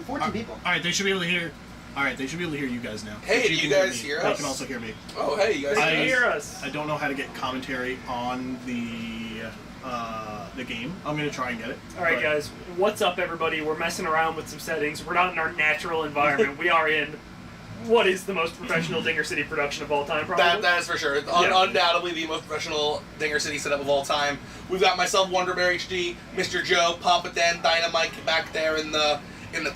14 people. All right, they should be able to hear. All right, they should be able to hear you guys now. Hey, do you guys hear us? They can also hear me. Oh, hey, you guys can hear us. I don't know how to get commentary on the game. I'm gonna try and get it. All right, guys. What's up, everybody? We're messing around with some settings. We're not in our natural environment. We are in what is the most professional Dinger City production of all time, probably. That is for sure. Undoubtedly the most professional Dinger City setup of all time. We've got myself, Wonderbear HD, Mr. Joe, Papa Dan, Dynamite back there in the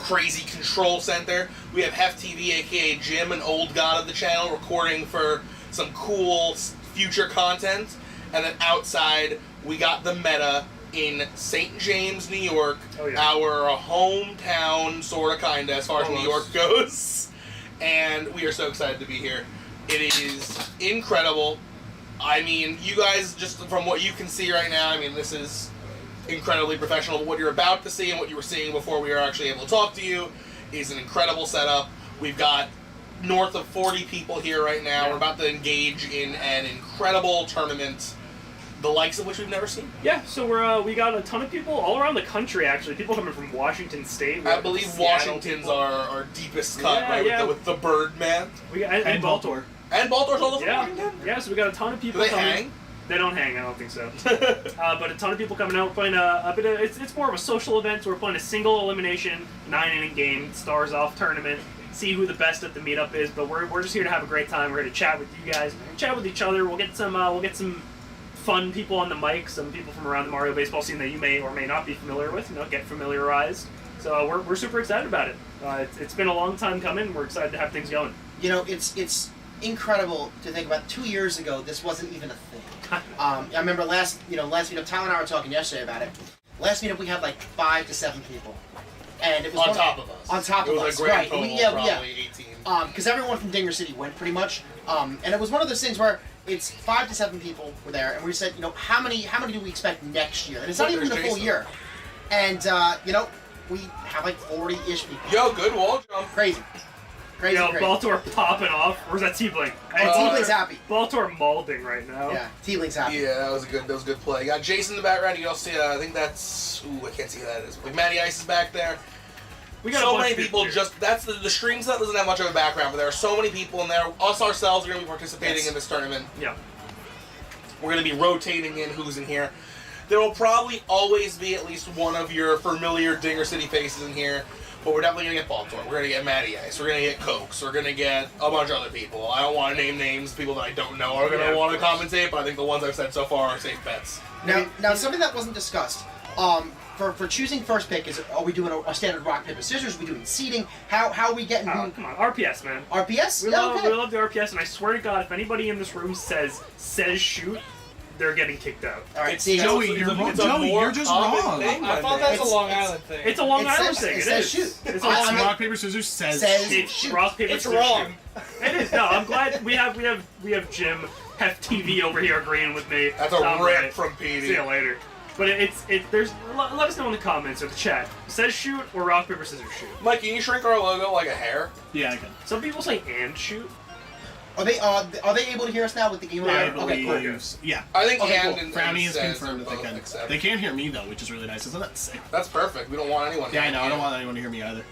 crazy control center. We have Hef TV, aka Jim, an old god of the channel, recording for some cool future content. And then outside, we got the Meta in St. James, New York, our hometown, sorta, kinda, as far as New York goes. And we are so excited to be here. It is incredible. I mean, you guys, just from what you can see right now, I mean, this is incredibly professional. But what you're about to see and what you were seeing before we were actually able to talk to you is an incredible setup. We've got north of 40 people here right now. We're about to engage in an incredible tournament, the likes of which we've never seen. Yeah, so we got a ton of people all around the country, actually. People coming from Washington State. I believe Washington's our deepest cut, with the Birdman. And Baltimore. And Baltimore's all over Washington? Yeah, so we got a ton of people coming. Do they hang? They don't hang, I don't think so. But a ton of people coming out. We're playing it's more of a social event, so we're playing a single elimination, 9-inning game, stars off tournament. See who the best at the meetup is, but we're just here to have a great time. We're here to chat with you guys, chat with each other. We'll get some fun people on the mic, some people from around the Mario baseball scene that you may or may not be familiar with. Get familiarized. So we're super excited about it. It's been a long time coming. We're excited to have things going. You know, it's incredible to think about. 2 years ago, this wasn't even a thing. I remember last meetup, Tyler and I were talking yesterday about it. Last meetup we had like 5 to 7 people, and it was on top of us. On top of us, it was a grand total, probably 18. Because everyone from Dinger City went pretty much, and it was one of those things where it's 5 to 7 people were there, and we said, how many do we expect next year? And it's not even the full year, and we have like 40-ish people. Yo, good wall jump. Crazy. Yo, Baltimore popping off. Where's that T-Blink? T-Blink's happy. Baltimore molding right now. Yeah, T-Blink's happy. Yeah, that was a good play. Got Jason in the background. You can also see, I think that's, I can't see who that is. Like Matty Ice is back there. We got so many people. That's the stream set doesn't have much of a background, but there are so many people in there. Us ourselves are going to be participating in this tournament. Yeah. We're going to be rotating in who's in here. There will probably always be at least one of your familiar Dinger City faces in here. But we're definitely going to get Baltimore. We're going to get Matty Ice. We're going to get Cokes. We're going to get a bunch of other people. I don't want to name names. People that I don't know are going to want to commentate, but I think the ones I've said so far are safe bets. Now something that wasn't discussed. For choosing first pick, are we doing a standard rock, paper, scissors? Are we doing seeding? How are we getting... come on, RPS, man. RPS? We love the RPS, and I swear to God, if anybody in this room says shoot, they're getting kicked out. All right, Joey, you're just wrong. I thought that's a Long Island thing. It's a Long Island thing. It says shoot. It's rock, paper, scissors says shoot. Rock, paper, it's scissors, wrong. Shoot. It is. No, I'm glad we have Jim, Hef TV over here agreeing with me. That's a rip from PD. See you later. But let us know in the comments or the chat. Says shoot or rock, paper, scissors, shoot. Mike, can you shrink our logo like a hair? Yeah, I can. Some people say and shoot. Are they able to hear us now with the game? Yeah, Okay, cool. Yeah. I think cool. and Frowny has says confirmed that they can. accept. They can't hear me though, which is really nice. Isn't that sick? That's perfect. We don't want anyone to Yeah, I hear know. you. I don't want anyone to hear me either.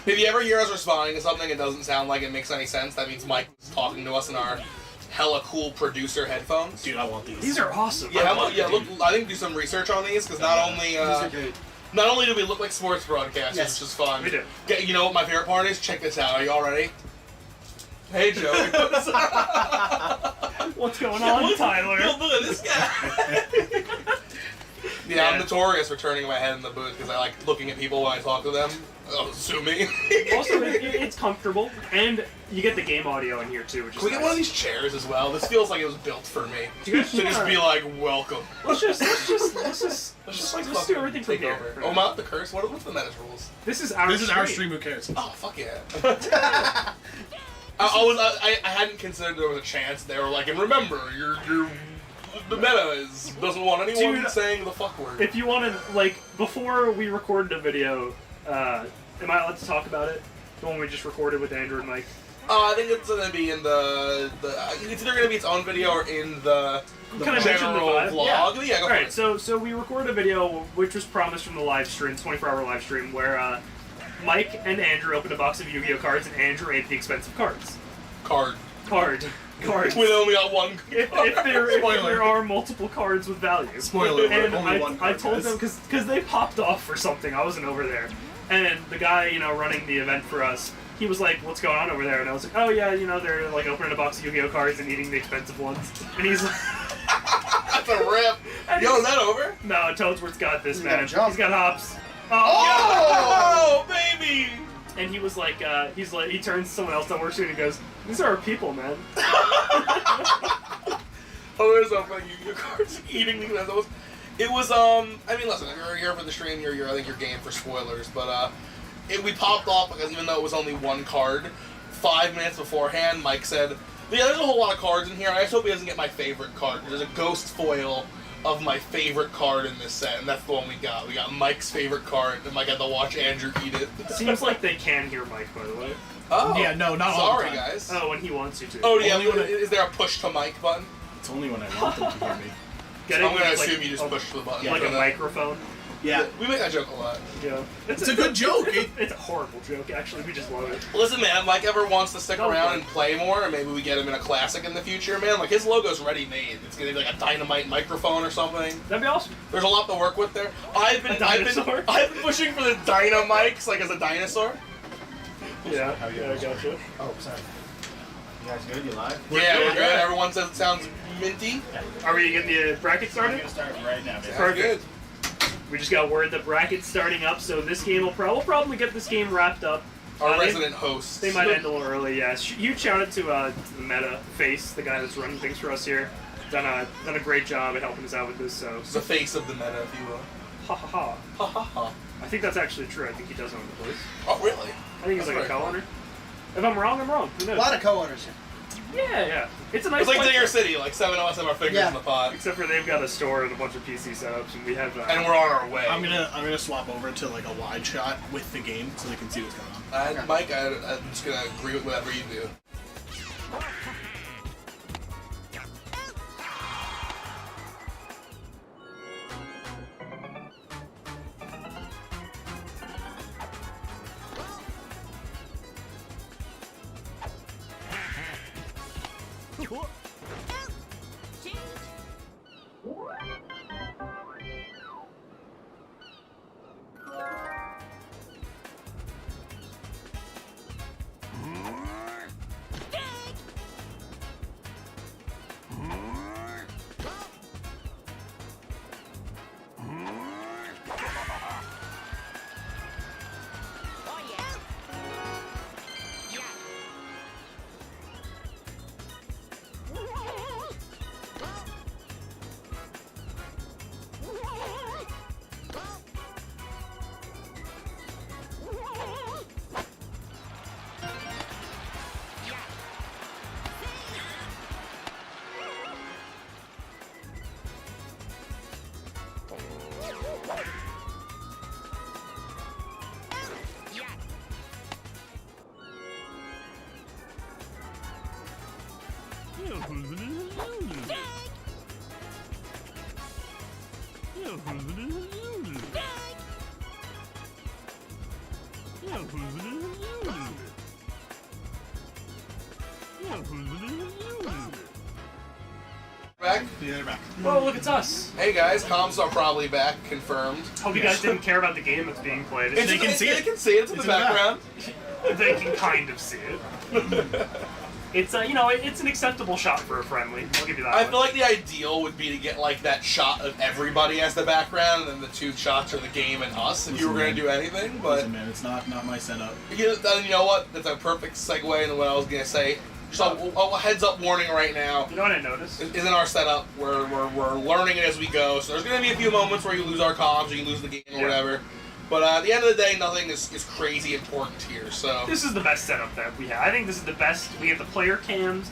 If you ever hear us responding to something and it doesn't sound like it makes any sense, that means Mike was talking to us in our hella cool producer headphones. Dude, I want these. These are awesome. Yeah, look, I think do some research on these because not only do we look like sports broadcasters, which is fun. We do. You know what my favorite part is? Check this out. Are you all ready? Hey, Joe. What's going on, Tyler? Look at this guy. Yeah, I'm notorious for turning my head in the booth because I like looking at people when I talk to them. Oh, sue me. Also, it's comfortable, and you get the game audio in here too, which is Can we get one of these chairs as well? This feels like it was built for me. To just be like, welcome. Let's just do everything from here. Oh, am I up the curse? What's the Menace rules? This is our stream. Who cares? Oh, fuck yeah. I hadn't considered there was a chance. They were like, and remember, the meta doesn't want anyone saying the fuck word. If you want to, before we recorded a video, am I allowed to talk about it? The one we just recorded with Andrew and Mike? I think it's going to be in it's either going to be its own video or in the general vlog. Yeah, go for it. So we recorded a video which was promised from the live stream, 24-hour live stream, where Mike and Andrew opened a box of Yu-Gi-Oh cards, and Andrew ate the expensive cards. Card. Cards. We only got one. If there are multiple cards with value. Spoiler alert, And only one card, I told guys. them because they popped off for something. I wasn't over there, and the guy running the event for us, he was like, "What's going on over there?" And I was like, "Oh yeah, they're like opening a box of Yu-Gi-Oh cards and eating the expensive ones." And he's like, That's a rip. Yo, is that over? "No, Toadsworth's got this, He's man. got a jump. He's got hops." Oh, baby! And he was like, he turns to someone else that works here and he goes, "These are our people, man." Oh, there's some like Yu-Gi-Oh cards eating these. It was I mean, listen, if you're here for the stream, I think you're game for spoilers, but we popped off because even though it was only one card, 5 minutes beforehand, Mike said, "Yeah, there's a whole lot of cards in here. I just hope he doesn't get my favorite card. There's a ghost foil of my favorite card in this set, and that's the one we got. We got Mike's favorite card, and Mike had to watch Andrew eat it." Seems like they can hear Mike, by the way. Oh, Yeah, no, not all the sorry, time. guys. Oh, when he wants you to. Oh, yeah. Only when I- Is there a push to mic button? It's only when I want them to hear me. Get it? I'm gonna Like- assume you just push the button. like for a that. microphone. Yeah. We make that joke a lot. Yeah, It's a good joke. It's a horrible joke, actually. We just love it. Listen, man, if Mike ever wants to stick Oh, around boy. and play more, or maybe we get him in a classic in the future, man, like his logo's ready made. It's gonna be like a dynamite microphone or something. That'd be awesome. There's a lot to work with there. I've been dinosaur? pushing for the Dynamics like as a dinosaur. Yeah, yeah, I gotcha. Oh, sorry. You guys good? You live? Yeah, we're good. Everyone says it sounds minty. Are we getting the bracket I'm started? gonna start right now, man. Sounds Perfect. good. We just got word that bracket's starting up, so this game we'll probably get this game wrapped up. Our They- resident host. They might end a little early, yeah. Huge shout out to the Meta Face, the guy that's running things for us here. Done a great job at helping us out with this. So the face of the meta, if you will. ha ha ha. Ha ha ha. I think that's actually true. I think he does own the place. Oh, really? I think he's like a That's very co-owner. If I'm wrong, I'm wrong. Who A knows? lot of co-owners here. Yeah, yeah. It's a nice It's like place, Dinger though. City, like 7 of us have our fingers Yeah. in the pot. Except for they've got a store and a bunch of PC setups, and we have. And we're on our way. I'm gonna swap over to like a wide shot with the game so they can see what's going on. Mike, I'm just gonna agree with whatever you do. Back? Yeah, they're back. Oh, look, it's us. Hey guys, comms are probably back, confirmed. Hope you guys didn't care about the game that's being played. They can see it. They can see it. It's in the background. They can kind of see it. It's it's an acceptable shot for a friendly. I'll give you that. I one. feel like the ideal would be to get like that shot of everybody as the background, and then the 2 shots are the game and us. If you were gonna do anything, but Listen, man, it's not my setup. you know what? That's a perfect segue into what I was gonna say. So a heads up warning right now. You know what I noticed? It isn't our setup. We're learning it as we go. So there's gonna be a few moments where you lose our comms or you lose the game or Yeah. whatever. But at the end of the day, nothing is crazy important here. So This is the best setup that we have. I think this is the best. We have the player cams.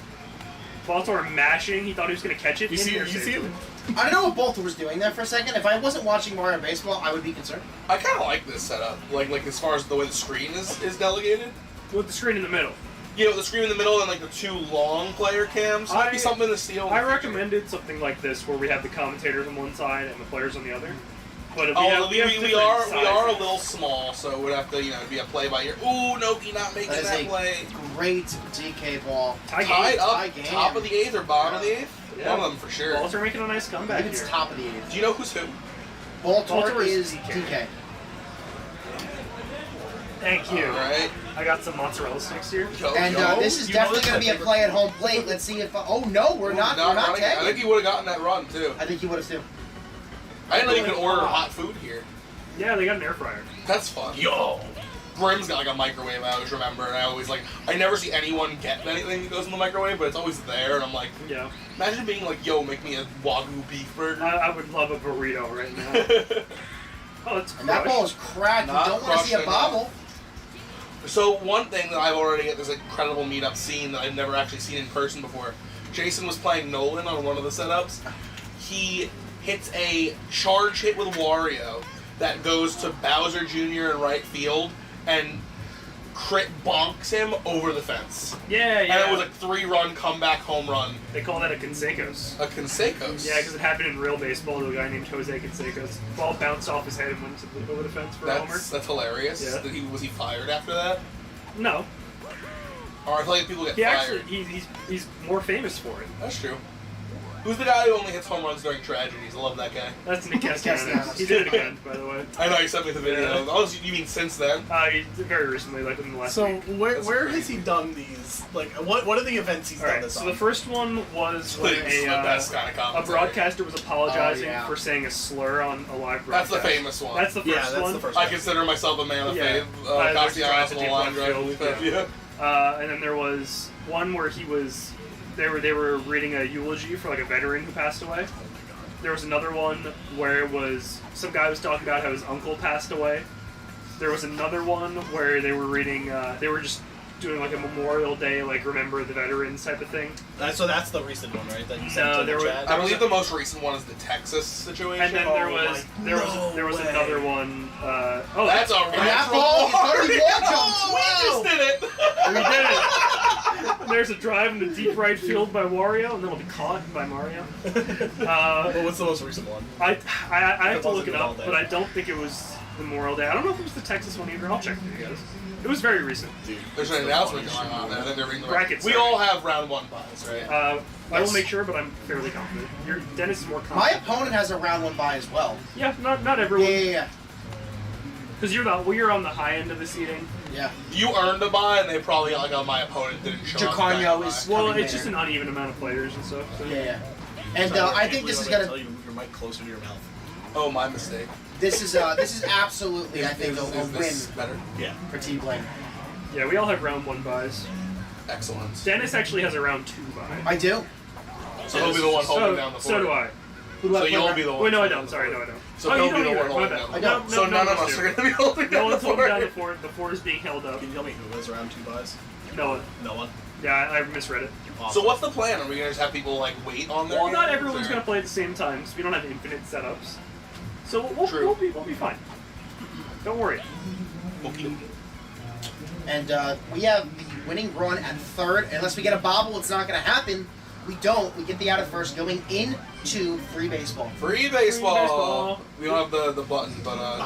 Baltimore mashing. He thought he was going to catch it. You in see here it? You see safely. it? I don't know what Bolton was doing there for a second. If I wasn't watching Mario Baseball, I would be concerned. I kind of like this setup. Like as far as the way the screen is delegated. With the screen in the middle. Yeah, with the screen in the middle and like the 2 long player cams. Might be something to steal. in I the future. recommended something like this where we have the commentators on one side and the players on the other. But We are a sizes. little small, so it would have to be a play by ear. Ooh, Noki not making That is that a play. great DK ball. Tied up, tie game. top of the 8th or bottom of the 8th. Yeah. One of them for sure. Balls are making a nice I comeback think it's here. top of the 8th. Do you know who's who? Baltimore is is DK. DK. Thank you. All right. I got some mozzarella sticks here. And this is definitely going to be a play at home plate. Let's see if. Oh no, we're not. We're not running it. I think tagging. he would have gotten that run too. I think he would have too. I didn't know you could order hot food here. Yeah, they got an air fryer. That's fun. Yo. Grim's got like a microwave. I always remember, and I never see anyone get anything that goes in the microwave, but it's always there, and I'm like, Yeah. imagine being like, yo, make me a Wagyu beef burger. I would love a burrito right now. Oh, it's And that ball is cracked. Not You don't want to see a crushed bobble. So one thing that I've already got this incredible meetup scene that I've never actually seen in person before. Jason was playing Nolan on one of the setups. He hits a charge hit with Wario that goes to Bowser Jr. in right field and crit bonks him over the fence. Yeah, yeah. And it was a 3-run comeback home run. They call that a Conseco's. A Conseco's. Yeah, because it happened in real baseball to a guy named Jose Conseco's. Ball bounced off his head and went over the fence for a homer. That's hilarious. Yeah. Was he fired after that? No. Or I feel like people get He fired. actually, he's more famous for it. That's true. Who's the guy who only hits home runs during tragedies? I love that guy. That's Nick Castellanos. Castellanos. He did it again, by the way. I know, you sent me the video. Yeah. Oh, you mean since then? Very recently, like within the last So week. where has he done these? Like, what are the events he's done Alright, this so on? the first one was when This is the best kind of a commentary. broadcaster was apologizing Oh, yeah. for saying a slur on a live That's broadcast. the famous one. That's the first yeah, that's one. the first I one. consider myself a man of Yeah. faith. There's Castellanos a on the deep line left drive. field, Yeah. And then there was one where they were reading a eulogy for like a veteran who passed away. There was another one where it was some guy was talking about how his uncle passed away. There was another one where they were reading. They were just doing like a Memorial Day, like remember the veterans type of thing. So that's the recent one, right? That you sent No, to there the was- chat? I believe the most recent one is the Texas situation. And then there was way. another one. That's a And that ball is going to be ball jumped. We just did it! We did it! There's a drive in the deep right field by Wario, and then it'll be caught by Mario. Well, what's the most recent one? I have to wasn't look it Memorial up, Day. but I don't think it was Memorial Day. I don't know if it was the Texas one either. I'll check for you guys. It was very recent. Dude, There's an announcement going on there. I think they're reading the Brackets We starting. all have round 1 buys, right? I will make sure, but I'm fairly confident. Dennis is more confident. My opponent has a round 1 bye as well. Yeah, not Yeah, everyone. yeah, Because you're on the high end of the seating. yeah. You earned a buy, and they probably got like, oh, my opponent didn't show up. Jacarno That is- buy. Well, Coming it's just an later. uneven amount of players and stuff. So. Yeah, yeah. And Sorry, I can't think this is believe I'm gonna. tell you to move your mic closer to your mouth. Oh, my mistake. This is absolutely, I think, a Is this win better? Yeah. for Team Blaine. Yeah, we all have round 1 buys. Excellent. Dennis actually has a round 2 buy. I do. So he'll be the one holding down the fort. So do I. Who do I So play you'll round- be the one. Wait, no, I holding don't. the Sorry, fort. no, I don't. So oh, he'll you be don't the either. one My holding bad. down I the don't. fort. So none of us are going to be holding No down the one's holding down the fort. fort. The fort is being held up. Can you tell me who has around 2 buys? No one. No one. Yeah, I misread it. So what's the plan? Are we going to just have people like wait on their Well, not games, everyone's or- going to play at the same time, so we don't have infinite setups. So we'll be fine. Don't worry. Okay. And we have the winning run at third. Unless we get a bobble, it's not going to happen. We don't. We get the out of first going into free baseball. Free baseball. Free baseball. We don't have the button, but God.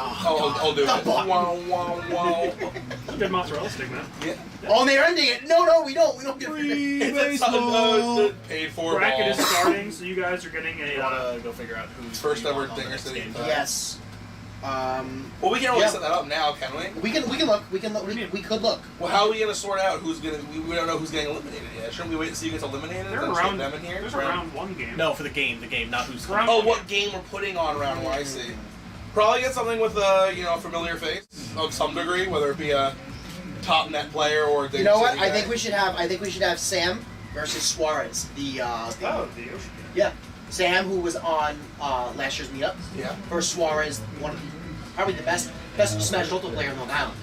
I'll do The it. button. Wow, wow, wow. Good mozzarella stick, man. Yeah. Oh, and they're ending it. No, we don't. We don't get free. It's a paid for Bracket is ball. starting, so you guys are getting You a. want to go figure out who's First who you ever want on the Dinger next City. game? Yes. Well, we can't really Yeah. set that up now, can we? We can look. We can look. We could look. Well, how are we going to sort out who's going to... We don't know who's getting eliminated yet. Shouldn't we wait to see who gets eliminated? They're and then around. shove them in here? There's a round 1 game. No, for the game, not who's Round- coming. Oh, what game we're putting on round 1, I see. Probably get something with a, familiar face of some degree, whether it be a top net player or a You know what? City I guy. think we should have Sam versus Suarez. The Oh, the ocean. yeah, Sam who was on last year's meetup Yeah. versus Suarez, one of probably the best Smash Ultimate player in Long Island.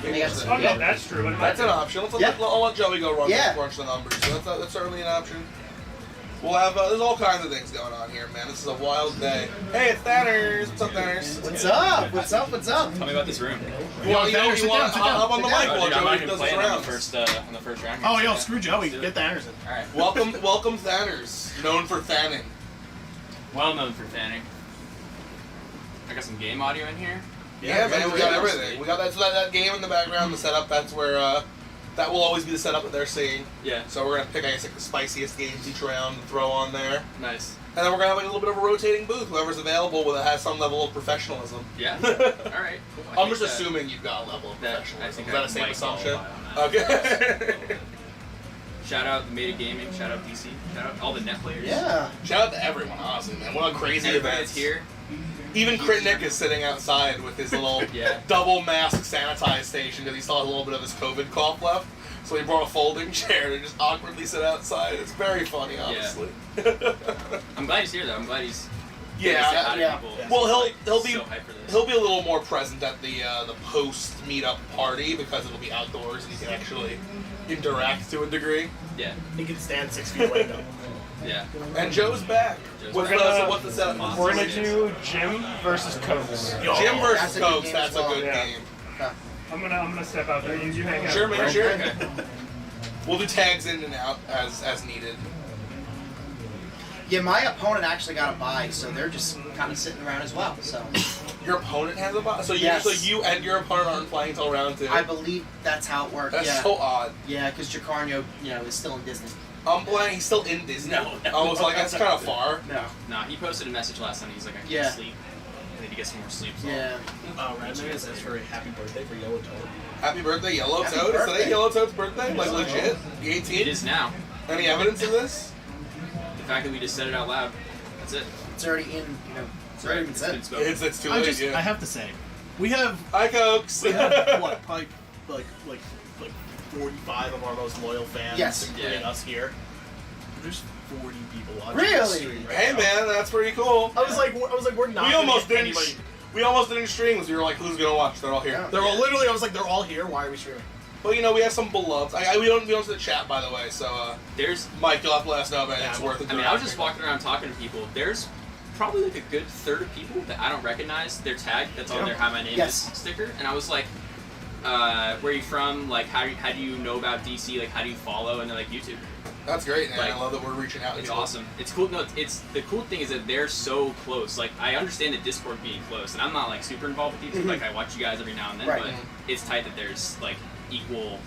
And they got- Oh, no, yeah. that's true. That's an option. Yeah. I'll let Joey go run Yeah. crunch the numbers. So that's certainly an option. We'll have there's all kinds of things going on here, man. This is a wild day. Hey, it's Thanners. What's up, Thanners? What's up? What's up? What's up? Tell me about this room. Well, you Thanners, sit want down, to sit down, hop on the sit mic down. while Dude, I'm not Joey even does his playing on rounds. the first round. Oh, yo, Yeah. screw Joey. Get the Anderson. All right. Welcome, Thanners. Known for Thanning. Well known for fanning. I got some game audio in here. Yeah, man, we got good. everything. We got that game in the background, the setup. That's where that will always be the setup that they're seeing. Yeah. So we're gonna pick, I guess, like the spiciest games each round and throw on there. Nice. And then we're gonna have like a little bit of a rotating booth. Whoever's available that has some level of professionalism. Yeah. All right. Cool. I'm just assuming you've got a level of that- professionalism. I think Is that I a safe might assumption? qualify on that. Okay. Shout out the Meta Gaming. Shout out DC. Shout out all the net players. Yeah. Shout out to everyone, honestly, man. What a crazy Everybody event. that's here. Even Crit Nick is sitting outside with his little Yeah. double mask sanitized station because he still has a little bit of his COVID cough left. So he brought a folding chair to just awkwardly sit outside. It's very funny, honestly. I'm glad he's here though. I'm glad he's. Yeah, Say hi to yeah. people. Well, he'll be so hyped for this. he'll be a little more present at the post meetup party because it'll be outdoors and he can actually interact to a degree. Yeah. He can stand 6 feet away though. Yeah. And Joe's back. Joe's What's back. the what's the setup? We're gonna do Jim versus Coates. Jim versus That's a good Cokes. game That's as well. a good Yeah. game. I'm gonna step out there. You hang out. Sure, man. Sure. Okay. We'll do tags in and out as needed. Yeah, my opponent actually got a bye, so they're just kind of sitting around as well. So Your opponent has a bot, so Yes. you and your opponent aren't playing until round 2. I believe that's how it worked. That's yeah. so odd. Yeah, because Jacarno, is still in Disney. I'm playing. He's still in Disney. No, I was like, that's kind of far. No. Nah, he posted a message last night. He's like, I can't Yeah. sleep. I need to get some more sleep. So Yeah. Radman says for a happy birthday for Yellow Toad. Happy birthday, Yellow Happy Toad. Is birthday. today Yellow Toad's birthday? Like Yeah. legit? The It 18th? is now. Any evidence of this? The fact that we just said it out loud. That's it. It's already in, it's already been It's said. been spoken. It's too I late. just, Yeah. I have to say, we have Hi, Cokes. what, probably like 45 of our most loyal fans, Yes. including Yeah. us here. There's 40 people watching. Really? this stream right Hey, now. man, that's pretty cool. I was like, we're not. We gonna almost get didn't. anybody. We almost didn't stream because we were like, who's gonna watch? They're all here. Yeah. They're all literally. I was like, they're all here. Why are we streaming? Well, we have some beloved. We don't see the chat, by the way. So, There's. Mike, you'll have to let us know, man. Yeah, It's worth it. I mean, I was just walking around talking to people. There's probably like a good third of people that I don't recognize their tag that's on their "Hi, my name Yes. is" sticker, and I was like, "Where are you from? Like, how do you know about DC? Like, how do you follow?" And they're like, "YouTube." That's great, man. Like, I love that we're reaching out. to It's people. awesome. It's cool. No, it's the cool thing is that they're so close. Like, I understand the Discord being close, and I'm not like super involved with YouTube. Mhm. Like, I watch you guys every now and then, Right. but it's tight that there's like equal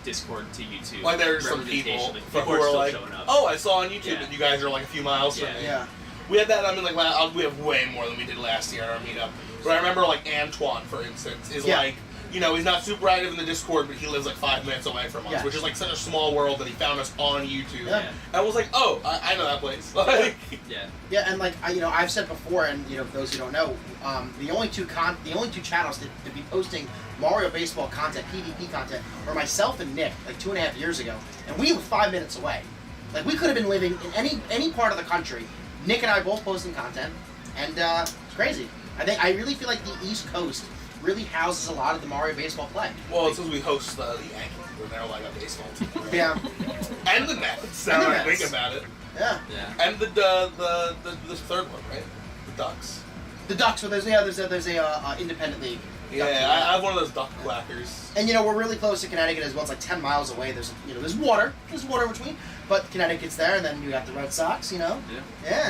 Discord to YouTube. Like there's some people representation. Like, who people are still like, showing up. oh, I saw on YouTube Yeah. that you guys are like a few miles Yeah. from me. Yeah. We had that. I mean, like we have way more than we did last year at our meetup. But I remember like Antoine, for instance, is Yeah. like, he's not super active in the Discord, but he lives like 5 minutes away from us, Yeah. which is like such a small world that he found us on YouTube. Yeah. I was like, oh, I know that place. Like, Yeah. Yeah, and like I've said before, and for those who don't know, the only two channels to be posting Mario baseball content, PvP content, were myself and Nick, like 2.5 years ago, and we were 5 minutes away. Like we could have been living in any part of the country. Nick and I both posting content, and it's crazy. I really feel like the East Coast really houses a lot of the Mario baseball play. well, it's because we host the Yankees, and they're like a baseball team. Right? Yeah, And the Mets. And Now the that I think Mets. about it. yeah. Yeah. And the third one, right? The Ducks. The Ducks, so there's a independent league. Yeah, Duck team. I have one of those duck clackers. And we're really close to Connecticut as well. It's like 10 miles away. There's there's water in between, but Connecticut's there, and then you got the Red Sox. Yeah.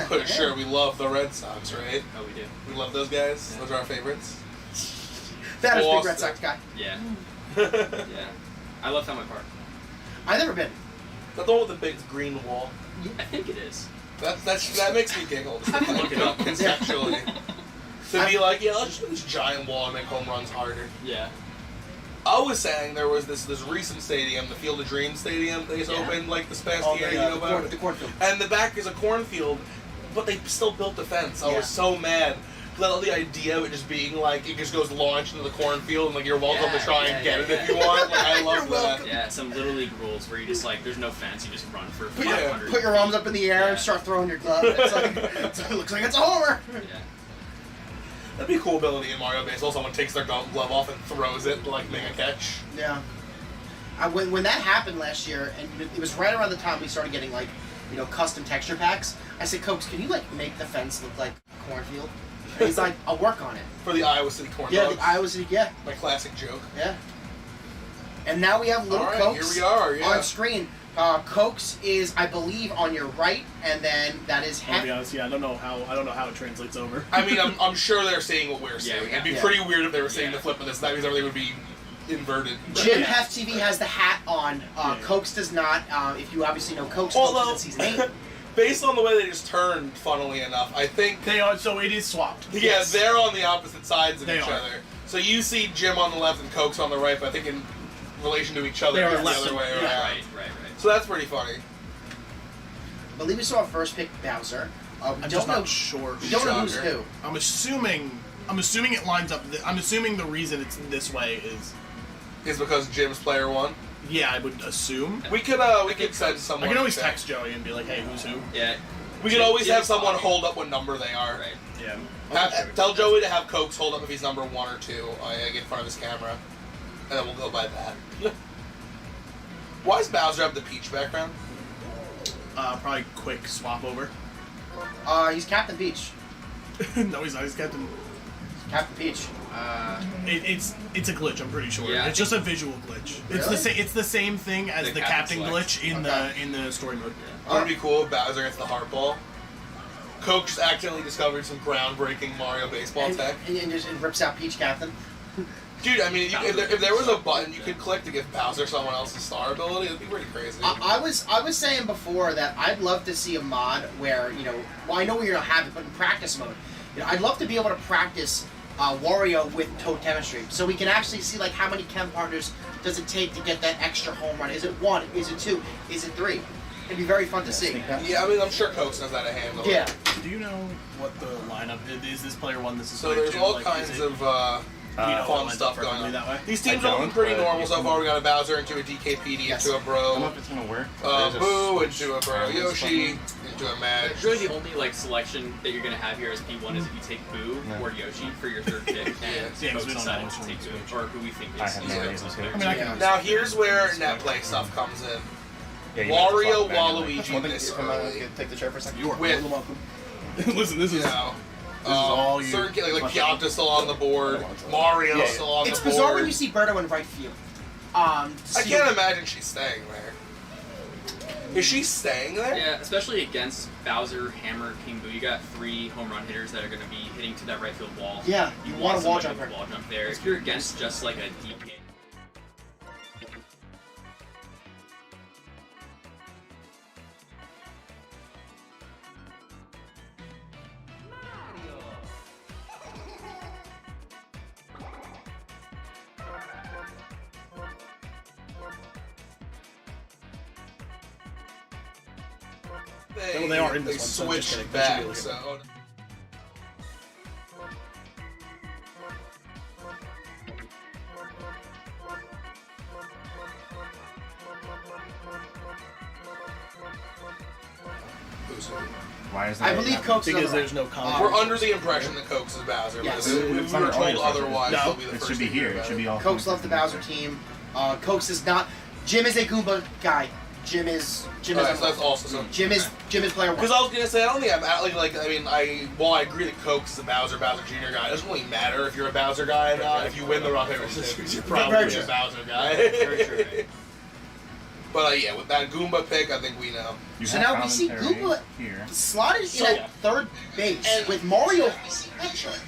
But sure, we love the Red Sox, right? Oh, we do. We love those guys. Yeah. Those are our favorites. That is a big Boston. Red Sox guy. Yeah. Yeah. I love Fenway Park. I've never been. That's the one with the big green wall. I think it is. That makes me giggle. Just to Look it up. conceptually. To be like, yeah, let's just do this giant wall and make home runs harder. Yeah. I was saying there was this recent stadium, the Field of Dreams Stadium, they just Yeah. opened like this past Oh, year. You know about the it? cornfield. And the back is a cornfield, but they still built the fence. I Yeah. was so mad. The idea of it just being like it just goes launched into the cornfield and like you're welcome to try and get it if you want. Like I love You're that. welcome. Yeah. Some Little League rules where you just like, there's no fence, you just run for Yeah. 500. Put your arms up in the air and Yeah. start throwing your glove. It's like it looks like it's a homer. Yeah. That'd be a cool ability in Mario Baseball. Someone takes their glove off and throws it to like make a catch. Yeah. When that happened last year, and it was right around the time we started getting like custom texture packs. I said, Cokes, can you like make the fence look like a cornfield? And he's like, I'll work on it. For the Iowa City Corn Yeah, Dogs. the Iowa City. Yeah, My classic joke. yeah. And now we have little All right, Cokes here we are. Yeah. on screen. Cokes is, I believe, on your right, and then that is I'll be honest, I don't know how it translates over. I mean, I'm sure they're seeing what we're seeing. Yeah, It'd be pretty weird if they were seeing the flip of this. That means everything would be inverted. Jim Heft TV has the hat on. Cokes does not. If you obviously know Cokes, Although, Cokes is in season 8. based on the way they just turned, funnily enough, I think They are, so it is swapped. yeah, Yes. they're on the opposite sides of They each are. other. So you see Jim on the left and Cokes on the right, but I think in relation to each other, They are it's the left other and- way around. yeah. Right. So that's pretty funny. I believe we saw our first pick Bowser. We I'm don't just know. not sure. We don't know who's Shocker. who. I'm assuming it lines up. I'm assuming the reason it's this way Is because Jim's player won. I would assume. We could send someone. I can always to- text Joey and be like, hey, who's who? Yeah. We could always Jim's have someone talking. hold up what number they are. Right. Yeah. Tell Joey to have Cokes hold up if he's number 1 or 2. I get in front of his camera, and then we'll go by that. Why does Bowser have the peach background? Probably quick swap over. He's Captain Peach. No, he's not. He's Captain. Captain Peach. It's a glitch. I'm pretty sure. Yeah, I It's just a visual glitch. It's the Really? same. It's the same thing as The the Captain Captain Select. glitch in the story mode. Wouldn't it be cool if Bowser gets the heart ball? Cokes accidentally discovered some groundbreaking Mario baseball And, tech. and just rips out Peach Captain. Dude, I mean, if there was a button you could click to give Bowser someone else's star ability, it'd be pretty crazy. I was saying before that I'd love to see a mod where, well, I know we don't have it, but in practice mode, I'd love to be able to practice Wario with Toad chemistry, so we can actually see like how many chem partners does it take to get that extra home run. Is it 1? Is it 2? Is it 3? It'd be very fun to see. Yeah, I mean, I'm sure Cokes knows how to handle Yeah. it. Do you know what the lineup is? Is this player 1? This is So player there's 2? all Like, kinds is it, of fun stuff going on. that way. These teams I are looking don't, pretty but normal you so can- far. We got a Bowser into a DKPD, Yes. into a I don't know Bro, if it's gonna work. but they're Boo, just- into a Bro Yoshi, into a Mad. Really, the only selection that you're gonna have here as P1 is if you take Boo Yeah. or Yoshi for your third pick, and Yeah, 'cause we folks don't decided know to which take one's Boo, or who we think I is have the no best idea who's player. who. I mean, I can Yeah. understand. Now here's where netplay stuff comes in. Yeah, you have to Wario, swap back anyway. Waluigi this early. Take the chair for a second. You are With- more than welcome. Listen, this You is know, all you. certain like Pianta's still on the board, Mario's Yeah, yeah. still on It's the board. bizarre when you see Birdo in right field. I can't imagine she's staying there. Is she staying there? Yeah, especially against Bowser, Hammer, King Boo. You got 3 home run hitters that are going to be hitting to that right field wall. Yeah, you want a wall somebody jumper. with wall jump there. If you're against just like a deep game. Well, they are in this they one, so I'm just switched kidding. That should be back. looking. So. Why is I that? believe Coke's because another there's no conflict. We're under the impression that Cokes is Bowser. Yes. But if we It's were not told always otherwise, No, it'll be the It first should be thing to here. hear It about should be all. Cokes loves the Bowser team. Cokes is not. Jim is a Goomba guy. Jim is. Alright, so that's awesome. Jim is player 1. Because I was gonna say, I don't think I'm like I mean, while I agree that Cokes is a Bowser Jr. guy, it doesn't really matter if you're a Bowser guy or not. If you win the rock paper scissors, you're Very probably true. a Bowser guy. Very true. But yeah, with that Goomba pick, I think we know. You So have now we see commentary Goomba here. slotted So- in at third base And- with Mario.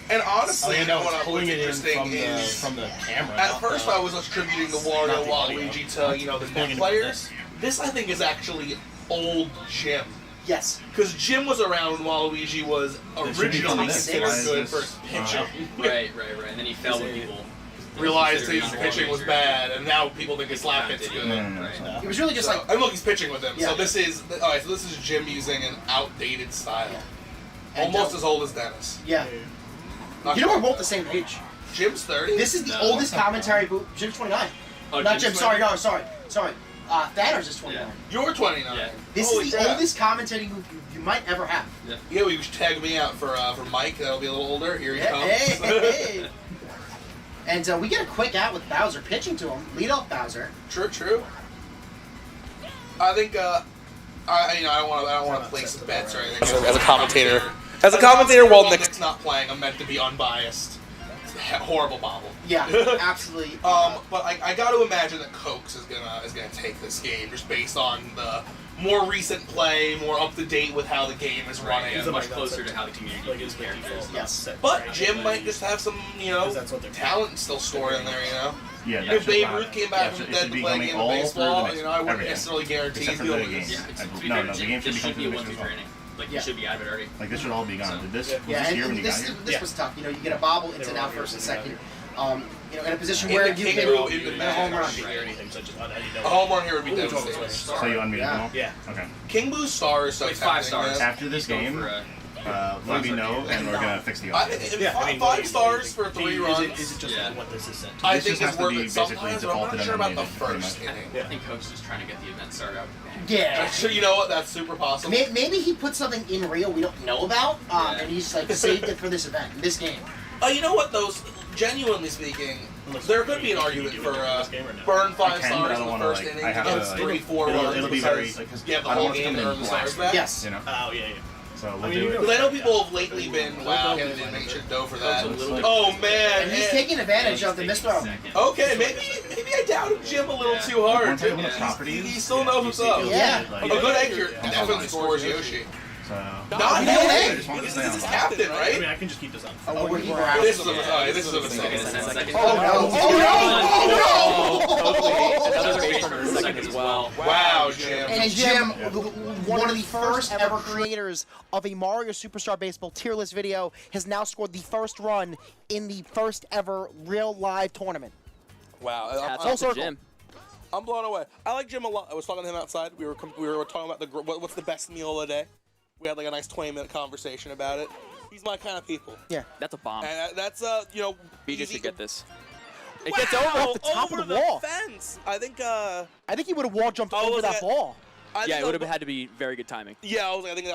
And Oh, honestly, yeah, no, what's it's pulling it in interesting from is the camera. at not first the- I was attributing the Wario not the audio. Waluigi to the Pulling net it in players. from This I think is actually old Jim. Yes. Because Jim was around when Waluigi was There should be originally some considered mix. Why is good this- for pitching. Right. And then he fell with people. Realized his Considered pitching was Waluigi. bad, and now people think his slap Yeah, hit's did he? good. No. Right. It was really just So, like. and look, he's pitching with him. Yeah. So this is alright. So this is Jim using an outdated style, Yeah. And, almost as old as Dennis. Yeah. Not You know sure. we're both the same age. Jim's 30. This is the No. oldest commentary booth. Jim's 29. Oh, Not Jim. Jim's Sorry. 29? No. Sorry. Thanos is 29. Yeah. You're 29. Yeah. This Holy is the crap. oldest commentating booth you might ever have. Yeah, well, you should tag me out for Mike. That'll be a little older. Here he Yeah, comes. hey. And we get a quick out with Bowser pitching to him. Lead off Bowser. True. I think I don't want to place bets or anything. As a commentator, while Nick's not playing, I'm meant to be unbiased. horrible bobble. Yeah, absolutely. But I got to imagine that Cokes is gonna take this game just based on the more recent play, more up to date with how the game is running. Yeah, much closer to how the community views characters. Yes. But Jim might just have some, that's what they're talent still stored in there, Yeah, If Babe Ruth came back from the dead to play a game of baseball, I wouldn't everything. necessarily guarantee Except he'll for the lose. game. Yeah, No, the game should this be should be a coming to the 1-2 mixers. inning. Like, Yeah. you should be out of it already. Like this should all be gone. So- Was Yeah, this here when and you this, got here? this was tough. You get a bobble, it's an out first and second. In a position In where the you king can row, in the get a home run. match. Or anything, so just, A home run here would be Ooh, devastating. totally. So you unmuted them all? Yeah. Okay. King Boo's star is so Like 5 tempting, stars. man. After this Going game, for a- let me know and we're gonna fix the audio. Five stars for 3 runs. Is it just Yeah. what this is sent to? I This think just it's has to worth be it basically sometimes, but I'm defaulted not sure on about the music, pretty first much. inning. I think Coach is just trying to get the event started out. Yeah. Sure, you know what? That's super possible. Maybe he put something in Rio we don't know about, Yeah. and he's like saved it for this event, this game. You know what? Those genuinely speaking, there could be an argument for burn 5 I can, but stars I in don't the wanna, first like, inning I have against to, 3-4 it'll runs be very, because like, 'cause you have the I don't whole want to game come to in earn the stars blast. back. Yes. You know? Oh, yeah. So we'll I mean, do you it. know- Because I know people have lately been, wow, they make shit dough for that. Coach a little bit- Oh man. And he's taking advantage of the misthrow. Okay, maybe I doubted Jim a little too hard. One time when the Yeah. properties, He still knows what's up. Yeah. Like, A good egg here Yeah. definitely scores Yoshi. So. Not no him. way. I just wanted to This stay is his on. captain, I right? mean, I can just keep this on. Oh, we're This is a mistake. Second. Oh no! Oh no! Another base runner in the second as well. Wow, Jim. And Jim, Yeah. one of the first ever creators of a Mario Superstar Baseball tier list video, has now scored the first run in the first ever real live tournament. Wow. Hats Full off to circle. Jim. I'm blown away. I like Jim a lot. I was talking to him outside. We were talking about what's the best meal of the day. We had like a nice 20-minute conversation about it. He's my kind of people. Yeah. That's a bomb. And that's BJ easy- should get this. It Wow, gets over. off the top over of the wall. fence. I think I think he would have wall jumped over was that ball. Yeah, it would have had to be very good timing. Yeah, I think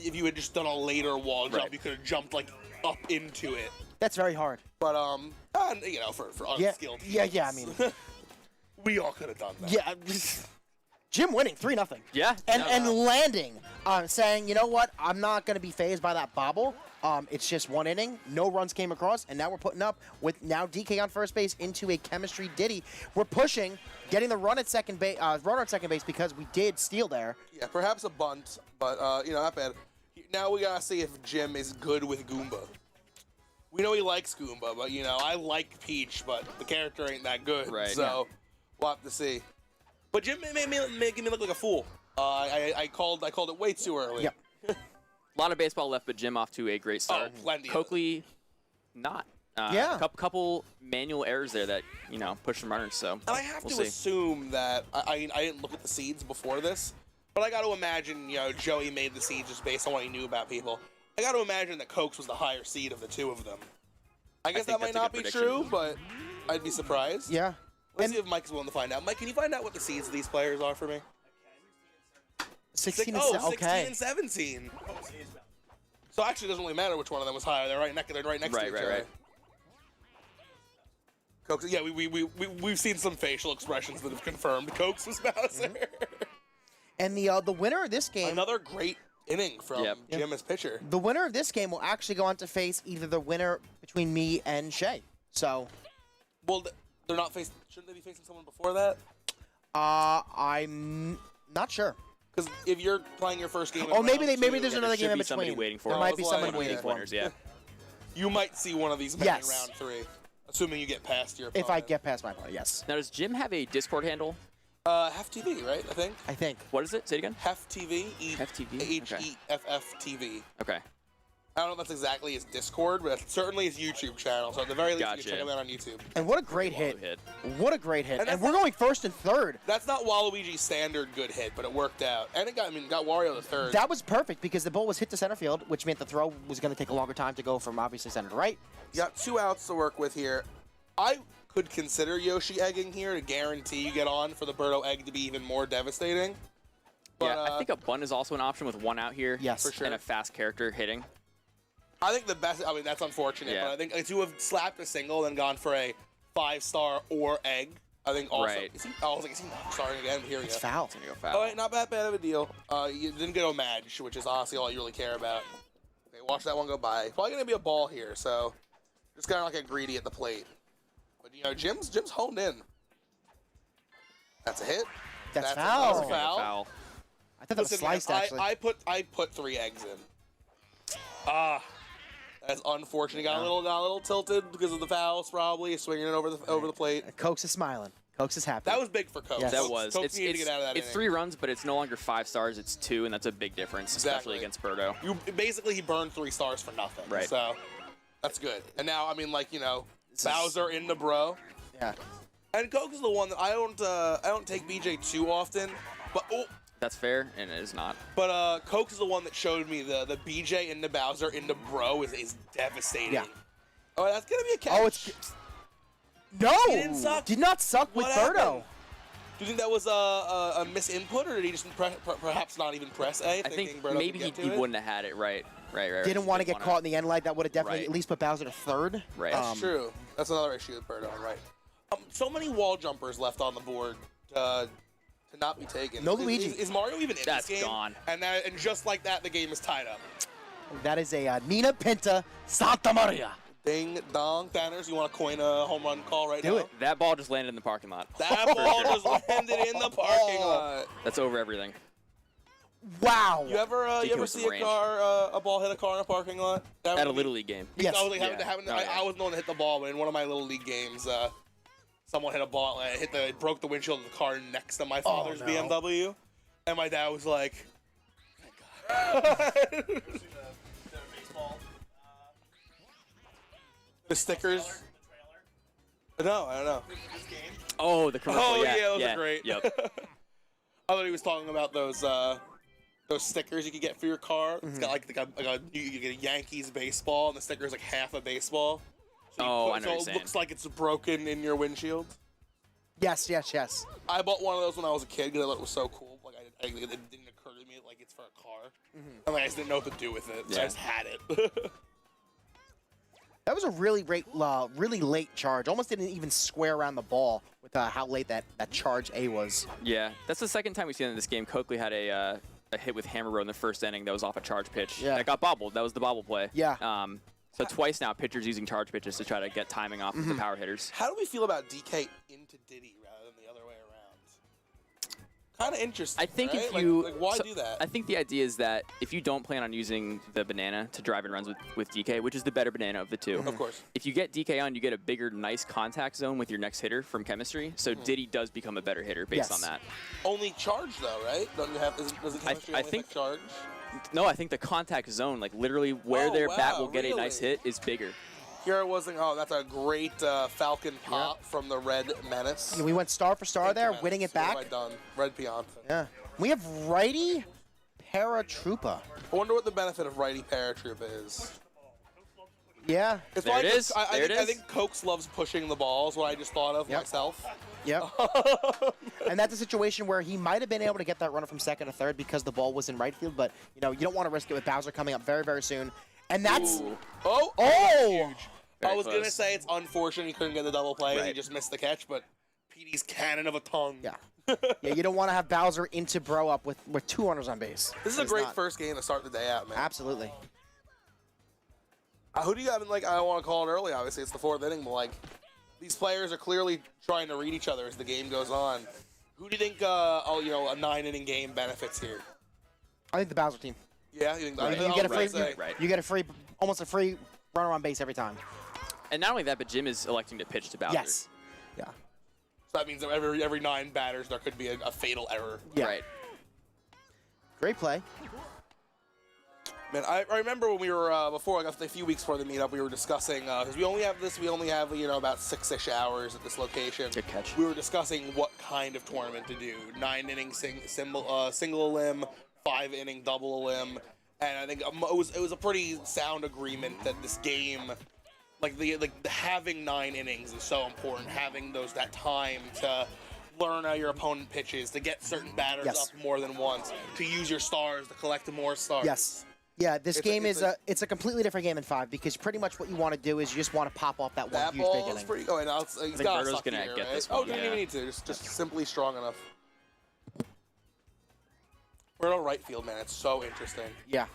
if you had just done a later wall jump, Right. you could have jumped like up into it. That's very hard. But for Yeah. unskilled. Yeah. I mean, we all could have done that. yeah. Jim winning 3-0. Yeah. And landing, saying, you know what? I'm not going to be fazed by that bobble. It's just 1 inning. No runs came across, and now we're putting up with now DK on first base into a chemistry ditty. We're pushing, getting the run at second base, runner at second base because we did steal there. Yeah, perhaps a bunt, but not bad. Now we gotta see if Jim is good with Goomba. We know he likes Goomba, but I like Peach, but the character ain't that good. Right. So we'll have to see. But Jim made me look like a fool. I called it way too early. Yep. A lot of baseball left, but Jim off to a great start. Oh, plenty of it. Coakley, not. Yeah. A couple manual errors there that push some runners. So And I have we'll to see. assume that I didn't look at the seeds before this, but I got to imagine Joey made the seeds just based on what he knew about people. I got to imagine that Cokes was the higher seed of the two of them. I guess think that might that's a not good be prediction. true, but I'd be surprised. Yeah. Let's see if Mike's willing to find out. Mike, can you find out what the seeds of these players are for me? 16 16 okay. and 17. So actually, it doesn't really matter which one of them was higher. They're right next to each other. Right. Cokes, yeah, we've seen some facial expressions that have confirmed Cokes was Bowser. And the winner of this game, Another great inning from Yep. Jim as pitcher. the winner of this game will actually go on to face either the winner between me and Shay. So, Well, they're not facing. Shouldn't they be facing someone before that? I'm not sure. Because if you're playing your first game, in Oh, maybe round maybe two, there's another there game should in be somebody between. waiting for There it. might be Well, someone one of waiting these for him. winners. Yeah. you might see one of these men Yes. in round 3, assuming you get past your. If I opponent. get past my opponent, yes. Now, does Jim have a Discord handle? Hef TV, right? I think I think. What is it? Say it again. Hef TV. Hef TV? HEFF TV. Okay. I don't know if that's exactly his Discord, but it's certainly his YouTube channel. So at the very least, you Gotcha. can check him out on YouTube. And what a great hit. Hit. What a great hit. And And that's we're not- going first and third. That's not Waluigi's standard good hit, but it worked out, and it got Wario the third. That was perfect because the ball was hit to center field, which meant the throw was going to take a longer time to go from obviously center to right. You got 2 outs to work with here. I could consider Yoshi egging here to guarantee you get on for the Birdo egg to be even more devastating. But, Yeah, I think a bunt is also an option with 1 out here. Yes. For sure. And a fast character hitting. I think the best. I mean, that's unfortunate, Yeah. but I think to have slapped a single and gone for a 5-star or egg, I think also. Right. Is he, I was like, is he not starting again? Here we It's go. foul. It's gonna go foul. All right, not that bad of a deal. You didn't get Omage, which is honestly all you really care about. Okay, watch that one go by. Probably gonna be a ball here, so Just kind of like get greedy at the plate. But you know, Jim's honed in. That's a hit. That's foul. That's a foul. I thought that was sliced, actually. I put 3 eggs in. That's unfortunate. He got a little tilted because of the fouls, probably swinging it over the plate. Cokes is smiling. Cokes is happy. That was big for Cokes. Yes. That was. Cokes needed to get out of that it's inning. 3 runs, but it's no longer 5 stars. It's 2, and that's a big difference, especially against Birdo. Basically, he burned 3 stars for nothing. Right. So that's good. And now, I mean, like, you know, Bowser into Bro. Yeah. And Coke is the one that I don't take BJ too often, but That's fair, and it is not. But Coke is the one that showed me the BJ into Bowser into Bro is devastating. Yeah. Oh, that's gonna be a catch. Oh, it's no. He didn't suck. Did not suck with What Birdo. happened? Do you think that was a misinput, or did he just perhaps not even press A? I think Birdo maybe could get he to it? wouldn't have had it right. Didn't want to get caught in the end light. That would have definitely Right. at least put Bowser to third. Right. That's true. That's another issue with Birdo, right? So many wall jumpers left on the board to not be taken. No Luigi. Is Mario even in That's this game? gone. And just like that, the game is tied up. That is a Nina Pinta Santa Maria. Ding dong, Thanners, you want to coin a home run call right now? Do it. That ball just landed in the parking lot. That ball just landed in the parking lot. That's over everything. Wow. You ever with see some a range. a ball hit a car in a parking lot? At a Little League game. Yes. I was, like, Yeah. I was the one that hit the ball, but in one of my Little League games, someone hit a ball, broke the windshield of the car next to my father's no. BMW, and my dad was like, "Thank God." The stickers. No, I don't know. Oh, the commercial. Oh yeah, those are great. Yep. I thought he was talking about those stickers you could get for your car. It's got you get a Yankees baseball, and the sticker is like half a baseball. So Oh, I know what you're it saying. looks like it's broken in your windshield. Yes, yes, yes. I bought one of those when I was a kid because I thought it was so cool. Like it didn't occur to me like it's for a car, and like I just didn't know what to do with it. So I Yeah. just had it. That was a really late charge. Almost didn't even square around the ball with how late that charge A was. Yeah, that's the second time we've seen it in this game. Coakley had a hit with Hammer Row in the first inning that was off a charge pitch. Yeah. That got bobbled. That was the bobble play. Yeah. So twice now, pitchers using charge pitches to try to get timing off of the power hitters. How do we feel about DK into Diddy rather than the other way around? Kind of interesting. I think right? if you why do that? I think the idea is that if you don't plan on using the banana to drive in runs with DK, which is the better banana of the two, Of course. if you get DK on, you get a bigger, nice contact zone with your next hitter from chemistry. So Diddy does become a better hitter based Yes. on that. Only charge though, right? Don't you have? Doesn't chemistry I only think- affect charge? No, I think the contact zone, like literally where Oh, their bat wow, will get a nice really? hit, is bigger. Here it wasn't. Oh, that's a great Falcon pop from the Red Menace. Yeah, we went star for star there, Menace. winning it What have back. I done? Red Pianta. Yeah. We have righty paratroopa. I wonder what the benefit of righty paratroop is. Yeah. It's There why it is. There it I is. think Cokes loves pushing the ball. Is what I just thought of Yep. myself. Yep. And that's a situation where he might have been able to get that runner from second to third because the ball was in right field, but you don't want to risk it with Bowser coming up very, very soon. And that's Ooh. Oh, oh, Very I was gonna close. say it's unfortunate he couldn't get the double play. He Right. just missed the catch, but PD's cannon of a tongue. yeah. Yeah, you don't want to have Bowser into Bro up with 2 runners on base. This is a It's great not. first game to start the day out, man. Absolutely. Who do you have? I don't want to call it early. Obviously, it's the 4th inning, but these players are clearly trying to read each other as the game goes on. Who do you think? A 9-inning game benefits here? I think the Bowser team. Yeah, you think? You I get a was free, gonna say. Right. you get almost a free runner on base every time. And not only that, but Jim is electing to pitch to Bowser. Yes. Yeah. So that means that every 9 batters there could be a fatal error. Yeah. Right. Great play. Man, I remember when we were before, a few weeks before the meetup, we were discussing because we only have about 6-ish hours at this location. Good catch. We were discussing what kind of tournament to do: 9-inning single limb, 5-inning double limb, and I think it was a pretty sound agreement that this game, having 9 innings is so important. Having that time to learn how your opponent pitches, to get certain batters Yes. up more than once, to use your stars, to collect more stars. Yes. Yeah, this game it's is a completely different game in 5 because pretty much what you want to do is you just want to pop off that one That huge big ball is inning. pretty good. He's think got Birdo's suck gonna here, get right? this Oh, one, don't yeah. even need to. Just simply strong enough. Birdo right field, man. It's so interesting. Yeah.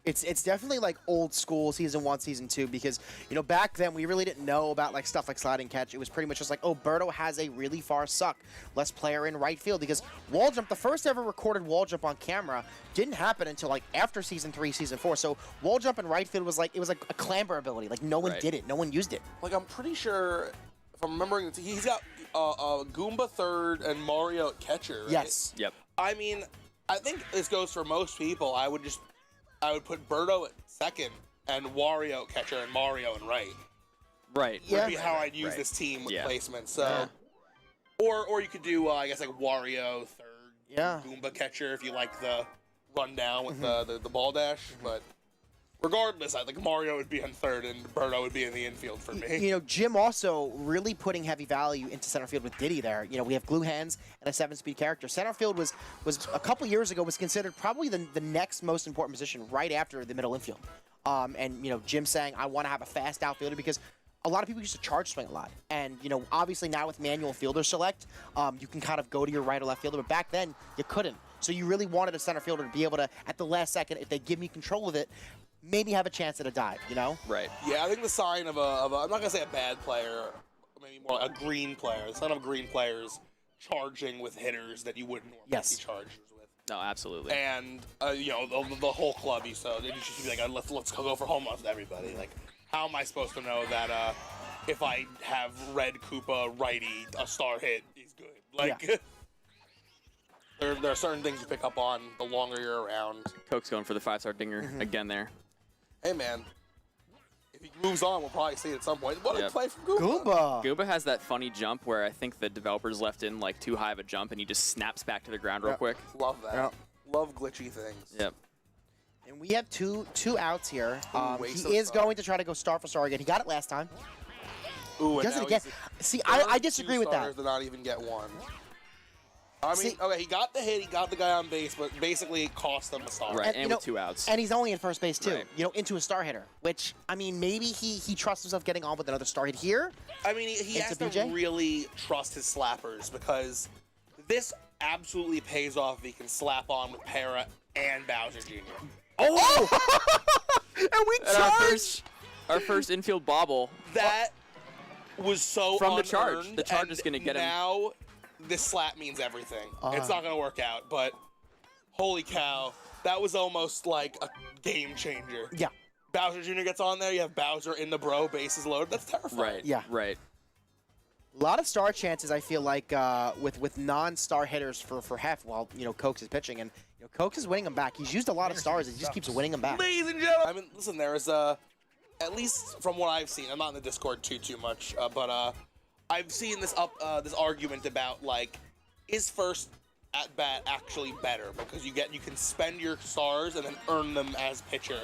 It's definitely like old school Season 1, Season 2, because, you know, back then we really didn't know about like stuff like sliding catch. It was pretty much just like, oh, Birdo has a really far suck. Let's play her in right field, because wall jump, the first ever recorded wall jump on camera, didn't happen until like after Season 3, Season 4. So wall jump in right field was like, it was like a clamber ability. Like no one did it. No one used it. Like I'm pretty sure, if I'm remembering, he's got Goomba third and Mario at catcher. Right? Yes. Yep. I mean, I think this goes for most people. I would put Birdo at second and Wario at catcher and Mario in right. Right. Would be how I'd use this team with placement. So, or you could do I guess like Wario third, Goomba catcher if you like the rundown with the ball dash. But regardless, I think Mario would be in third and Birdo would be in the infield for me. You know, Jim also really putting heavy value into center field with Diddy there. You know, we have glue hands and a 7-speed character. Center field was a couple years ago was considered probably the next most important position right after the middle infield. And, you know, Jim saying, I want to have a fast outfielder because a lot of people used to charge swing a lot. And, you know, obviously now with manual fielder select, you can kind of go to your right or left fielder, but back then you couldn't. So you really wanted a center fielder to be able to, at the last second, if they give me control of it, maybe have a chance at a dive, you know? Right. Yeah, I think the sign of a I'm not going to say a bad player, maybe more a green player. The sign of green players charging with hitters that you wouldn't normally see chargers with. No, absolutely. And, you know, the whole club used to be like, let's go for home runs with everybody. Like, how am I supposed to know that if I have red Koopa righty, a star hit is good? Like, there are certain things you pick up on the longer you're around. Coke's going for the 5-star dinger again there. Hey, man. If he moves on, we'll probably see it at some point. What a play from Goomba. Goomba has that funny jump where I think the developers left in like too high of a jump and he just snaps back to the ground real quick. Love that. Love glitchy things. Yep. And we have two outs here. He is going to try to go star for star again. He got it last time. Ooh, he does it again. See, I disagree with that. To not even get one. I mean, okay, he got the hit, he got the guy on base, but basically it cost him a star. Right, and with 2 outs. And he's only in first base, too, you know, into a star hitter, which, I mean, maybe he trusts himself getting on with another star hit here. I mean, he has to really trust his slappers, because this absolutely pays off if he can slap on with Para and Bowser Jr. Oh! And we charged! Our first infield bobble. That was so From the unearned, charge. The charge is going to get him. Now, this slap means everything. It's not going to work out, but holy cow, that was almost like a game changer. Yeah. Bowser Jr. gets on there, you have Bowser in the bro, bases loaded. That's terrifying. Right. Yeah. Right. A lot of star chances, I feel like, with non-star hitters for half while, you know, Cokes is pitching. And, you know, Cokes is winning them back. He's used a lot of stars. He just keeps winning them back. Ladies and gentlemen, I mean, listen, there is, at least from what I've seen, I'm not in the Discord too much, but, I've seen this argument about, like, is first at bat actually better, because you can spend your stars and then earn them as pitcher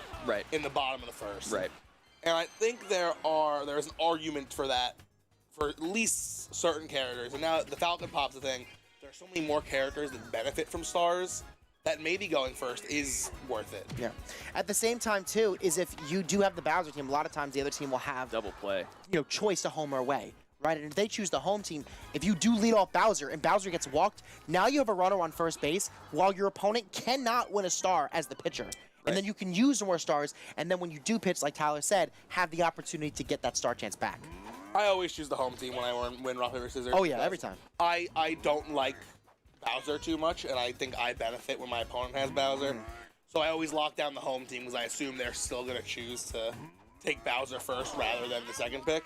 in the bottom of the first. Right. And I think there is an argument for that for at least certain characters. And now the Falcon Pop's the thing. There are so many more characters that benefit from stars that maybe going first is worth it. Yeah. At the same time, too, is if you do have the Bowser team, a lot of times the other team will have double play. You know, choice to home or away. Right, and if they choose the home team, if you do lead off Bowser and Bowser gets walked, now you have a runner on first base while your opponent cannot win a star as the pitcher. And then you can use more stars, and then when you do pitch, like Tyler said, have the opportunity to get that star chance back. I always choose the home team when I win rock, paper, scissors. Oh, yeah, every time. I don't like Bowser too much, and I think I benefit when my opponent has Bowser. So I always lock down the home team because I assume they're still going to choose to take Bowser first rather than the second pick.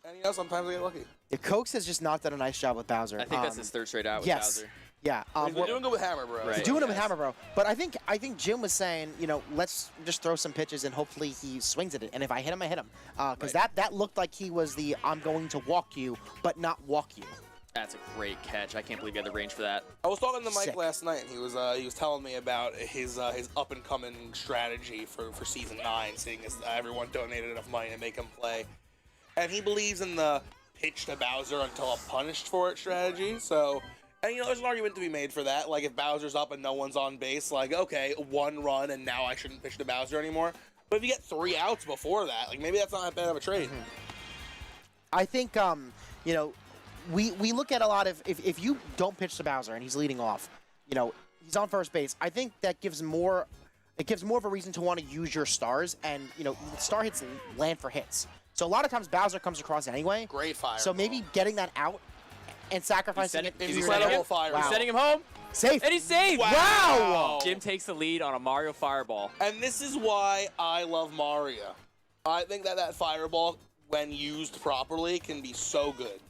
And, you know, sometimes I get lucky. Yeah, Cokes has just not done a nice job with Bowser. I think that's his third straight out with Bowser. Yeah. He's been doing good with Hammer, bro. He's doing it with Hammer, bro. But I think Jim was saying, you know, let's just throw some pitches and hopefully he swings at it. And if I hit him, I hit him. Because that looked like he was the I'm going to walk you, but not walk you. That's a great catch. I can't believe you had the range for that. I was talking to Mike last night, and he was telling me about his up and coming strategy for season 9, seeing as everyone donated enough money to make him play, and he believes in the pitch to Bowser until I'm punished for it strategy. So, and you know, there's an argument to be made for that. Like if Bowser's up and no one's on base, like okay, 1 run and now I shouldn't pitch to Bowser anymore. But if you get 3 outs before that, like maybe that's not that bad of a trade. I think you know. We look at a lot of if you don't pitch to Bowser and he's leading off, you know, he's on first base. I think that gives more it gives more of a reason to want to use your stars, and star hits land for hits. So a lot of times Bowser comes across anyway. Great fire. So maybe getting that out and sacrificing it. Incredible fire. He's sending him home. Safe. And he's safe. Wow. Jim takes the lead on a Mario Fireball. And this is why I love Mario. I think that Fireball, when used properly, can be so good.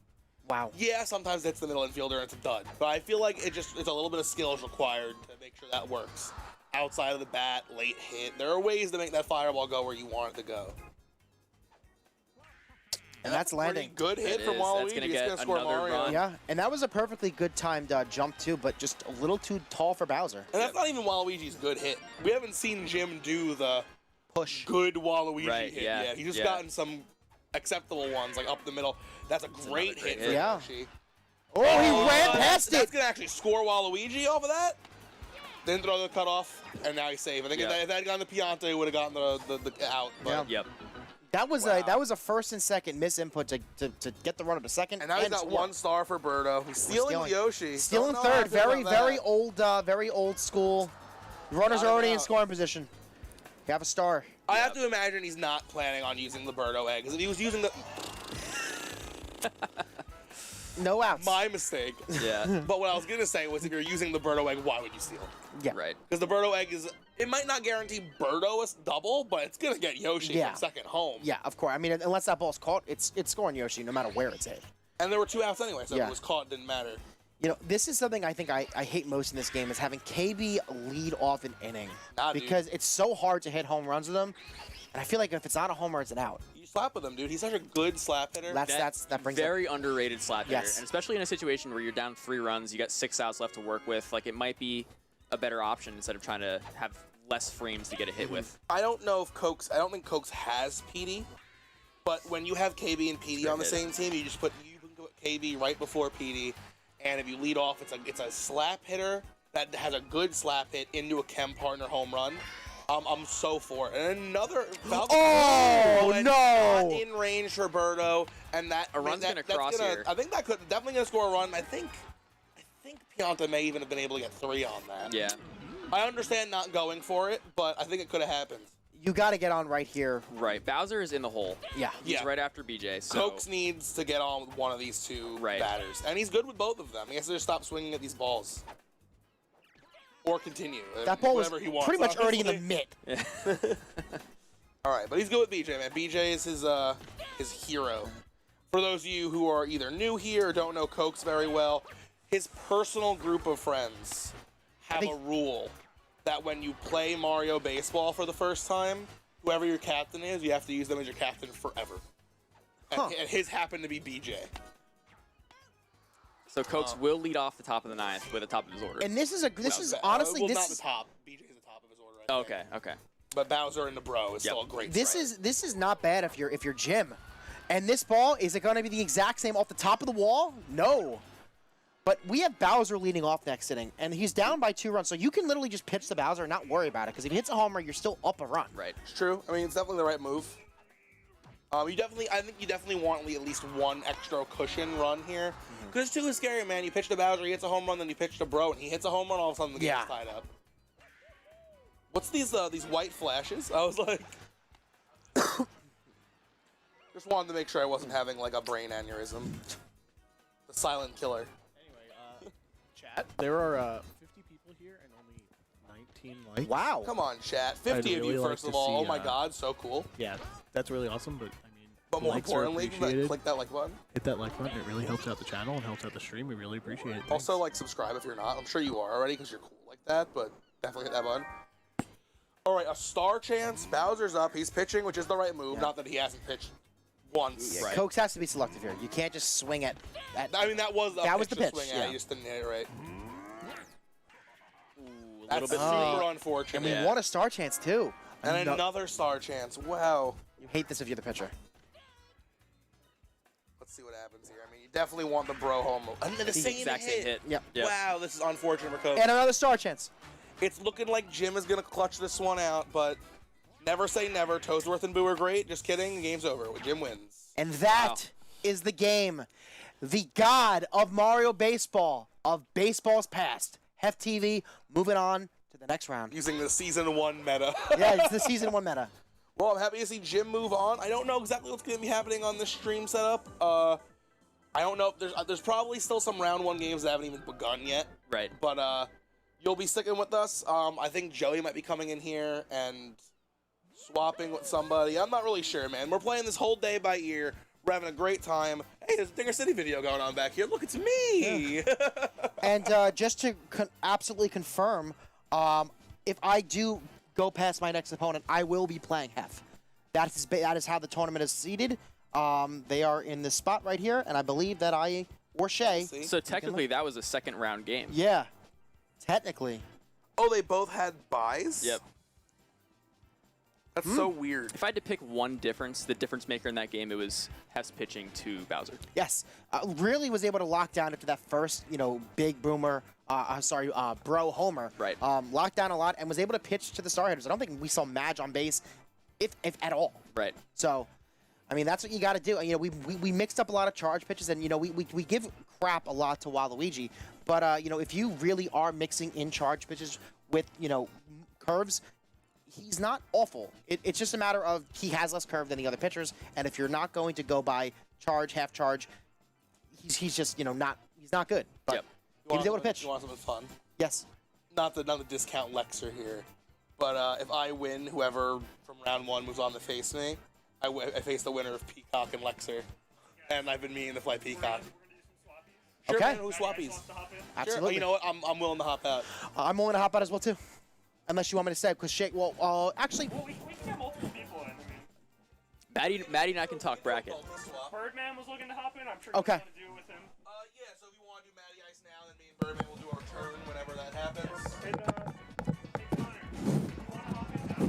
Wow. Yeah, sometimes it's the middle infielder and it's a dud. But I feel like it's a little bit of skill is required to make sure that works. Outside of the bat, late hit. There are ways to make that Fireball go where you want it to go. And that's landing. Good hit from Waluigi. It's going to score Mario. Run. Yeah, and that was a perfectly good timed jump too, but just a little too tall for Bowser. And that's not even Waluigi's good hit. We haven't seen Jim do the push good Waluigi hit yeah, yet. He's just gotten some acceptable ones, like up the middle. That's a great hit for Yoshi. Oh, he ran past it. That's going to actually score Waluigi off of that. Didn't throw the cutoff, and now he's safe. I think if that had gone to Piante, he would have gotten the out. But Yep. That was a first and second miss input to get the runner to second. And now he's got score. 1 star for Birdo. He's stealing Yoshi. Stealing Don't know third. how I feel about Very old school. Runners are already in scoring position. You have a star. I have to imagine he's not planning on using the Birdo egg. Because if he was using the... No outs. My mistake. Yeah. But what I was going to say was if you're using the Birdo egg, why would you steal? Yeah. Right. Because the Birdo egg is... It might not guarantee Birdo a double, but it's going to get Yoshi from second home. Yeah, of course. I mean, unless that ball's caught, it's scoring Yoshi no matter where it's hit. And there were 2 outs anyway, so if it was caught, it didn't matter. This is something I think I hate most in this game is having KB lead off an inning. Because it's so hard to hit home runs with him. And I feel like if it's not a homer, it's an out. You slap with him, dude. He's such a good slap hitter. That brings very underrated slap hitter. Yes. And especially in a situation where you're down 3 runs, you got 6 outs left to work with, like it might be a better option instead of trying to have less frames to get a hit with. I don't know if I don't think Cokes has PD, but when you have KB and PD on the same team, you can put KB right before PD, and if you lead off, it's a slap hitter that has a good slap hit into a chem partner home run. I'm so for it. And another Falcon in range for Birdo, and that a run's gonna cross here. I think that could definitely gonna score a run. I think Pianta may even have been able to get 3 on that. Yeah. I understand not going for it, but I think it could have happened. You got to get on right here. Right. Bowser is in the hole. Yeah. He's right after BJ. So. Cokes needs to get on with one of these 2 batters. And he's good with both of them. He has to just stop swinging at these balls. Or continue. That ball was he wants, pretty much already in the mitt. All right, but he's good with BJ, man. BJ is his hero. For those of you who are either new here or don't know Cokes very well, his personal group of friends have a rule that when you play Mario Baseball for the first time, whoever your captain is, you have to use them as your captain forever. And his happened to be BJ. So Cokes will lead off the top of the 9th with the top of his order. And this is honestly not the top. BJ is the top of his order. Okay. But Bowser and the Bro is still a great. This is not bad if you're Jim. And this ball, is it going to be the exact same off the top of the wall? No. But we have Bowser leading off next inning, and he's down by 2 runs, so you can literally just pitch to Bowser and not worry about it, because if he hits a homer, you're still up a run. Right. It's true. I mean, it's definitely the right move. I think you definitely want at least 1 extra cushion run here, because it's too scary, man. You pitch to Bowser, he hits a home run, then you pitch to Bro, and he hits a home run, all of a sudden the game's tied up. What's these white flashes? I was like... Just wanted to make sure I wasn't having, like, a brain aneurysm. The silent killer. Anyway, chat, there are 50 people here and only 19 likes. Wow. Come on, chat. 50 of you, first of all. Oh my god, so cool. Yeah, that's really awesome, but I mean... But more importantly, click that like button. Hit that like button. It really helps out the channel and helps out the stream. We really appreciate it. Thanks. Also, like, subscribe if you're not. I'm sure you are already because you're cool like that, but definitely hit that button. All right, a star chance. Bowser's up. He's pitching, which is the right move. Not that he hasn't pitched once. Yeah, Cokes has to be selective here. You can't just swing at I mean, that was the pitch. Swing at. You just didn't hit it right. Ooh, That's super unfortunate. And we want a star chance, too. And another star chance. Wow. You hate this if you're the pitcher. Let's see what happens here. I mean, you definitely want the Bro home. And the exact same hit. Yep. Wow, this is unfortunate for Cokes. And another star chance. It's looking like Jim is going to clutch this one out, but never say never. Toesworth and Boo are great. Just kidding. The game's over. Jim wins. And that is the game. The god of Mario Baseball, of baseball's past. Hef TV, moving on to the next round. Using the Season 1 meta. Yeah, it's the Season 1 meta. Well, I'm happy to see Jim move on. I don't know exactly what's going to be happening on this stream setup. I don't know. There's probably still some round 1 games that haven't even begun yet. Right. But you'll be sticking with us. I think Joey might be coming in here and swapping with somebody. I'm not really sure, man. We're playing this whole day by ear. We're having a great time. Hey, there's a Dinger City video going on back here. Look, it's me. Yeah. And just to absolutely confirm, if I do go past my next opponent, I will be playing Hef. That is how the tournament is seeded. They are in this spot right here, and I believe that I or Shay. So technically, that was a second round game. Yeah, technically. Oh, they both had buys? Yep. That's so weird. If I had to pick one difference, the difference maker in that game, it was Hef's pitching to Bowser. Yes, really was able to lock down after that first, big boomer. Bro homer. Right. Locked down a lot and was able to pitch to the star hitters. I don't think we saw Madge on base, if at all. Right. So, I mean, that's what you got to do. We mixed up a lot of charge pitches, and we give crap a lot to Waluigi, but if you really are mixing in charge pitches with curves, he's not awful. It's just a matter of he has less curve than the other pitchers, and if you're not going to go by charge, half charge, he's just not good. But yep. he was able to pitch. You want something fun? Yes. Not the discount Lexer here, but if I win, whoever from round 1 moves on to face me, I face the winner of Peacock and Lexer, and I've been meaning to play Peacock. Sure, Okay. man, who swappies? Absolutely. Sure. You know what? I'm willing to hop out. I'm willing to hop out as well too, unless you want me to say because Shay. Well, actually. Well, we can get multiple people in. Maddie and I can talk bracket. Birdman was looking to hop in. I'm sure Okay. he's going to do it with him. Yeah. So if you want to do Matty Ice now, then me and Birdman will do our turn whenever that happens. And, hey, Connor, you want to hop in now?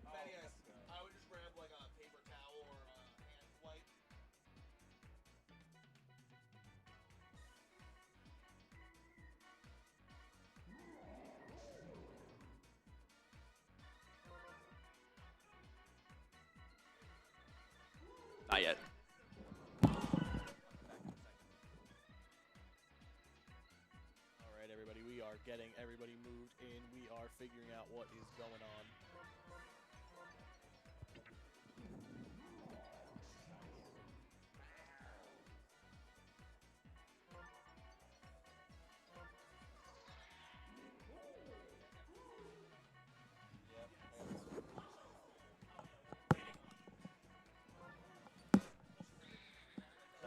Matty Ice, I would just grab like a paper towel or a hand wipe. Not yet. Alright, everybody, we are getting everybody moved in. We are figuring out what is going on.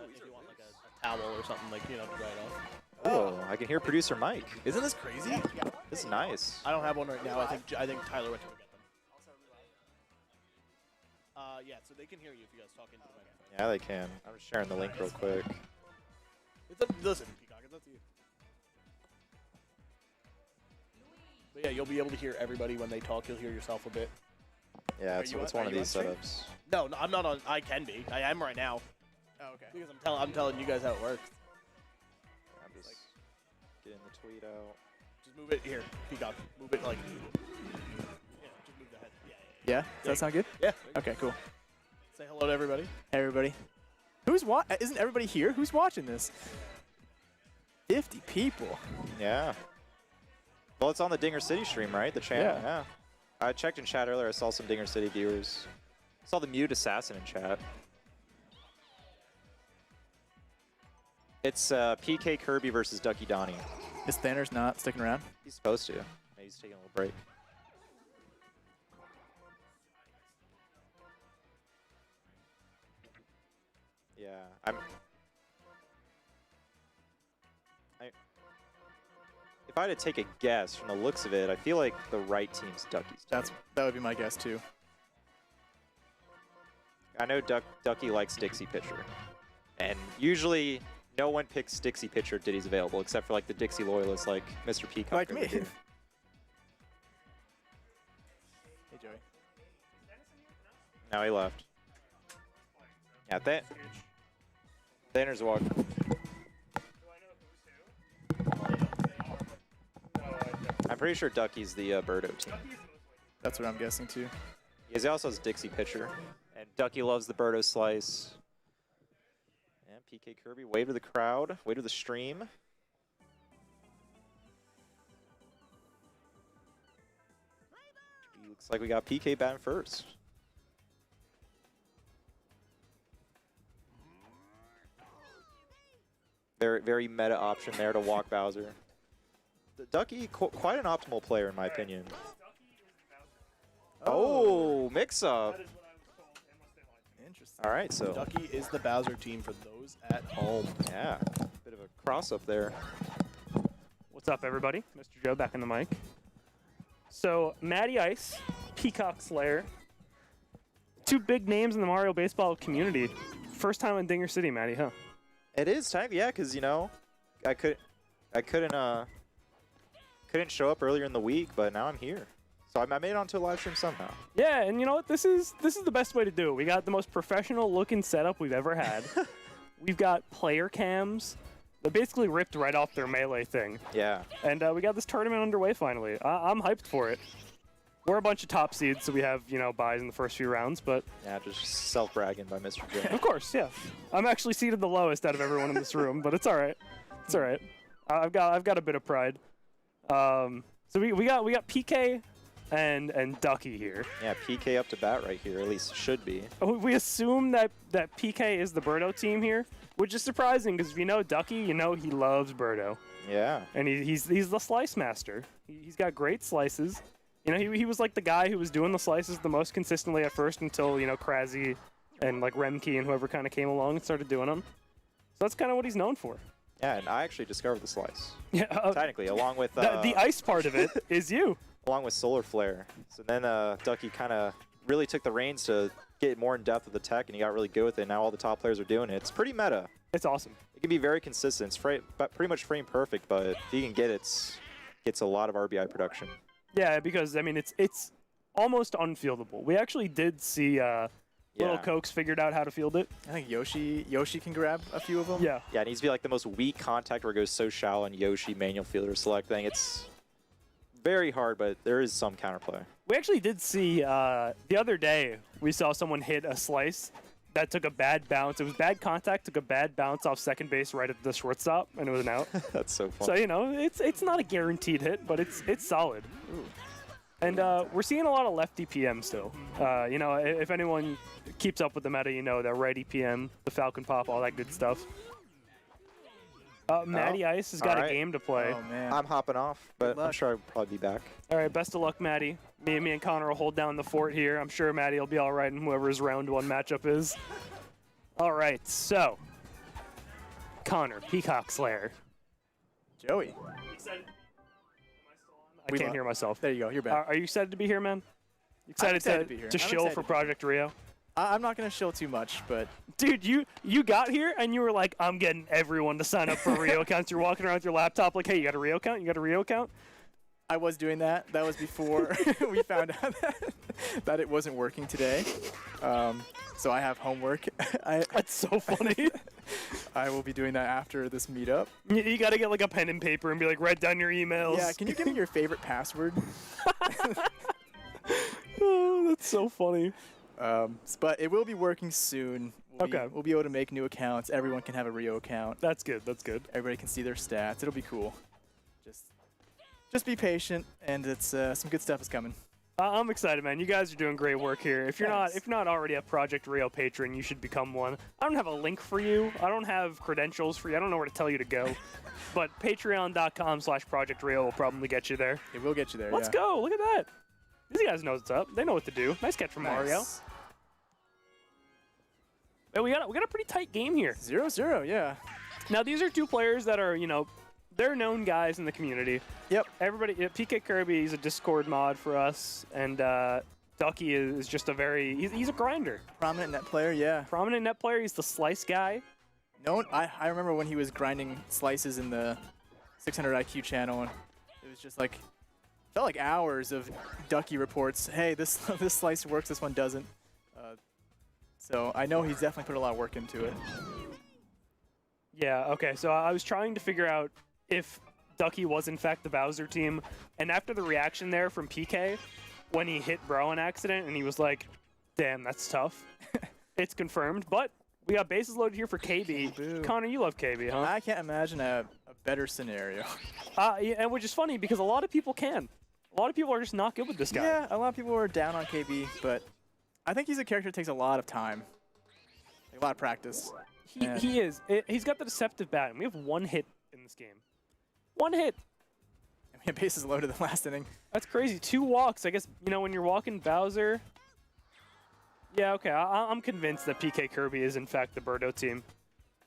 If you want like a towel or something, to dry it off. Oh, I can hear producer Mike. Isn't this crazy? This is nice. I don't have one right now. I think Tyler went to go get them. Yeah, so they can hear you if you guys talk into the microphone. Yeah, they can. I'm just sharing the link real quick. Listen, Peacock, it's up to you. But yeah, you'll be able to hear everybody when they talk. You'll hear yourself a bit. Yeah, it's one of these setups. No, I'm not on. I can be. I am right now. Oh, okay. Because I'm telling you guys how it works. I'm just getting the tweet out. Just move it here, Peacock. Move it like. Yeah, just move the head. Yeah? Does that sound good? Yeah. Okay, cool. Say hello to everybody. Hey, everybody. Isn't everybody here? Who's watching this? 50 people. Yeah. Well, it's on the Dinger City stream, right? The channel. Yeah. I checked in chat earlier. I saw some Dinger City viewers. I saw the mute assassin in chat. It's PK Kirby versus Ducky Donnie. Is Thaner's not sticking around? He's supposed to. Maybe he's taking a little break. Yeah, if I had to take a guess from the looks of it, I feel like the right team's Ducky's team. That would be my guess too. I know Ducky likes Dixie pitcher, and usually no one picks Dixie pitcher if Diddy's available, except for like the Dixie loyalists like Mr. Peacock. Like me. Hey, Joey. Now he left. Yeah, Thaner's walking. I'm pretty sure Ducky's the Birdo team. That's what I'm guessing too. He also has Dixie pitcher, and Ducky loves the Birdo slice. And PK Kirby, wave to the crowd, wave to the stream. Looks like we got PK batting first. Very, very meta option there to walk Bowser. Ducky, quite an optimal player in my opinion. Oh, mix-up. Interesting. All right, so Ducky is the Bowser team for those at home. yeah, bit of a cross-up there. What's up, everybody? Mr. Joe back in the mic. So, Matty Ice, Peacock Slayer, two big names in the Mario baseball community. First time in Dinger City, Matty, huh? It is time, yeah, because you know, I couldn't show up earlier in the week, but now I'm here. So I made it onto a live stream somehow. Yeah, and you know what? This is the best way to do it. We got the most professional looking setup we've ever had. We've got player cams. They basically ripped right off their Melee thing. Yeah. And we got this tournament underway finally. I'm hyped for it. We're a bunch of top seeds, so we have, you know, buys in the first few rounds, but... Yeah, just self-bragging by Mr. J. Of course, yeah. I'm actually seated the lowest out of everyone in this room, but it's all right. It's all right. I've got a bit of pride. So we got PK and Ducky here. Yeah, PK up to bat right here, at least should be. We assume that PK is the Birdo team here, which is surprising because if you know Ducky, you know he loves Birdo. Yeah. And he's the slice master. He's got great slices. You know, he was like the guy who was doing the slices the most consistently at first until, you know, Krasy and like Remke and whoever kind of came along and started doing them. So that's kind of what he's known for. Yeah, and I actually discovered the slice. Yeah. Technically, along with... the ice part of it is you. Along with Solar Flare. So then Ducky kind of really took the reins to get more in depth with the tech, and he got really good with it. Now all the top players are doing it. It's pretty meta. It's awesome. It can be very consistent. It's pretty much frame perfect, but if you can get it, gets a lot of RBI production. Yeah, because I mean it's almost unfieldable. We actually did see Little Cokes figured out how to field it. I think Yoshi can grab a few of them. Yeah. Yeah, it needs to be like the most weak contact where it goes so shallow and Yoshi manual fielder select thing. It's very hard, but there is some counterplay. We actually did see the other day we saw someone hit a slice that took a bad bounce. It was bad contact, took a bad bounce off second base right at the shortstop, and it was an out. That's so fun. So, you know, it's not a guaranteed hit, but it's solid. Ooh. And we're seeing a lot of lefty PM still. You know, if anyone keeps up with the meta, you know, that righty PM, the Falcon Pop, all that good stuff. Matty Ice has got a game to play. Oh, man. I'm hopping off, but I'm sure I'll probably be back. All right, best of luck, Matty. Me and Connor will hold down the fort here. I'm sure Matty will be all right in whoever his round one matchup is. All right, so Connor, Peacock Slayer. Joey. I can't hear myself. There you go. You're back. Are you excited to be here, man? You excited to be here. to shill for Project Rio? I'm not going to shill too much, but... Dude, you got here and you were like, I'm getting everyone to sign up for Rio accounts. You're walking around with your laptop like, hey, you got a Rio account? You got a Rio account? I was doing that. That was before we found out that it wasn't working today. So I have homework. That's so funny. I will be doing that after this meetup. You got to get like a pen and paper and be like, write down your emails. Yeah, can you give me your favorite password? Oh, that's so funny. But it will be working soon. We'll be able to make new accounts. Everyone can have a Rio account. That's good. That's good. Everybody can see their stats. It'll be cool. Just be patient, and it's some good stuff is coming. I'm excited, man. You guys are doing great work here. If you're not already a Project Rio patron, you should become one. I don't have a link for you. I don't have credentials for you. I don't know where to tell you to go. But patreon.com/Project Rio will probably get you there. It will get you there. Let's go. Look at that. These guys know what's up. They know what to do. Nice catch from Mario. And we got a pretty tight game here. 0-0, yeah. Now these are two players that are, you know, they're known guys in the community. Yep. Everybody, PK Kirby, he's a Discord mod for us, and Ducky is just he's a grinder. Prominent net player, yeah. Prominent net player. He's the slice guy. I remember when he was grinding slices in the 600 IQ channel, and it was just like felt like hours of Ducky reports. Hey, this slice works, this one doesn't. So I know he's definitely put a lot of work into it. Yeah. Okay. So I was trying to figure out if Ducky was in fact the Bowser team, and after the reaction there from PK when he hit Bro on accident and he was like, damn, that's tough. It's confirmed, but we got bases loaded here for KB. Boo. Connor, you love KB, huh? I can't imagine a better scenario. Yeah, and which is funny because a lot of people can. A A lot of people are just not good with this guy. Yeah, a lot of people are down on KB, but I think he's a character that takes a lot of time, like a lot of practice. He is. He's got the deceptive bat, and we have 1 hit in this game. 1 hit. And we had bases loaded the last inning. That's crazy. 2 walks. I guess, you know, when you're walking Bowser. Yeah, okay. I'm convinced that PK Kirby is, in fact, the Birdo team.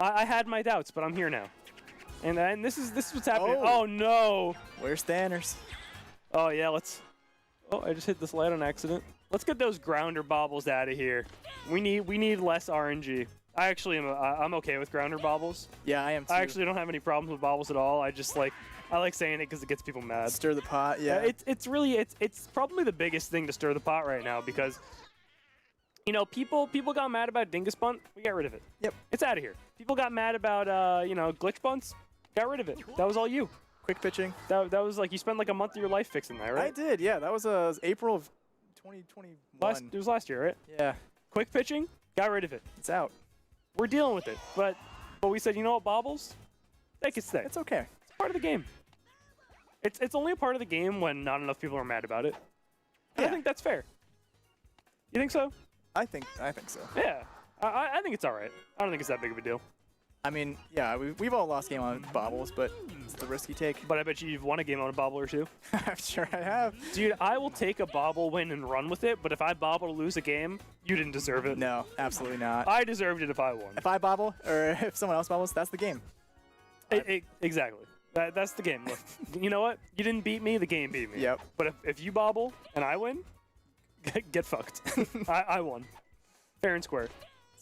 I had my doubts, but I'm here now. And this is what's happening. Oh, no. Where's Thanners? Oh, yeah, let's... Oh, I just hit this light on accident. Let's get those grounder bobbles out of here. We need less RNG. I actually am. I'm okay with grounder bobbles. Yeah, I am too. I actually don't have any problems with bobbles at all. I just like I like saying it because it gets people mad. Stir the pot. Yeah. It's really it's probably the biggest thing to stir the pot right now because you know people got mad about Dingus Bunt. We got rid of it. Yep. It's out of here. People got mad about you know glitch bunts. Got rid of it. That was all you. Quick pitching. That was like you spent like a month of your life fixing that, right? I did. Yeah, that was April of 2021. It was last year, right? Yeah. Quick pitching. Got rid of it. It's out. We're dealing with it, but we said, you know what, bobbles? They can stay. It's okay. It's part of the game. It's only a part of the game when not enough people are mad about it. And I think that's fair. You think so? I think so. Yeah. I think it's all right. I don't think it's that big of a deal. I mean, yeah, we've all lost game on bobbles, but it's the risk you take. But I bet you've won a game on a bobble or two. I'm sure I have. Dude, I will take a bobble win and run with it, but if I bobble to lose a game, you didn't deserve it. No, absolutely not. I deserved it if I won. If I bobble, or if someone else bobbles, that's the game. Exactly. That's the game. Look, you know what? You didn't beat me, the game beat me. Yep. But if you bobble and I win, get fucked. I won. Fair and square.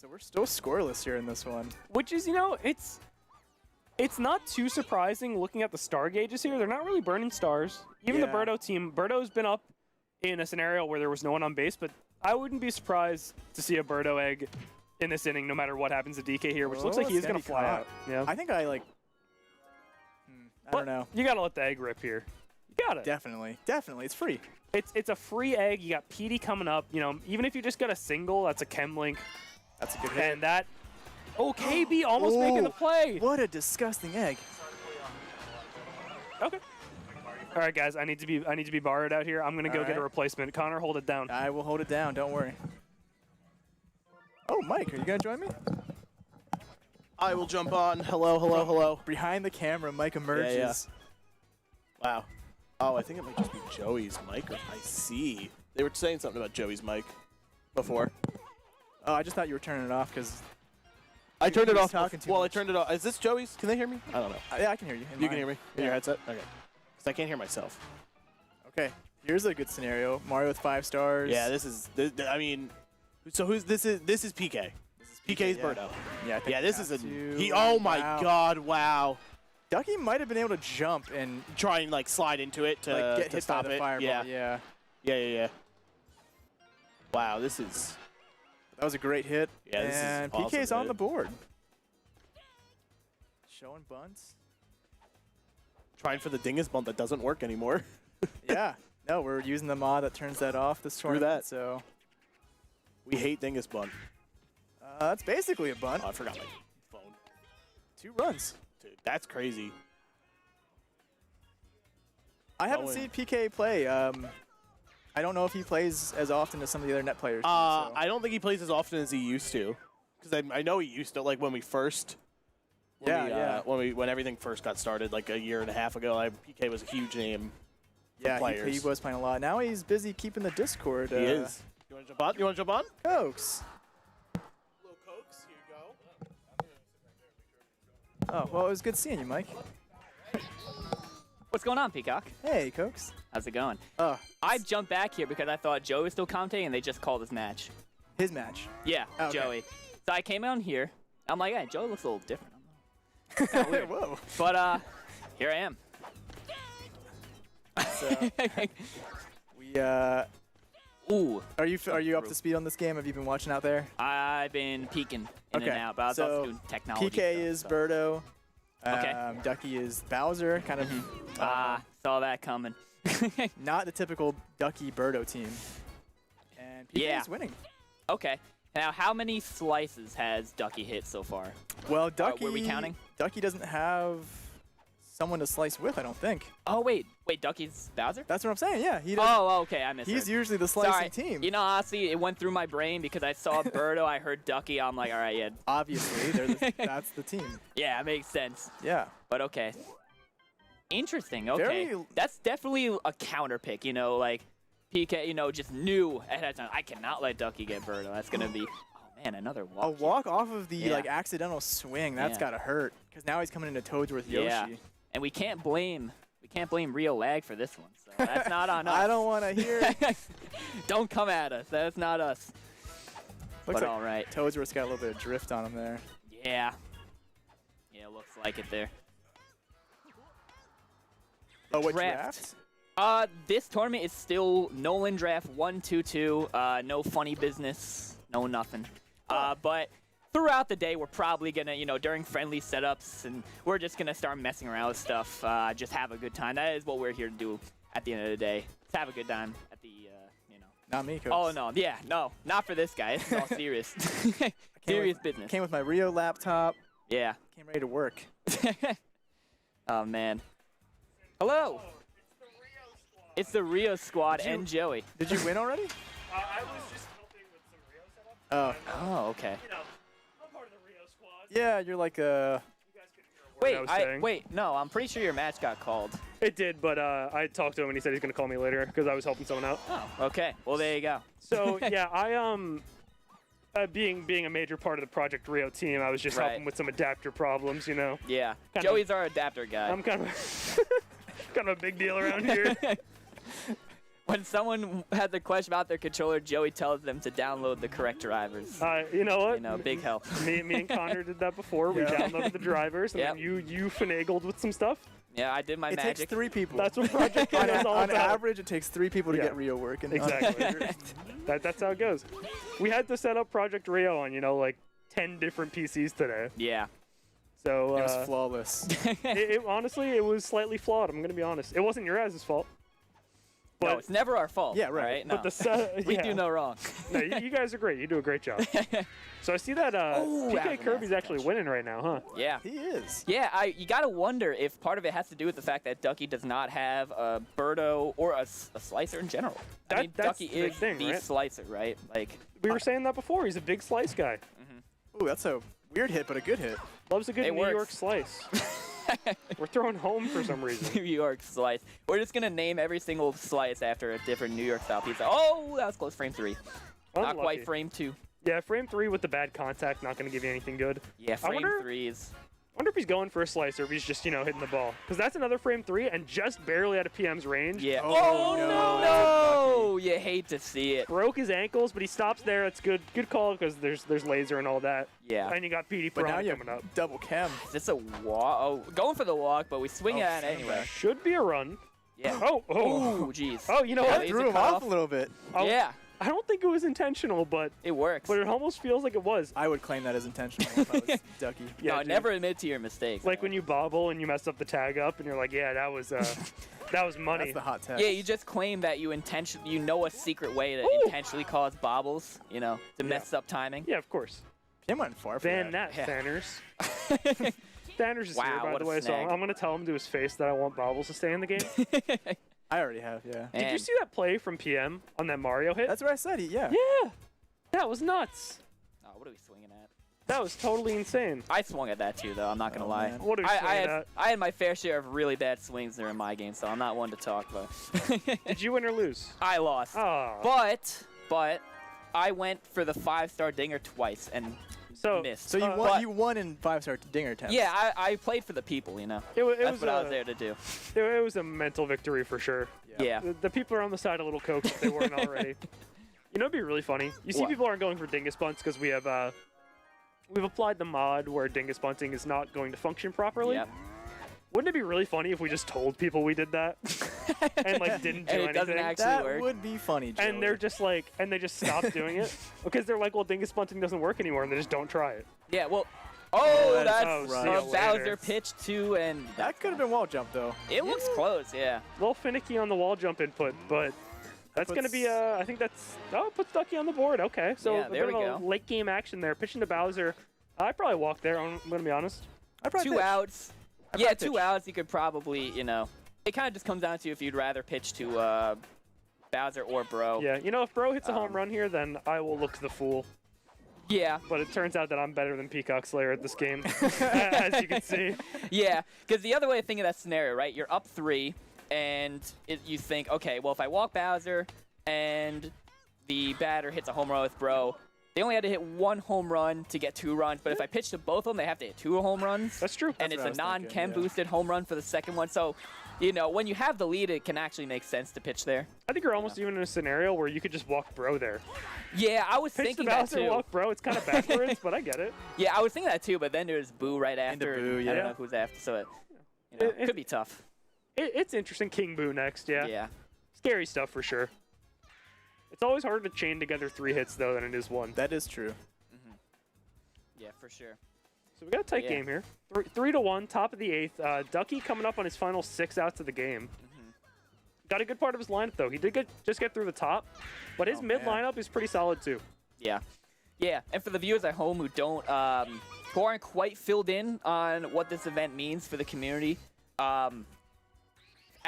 So we're still scoreless here in this one. Which is, you know, it's not too surprising looking at the star gauges here. They're not really burning stars. Even the Birdo team, Birdo's been up in a scenario where there was no one on base, but I wouldn't be surprised to see a Birdo egg in this inning no matter what happens to DK here, which looks like he is going to fly out. Yeah. I think I like... I don't know. You got to let the egg rip here. You got it. Definitely. Definitely. It's free. It's a free egg. You got PD coming up. You know, even if you just got a single, that's a chem link. That's a good hit. And that... Oh, KB almost making the play. What a disgusting egg. Okay. All right, guys. I need to be borrowed out here. I'm going to go get a replacement. Connor, hold it down. I will hold it down. Don't worry. Oh, Mike, are you going to join me? I will jump on. Hello, hello, hello. Behind the camera, Mike emerges. Yeah. Wow. Oh, I think it might just be Joey's mic. I see. They were saying something about Joey's mic before. Oh, I just thought you were turning it off because... I turned it off. Well, I turned it off. Is this Joey's? Can they hear me? I don't know. Yeah, I can hear you. You can hear me in your headset? Okay. Because I can't hear myself. Okay. Here's a good scenario. Mario with 5 stars. Yeah, this is... I mean... So who's... This is PK. PK's Birdo. Yeah, this is a... Oh my god, wow. Ducky might have been able to jump and... Try and, like, slide into it to, like, get hit stop by the it. Fireball. Yeah. Wow, this is... That was a great hit. Yeah, this and is awesome, PK's on the board. Showing bunts. Trying for the dingus bunt that doesn't work anymore. Yeah. No, we're using the mod that turns that off this tournament. So we hate dingus bunt. That's basically a bunt. Oh, I forgot my phone. 2 runs. Dude, that's crazy. I haven't seen PK play. I don't know if he plays as often as some of the other net players. So. I don't think he plays as often as he used to. Because I know he used to, like when we first... When everything first got started, like a year and a half ago, PK was a huge name for players. He was playing a lot. Now he's busy keeping the Discord. He is. You want to jump on? You want to jump on? Cokes. Little Cokes, here you go. Oh, well, it was good seeing you, Mike. What's going on, Peacock? Hey, Cokes. How's it going? I jumped back here because I thought Joey was still commentating and they just called his match. His match? Yeah, okay. Joey. So I came on here. I'm like, hey, Joey looks a little different. Kinda weird. Whoa. But here I am. So, Ooh. Are you up to speed on this game? Have you been watching out there? I've been peeking in and out, but I was also doing technology PK is Birdo. Okay. Ducky is Bowser, kind of. Saw that coming. Not the typical Ducky Birdo team. And PK is winning. Okay. Now, how many slices has Ducky hit so far? Well, Ducky. Were we counting? Ducky doesn't have someone to slice with, I don't think. Oh, wait, Ducky's Bowser? That's what I'm saying, yeah. He does, Oh, okay, I missed it. he's usually the slicing Sorry. team. You know, honestly, it went through my brain because I saw Birdo, I heard Ducky, I'm like, all right, yeah. Obviously, that's the team. Yeah, it makes sense. Yeah. But okay. Interesting, okay. Very- That's definitely a counter pick, you know, like PK, you know, just knew ahead of time, I cannot let Ducky get Birdo. That's going to be, oh man, another walk. A walk off of the Yeah. like accidental swing, that's Yeah. gotta hurt. Because now he's coming into Toadsworth Yoshi. Yeah. And we can't blame Rio Lag for this one, so that's not on us. I don't want to hear it. Don't come at us. That's not us. Looks But like all right. Toadsworth's got a little bit of drift on him there. Yeah. Yeah, looks like it there. Oh, what Draft. draft? This tournament is still Nolan draft 1-2-2. No funny business. No nothing. But throughout the day, we're probably gonna, you know, during friendly setups, and we're just gonna start messing around with stuff. Just have a good time. That is what we're here to do at the end of the day. Just have a good time at the, you know. Not me, Coach. Oh no, yeah, no, not for this guy. This is all serious. Serious business. Came with my Rio laptop. Yeah. Came ready to work. Oh man. Hello. It's the Rio squad and Joey. Did you win already? I was just helping with some Rio setup. Oh. Oh, okay. You know, I'm part of the Rio squad. Yeah, you're like a. You guys couldn't hear a word I was saying. Wait, no, I'm pretty sure your match got called. It did, but I talked to him and he said he's gonna call me later because I was helping someone out. Oh, okay. Well, there you go. So yeah, being a major part of the Project Rio team, I was just Right. helping with some adapter problems, you know. Yeah. Kinda- Joey's our adapter guy. I'm kind of kind of a big deal around here. When someone has a question about their controller, Joey tells them to download the correct drivers. You know what? You know, big help. Me and Connor did that before. We downloaded the drivers, and Yep. then you finagled with some stuff. Yeah, I did my It magic. takes 3 people. That's what Project Rio is all on about. average, it takes 3 people to Yeah. get Rio working. Exactly. That's how it goes. We had to set up Project Rio on, you know, like 10 different PCs today. Yeah. So It was flawless. honestly, it was slightly flawed. I'm gonna be honest. It wasn't your guys' fault. But No, it's never our fault. Yeah, right. No. but the set, we yeah. do no wrong. No, you guys are great. You do a great job. So I see that Ooh, that PK was a Kirby's nasty actually catch. winning right now, huh? Yeah. He is. Yeah, you gotta wonder if part of it has to do with the fact that Ducky does not have a Birdo or a slicer in general. I mean, That's Ducky the big is thing, the right? slicer, right? Like, We were saying that before. He's a big slice guy. Ooh, that's a weird hit, but a good hit. Loves a good It New works. York slice. We're throwing home for some reason. New York slice. We're just gonna name every single slice after a different New York style pizza. Oh, that was close. Frame 3. Not Unlucky. quite frame 2. Yeah, frame 3 with the bad contact, not going to give you anything good. Yeah, frame wonder- 3 is. I wonder if he's going for a slice or if he's just, you know, hitting the ball. Because that's another frame 3 and just barely out of PM's range. Yeah. Oh, no! You hate to see it. Broke his ankles, but he stops there. It's good. Good call because there's laser and all that. Yeah. And you got PD But now Piranha you coming up. have double chem. Is this a walk? Oh, going for the walk, but we swing at it anyway. Should be a run. Yeah. Oh, Oh, jeez. Oh, you know Yeah, what? laser Threw him cut off a little bit. Oh, Yeah, I don't think it was intentional, but it works. it almost feels like it was. I would claim that as intentional if I was Ducky. Yeah, no, dude. never admit to your mistakes. Like when you bobble and you mess up the tag up, and you're like, yeah, that was money. That's the hot test. Yeah, you just claim that you know a secret way to Ooh. intentionally cause bobbles, you know, to mess up timing. Yeah, of course. Pim went far for Van that. Nat, Yeah. Thanners. Thanners is Wow, here, by what the a way, so snag. I'm going to tell him to his face that I want Bobbles to stay in the game. I already have, yeah. Did you And- see that play from PM on that Mario hit? That's what I said. Yeah. Yeah. That was nuts. Oh, what are we swinging at? That was totally insane. I swung at that too, though. I'm not gonna Oh, lie. man. What are we swinging at? I had my fair share of really bad swings during my game, so I'm not one to talk. But Did you win or lose? I lost. Oh. But I went for the 5-star dinger twice and So, missed. So you won. But- You won in 5-star dinger attempts. Yeah, I played for the people, you know. it That's was what I was there to do. It was a mental victory for sure. Yeah. The people are on the side a little coked if they weren't already. You know, it'd be really funny. You see, What? people aren't going for dingus bunts because we've applied the mod where dingus bunting is not going to function properly. Yep. Wouldn't it be really funny if we just told people we did that and like didn't do And it anything? doesn't actually That work. would be funny, Joey. And they're just like, and they just stop doing it because they're like, well, dingus bunting doesn't work anymore, and they just don't try it. Yeah, well. Oh, that's- that's oh, see a you Bowser later. pitch too, and That could have been wall jump though. it looks close. Yeah. A little finicky on the wall jump input, but that's going to be, I think that's, it puts Ducky on the board. Okay, so Yeah, a there bit we of a go. late game action there. Pitching to Bowser. I'd probably walk there, I'm going to be honest. I probably 2 pitch. outs. Yeah, 2 outs, you could probably, you know, it kind of just comes down to if you'd rather pitch to Bowser or Bro. Yeah, you know, if Bro hits a home run here, then I will look the fool. Yeah. But it turns out that I'm better than Peacock Slayer at this game, as you can see. Yeah, because the other way to think of that scenario, right? You're up 3, and you think, okay, well, if I walk Bowser and the batter hits a home run with Bro, they only had to hit 1 home run to get 2 runs, but if I pitch to both of them, they have to hit 2 home runs. That's true. And it's a non-chem boosted home run for the second one. So, you know, when you have the lead, it can actually make sense to pitch there. I think you're almost even in a scenario where you could just walk Bro there. Yeah, I was Pitch thinking to that Bowser, too. walk Bro. It's kind of backwards, but I get it. Yeah, I was thinking that too, but then there's Boo right after. Boo, and yeah. I don't know who's after, so it could be tough. It's interesting. King Boo next, yeah. Yeah. Scary stuff for sure. It's always harder to chain together 3 hits, though, than it is 1. That is true. Yeah, for sure. So we got a tight game here. 3-1, top of the 8th. Ducky coming up on his final 6 outs of the game. Got a good part of his lineup, though. He did just get through the top, but his mid lineup is pretty solid, too. Yeah. Yeah, and for the viewers at home who don't, who aren't quite filled in on what this event means for the community, as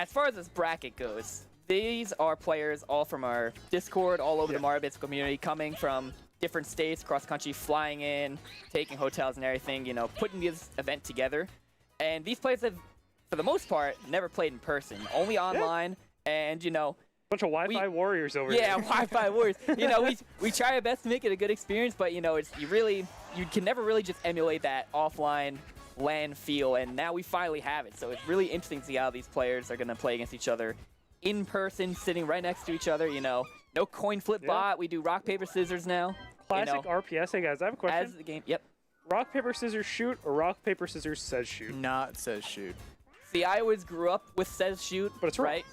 far as this bracket goes, these are players all from our Discord, all over the Mario Bits community, coming from different states, across the country, flying in, taking hotels and everything, you know, putting this event together. And these players have, for the most part, never played in person, only online, and, you know, bunch of Wi-Fi warriors over here. Yeah, Wi-Fi warriors. You know, we try our best to make it a good experience, but, you know, you can never really just emulate that offline LAN feel, and now we finally have it. So it's really interesting to see how these players are going to play against each other in person, sitting right next to each other, you know. No coin flip bot. We do rock, paper, scissors now. Classic RPS. Hey, guys, I have a question. As the game, yep. Rock, paper, scissors, shoot, or rock, paper, scissors, says shoot? Not says shoot. See, I always grew up with says shoot, but it's right.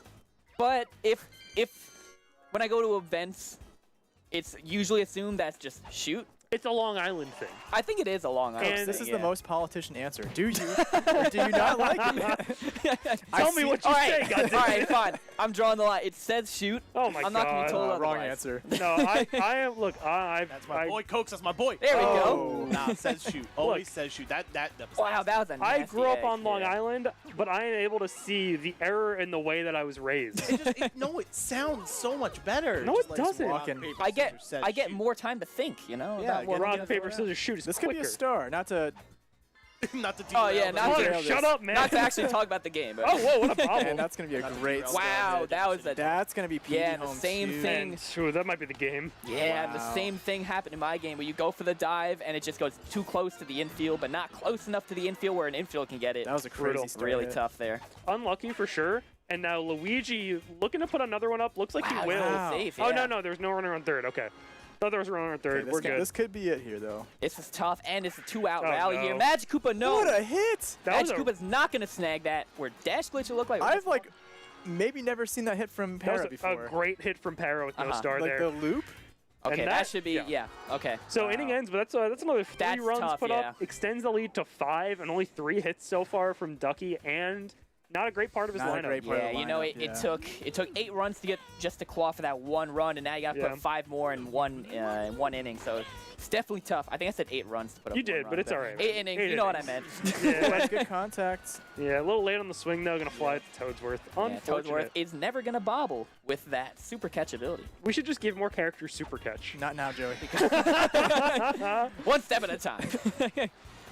But if when I go to events, it's usually assumed that's just shoot. It's a Long Island thing. I think it is a Long Island thing. This is the most politician answer. Do you or do you not like it? Tell me what you say, goddammit. All right, fine. I'm drawing the line. It says shoot. Oh my god. I'm not going to be told otherwise. Wrong answer. No, I am. Look, That's my boy, Cokes. That's my boy. There we go. Nah, says shoot. Always says shoot. That was wow, that was a nasty I grew up egg. on Long Island, but I am able to see the error in the way that I was raised. No, it sounds so much better. No, Just it doesn't. walking. I get more time to think, you know. Yeah, about what rock, paper, scissors, shoot. This could be a star, not to. Not to Oh yeah, shut up, man. Not to actually talk about the game. But Oh whoa, what a problem. And that's gonna be a great. wow, that was a That's gonna be PD yeah, the home same too. thing. True, that might be the game. Yeah, Wow. the same thing happened in my game where you go for the dive and it just goes too close to the infield, but not close enough to the infield where an infield can get it. That was a crazy Brutal. start really hit. tough there. Unlucky for sure. And now Luigi looking to put another one up. Looks like he will. Wow. Safe, Oh yeah. no, there's no runner on third. Okay. Thought there was a runner on third. Okay, We're good. This could be it here, though. This is tough, and it's a 2-out Oh, rally no. here. Magic Koopa, no. What a hit! That was Magic Koopa's not going to snag that. Where Dash Glitch will look like. I've like maybe never seen that hit from That Para was before. a great hit from Para with no star like there. the loop. Okay, and that that- should be, yeah. yeah. Okay. So inning ends, but that's another 3 That's runs tough, put yeah. up. Extends the lead to 5, and only 3 hits so far from Ducky, and not a great part of his Not a lineup. great part. Yeah, of the you know, lineup, it took 8 runs to get just to claw for that 1 run, and now you got to Yeah. put 5 more in one inning. So it's definitely tough. I think I said 8 runs to put up. You 1 did, run, but it's all right. 8 innings. You know what I meant. Yeah, Good contact. yeah, a little late on the swing though. Gonna fly it to Toadsworth. Yeah, Unfortunate. Toadsworth is never gonna bobble with that super catch ability. We should just give more characters super catch. Not now, Joey. One step at a time.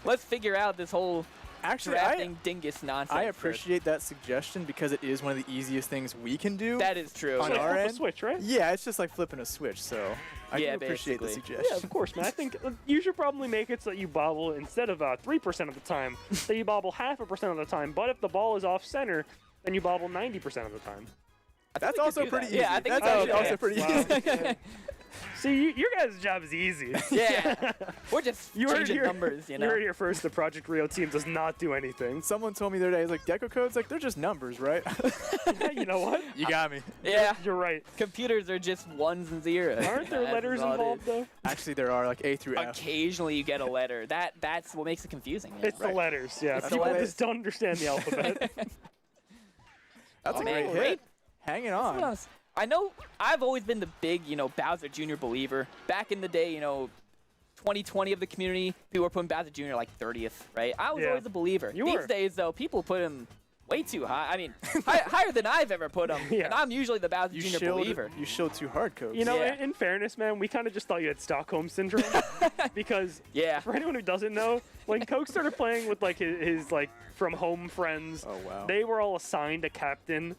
Let's figure out this whole Actually, drafting dingus nonsense. I first. appreciate that suggestion because it is one of the easiest things we can do. That is true. On Like our flip a end? switch, right? Yeah, it's just like flipping a switch, so I Yeah, do appreciate the basically. suggestion. Yeah, of course, man. I think you should probably make it so that you bobble instead of 3% of the time, that you bobble 0.5% of the time. But if the ball is off center, then you bobble 90% of the time. That's we could also do pretty that. easy. Yeah, I think That's we actually could. also pretty Wow. easy. See, your guys' job is easy. Yeah. We're just You heard changing here, numbers, you You know. heard here first. The Project Rio team does not do anything. Someone told me the other day, like, Deco codes, like, they're just numbers, right? You know what? You got me. Yeah. You're right. Computers are just 1s and 0s. Aren't there That's letters all it involved is. though? Actually, there are, like, A through F. Occasionally you get a letter. That's what makes it confusing. Yeah. It's the letters. Yeah, It's the people letters. just don't understand the alphabet. That's a man, great hit. Hanging on. I know I've always been the big, Bowser Jr. believer. Back in the day, 2020 of the community, people were putting Bowser Jr. like 30th, right? I was always a believer. These days, though, people put him way too high. I mean, higher than I've ever put him. And I'm usually the Bowser Jr. believer. You showed too hard, Coach. You know, in fairness, man, we kind of just thought you had Stockholm Syndrome. Because for anyone who doesn't know, when Coke started playing with like his like from home friends, they were all assigned a captain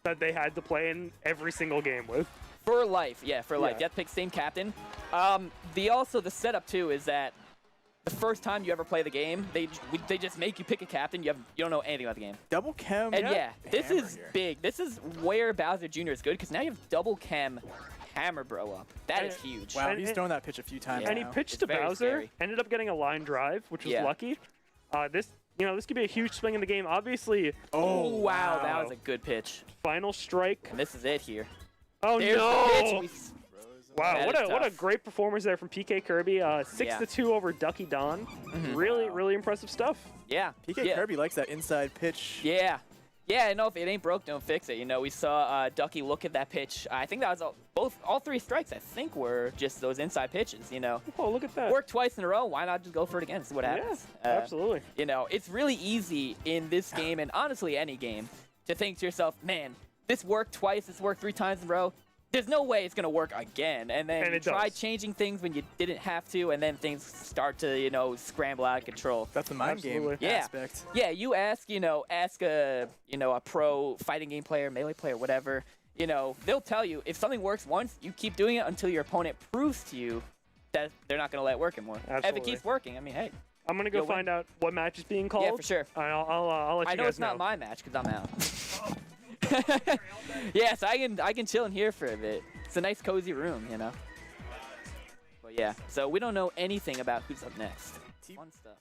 that they had to play in every single game with. For life, for life. You have to pick same captain. The setup too is that the first time you ever play the game, they just make you pick a captain. You don't know anything about the game. Double chem. And this is big. This is where Bowser Jr. is good because now you have double chem hammer bro up. That is huge. Wow, he's thrown that pitch a few times. And he pitched to Bowser, ended up getting a line drive, which was lucky. This could be a huge swing in the game. Obviously. Oh wow, that was a good pitch. Final strike. And this is it here. Oh There's no! The pitch. Wow, what a great performance there from PK Kirby. 6-2 over Ducky Don. Really impressive stuff. Yeah. PK Kirby likes that inside pitch. Yeah. Yeah, no, if it ain't broke, don't fix it. You know, we saw Ducky look at that pitch. I think that was all 3 strikes, I think, were just those inside pitches, you know. Oh, look at that. Worked twice in a row. Why not just go for it again? See what happens. Yeah, absolutely. You know, it's really easy in this game, and honestly any game, to think to yourself, man, this worked twice, this worked 3 times in a row. There's no way it's going to work again. And then you try changing things when you didn't have to, and then things start to, you know, scramble out of control. That's the mind game aspect. Yeah, you ask a pro fighting game player, melee player, whatever, you know, they'll tell you if something works once, you keep doing it until your opponent proves to you that they're not going to let it work anymore. Absolutely. If it keeps working, I mean, hey. I'm going to go find out what match is being called. Yeah, for sure. I'll let you guys know. I know it's not my match because I'm out. Yeah, so I can chill in here for a bit. It's a nice cozy room, you know. But yeah, so we don't know anything about who's up next. Fun stuff.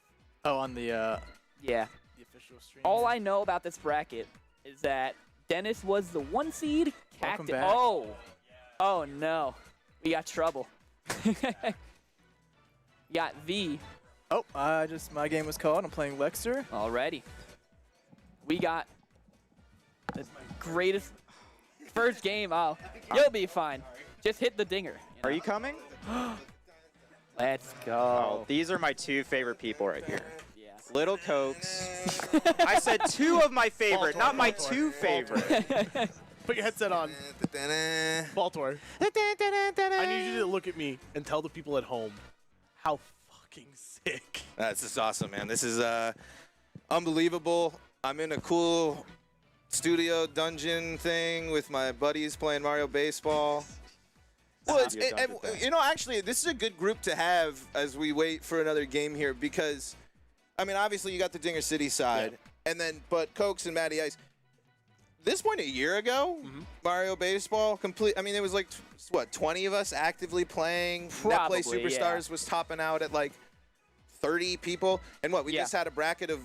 Oh, on the the official stream. All I know about this bracket is that Dennis was the 1 seed. Welcome back. Oh no, we got trouble. Got V. Oh, my game was called. I'm playing Lexer. Alrighty. We got the greatest first game. Oh, you'll be fine. Just hit the dinger. Are you coming? Let's go. Oh, these are my 2 favorite people right here. Yeah. Little Cokes. I said 2 of my favorite, not my 2 favorite. Put your headset on. Baltor. I need you to look at me and tell the people at home how fucking sick. This is awesome, man. This is unbelievable. I'm in a cool studio dungeon thing with my buddies playing Mario Baseball. Well, actually, this is a good group to have as we wait for another game here because, I mean, obviously you got the Dinger City side, and then, but Cokes and Matty Ice, this point a year ago, Mario Baseball, I mean, it was like, what, 20 of us actively playing? Probably, Netplay Superstars was topping out at like 30 people. And what, we just had a bracket of,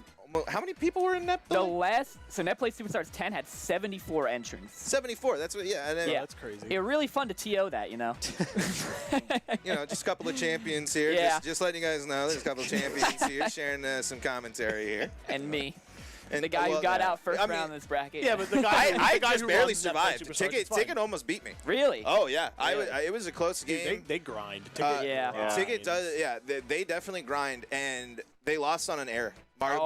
how many people were in Net? So Netplay Superstars 10 had 74 entrants. 74, that's what, and then, that's crazy. It was really fun to TO that, you know. Just a couple of champions here. Just letting you guys know, there's a couple of champions here sharing some commentary here. And me. And the guy who got out first round in this bracket. Yeah, but the guy, I just barely survived. Ticket almost beat me. Really? Oh yeah, it was a close game. They grind. Ticket does. Yeah, they definitely grind, and they lost on an error. Mario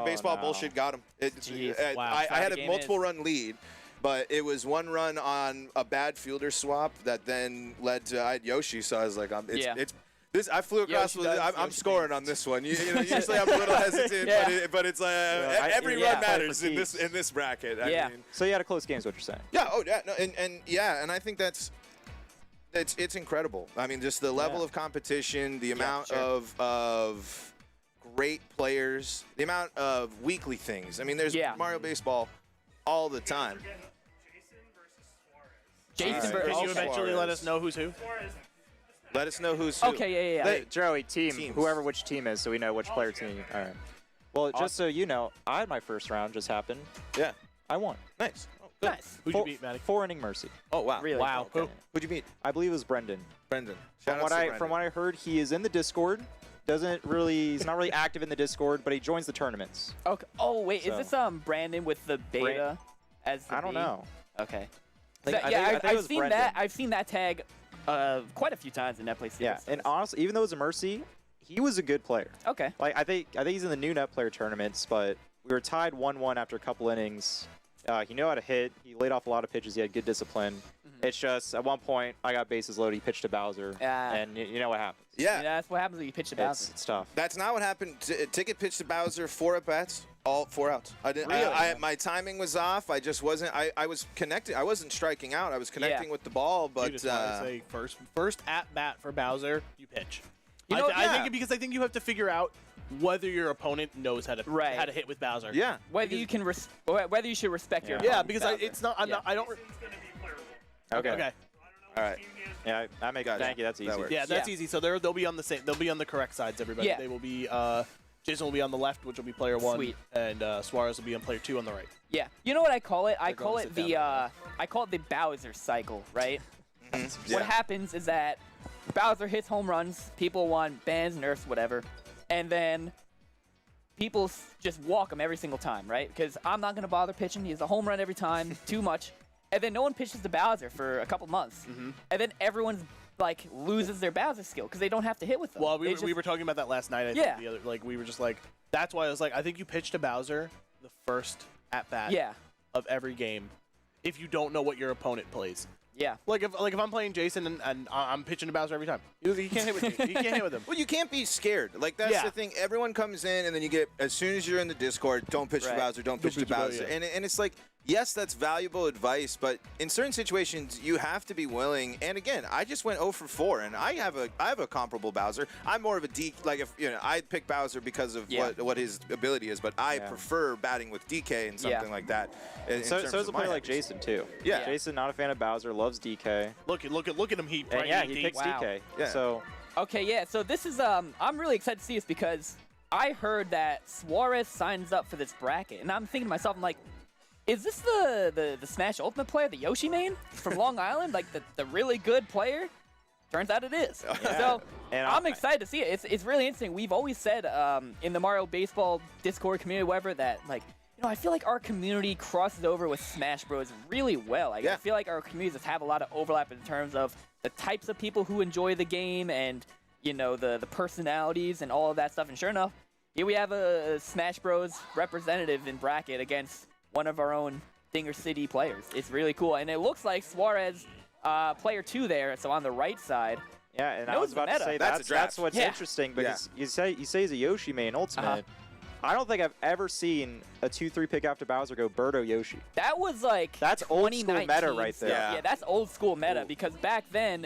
Baseball bullshit got them. I had a multiple run lead, but it was 1 run on a bad fielder swap that then led to I had Yoshi. So I was like, I flew across. I'm scoring on this one. Usually I'm a little hesitant, but it's every run matters in this bracket. I mean, so you had a close game, is what you're saying? Yeah. Oh yeah. No, and I think it's incredible. I mean, just the level of competition, the amount of great players, the amount of weekly things. I mean, there's Mario Baseball all the time. Jason versus Can you eventually let us know who's who? Let us know who's who. Okay, yeah. Joey, whoever which team is, so we know which player team. All right. Well, just so you know, I had my first round just happen. Yeah. I won. Nice. Oh, nice. Who'd you beat, Matty? 4-inning Mercy. Oh, wow. Really? Wow. Okay. Who'd you beat? I believe it was Brendan. Brendan. From what I heard, he is in the Discord. He's not really active in the Discord, but he joins the tournaments. Okay. Oh, wait, is this Brandon with the beta as the I don't know. Okay. I've seen that. I've seen that tag quite a few times in net play series. Yeah, and honestly, even though it was a Mercy, he was a good player. Okay. Like I think he's in the new net player tournaments, but we were tied 1-1 after a couple innings. He knew how to hit. He laid off a lot of pitches. He had good discipline. It's just at one point I got bases loaded. He pitched to Bowser, and you know what happens. Yeah, that's what happens when you pitch to Bowser. It's tough. That's not what happened. Ticket pitched to Bowser, 4 at bats, all 4 outs. I didn't. Really? My timing was off. I just wasn't. I was connecting. I wasn't striking out. I was connecting with the ball, but you just want to say first at bat for Bowser, you pitch. You know, I think because I think you have to figure out whether your opponent knows how to hit with Bowser. Yeah. Whether you can whether you should respect your yeah, opponent. because it's not. I'm not. I don't. Okay. All right. Yeah, I make it. Thank you. That's easy. Yeah, that's easy. So they'll be on the same. They'll be on the correct sides. Everybody. Yeah. They will be. Jason will be on the left, which will be player 1. Sweet. And Suarez will be on player 2 on the right. Yeah. You know what I call it? I They're call going it to sit the down. I call it the Bowser cycle, right? Yeah. What happens is that Bowser hits home runs, people want bans, nerfs, whatever, and then people just walk him every single time, right? Because I'm not gonna bother pitching. He has a home run every time, too much, and then no one pitches to Bowser for a couple months, and then everyone's like loses their Bowser skill because they don't have to hit with them. Well, we were talking about that last night. I think Yeah. the other, like we were just like that's why I was like I think you pitch to Bowser the first at bat of every game if you don't know what your opponent plays. Yeah. Like if I'm playing Jason and I'm pitching to Bowser every time. He can't hit with me. He can't hit with him. Well, you can't be scared. Like that's the thing. Everyone comes in and then you get as soon as you're in the Discord, don't pitch to Bowser, don't pitch to Bowser. And it's like yes, that's valuable advice, but in certain situations you have to be willing. And again, I just went 0 for 4 and I have a comparable Bowser. I'm more of a D like if I pick Bowser because of what his ability is, but I prefer batting with DK and something like that. So is a player like Jason too. Yeah. Jason, not a fan of Bowser, loves DK. Look at him. He picks DK. Yeah. So okay, yeah. So this is I'm really excited to see this because I heard that Suarez signs up for this bracket, and I'm thinking to myself, I'm like, is this the Smash Ultimate player, the Yoshi main from Long Island, like the really good player? Turns out it is. So and I'm excited to see it. It's really interesting. We've always said in the Mario Baseball Discord community, whatever, that like. I feel like our community crosses over with Smash Bros. Really well. I feel like our communities have a lot of overlap in terms of the types of people who enjoy the game and, the personalities and all of that stuff. And sure enough, here we have a Smash Bros. Representative in bracket against one of our own Dinger City players. It's really cool. And it looks like Suarez, player 2 there, so on the right side. Yeah, and I was about to say that's what's interesting because you say he's a Yoshi main ultimate. I don't think I've ever seen a 2-3 pick after Bowser go Birdo Yoshi. That was like that's old school meta right there. Yeah, that's old school meta because back then,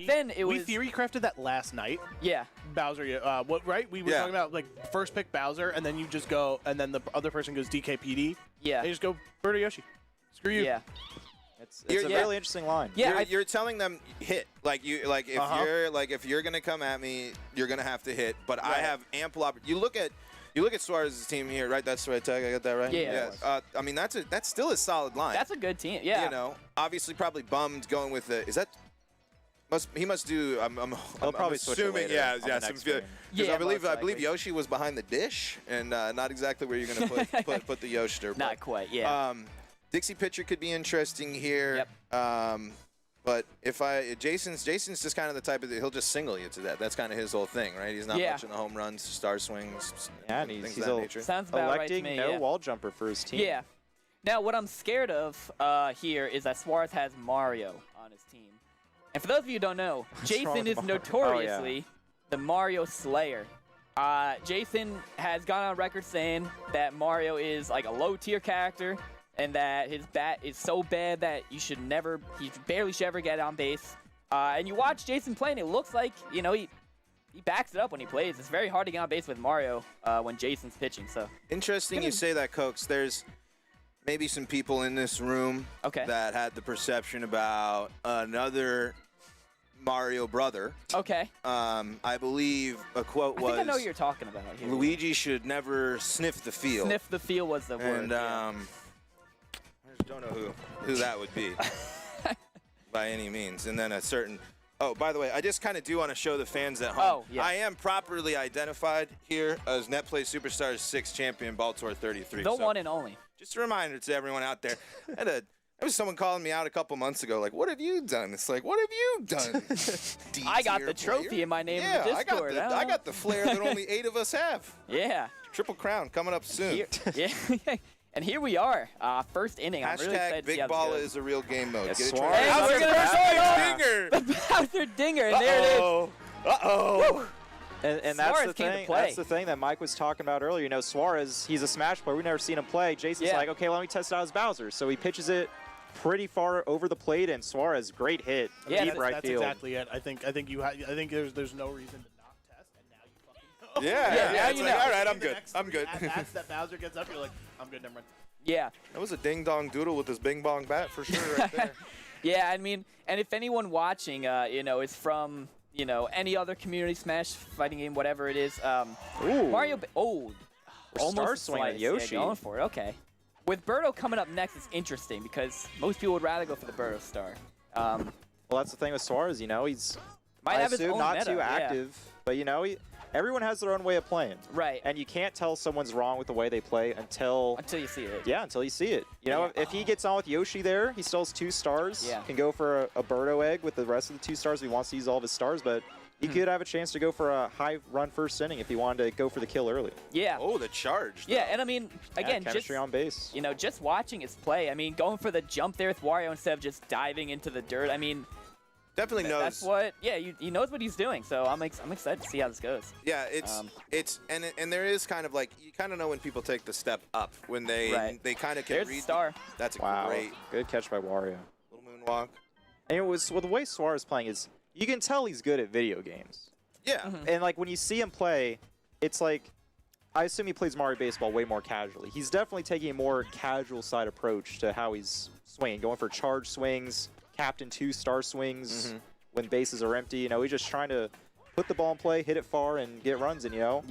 then it was. We theory crafted that last night. Yeah. Bowser, right? We were talking about like first pick Bowser, and then you just go, and then the other person goes DKPD. Yeah. And you just go Birdo Yoshi. Screw you. Yeah. It's a really interesting line. Yeah, you're telling them hit if you're gonna come at me, you're gonna have to hit. But I have ample opportunity. You look at Suarez's team here, right? That's right, Tag. I got that right. Yeah. I mean, that's still a solid line. That's a good team. Yeah. Obviously, probably bummed going with the. Is that? He must do. I'm probably switch it assuming. later Because I believe Yoshi was behind the dish, and not exactly where you're gonna put the Yoshster. Not quite. Yeah. Dixie pitcher could be interesting here. Yep. But Jason's just kind of the type of he'll just single you to that. That's kind of his whole thing, right? He's not much in the home runs, star swings, and things he's of that nature. Sounds about electing right to me, no wall jumper for his team. Yeah. Now, what I'm scared of here is that Suarez has Mario on his team. And for those of you who don't know, Jason is notoriously the Mario Slayer. Jason has gone on record saying that Mario is like a low-tier character, and that his bat is so bad that he barely should ever get on base. And you watch Jason play, and it looks like, he backs it up when he plays. It's very hard to get on base with Mario when Jason's pitching. So interesting you say that, Cokes. There's maybe some people in this room that had the perception about another Mario brother. Okay. I believe a quote was, I think I know what you're talking about here. Luigi should never sniff the field. Sniff the field was the word. And I don't know who that would be by any means. And then a certain... Oh, by the way, I just kind of do want to show the fans at home. I am properly identified here as NetPlay Superstars 6 champion, Baltimore 33. The one and only. Just a reminder to everyone out there. I There was someone calling me out a couple months ago, like, what have you done? It's like, what have you done? I got the trophy in my name in the Discord. I got the flair that only 8 of us have. Yeah. Triple crown coming up soon. Yeah. And here we are, first inning. I'm really excited to see how Big Ball this is a real game mode. Yes, Get it Suarez. tried. Hey, we're gonna start off Dinger. the Bowser Dinger, and there it is. Uh-oh. And Suarez that's the came to thing. play. That's the thing that Mike was talking about earlier. You know, Suarez, he's a Smash player. We've never seen him play. Jason's like, okay, let me test out his Bowser. So he pitches it pretty far over the plate, and Suarez, great hit, deep right that's field. exactly it. I think there's no reason to not test, and now you fucking know. Yeah, it's you like, know. all right, I'm good. I'm good. That's that Bowser gets up, you're like, I'm good, never mind. Yeah. That was a ding-dong doodle with his bing-bong bat for sure right there. Yeah, I mean, and if anyone watching, you know, is from, you know, any other community Smash fighting game, whatever it is, Mario. Almost Star a swing at slice. Yoshi. Yeah, going for it. Okay. With Birdo coming up next, it's interesting because most people would rather go for the Birdo star. Well, that's the thing with Suarez. You know, he's Might have his own not meta, too yeah. active, but you know, everyone has their own way of playing. Right. And you can't tell someone's wrong with the way they play until you see it. Yeah, until you see it. You know, if he gets on with Yoshi there, he still has 2 stars. Yeah. Can go for a Birdo egg with the rest of the 2 stars if he wants to use all of his stars, but he could have a chance to go for a high run first inning if he wanted to go for the kill early. Yeah. Oh, the charge. Yeah, and I mean, again, just chemistry on base. You know, just watching his play. I mean, going for the jump there with Wario instead of just diving into the dirt. I mean, definitely knows. That's what. Yeah, he knows what he's doing. So I'm excited to see how this goes. Yeah, and there is kind of like you kind of know when people take the step up when they kind of can There's read. the star. That's a great good catch by Wario. Little moonwalk. And it was the way Suarez is playing is you can tell he's good at video games. Yeah. And like when you see him play, it's like I assume he plays Mario Baseball way more casually. He's definitely taking a more casual side approach to how he's swinging, going for charge swings, captain 2 star swings when bases are empty. You know, he's just trying to put the ball in play, hit it far, and get runs. And you know,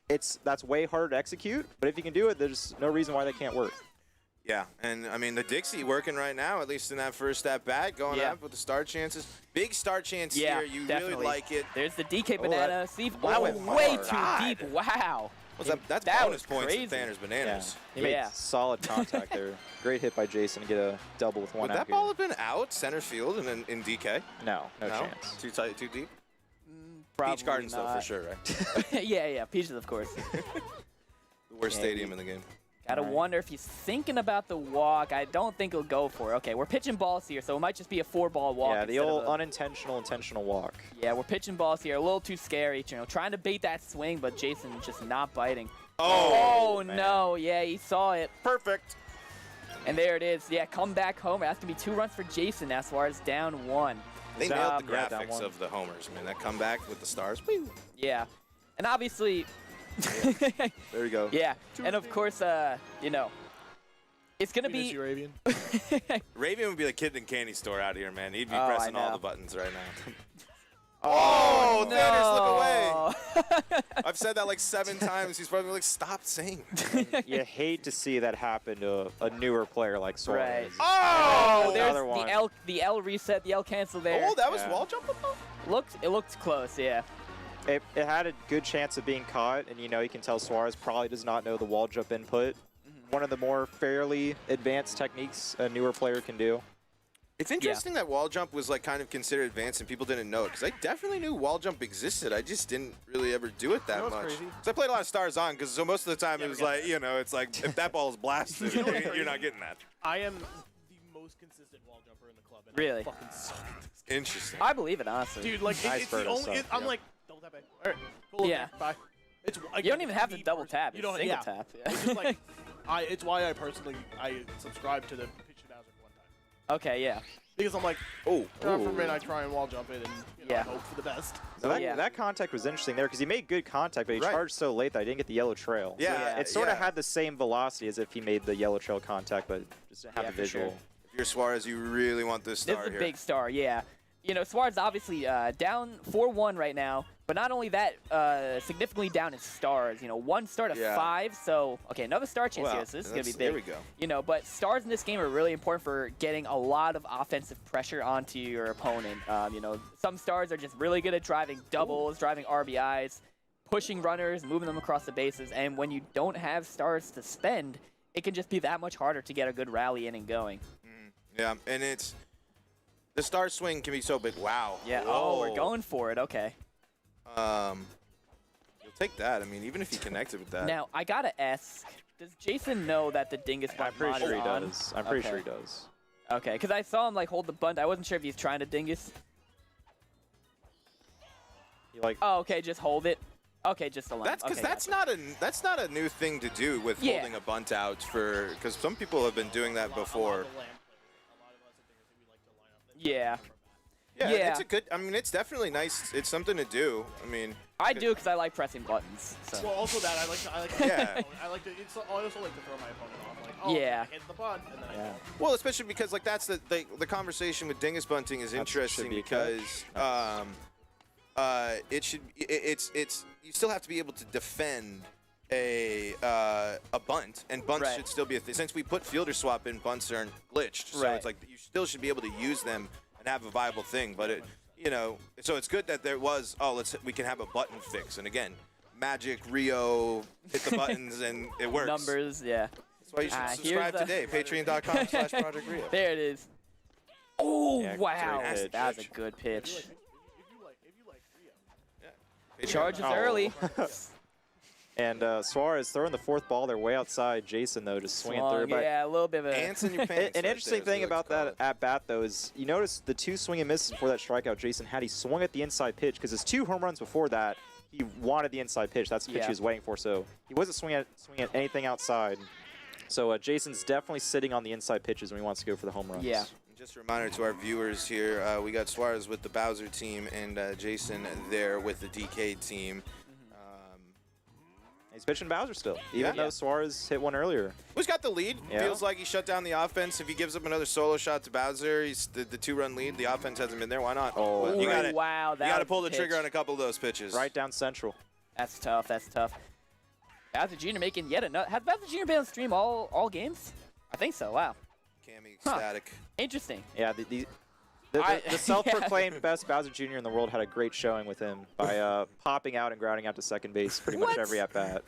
that's way harder to execute. But if you can do it, there's no reason why that can't work. Yeah, and I mean the Dixie working right now, at least in that first at bat, going up with the start chances. Big start chance here. You definitely. really like it. There's the DK banana. See, Wow, way too deep. Wow. That's that bonus was points crazy. with Thaner's bananas. He made solid contact there. Great hit by Jason to get a double with 1 Would out that here. ball have been out center field and in DK? No chance. Too tight, too deep. Probably Peach Gardens though, for not. sure, right? yeah, Peaches, of course. The worst stadium in the game. Gotta wonder if he's thinking about the walk. I don't think he'll go for it. Okay, we're pitching balls here, so it might just be a 4-ball walk. Yeah, the instead old of a, unintentional, intentional walk. Yeah, we're pitching balls here. A little too scary, you know, trying to bait that swing, but Jason just not biting. Oh, no. Yeah, he saw it. Perfect. And there it is. Yeah, come back home. That's going to be 2 runs for Jason as far as down 1. They nailed the graphics of the homers, man. That comeback with the stars. Woo. Yeah. And obviously... There you go. Yeah. And of course, you know, it's going to be... Ravian. Ravian would be the kid in candy store out here, man. He'd be Oh, pressing I all know. the buttons right now. Oh, Thanos, look away. I've said that like 7 times. He's probably like, stop saying that. You hate to see that happen to a newer player like Suarez. Oh, there's Another one. the L reset, the L cancel there. Oh, that was wall jump? It looked close, yeah. It had a good chance of being caught, and you know you can tell Suarez probably does not know the wall jump input. One of the more fairly advanced techniques a newer player can do. It's interesting that wall jump was like kind of considered advanced and people didn't know it, because I definitely knew wall jump existed. I just didn't really ever do it that much. Because I played a lot of Stars On, because so most of the time it was like, you know, it's like if that ball is blasted, you're not getting that. I am the most consistent wall jumper in the club. And Really? I fucking suck at this. Interesting. I believe it, honestly. Dude, like, Nice it's the Birdo only... stuff, I'm like, double tap it. All right, cool. Yeah. Bye. It's, You don't even have to double tap. You It's don't, single yeah. tap. Yeah. It's just like, it's why I personally, subscribe to the pitch to Bowser one time. Okay, yeah. Because I'm like, oh, for a minute I try and wall jump it and I hope for the best. So that contact was interesting there because he made good contact, but he charged so late that I didn't get the yellow trail. Yeah, It sort of had the same velocity as if he made the yellow trail contact, but just didn't have the visual. sure. If you're Suarez, you really want this star This is a here. big star, yeah. You know, Suarez obviously down 4-1 right now, but not only that, significantly down in stars. You know, 1 star to 5, so, okay, another star chance here, so this is going to be big. There we go. You know, but stars in this game are really important for getting a lot of offensive pressure onto your opponent. You know, some stars are just really good at driving doubles, driving RBIs, pushing runners, moving them across the bases, and when you don't have stars to spend, it can just be that much harder to get a good rally inning going. Yeah, and it's the star swing can be so big. Wow. Yeah. Oh, we're going for it. Okay. You'll take that. I mean, even if he connected with that. Now I gotta ask: does Jason know that the dingus I'm button pretty mod sure is he on? does. I'm pretty sure he does. Okay, because I saw him like hold the button. I wasn't sure if he's trying to dingus. He like. Oh, okay, just hold it. Okay, just a line. That's because okay, that's not a new thing to do with holding a bunt out for because some people have been doing that before. Yeah. Yeah, it's a good. I mean, it's definitely nice. It's something to do. I mean, I do because I like pressing buttons. So. Well, also that I like Yeah. I like to. I also like to throw my opponent off. Like, oh, Yeah. I hit the butt, and then I. well, especially because like that's the conversation with dingus bunting is interesting because it's you still have to be able to defend a bunt, and bunts should still be a thing. Since we put fielder swap in, bunts aren't glitched, so it's like you still should be able to use them and have a viable thing. But it, you know, so it's good that there was we can have a button fix, and again, Magic, Rio, hit the buttons and it works. Numbers, yeah. That's why you should subscribe today. Patreon.com/ProjectRio. There it is. Oh, Yeah, wow. great pitch. That was a good pitch. Patreon. Charges early. And Suarez throwing the fourth ball. They're way outside. Jason, though, just swinging through. But Yeah, a little bit of a... Ants in your pants. an interesting thing about that at-bat, though, is you notice the two swing and misses before that strikeout Jason had. He swung at the inside pitch because his 2 home runs before that, he wanted the inside pitch. That's the pitch he was waiting for. So he wasn't swinging at anything outside. So Jason's definitely sitting on the inside pitches when he wants to go for the home runs. Yeah. Just a reminder to our viewers here, we got Suarez with the Bowser team and Jason there with the DK team. He's pitching Bowser still, even though Suarez hit one earlier. Who's got the lead? Feels like he shut down the offense. If he gives up another solo shot to Bowser, he's the 2-run lead. The offense hasn't been there. Why not? Oh, you got wow. You got to pull the trigger on a couple of those pitches. Right down central. That's tough. That's tough. Bowser Jr. making yet another... Has Bowser Jr. been on stream all games? I think so. Wow. Cammy ecstatic. Interesting. Yeah, the self-proclaimed best Bowser Jr. in the world had a great showing with him by popping out and grounding out to second base pretty much every at-bat.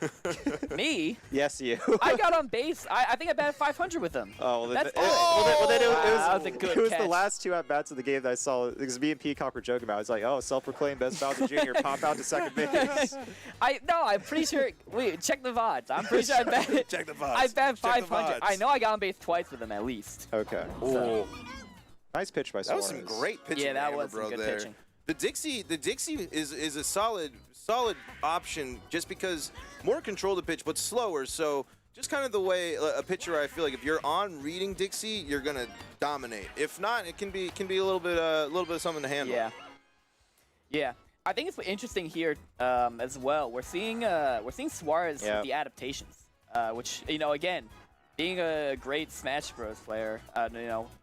Me? Yes, you. I got on base. I think I batted 500 with him. Oh, well, That's that was a good It was catch. the last 2 at-bats of the game that I saw. Because me and Peacock were joking about it. I was like, oh, self-proclaimed best Bowser Jr. pop out to second base. I'm pretty sure. Wait, check the VODs. I'm pretty sure I batted. Check the VODs. I batted Check the 500. VODs. I know I got on base twice with him at least. Okay. So. Nice pitch by That Suarez. was some great pitching. Yeah, that by was some Amber, good there. pitching. The Dixie is a solid option just because more control of the pitch but slower. So just kind of the way a pitcher, I feel like if you're on reading Dixie, you're gonna dominate. If not, it can be a little bit of something to handle. Yeah. Yeah. I think it's interesting here as well. We're seeing Suarez with the adaptations, which again, being a great Smash Bros. Player,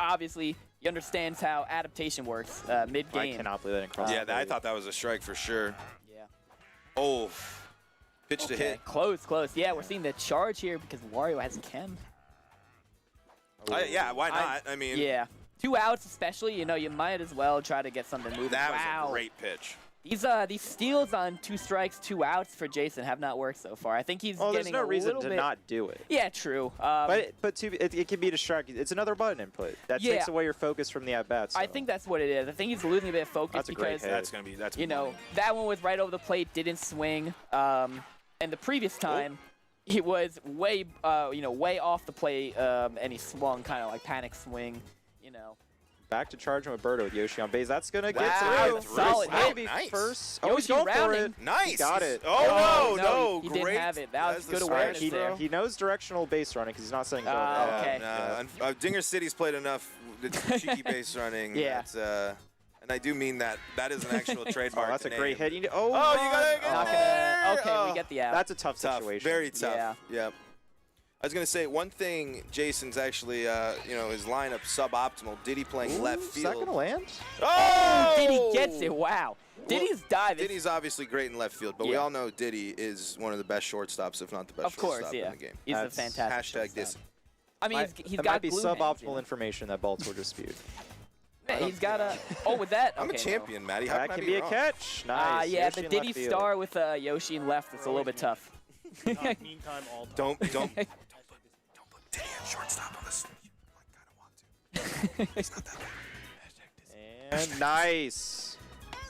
obviously he understands how adaptation works mid-game. I cannot believe that didn't cross. Yeah, I thought that was a strike for sure. Yeah. Oh, pitch to hit. Close. Yeah, we're seeing the charge here because Wario has Chem. Yeah, why not? I mean, yeah. 2 outs especially, you might as well try to get something moving. That was a great pitch. These steals on 2 strikes, 2 outs for Jason have not worked so far. I think he's getting there's no a reason little to bit... not do it. Yeah, true. It can be distracting. It's another button input. That takes away your focus from the at-bats. So. I think that's what it is. I think he's losing a bit of focus That's a great because hit. That's that one was right over the plate, didn't swing. And the previous time, he was way off the plate, and he swung kind of like panic swing, Back to charging with Birdo with Yoshi on base. That's going to get Wow, through. solid hit. Maybe Nice. first. Yoshi He's going rounding. for it. Nice. He got it. Oh, no. He Great. didn't have it. That was That's good the awareness strike there. He knows directional base running because he's not setting Okay. Dinger City's played enough cheeky base running. Yeah. That's, and I do mean that. That is an actual trademark. That's a name. great hit. You Oh, you gotta get Not there. gonna, okay, Oh. we get the out. That's a tough situation. Very tough. Yeah. Yep. I was going to say, one thing, Jason's actually, his lineup suboptimal. Diddy playing left Is field. that going to land? Oh! Diddy gets it. Wow. Diddy's diving. Diddy's obviously great in left field, but we all know Diddy is one of the best shortstops, if not the best shortstop in the game. He's a fantastic Hashtag this. I mean, he's that got might be glue suboptimal hands, information that Baltimore just spewed. He's got a... Oh, with that? I'm a okay, champion, Matty. How That can I can be be a wrong? catch. Nice. Yeah, Yoshi the in Diddy left field. star with Yoshi in left is a little bit tough. Meantime, all time. Don't put Diddy at shortstop on this. You kind of want to. And nice.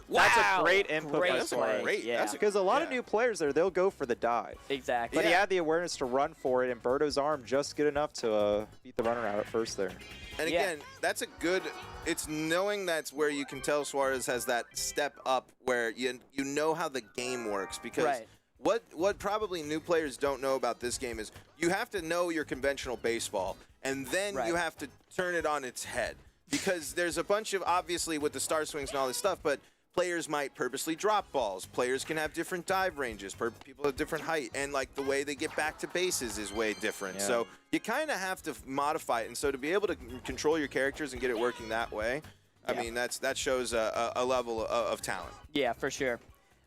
Wow. That's a great input. Great play. Great. Yeah. Because a lot of new players there, they'll go for the dive. Exactly. But he had the awareness to run for it, and Birdo's arm just good enough to beat the runner out at first there. And again, that's a good. It's knowing that's where you can tell Suarez has that step up where you know how the game works because what probably new players don't know about this game is you have to know your conventional baseball and then you have to turn it on its head because there's a bunch of obviously with the star swings and all this stuff, but players might purposely drop balls. Players can have different dive ranges. People have different height, and like the way they get back to bases is way different. Yeah. So you kind of have to modify it. And so to be able to control your characters and get it working that way, I mean that shows a level of talent. Yeah, for sure.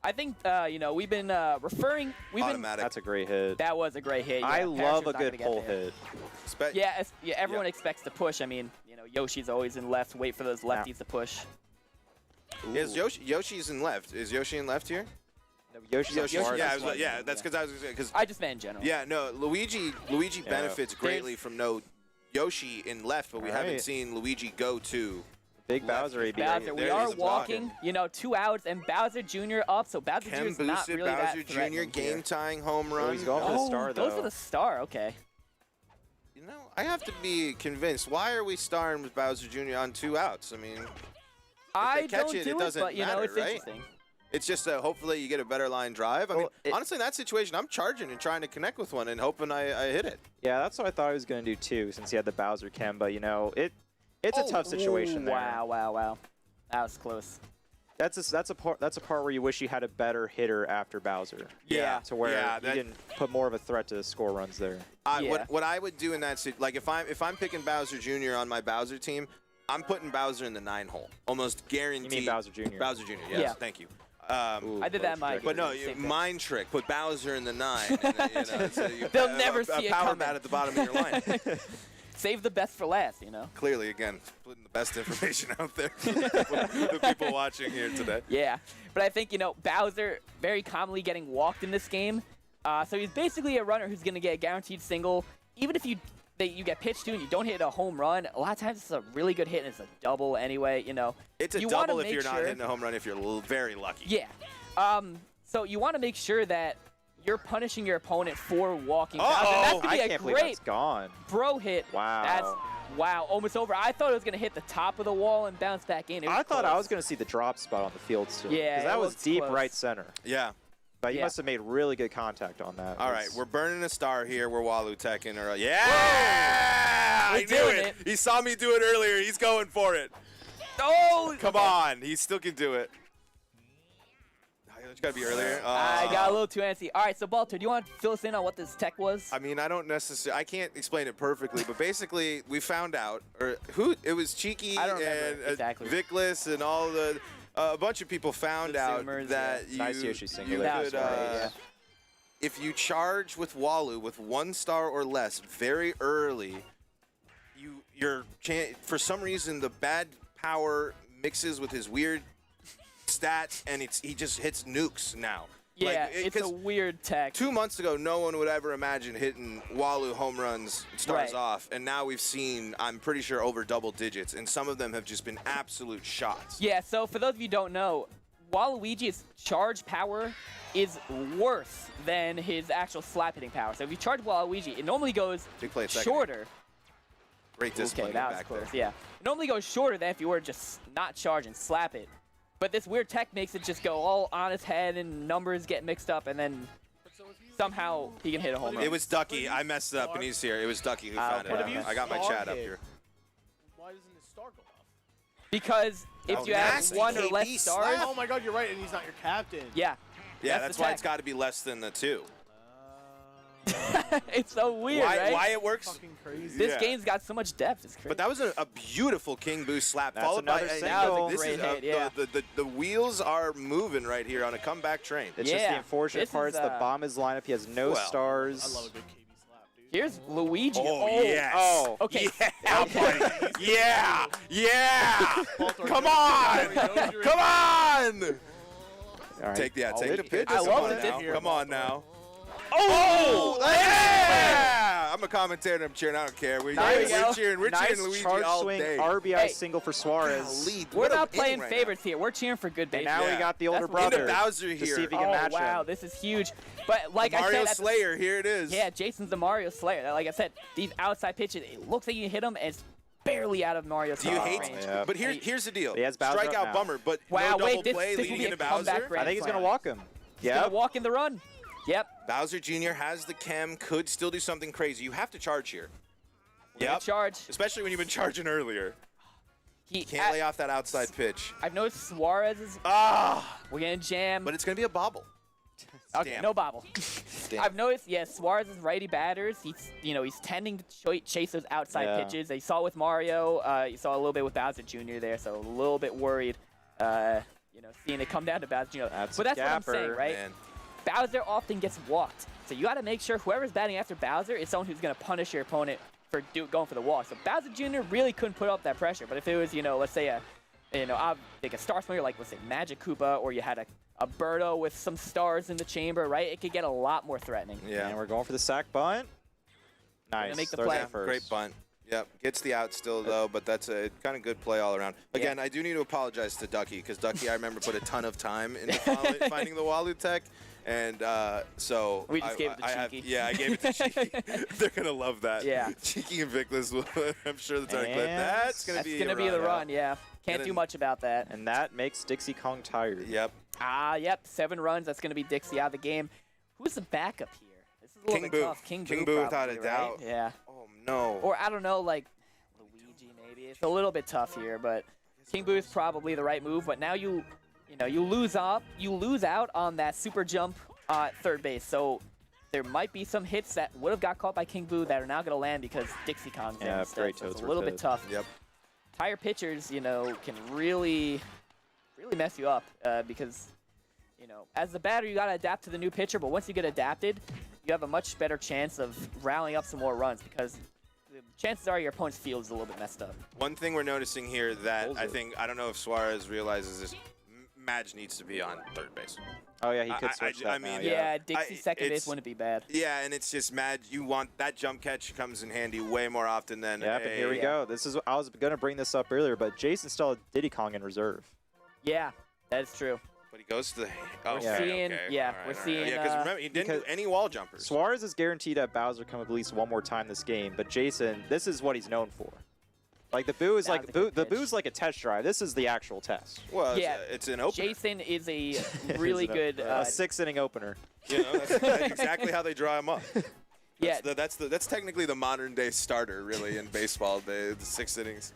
I think we've been referring. Automatic. That's a great hit. That was a great hit. Yeah, I love a Parachute's not good gonna pull get there. hit. Everyone expects to push. I mean, Yoshi's always in left. Wait for those lefties to push. Is Yoshi's in left? Is Yoshi in left here? No, Yoshi's yeah, that's because I was because I just meant in general. Yeah, no, Luigi benefits greatly from no Yoshi in left, but we haven't seen Luigi go to Big Bowser AB. Bowser, we are walking, 2 outs, and Bowser Jr. up, so Bowser Jr. is not really Bowser that Jr. threatening game-tying home run. He's going for the star, though. Goes for the star, okay. I have to be convinced. Why are we starring with Bowser Jr. on 2 outs? I mean, I catch don't it, do it doesn't but matter, it's right? interesting. It's just hopefully you get a better line drive. I mean, honestly, in that situation, I'm charging and trying to connect with one and hoping I hit it. Yeah, that's what I thought he was going to do too, since he had the Bowser chem. But it's a tough situation there. Wow. That was close. That's a part where you wish you had a better hitter after Bowser. Yeah. To where you didn't put more of a threat to score runs there. What I would do in that like if I'm picking Bowser Jr. on my Bowser team, I'm putting Bowser in the 9 hole, almost guaranteed. You mean Bowser Jr.? Bowser Jr. Yes, Yeah. Thank you. I did that in my But no, mind trick. Put Bowser in the 9. And, so They'll never see a it power coming. bat at the bottom of your line. Save the best for last, Clearly, again, putting the best information out there for the people watching here today. Yeah, but I think, Bowser very commonly getting walked in this game. So he's basically a runner who's going to get a guaranteed single. Even if you get pitched to and you don't hit a home run, a lot of times it's a really good hit and it's a double anyway, It's a double if you're not hitting a home run if you're very lucky. Yeah. So you want to make sure that you're punishing your opponent for walking Bowser. That's going to be a great bro hit. Wow. Wow, almost over. I thought it was going to hit the top of the wall and bounce back in. I thought I was going to see the drop spot on the field still. Yeah, because that was deep close. right center. Yeah. But you must have made really good contact on that. All right, we're burning a star here. We're Walu teching. Yeah! I knew it. He saw me do it earlier. He's going for it. Oh! Come on. He still can do it. It's got to be earlier. I got a little too antsy. All right, so Balter, do you want to fill us in on what this tech was? I mean, I can't explain it perfectly, but basically we found out, it was Cheeky and Vickless and all the, a bunch of people found out that you could, if you charge with Walu with 1 star or less very early, for some reason the bad power mixes with his weird stats, and he just hits nukes now. Yeah, it's a weird tech. 2 months ago, no one would ever imagine hitting Walu home runs, stars off, and now we've seen, I'm pretty sure, over double digits, and some of them have just been absolute shots. Yeah, so for those of you who don't know, Waluigi's charge power is worse than his actual slap hitting power. So if you charge Waluigi, it normally goes shorter. Great discipline back there. Yeah, it normally goes shorter than if you were just not charge and slap it. But this weird tech makes it just go all on his head and numbers get mixed up, and then somehow he can hit a home run. It was Ducky. I messed up, and he's here. It was Ducky who found it. I got my chat up here. Why doesn't his star go off? Because if you have 1 or less stars... Oh my god, you're right, and he's not your captain. Yeah. Yeah, that's why it's got to be less than the 2. It's so weird, right? Why it works? Fucking crazy. This game's got so much depth. It's crazy. But that was a beautiful King Boost slap, That's followed by single. the wheels are moving right here on a comeback train. It's just the unfortunate part. The bomb is lineup. He has no stars. I love a good KB slap, dude. Here's Luigi. Yes. Oh, okay. Yeah, buddy. Yeah. Come on. Come on. Right. Take the pitch. I love it. Come on now. Oh, yeah! I'm a commentator. I'm cheering. I don't care. We're Nice. cheering. We're nice cheering Luigi charge all swing day. RBI single for Suarez. We're not playing favorites here. We're cheering for good And baseball. now we got the older That's what brother Bowser to here. see if he can match wow, him. this is huge. But like I Mario said, Slayer, here it is. Yeah, Jason's the Mario Slayer. Like I said, these outside pitches, it looks like you hit them, and it's barely out of Mario's Do you hate? range. But here's the deal. He has Bowser up Strikeout now. bummer, but Wow, no wait, double this play will leading be a into comeback Bowser. grand I think he's slam. going to walk him. He's gonna walk in the run. Yep. Bowser Jr. has the chem, could still do something crazy. You have to charge here. Yep. Charge. Especially when you've been charging earlier. He Can't lay off that outside pitch. I've noticed Suarez is. We're gonna jam. But it's gonna be a bobble. Okay, Damn. no bobble. Damn. I've noticed, yes, Suarez's righty batters. He's tending to chase those outside pitches. You saw with Mario. You saw a little bit with Bowser Jr. there, so a little bit worried. Seeing it come down to Bowser Jr. But that's what I'm saying, right? Man. Bowser often gets walked, so you got to make sure whoever's batting after Bowser is someone who's going to punish your opponent for going for the walk. So Bowser Jr. really couldn't put up that pressure. But if it was, let's say like a star swinger, like let's say Magic Koopa, or you had a Birdo with some stars in the chamber, right? It could get a lot more threatening. Yeah. And we're going for the sack bunt. Nice. Make the Throws play. it first. Great bunt. Yep, gets the out still though, but that's a kind of good play all around. Again, I do need to apologize to Ducky because Ducky, I remember, put a ton of time into finding the Walu tech, and so we just gave it to Cheeky. I gave it to Cheeky. They're gonna love that. Yeah. Cheeky and Vickless, I'm sure that's our clip. That's gonna be the run. Yeah, can't do much about that. And that makes Dixie Kong tired. Yep. Yep, 7 runs. That's gonna be Dixie out of the game. Who's the backup here? This is a little King bit Boo. tough. King Boo, Boo, without a probably, doubt. right? Yeah. Oh no. Or I don't know, like Luigi maybe. It's a little bit tough here, but King Boo is probably the right move. But now you lose out on that super jump third base. So there might be some hits that would have got caught by King Boo that are now going to land because Dixie Kong's in instead. great So it's toads a were little bit toad. tough. Yep. Higher pitchers, can really mess you up because, as the batter, you got to adapt to the new pitcher. But once you get adapted, you have a much better chance of rallying up some more runs because the chances are your opponent's field is a little bit messed up. One thing we're noticing here that I don't know if Suarez realizes this, Madge needs to be on third base. Oh yeah, he could switch that now, Yeah, Dixie second base wouldn't be bad. Yeah, and it's just Madge. You want that jump catch comes in handy way more often than. Yep, and here we go. This is I was gonna bring this up earlier, but Jason still had Diddy Kong in reserve. Yeah, that's true. But he goes to the. We're seeing, Yeah, because remember he didn't do any wall jumpers. Suarez is guaranteed to have Bowser come at least one more time this game, but Jason, this is what he's known for. Like the Boo is like the Boo's like a test drive. This is the actual test. Well, it's an opener. Jason is a really good a 6-inning opener. That's exactly how they draw him up. That's technically the modern day starter, really, in baseball. The 6 innings.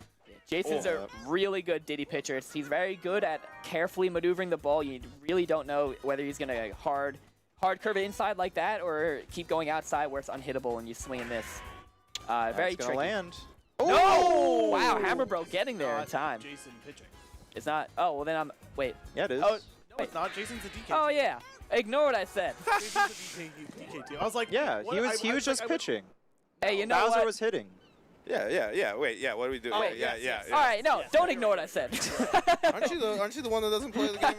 Jason's a really good Diddy pitcher. He's very good at carefully maneuvering the ball. You really don't know whether he's gonna hard curve it inside like that or keep going outside where it's unhittable and you swing and miss. Very tricky. Land. No! Wow, Hammer Bro getting there in time. Jason pitching. It's not. Oh, well then I'm. Wait. Yeah, it is. Oh, No, it's not. Jason's a DK. oh yeah. Ignore what I said. Jason's a DK team. I was like, Yeah, what? he was just pitching. Hey, you know Bowser what? was hitting. Yeah. Wait, what do we do? Oh, yeah. All right, no, don't ignore what I said. Aren't you the one that doesn't play the game?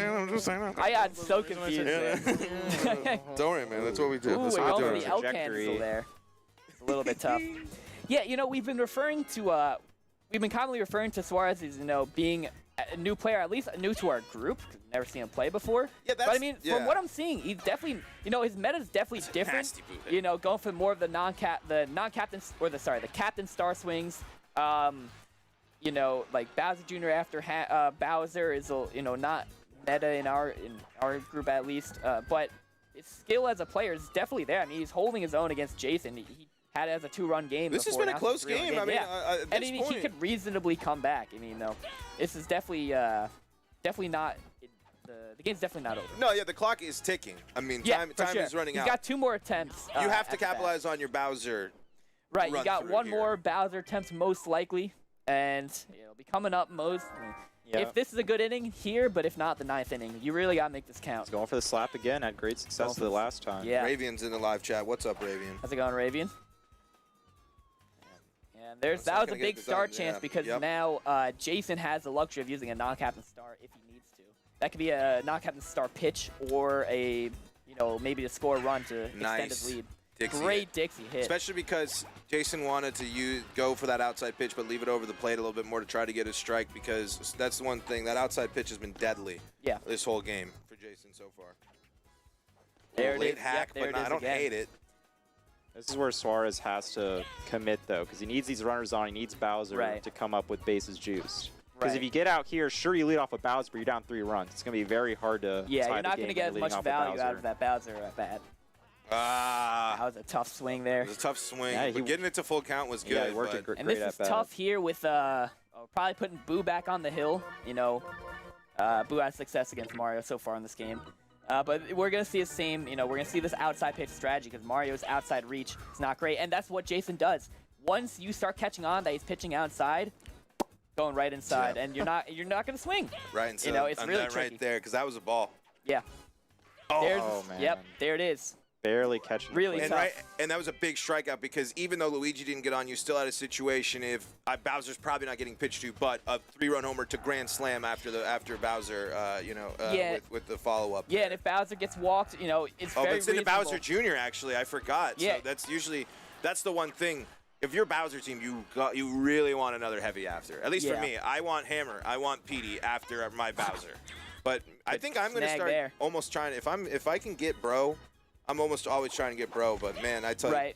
I'm just saying. I got so confused. there. Don't worry, man. That's what we do. Ooh, That's we're what we going do. for the L cancel there. It's a little bit tough. Yeah, we've been referring to, we've been commonly referring to Suarez as, being a new player, at least new to our group. Cause we've never seen him play before. Yeah, but I mean, from what I'm seeing, he's definitely, his meta is definitely different. Going for more of the the captain star swings. Like Bowser Jr. after Bowser is, not meta in our group at least. But his skill as a player is definitely there. I mean, he's holding his own against Jason. He had it as a 2-run game. This has before. been a Now close it's 3-run game. I mean, yeah. at this point, he could reasonably come back. I mean, this is definitely not. The game's definitely not over. No, the clock is ticking. I mean, time sure. is running He's out. got 2 more attempts. You have to after capitalize on your Bowser. Right, you run got through 1 here. more Bowser attempt most likely, and it'll be coming up most. If this is a good inning here, but if not, the 9th inning, you really gotta make this count. He's going for the slap again. Had great success the last time. Yeah. Ravian's in the live chat. What's up, Ravian? How's it going, Ravian? And that was a big star chance because now Jason has the luxury of using a non-captain star if he needs to. That could be a non-captain star pitch or a maybe to score a run to extend his lead. Dixie Great hit. Dixie hit. Especially because Jason wanted to go for that outside pitch, but leave it over the plate a little bit more to try to get a strike, because that's the one thing. That outside pitch has been deadly this whole game for Jason so far. There it late is. hack, Yep, but I don't hate it. This is where Suarez has to commit, though, because he needs these runners on. He needs Bowser to come up with bases juiced. Because if you get out here, sure, you lead off a Bowser, but you're down 3 runs. It's going to be very hard to tie you're not going to get as much value out of that Bowser at bat. That was a tough swing there. It was a tough swing. Yeah, but getting it to full count was good. Yeah, he worked a great And this is tough here with probably putting Boo back on the hill. You know, Boo has success against Mario so far in this game. But we're going to see the same, we're going to see this outside pitch strategy because Mario's outside reach is not great. And that's what Jason does. Once you start catching on that he's pitching outside, going right inside, and you're not going to swing. Right inside. It's really that tricky. right there, because that was a ball. Yeah. Oh, man. Yep, there it is. Barely catching really the tough. And that was a big strikeout, because even though Luigi didn't get on, you still had a situation if Bowser's probably not getting pitched to, but a 3-run homer to grand slam after Bowser, with the follow-up. Yeah, and if Bowser gets walked, it's very but it's into reasonable. Bowser Jr. actually. I forgot. Yeah. So that's the one thing. If you're Bowser team, you really want another heavy after. At least for me, I want Hammer, I want Petey after my Bowser. But I think I'm going to start almost trying. If I can get Bro. I'm almost always trying to get Bro, but man, I tell you,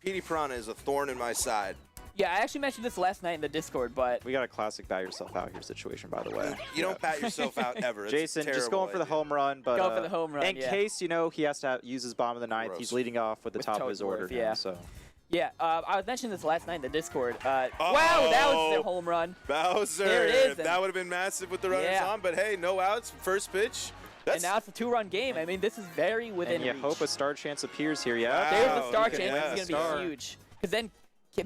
Petey Piranha is a thorn in my side. Yeah, I actually mentioned this last night in the Discord, but we got a classic bat yourself out here situation, by the way. You don't bat yourself out ever. It's Jason, just going for the home run, but go for the home run. In case he has to use his bottom of the ninth, he's leading off with the top of his order. Yeah. So. Yeah, I was mentioning this last night in the Discord. Wow, that was the home run. Bowser. There it is. That would have been massive with the runners on, but hey, no outs, first pitch. And now it's a 2-run game. I mean, this is very within reach. And you hope a star chance appears here. Yeah, there's a star chance. It's going to be huge. Because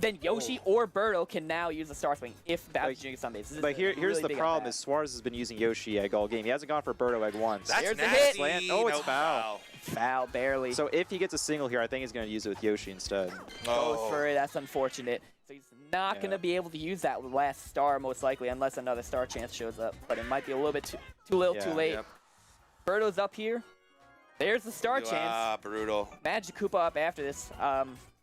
then Yoshi or Birdo can now use the star swing if Bowser Jr. gets on base. But here's the problem: is Suarez has been using Yoshi egg all game. He hasn't gone for Birdo egg once. That's nasty. Oh, it's foul. Foul, barely. So if he gets a single here, I think he's going to use it with Yoshi instead. Goes for it. That's unfortunate. So he's not going to be able to use that last star, most likely, unless another star chance shows up. But it might be a little bit too little, too late. Birdo's up here. There's the star chance. Ah, brutal. Magic Koopa up after this.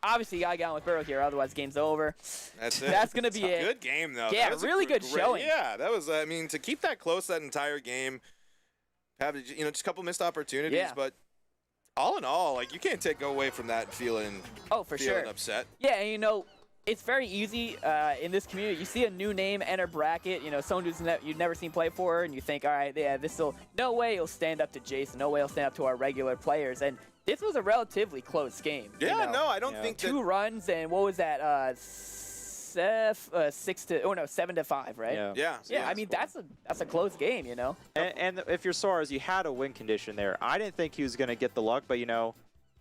Obviously, you got to get on with Birdo here, otherwise game's over. That's it. That's going to be it. Good game, though. Yeah, really good showing. Yeah, that was, to keep that close that entire game, have just a couple missed opportunities, but all in all, you can't take away from that feeling upset. Yeah, and it's very easy in this community. You see a new name enter bracket, someone who's you've never seen play before, and you think, all right, no way he'll stand up to Jason, no way he'll stand up to our regular players, and this was a relatively close game. Yeah, no, I don't think 2 runs, and what was that? 7 to 5, right? Yeah. I mean, that's a close game, And if you're Suarez, you had a win condition there. I didn't think he was going to get the luck, but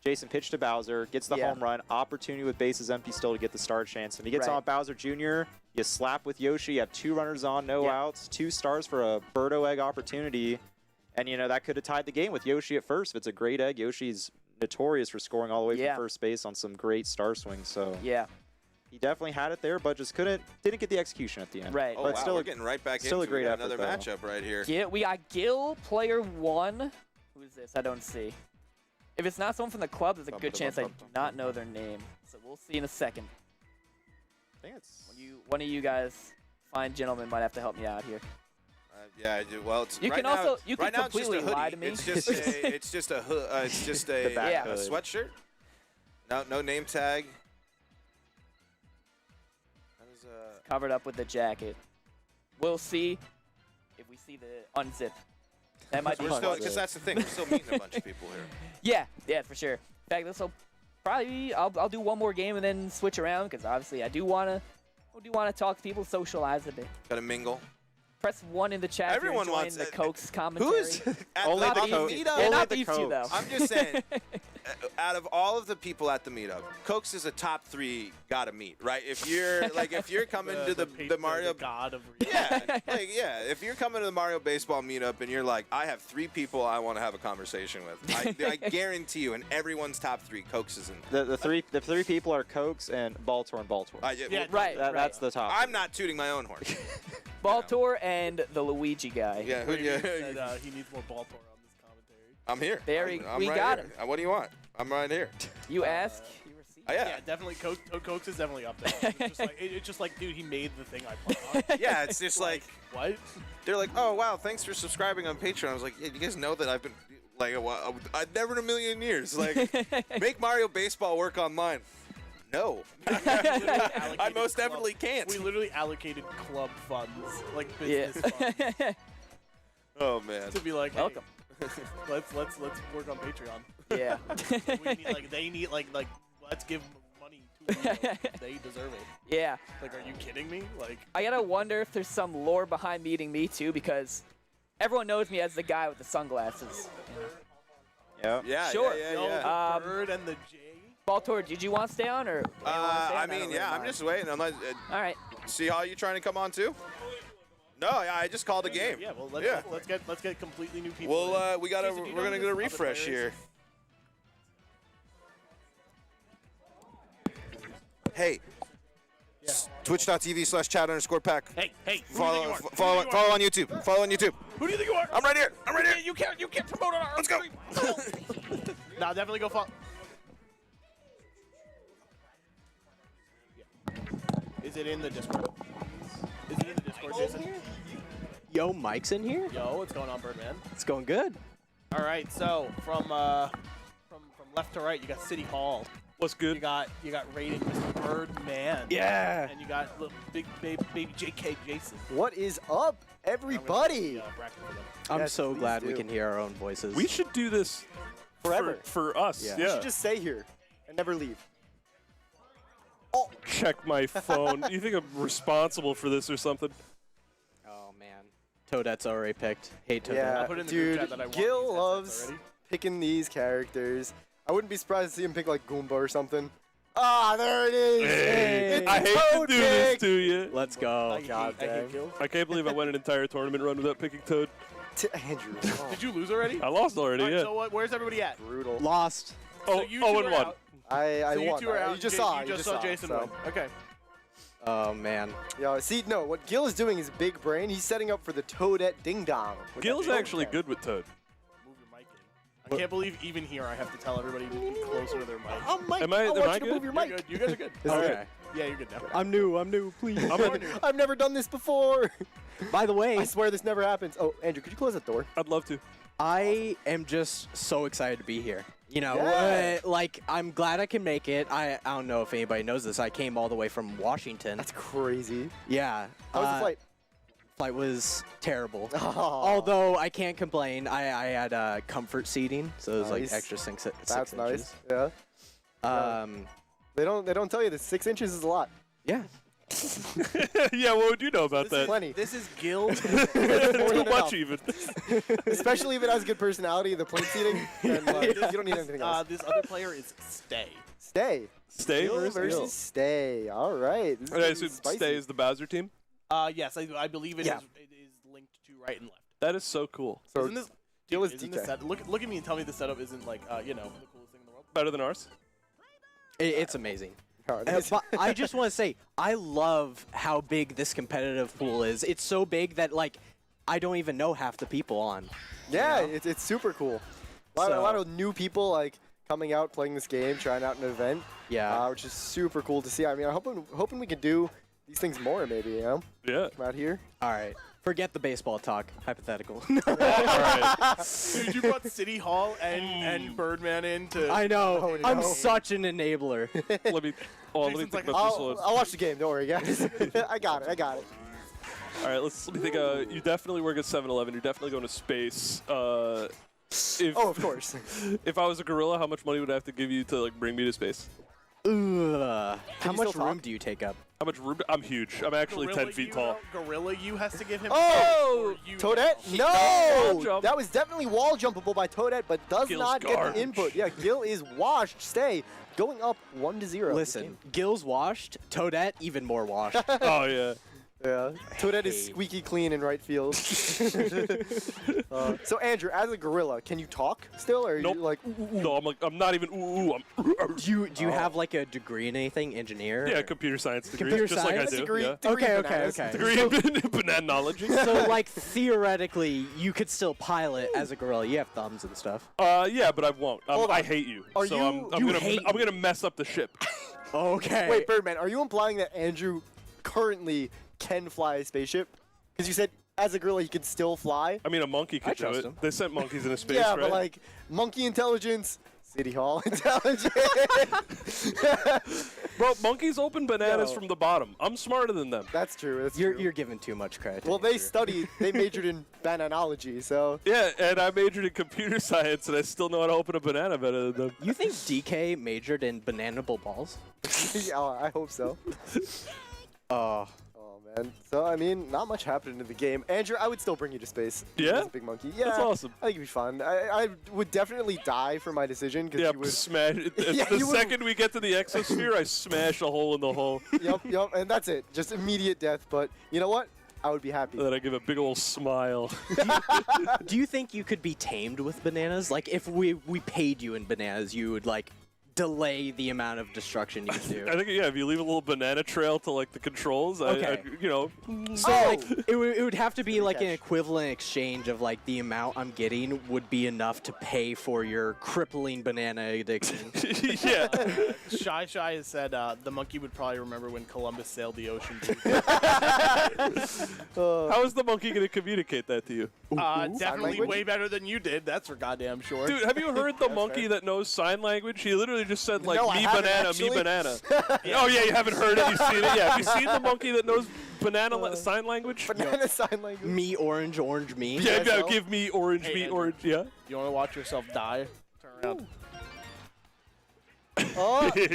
Jason pitched to Bowser, gets the home run, opportunity with bases empty still to get the star chance. And he gets on Bowser Jr., you slap with Yoshi, you have 2 runners on, no outs, 2 stars for a Birdo egg opportunity. And, that could have tied the game with Yoshi at first. If it's a great egg, Yoshi's notorious for scoring all the way from first base on some great star swings. So he definitely had it there, but just didn't get the execution at the end. Right. Oh, but wow, still, we're getting right back still into a great effort, another matchup right here. Yeah, we got Gil, player 1. Who is this? I don't see. If it's not someone from the club, there's a good chance I do not know their name. So we'll see in a second. I think it's one of you guys, fine gentlemen, might have to help me out here. Yeah, I do. Well, it's you right can now, also you can completely lie to me. It's just a sweatshirt. No name tag. That is covered up with the jacket. We'll see if we see the unzip. That might be because that's the thing. We're still meeting a bunch of people here. Yeah, for sure. In fact, this will probably I'll do one more game and then switch around because obviously I do want to talk to people, socialize a bit. Gotta mingle. Press 1 in the chat. Everyone wants the Cokes commentary. Who's only the Meetup? Not these two though. I'm just saying. Out of all of the people at the meetup, Cokes is a top 3 gotta meet, right? If you're coming to the Mario God of if you're coming to the Mario baseball meetup and you're like, I have 3 people I want to have a conversation with, I guarantee you, in everyone's top 3, Cokes is in there. The three people are Cokes and Baltor and Baltor. That's the top. I'm not tooting my own horn. Baltor and the Luigi guy. Yeah, he needs more Baltor on this commentary. I'm here. We got him. What do you want? I'm right here. You ask, you receive. Yeah, definitely. Cokes is definitely up there. It's just like, dude, he made the thing I put on. Yeah, it's just like what? They're like, oh wow, thanks for subscribing on Patreon. I was like, yeah, you guys know that I've been like, I've never in a million years like make Mario Baseball work on mine. No, I most definitely can't. We literally allocated club funds, like business funds. Oh man. To be like, hey, welcome. let's work on Patreon. Yeah. They need like let's give money to them. They deserve it. Yeah. Like, are you kidding me? Like, I gotta wonder if there's some lore behind meeting me too, because everyone knows me as the guy with the sunglasses. Yeah. Sure. Yeah. Bird and the J. Baltor, did you want to stay on or? I mean, yeah, I'm just waiting. I'm not. All right. See how you trying to come on too? No, yeah, I just called a game. Yeah, well, let's get completely new people. Well, we're gonna get a refresh here. Hey, Twitch.tv/chat_pack. Hey, follow on YouTube. Follow on YouTube. Who do you think you are? I'm right here. I'm right here. You can't promote on our Let's go. Nah, definitely go follow. Is it in the Discord? Is it in the Discord, Jason? Yo, Mike's in here. Yo, what's going on, Birdman? It's going good. All right, so from left to right, you got City Hall. What's good? You got rated Mr. Birdman. Yeah. And you got little big baby JK Jason. What is up, everybody? I'm so glad we can hear our own voices. We should do this forever for us. Yeah. You should just stay here and never leave. Oh, check my phone. You think I'm responsible for this or something? Oh man, Toadette's already picked. Hey Toadette. Yeah, I'll put in the group chat dude, that I want Gil these loves already. picking these characters. I wouldn't be surprised to see him pick like Goomba or something. Ah, there it is. Hey, I hate Toad to do this pick. to you. Let's go. God I dang. hate Gil. I can't believe I went an entire tournament run without picking Toad. Andrew. Did you lose already? I lost already, All right, yeah. So what? Where's everybody at? Brutal. Lost. Oh, you two 0-1. are out. I So you won. two are out. You just saw. You just saw Jason so. win. Okay. Oh man. Yeah, see, no, what Gil is doing is big brain. He's setting up for the Toadette Ding Dong. with Gil's that actually Toadette. good with Toad. Move your mic in. I can't believe even here I have to tell everybody to be closer to their mic. Oh, Mike, Am I want good? you to move your You're mic. good. You guys are good. Okay. Yeah, you're good now. I'm new, please. I've never done this before. By the way, I swear this never happens. Oh, Andrew, could you close that door? I'd love to. I am just so excited to be here. You know, Yeah. like, I'm glad I can make it. I don't know if anybody knows this. I came all the way from Washington. That's crazy. Yeah. How was the flight? Flight was terrible. Oh. Although I can't complain. I had comfort seating, so it was like Nice. extra six That's nice. inches. Yeah. They don't tell you that 6 inches is a lot. Yeah. Yeah, what would you know about that? Plenty. This is Gil. Too much even. Especially if it has good personality, the plate seating. Then, you don't need anything else. This other player is Stay. Stay. Stay Gil versus versus Gil. Stay. All right. This is Okay, gonna so be spicy. Stay is the Bowser team? Yes, I believe it is. Yeah. It is linked to right and left. That is so cool. So Isn't this? Gil is isn't DK. this set, look at me and tell me the setup isn't like the coolest thing in the world. Better than ours? It's amazing. Oh, But I just want to say, I love how big this competitive pool is. It's so big that, like, I don't even know half the people on. Yeah, You know? it's super cool. A lot of new people like coming out, playing this game, trying out an event. Yeah. Which is super cool to see. I mean, I'm hoping we can do these things more, maybe. You know, Yeah. come out here. All right. Forget the baseball talk. Hypothetical. All right. Dude, you brought City Hall and Birdman in to. I know. Oh, no. I'm such an enabler. Let me Jason's think like, about this one. I'll watch the game. Don't worry, guys. I got it. All right, let me think. You definitely work at 7-Eleven. You're definitely going to space. Oh, of course. If I was a gorilla, how much money would I have to give you to like bring me to space? Ugh. How you much still room talk? do you take up? How much room? I'm huge. I'm actually 10 feet tall. Gorilla you has to give him. Oh, or you Toadette? Wall No! jump. That was definitely wall jumpable by Toadette, but does Gil's not get garbage. the input. Yeah, Gil is washed. Stay. Going up 1-0. Listen, Gil's washed. Toadette, even more washed. Oh yeah. Yeah, Toadette is squeaky clean in right field. So Andrew, as a gorilla, can you talk still, or are you like? No, I'm not even. Do you have like a degree in anything, engineer? Yeah, computer science degree, Computer just science? like I do. Degree, yeah. okay. Degree in bananology. So like theoretically, you could still pilot as a gorilla. You have thumbs and stuff. Yeah, but I won't. I hate you. Are so you- I'm gonna mess up the ship. Okay. Wait, Birdman, are you implying that Andrew currently can fly a spaceship? Because you said as a gorilla he could still fly. I mean, a monkey I could do trust it. him. They sent monkeys into space, Yeah, right? but like monkey intelligence, City Hall intelligence. Bro, monkeys open bananas No. from the bottom. I'm smarter than them. That's true. That's You're true. you're giving too much credit. to Well, they Andrew. they majored in bananology, so. Yeah, and I majored in computer science, and I still know how to open a banana better than them. You think DK majored in bananable balls? Yeah, I hope so. Oh. Oh man. So I mean, not much happened in the game. Andrew, I would still bring you to space. Yeah? As a big monkey. Yeah. That's awesome. I think it'd be fun. I would definitely die for my decision because Yeah, you would smash. Yeah, The you would- second we get to the exosphere, I smash a hole in the hull. Yep, and that's it. Just immediate death. But you know what? I would be happy. Then I give a big old smile. Do you think you could be tamed with bananas? Like if we paid you in bananas, you would like delay the amount of destruction you do. I think, yeah, if you leave a little banana trail to, like, the controls, Okay. you know. So like it would have to be like an equivalent exchange of like the amount I'm getting would be enough to pay for your crippling banana addiction. Yeah. Shy has said the monkey would probably remember when Columbus sailed the ocean. How is the monkey going to communicate that to you? Definitely way better than you did. That's for goddamn sure. Dude, have you heard the monkey that knows sign language? He literally just said, like, No, I me haven't, banana, actually. me banana. Oh, yeah, you haven't heard it. You've seen it. Yeah, have you seen the monkey that knows banana sign language? Banana sign language. Me orange, orange me. Yeah, yeah, give me orange, Hey, me Andrew. orange, yeah. You want to watch yourself die? Turn around. Oh, there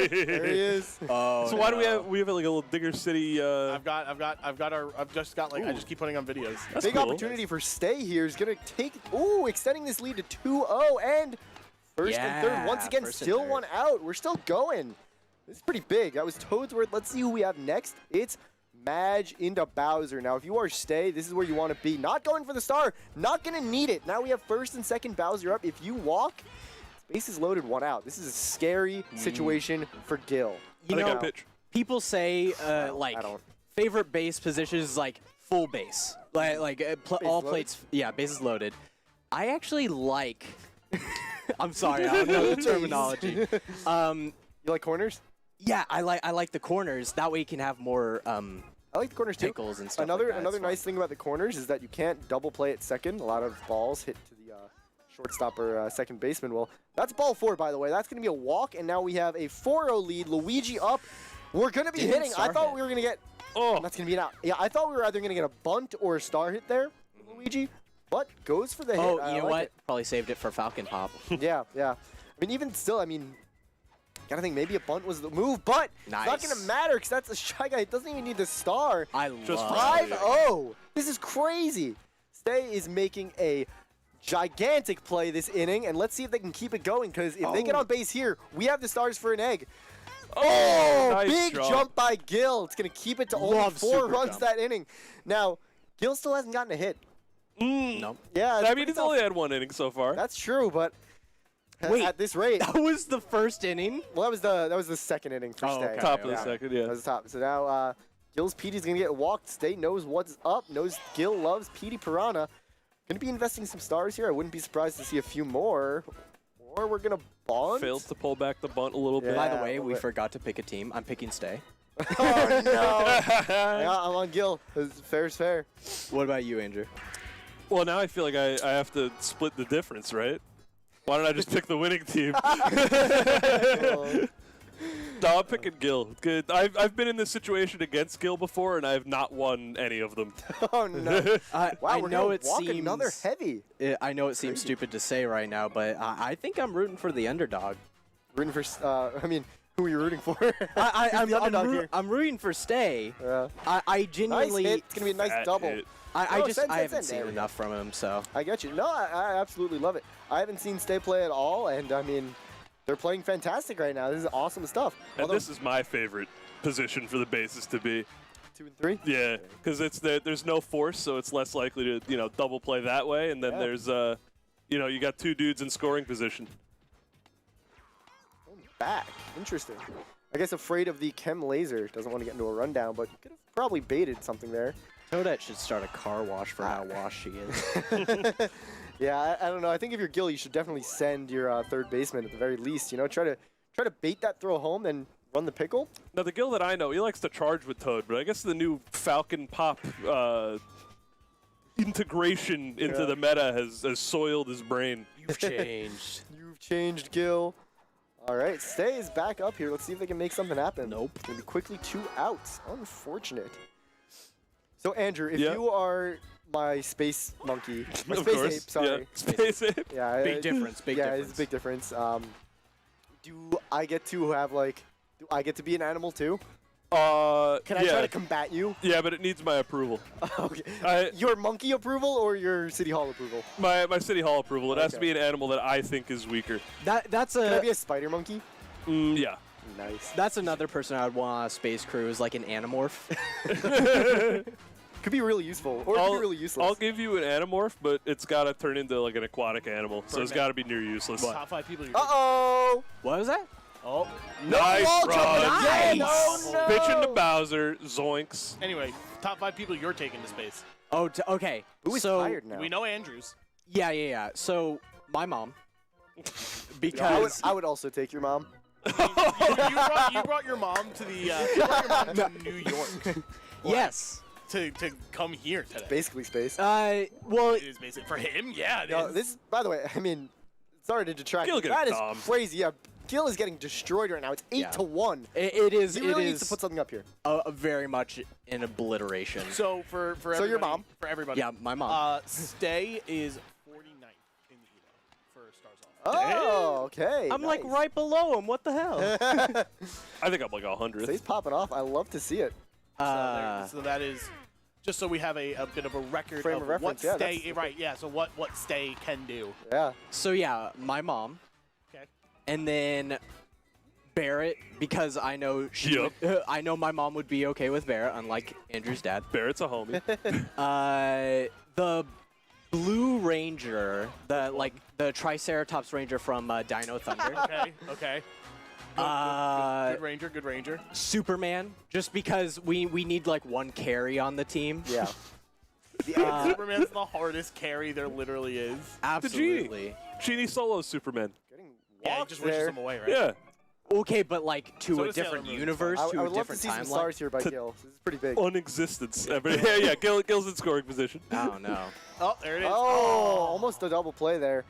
he is. Oh, So why do we have like a little Digger City? I've just got like I just keep putting on videos. That's Big cool. opportunity for Stay here is going to take, extending this lead to 2-0, and first and third, once again, first and still third. one out. We're still going. This is pretty big. That was Toadsworth. Let's see who we have next. It's Madge into Bowser. Now, if you are Stay, this is where you want to be. Not going for the star. Not going to need it. Now we have first and second Bowser up. If you walk, bases loaded, one out. This is a scary situation for Gil. You I think I know, pitch. people say like favorite base position is like full base, like all loaded? plates. Yeah, bases loaded. I actually like. I'm sorry, I don't know the terminology. You like corners? Yeah, I like the corners. That way you can have more I like the corners too. pickles and stuff. Another like that. another It's nice fun. thing about the corners is that you can't double play at second. A lot of balls hit to the shortstop or second baseman. Well, that's ball 4, by the way. That's going to be a walk, and now we have a 4-0 lead. Luigi up. We're going to be Didn't hitting. I star thought hit. we were going to get. Oh, That's going to be an out. Yeah, I thought we were either going to get a bunt or a star hit there, Luigi, but goes for the hit. Oh, I you know like what? it. Probably saved it for Falcon Pop. Yeah. I mean, even still, gotta think maybe a bunt was the move, but it's not Nice. gonna matter because that's a Shy Guy. It doesn't even need the star. I Just love. 5-0. This is crazy. Stay is making a gigantic play this inning, and let's see if they can keep it going, because if they get on base here, we have the stars for an egg. Oh, nice big jump. jump by Gil. It's going to keep it to only Love 4 super runs jump. that inning. Now, Gil still hasn't gotten a hit. No. Yeah, it's I mean, pretty he's tough. only had one inning so far. That's true, but Wait. at this rate, That was the first inning. well, that was the second inning for Oh, Stay. okay. Top of the second, That yeah. was the top. So now Gil's Petey's going to get walked. Stay knows what's up, knows Gil loves Petey Piranha. Going to be investing some stars here. I wouldn't be surprised to see a few more. Or we're going to bunt. Fails to pull back the bunt a little bit. By the Yeah, way, we but- forgot to pick a team. I'm picking Stay. Oh, no. Yeah, I'm on Gil. Fair's fair. What about you, Andrew? Well, now I feel like I have to split the difference, right? Why don't I just pick the winning team? No, I'm picking Gil. Good. I've been in this situation against Gil before, and I have not won any of them. Oh, no. Wow, Wow, I we're know gonna it walk seems another heavy. I know it seems stupid to say right now, but I think I'm rooting for the underdog. Rooting for, who are you rooting for? I'm the underdog here. I'm rooting for Stay. Yeah. I Nice genuinely. hit. It's going to be a nice Fat double. hit. I Oh, just send, I send, haven't send. There seen we go. enough from him, so. I get you. No, I absolutely love it. I haven't seen Stay play at all, and they're playing fantastic right now. This is awesome stuff. And this is my favorite position for the bases to be. 2 and 3? Yeah, because there's no force, so it's less likely to double play that way. And then there's you got 2 dudes in scoring position. Back. Interesting. I guess afraid of the chem laser. Doesn't want to get into a rundown, but could have probably baited something there. Toadette should start a car wash for how washed she is. Yeah, I don't know. I think if you're Gil, you should definitely send your third baseman at the very least. Try to bait that throw home, then run the pickle. Now, the Gil that I know, he likes to charge with Toad, but I guess the new Falcon Pop integration into the meta has soiled his brain. You've changed. You've changed, Gil. All right, Stay is back up here. Let's see if they can make something happen. Nope. It's going to be quickly 2 outs. Unfortunate. So, Andrew, if you are my space monkey, my space ape, sorry. Yeah. Space ape. Yeah, big difference, big difference. Yeah, it's a big difference. Do I get to have, do I get to be an animal too? Can I try to combat you? Yeah, but it needs my approval. Okay. Your monkey approval or your City Hall approval? My City Hall approval. It has to be an animal that I think is weaker. That's a. Can I be a spider monkey? Yeah. Nice. That's another person I would want on a space crew is like an Animorph. Could be really useful, or it could be really useless. I'll give you an Animorph, but it's got to turn into like an aquatic animal, so it's got to be near useless. Top 5 people. Uh-oh! What was that? Oh. Nice run. Nice. No. Pitch into Bowser, zoinks. Anyway, top 5 people you're taking to space. Oh, okay. Who is so, tired now? We know Andrews. Yeah. So, my mom. Because I would also take your mom. you brought your mom to to New York. Yes. To come here today. Basically space. Well, it is basically for him. Yeah, it is. This, by the way, I mean, sorry to detract. Gil That is dumb. crazy. Yeah, Gil is getting destroyed right now. It's 8-1. It is. He really needs to put something up here. Very much an obliteration. So for so your mom. For everybody. Yeah, my mom. Stay is 49th in the Evo for Stars Off. Oh, okay. I'm like right below him. What the hell? I think I'm like 100th. He's popping off. I love to see it. So that is just so we have a bit of a record Frame of of reference, what yeah, Stay right. Yeah. So what Stay can do. Yeah. So yeah, my mom. Okay. And then Barrett, because I know I know my mom would be okay with Barrett, unlike Andrew's dad. Barrett's a homie. The Blue Ranger, the Triceratops Ranger from Dino Thunder. Okay. Good Ranger. Superman, just because we need like one carry on the team. Yeah. Superman's the hardest carry there literally is. Absolutely. Genie Solo's Superman. Yeah, he just wishes him away, right? Yeah. Okay, but like to So a does Sailor different Moon. universe, I to a would love to different see some timeline. stars here by Gil. This is pretty big. Unexistence. Yeah, Gil's in scoring position. Oh no. Oh, there it is. Oh, almost a double play there.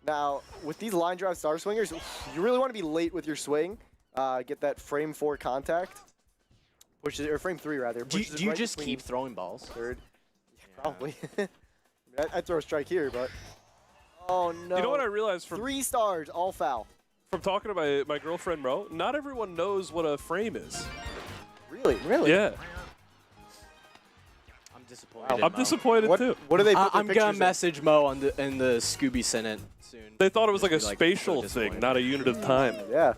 Now, with these line drive star swingers, you really want to be late with your swing. Get that frame 4 contact. Or frame 3, rather. Do you just keep throwing balls? Third. Yeah, probably. I'd throw a strike here, but... Oh, no. You know what I realized from 3 stars, all foul. From talking to my girlfriend Ro, not everyone knows what a frame is. Really? Yeah. I'm disappointed. I'm disappointed too. What do they put their I'm pictures gonna in? message Mo in the Scooby Senate soon. They thought it was like a Just be, spatial so thing, disappointed. not a unit of time. Yeah.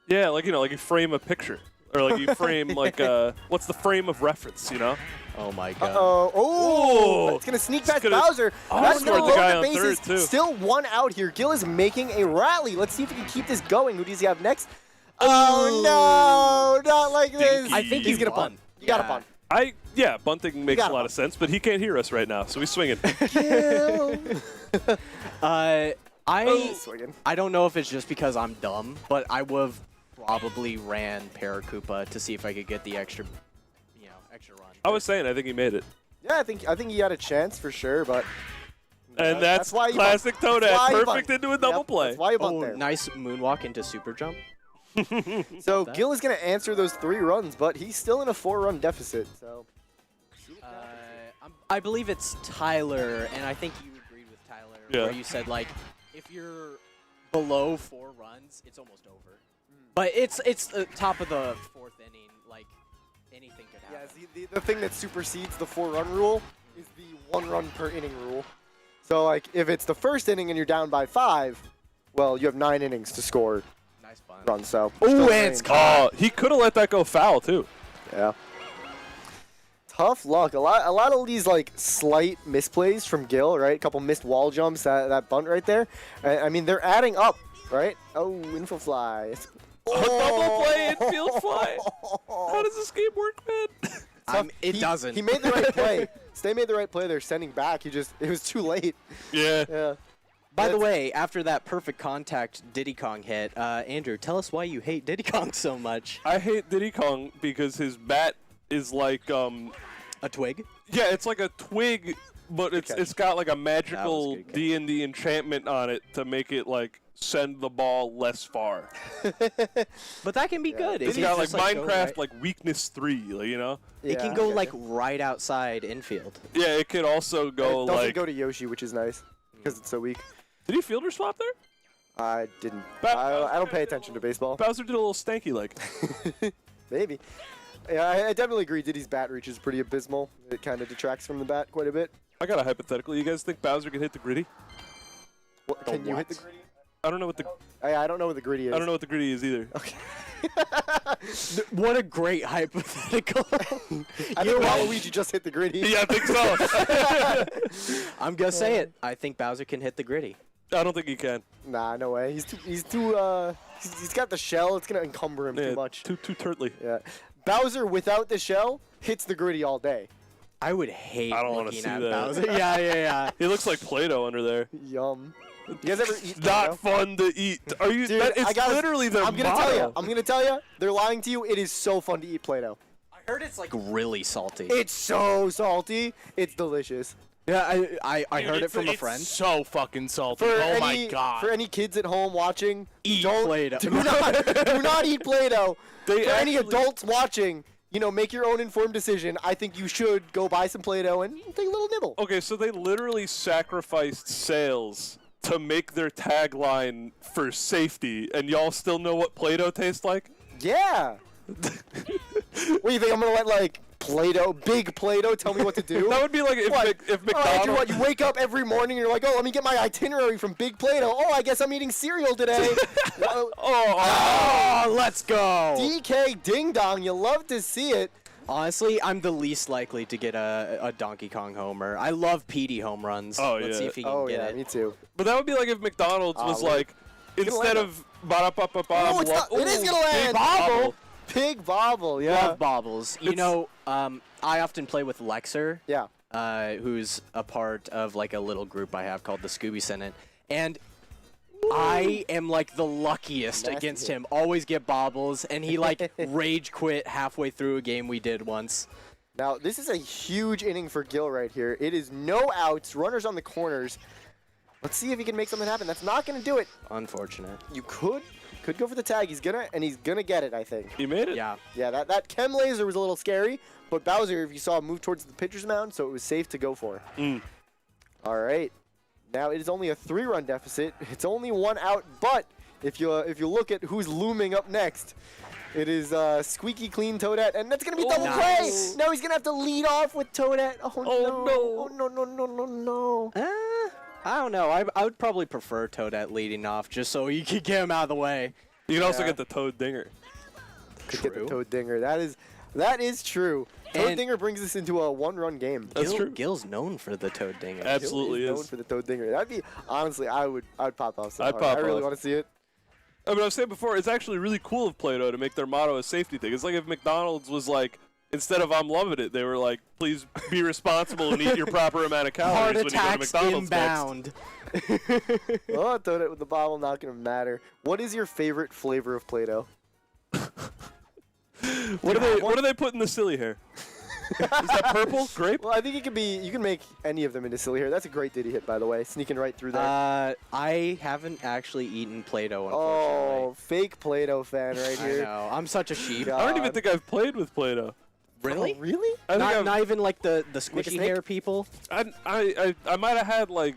Yeah, like you frame a picture, or like you frame like what's the frame of reference, you know? Oh my god. Oh, it's going to sneak past Bowser. That's scored gonna the load guy the on bases. third, too. Still 1 out here. Gil is making a rally. Let's see if he can keep this going. Who does he have next? Oh, no, not like this. I think he's going to bunt. You got to bunt. Bunting makes a lot of sense, but he can't hear us right now, so he's swinging. I don't know if it's just because I'm dumb, but I would have probably ran Paracoupa to see if I could get the extra run. I was saying, I think he made it. Yeah, I think he had a chance for sure, but... And that's why you classic bunt. Toadette, That's why you perfect bunt. into a double Yep, play. That's why you bunt Oh, there. nice moonwalk into super jump. So Gil is going to answer those 3 runs, but he's still in a 4-run deficit. So I believe it's Tyler, and I think you agreed with Tyler, Yeah. where you said, like, if you're below 4 runs, it's almost over. But it's the top of the 4th inning, like, anything could happen. yeah, the thing that supersedes the 4-run rule is the 1 run per inning rule. So like if it's the 1st inning and you're down by 5, well, you have 9 innings to score Nice bunt. runs. So Ooh, it's Oh, he could have let that go foul too. Yeah. Tough luck. A lot of these like slight misplays from Gil, right? A couple missed wall jumps, that bunt right there. I mean, they're adding up, right? Oh, info fly. Double play infield fly. How does this game work, man? It doesn't. He made the right play. Stay made the right play. They're sending back. It was too late. Yeah. Yeah. By the way, after that perfect contact Diddy Kong hit, Andrew, tell us why you hate Diddy Kong so much. I hate Diddy Kong because his bat is like a twig. Yeah, it's like a twig, but it's got like a magical D&D enchantment on it to make it like send the ball less far. But that can be good. It's got like Minecraft like weakness 3, like, you know. It can go like right outside infield. Yeah, it could also go it doesn't like go to Yoshi, which is nice because it's so weak. Did he fielder swap there? I didn't. I don't pay attention to baseball. Bowser did a little stanky leg. Maybe. Yeah, I definitely agree. Diddy's bat reach is pretty abysmal. It kind of detracts from the bat quite a bit. I got a hypothetical. You guys think Bowser can hit the gritty? What, can you hit the gritty? I don't know what the. I don't know what the gritty is. I don't know what the gritty is either. Okay. What a great hypothetical. I think Waluigi just hit the gritty. Yeah, I think so. I'm gonna say it. I think Bowser can hit the gritty. I don't think he can. Nah, no way. He's got the shell. It's gonna encumber him too much. Too turtly. Yeah. Bowser without the shell hits the gritty all day. I would hate I don't want to looking see at that. Bowser. Yeah. He looks like Play-Doh under there. Yum. You guys ever eat Not fun to eat. Are you? Dude, it's literally their I'm gonna tell you. They're lying to you. It is so fun to eat Play-Doh. I heard it's like really salty. It's so salty. It's delicious. Yeah, I Dude, heard it from a it's friend. so fucking salty. My god. For any kids at home watching, Eat don't Play-Doh. do not eat Play-Doh. For any adults watching, make your own informed decision. I think you should go buy some Play-Doh and take a little nibble. Okay, so they literally sacrificed sales to make their tagline for safety, and y'all still know what Play-Doh tastes like? Yeah. What do you think? I'm gonna let like Play-Doh, big Play-Doh, tell me what to do? That would be like if McDonald's. What, you wake up every morning and you're like, oh, let me get my itinerary from Big Play-Doh. Oh, I guess I'm eating cereal today. Let's go. DK Ding Dong, you love to see it. Honestly, I'm the least likely to get a Donkey Kong homer. I love Petey home runs. Oh, Let's see if he can get it. Me too. But that would be like if McDonald's was like, instead of No, it's not. It is gonna land. Bobble. Pig Bobble, yeah. Love bobbles. I often play with Lexer. Yeah. Who's a part of like a little group I have called the Scooby Senate, and I am like the luckiest against him. Always get bobbles, and he like rage quit halfway through a game we did once. Now this is a huge inning for Gil right here. It is no outs, runners on the corners. Let's see if he can make something happen. That's not going to do it. Unfortunate. You could go for the tag. He's gonna get it, I think. He made it? Yeah. Yeah, that chem laser was a little scary, but Bowser, if you saw, moved towards the pitcher's mound, so it was safe to go for. All right. Now it is only a 3-run deficit. It's only 1 out, but if you look at who's looming up next, it is Squeaky Clean Toadette, and that's gonna be double play. Now he's gonna have to lead off with Toadette. Oh no! I don't know. I would probably prefer Toadette leading off just so you could get him out of the way. You can also get the Toad Dinger. Could get the Toad Dinger. That is true. Toad Dinger brings us into a 1-run game. That's true. Gil's known for the Toad Dinger. Absolutely known for the Toad Dinger. That'd be, honestly, I would pop off so I'd hard. pop I really off. want to see it. I mean, I was saying before, it's actually really cool of Play-Doh to make their motto a safety thing. It's like if McDonald's was like, instead of I'm loving it, they were like, please be responsible and eat your proper amount of calories when you go to McDonald's inbound. Oh, Toadette with the bobble, not going to matter. What is your favorite flavor of Play-Doh? What do they put in the silly hair? Is that purple? Grape? Well, I think you can make any of them into silly hair. That's a great Diddy hit, by the way, sneaking right through there. I haven't actually etten Play-Doh, unfortunately. Oh, fake Play-Doh fan right here. I know. I'm such a sheep. I don't even think I've played with Play-Doh. Really? Oh, really? Not even like the squishy hair people? I might have had like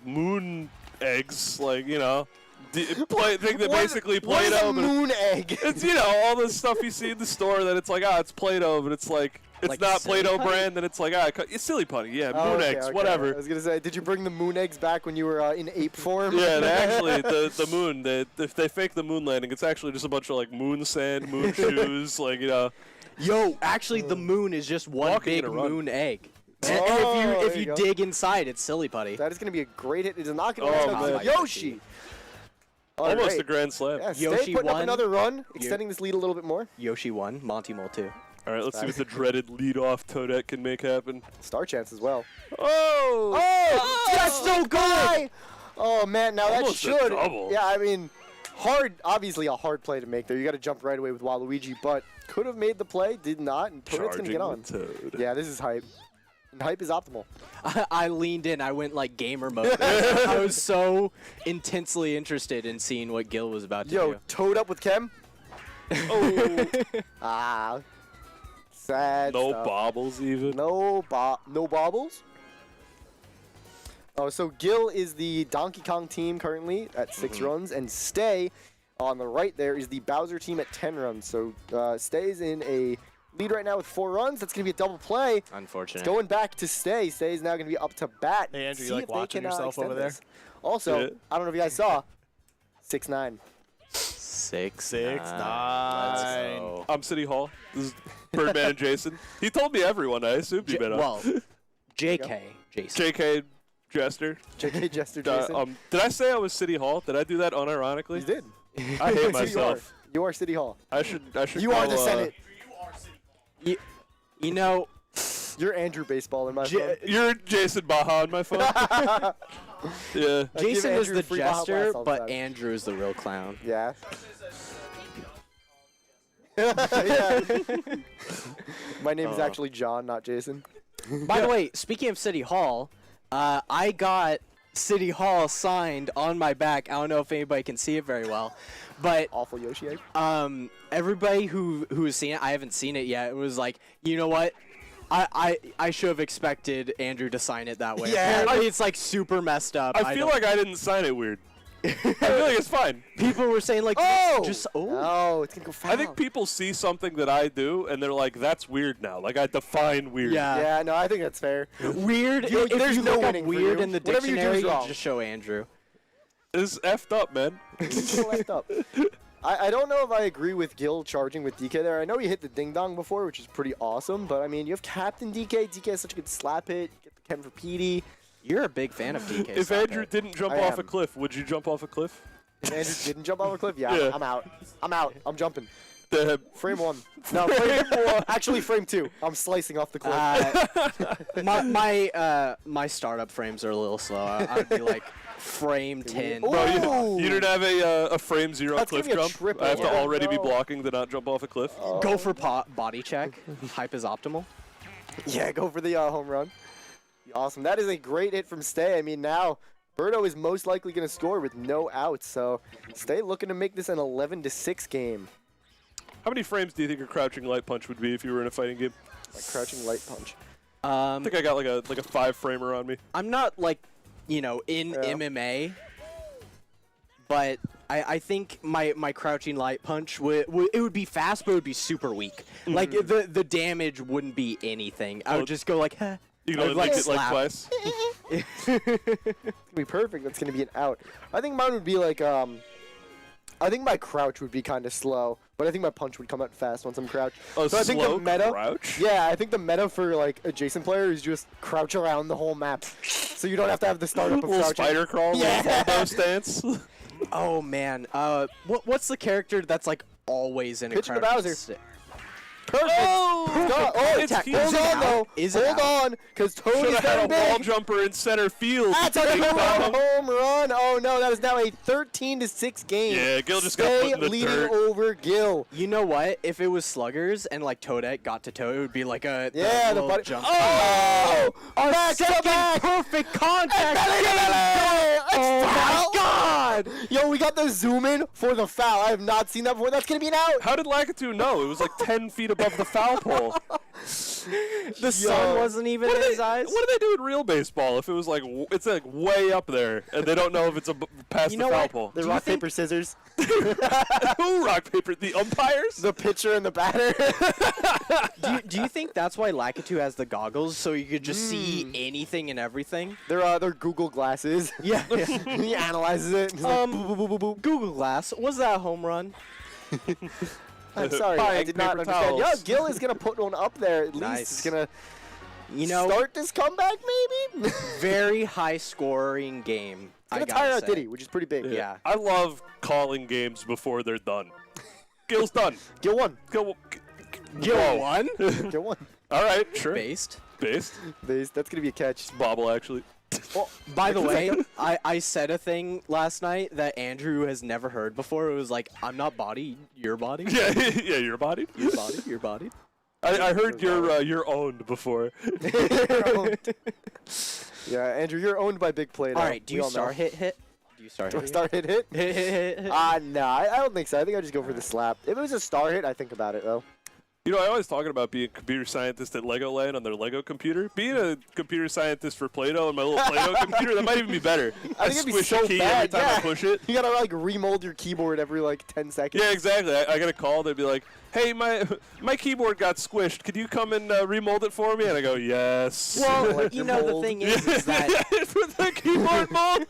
moon eggs, like, you know. Basically Play-Doh. What is a moon egg? It's, you know, all the stuff you see in the store that it's like, it's Play-Doh, but it's like, it's Like not silly Play-Doh putty? brand, and it's like, it's silly putty. Yeah, Oh, moon okay, eggs, okay. whatever. I was gonna say, did you bring the moon eggs back when you were in ape form? Yeah, they actually, the moon, if they fake the moon landing, it's actually just a bunch of, like, moon sand, moon shoes, like, you know. Yo, actually, the moon is just one Walking big in a run. moon egg. Oh, And if there you you go. dig inside, it's silly putty. That is going to be a great hit. It is not going Oh, to man. Yoshi. All Almost right. a grand slam. Yeah, stay Yoshi putting up won. another run, extending this lead a little bit more. Yoshi 1, Monty Mole 2. All right, let's see what the dreaded lead-off Toadette can make happen. Star chance as well. Oh! Oh, that's so good! Oh, man, now Almost a that should. double. Yeah, I mean, obviously a hard play to make there. You got to jump right away with Waluigi, but could have made the play, did not, and Toadette's going to get on. Toad. Yeah, this is hype. And hype is optimal. I leaned in. I went like gamer mode. I was so intensely interested in seeing what Gil was about to Yo, do. Toad up with Kem? Oh. Sad No stuff. bobbles even. No bobbles? Oh, so Gil is the Donkey Kong team currently at 6 runs, and Stay on the right there is the Bowser team at 10 runs. So Stay's in a lead right now with 4 runs. That's going to be a double play. Unfortunate. It's going back to Stay. Stay is now going to be up to bat. Hey, Andrew, you See like if they watching can, yourself over extend there? this. Also, Yeah. I don't know if you guys saw, 6'9". 6'9". I'm City Hall. This is Birdman and Jason. He told me everyone. I assumed you been on. Well, JK, Jason. JK Jester. JK Jester Jason. Did I say I was City Hall? Did I do that unironically? You did. I hate So myself. You are City Hall. I should. You are the call, Senate. You know, You're Andrew Baseball in my phone. You're Jason Baja on my phone. Yeah. Jason is Andrew the free Baja jester, Blast all the but time. Andrew is the real clown. Yeah. Yeah. My name is actually John, not Jason. By the way, speaking of City Hall, I got City Hall signed on my back. I don't know if anybody can see it very well, but Awful Yoshi egg. everybody who has seen it, I haven't seen it yet. It was like, you know what? I should have expected Andrew to sign it that way. Yeah. Apparently it's like super messed up. I feel like I didn't sign it weird. I feel like it's fine. People were saying like, Oh! just Oh, it's gonna go foul. I think people see something that I do and they're like, "That's weird now." Like I define weird. Yeah. Yeah, no, I think that's fair. Weird. You- If there's you no look up winning for weird you. in the Whatever you do is dictionary, wrong. just show Andrew. It's effed up, man. It's so left up. I don't know if I agree with Gil charging with DK there. I know he hit the ding dong before, which is pretty awesome, but I mean, you have Captain DK. DK has such a good slap hit. You get the Ken for PD. You're a big fan of DK. If Andrew didn't jump I off am. a cliff, would you jump off a cliff? If Andrew didn't jump off a cliff, yeah, Yeah. I'm out. I'm out. I'm jumping. Damn. Frame 1. No, frame 4. Actually, frame 2. I'm slicing off the cliff. My startup frames are a little slow. I'd be like frame 10. Ooh. Bro, you didn't have a frame 0 That's gonna cliff be a jump? triple. I have to Yeah. already be No. blocking to not jump off a cliff? Go for body check. Hype is optimal. Yeah, go for the home run. Awesome. That is a great hit from Stay. I mean, now Birdo is most likely going to score with no outs, so Stay looking to make this an 11-6 game. How many frames do you think a crouching light punch would be if you were in a fighting game? Like crouching light punch. I think I got like a 5-framer on me. I'm not like, in MMA, but I think my crouching light punch it would be fast, but it would be super weak. Like the damage wouldn't be anything. I would just go like, huh. You can only like lick it like slap. twice. It's going to be perfect. That's going to be an out. I think mine would be like, I think my crouch would be kind of slow, but I think my punch would come out fast once I'm crouched. A So I think the slow meta, crouch? Yeah, I think the meta for like a Jason player is just crouch around the whole map, so you don't have to have the startup of Little crouching. spider crawl, Yeah. little elbow stance. Oh man, what's the character that's like always in a Pitching to crouching Bowser. sit? Perfect. Perfect. Oh, Attack. hold on though. Is it Hold out? on, because Toad Should is have had down a wall big. jumper in center field. That's a Big bomb. home run. Oh no, that is now a 13-6 game. Yeah, Gil just got Stay put in the leading dirt. over Gil. You know what? If it was Sluggers and like Toadette got to Toad, it would be like a Yeah, the little buddy. jump. Oh! Back to back. Perfect contact. Oh my God! Yo, we got the zoom in for the foul. I have not seen that before. That's gonna be an out. How did Lakitu know? It was like 10 feet above the foul pole. The sun wasn't even in his eyes. What do they do in real baseball if it was like it's like way up there and they don't know if it's past the foul pole? The rock, paper, scissors. Who rock, paper? The umpires? The pitcher and the batter. Do you think that's why Lakitu has the goggles so you could just see anything and everything? They're Google glasses. Yeah. He analyzes it. He's like, boo, boo, boo, boo, boo. Google Glass. Was that a home run? I'm sorry, I did not understand. Yeah, Gil is gonna put one up there. At least he's gonna, start this comeback maybe. Very high scoring game. It's gonna tire out Diddy, which is pretty big. Yeah. I love calling games before they're done. Gil's done. Gil won. Gil won? Gil won. All right, sure. Based. That's gonna be a catch. Bobble, actually. Well, by the way, I said a thing last night that Andrew has never heard before. It was like, I'm not body, you're body. Yeah, you're body. You're body. I heard you're owned before. Yeah, Andrew, you're owned by Big Play now. All right, do you start hit? Do you start hit? Start hit? Hit. No, I don't think so. I think I just go for the slap. If it was a star hit, I think about it though. You know, I always talking about being a computer scientist at LAN on their Lego computer. Being a computer scientist for Play-Doh on my little Play-Doh computer, that might even be better. I think it'd be squish so a key bad. every time I push it. You gotta like remold your keyboard every like 10 seconds. Yeah, exactly. I get a call. They'd be like, "Hey, my keyboard got squished. Could you come and remold it for me?" And I go, "Yes." Well, Like you the know, mold. the thing is that with the keyboard mold.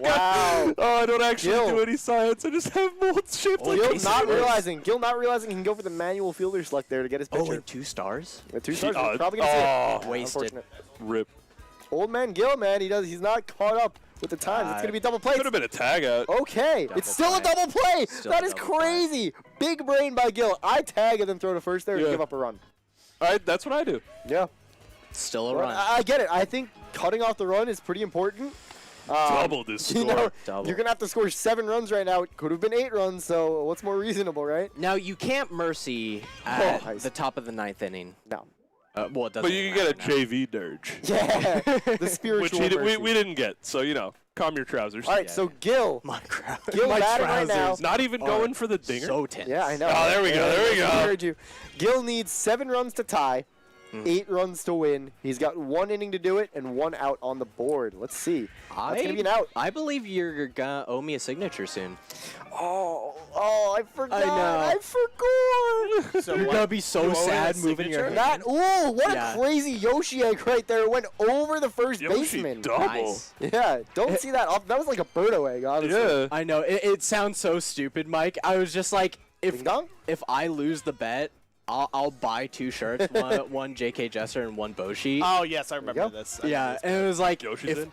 Wow. I don't actually Gil. do any science. I just have molds shaped like Gil keyboards. not realizing he can go for the manual fielder select there to get his picture. Oh, and 2 stars? Yeah, 2 stars. We're probably gonna see it. Wasted. Unfortunate. Rip. Old man Gil, man, he's not caught up with the times. It's gonna be double play. Could have been a tag out. Okay, it's still a double play. That is crazy. Big brain by Gil. I tag and then throw to first there and give up a run. All right, that's what I do. Yeah. Still a Well, run. I get it. I think cutting off the run is pretty important. Double this score. You know, Double. you're gonna have to score 7 runs right now. It could have been 8 runs. So what's more reasonable, right? Now, you can't mercy at the top of the 9th inning. No. Well, it doesn't But you can get a matter now. JV dirge. Yeah, the spiritual Which mercy. we didn't get. So, calm your trousers. All right, so Gil. My crowd. Gil batting right now. Not even going for the dinger. So tense. Yeah, I know. Oh, there we go. There we go. I heard you. Gil needs 7 runs to tie, 8 runs to win. He's got 1 inning to do it and 1 out on the board. Let's see. That's gonna be an out. I believe you're gonna owe me a signature soon. Oh, I forgot. I know. I forgot. So you're gonna be so sad moving your hand. What a crazy Yoshi egg right there. It went over the first Yoshi baseman. double. Nice. Yeah, don't see that. That was like a Birdo egg, honestly. Yeah. I know. It sounds so stupid, Mike. I was just like, Ding dong? if I lose the bet, I'll buy 2 shirts, one JK Jesser and 1 Boshi. Oh yes, I remember this. Yeah, and it was like, Yoshi's if in?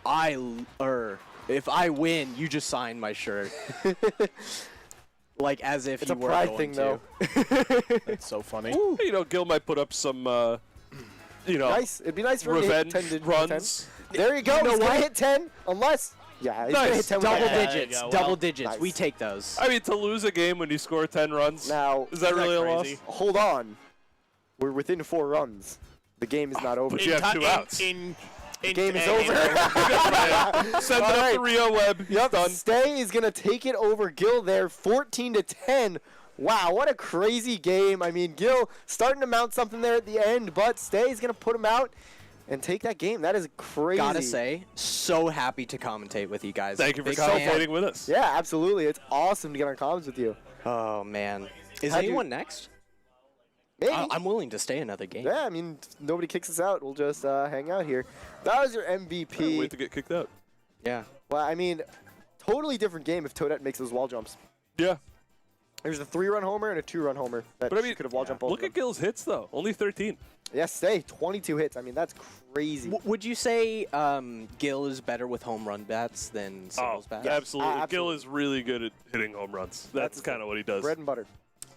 if I win, you just sign my shirt. Like as if It's you a were pride going thing, to. though. That's so funny. Gil might put up some, Nice. It'd be nice for him to hit revenge 10 digits. runs. There you go. He's going to hit 10, unless... Yeah, he's going to hit 10 with Double that. digits. go. Double Well, digits. nice. We take those. I mean, to lose a game when you score 10 runs, Now, is that really a loss? crazy? hold on. We're within 4 runs. The game is not over. But you have 2 outs. The game is over. Send it up the Rio Web. Yep, Done. Stay is going to take it over Gil there, 14-10. Wow, what a crazy game. I mean, Gil starting to mount something there at the end, but Stay is going to put him out and take that game. That is crazy. Gotta say, so happy to commentate with you guys. Thank you for Big fan. commentating with us. Yeah, absolutely. It's awesome to get on comms with you. Oh, man. Is How'd you- anyone next? Maybe. I'm willing to stay another game. Yeah, I mean, if nobody kicks us out. We'll just hang out here. That was your MVP. Wait to get kicked out. Yeah. Well, I mean, totally different game if Toadette makes those wall jumps. Yeah. There's a 3-run homer and a 2-run homer that But I mean, could have wall jumped both look of them. at Gil's hits, though. Only 13. Yes, Stay, 22 hits. I mean, that's crazy. Would you say Gil is better with home run bats than singles bats? Yes, Absolutely. Gil absolutely. is really good at hitting home runs. That's kind of what he does. Bread and butter.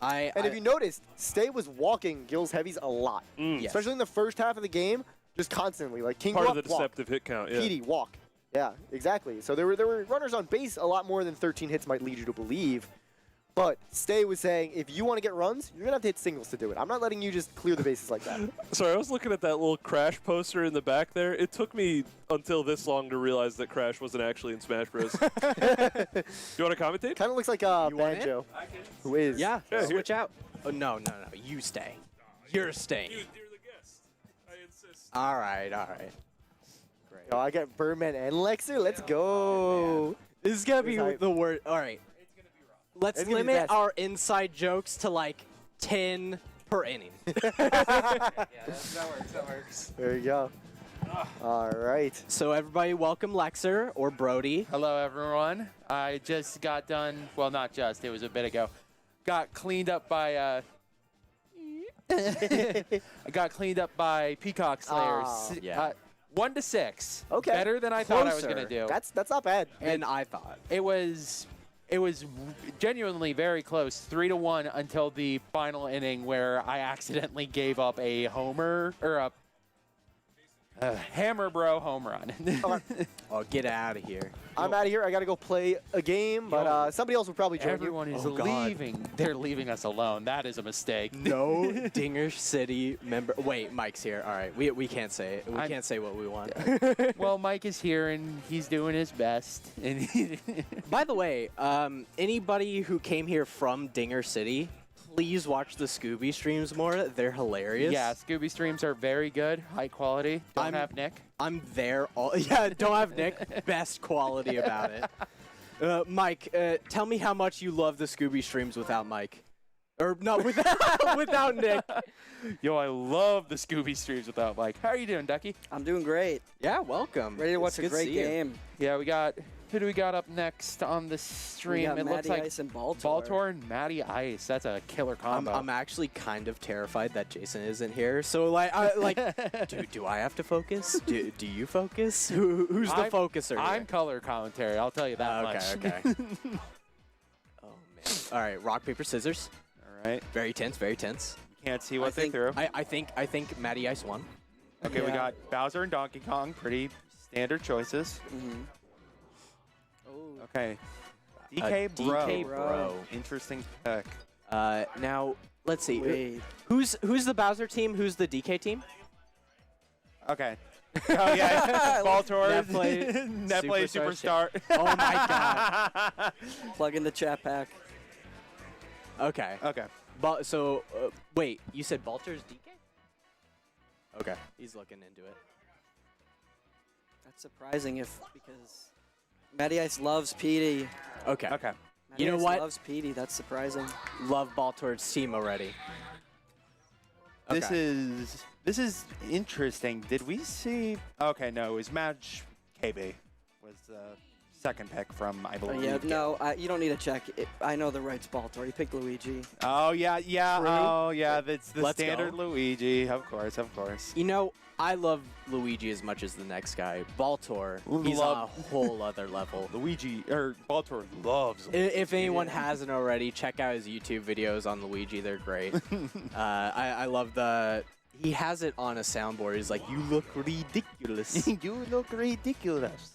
And if you noticed, Stay was walking Gil's heavies a lot. Yes. Especially in the first half of the game, just constantly. Like King Part walk, of the walk. deceptive hit count, yeah. PD, walk. Yeah, exactly. So there were runners on base a lot more than 13 hits might lead you to believe. But Stay was saying, if you want to get runs, you're going to have to hit singles to do it. I'm not letting you just clear the bases like that. Sorry, I was looking at that little Crash poster in the back there. It took me until this long to realize that Crash wasn't actually in Smash Bros. You want to commentate? Kind of looks like Banjo, who is. Yeah, Yeah, switch out. Oh, no. You stay. You're staying. Dude, you're the All right, all right. Great. Oh, I got Birdman and Lexer. Let's go. This is gonna be the word. All right. Let's limit our inside jokes to like 10 per inning. Yeah, that works. There you go. All right. So everybody, welcome Lexer or Brody. Hello, everyone. I just got done. Well, not just. It was a bit ago. Got cleaned up by. I got cleaned up by Peacock Slayers. Yeah. 1 to 6. Okay. Better than I thought I was gonna do. That's not bad. And I thought it was genuinely very close, 3 to 1 until the final inning where I accidentally gave up a homer or a hammer bro home run. Oh, get out of here. I'm out of here. I got to go play a game, but somebody else will probably join Everyone you. is leaving. They're leaving us alone. That is a mistake. No Dinger City member. Wait, Mike's here. All right, we can't say it. We can't say what we want. Well, Mike is here and he's doing his best. By the way, anybody who came here from Dinger City, please watch the Scooby streams more. They're hilarious. Yeah, Scooby streams are very good, high quality. Don't have Nick. I'm there all. Yeah, don't have Nick. Best quality about it. Mike, tell me how much you love the Scooby streams without Mike. Or not without Nick. Yo, I love the Scooby streams without Mike. How are you doing, Ducky? I'm doing great. Yeah, welcome. Ready to watch a great game. Yeah, we got. Who do we got up next on the stream? We got It looks Matty like Ice and Baltor. Baltor and Matty Ice. That's a killer combo. I'm actually kind of terrified that Jason isn't here. So like, do I have to focus? Do you focus? Who's the focuser? I'm color commentary. I'll tell you that much. Okay. Oh man. All right, rock paper scissors. All right. Very tense. Very tense. You can't see what they threw. I think Matty Ice won. Okay, we got Bowser and Donkey Kong. Pretty standard choices. Mm-hmm. Okay. DK Bro. DK Bro. Interesting pick. Now let's see. Wait. Who's the Bowser team? Who's the DK team? Okay. Oh yeah, Baltor. Netplay Superstar. Oh my god. Plug in the chat pack. Okay. Okay. So wait, you said Baltor's DK? Okay. He's looking into it. That's surprising because Matty Ice loves PD. Okay. Okay. Matty You know Ice what? loves PD. That's surprising. Love Baltor's team already. Okay. This is interesting. Did we see? Okay, no, it was Match KB was the second pick from I believe. Yeah, no, you don't need to check. I know the right's Baltor. You picked Luigi. Oh yeah. True. Oh yeah. That's the Let's standard go. Luigi. Of course. You know, I love Luigi as much as the next guy. Baltor, he's on a whole other level. Luigi or Baltor loves Luigi. If anyone hasn't already, check out his YouTube videos on Luigi. They're great. I love he has it on a soundboard. He's like, "You look ridiculous." You look ridiculous.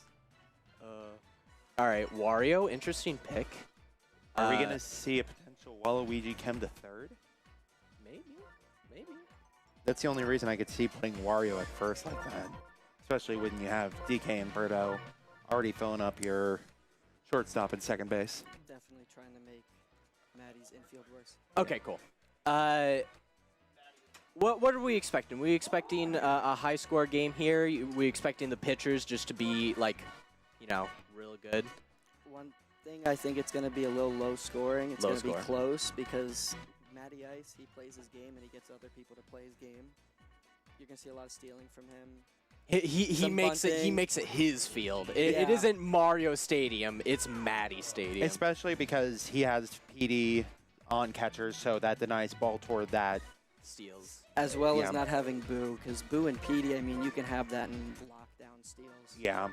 All right, Wario, interesting pick. Are we gonna see a potential Waluigi come to third? Maybe. That's the only reason I could see putting Wario at first like that. Especially when you have DK and Birdo already filling up your shortstop and second base. Definitely trying to make Matty's infield worse. Okay, cool. What are we expecting? We expecting a high score game here? We expecting the pitchers just to be like, real good? One thing, I think it's going to be a little low scoring. It's going to be close because Matty Ice, he plays his game and he gets other people to play his game. You're going to see a lot of stealing from him. He makes it his field. It isn't Mario Stadium. It's Matty Stadium. Especially because he has PD on catchers, so that denies Baltor that steals. As well as not having Boo, because Boo and PD, I mean, you can have that in lockdown steals. Yeah.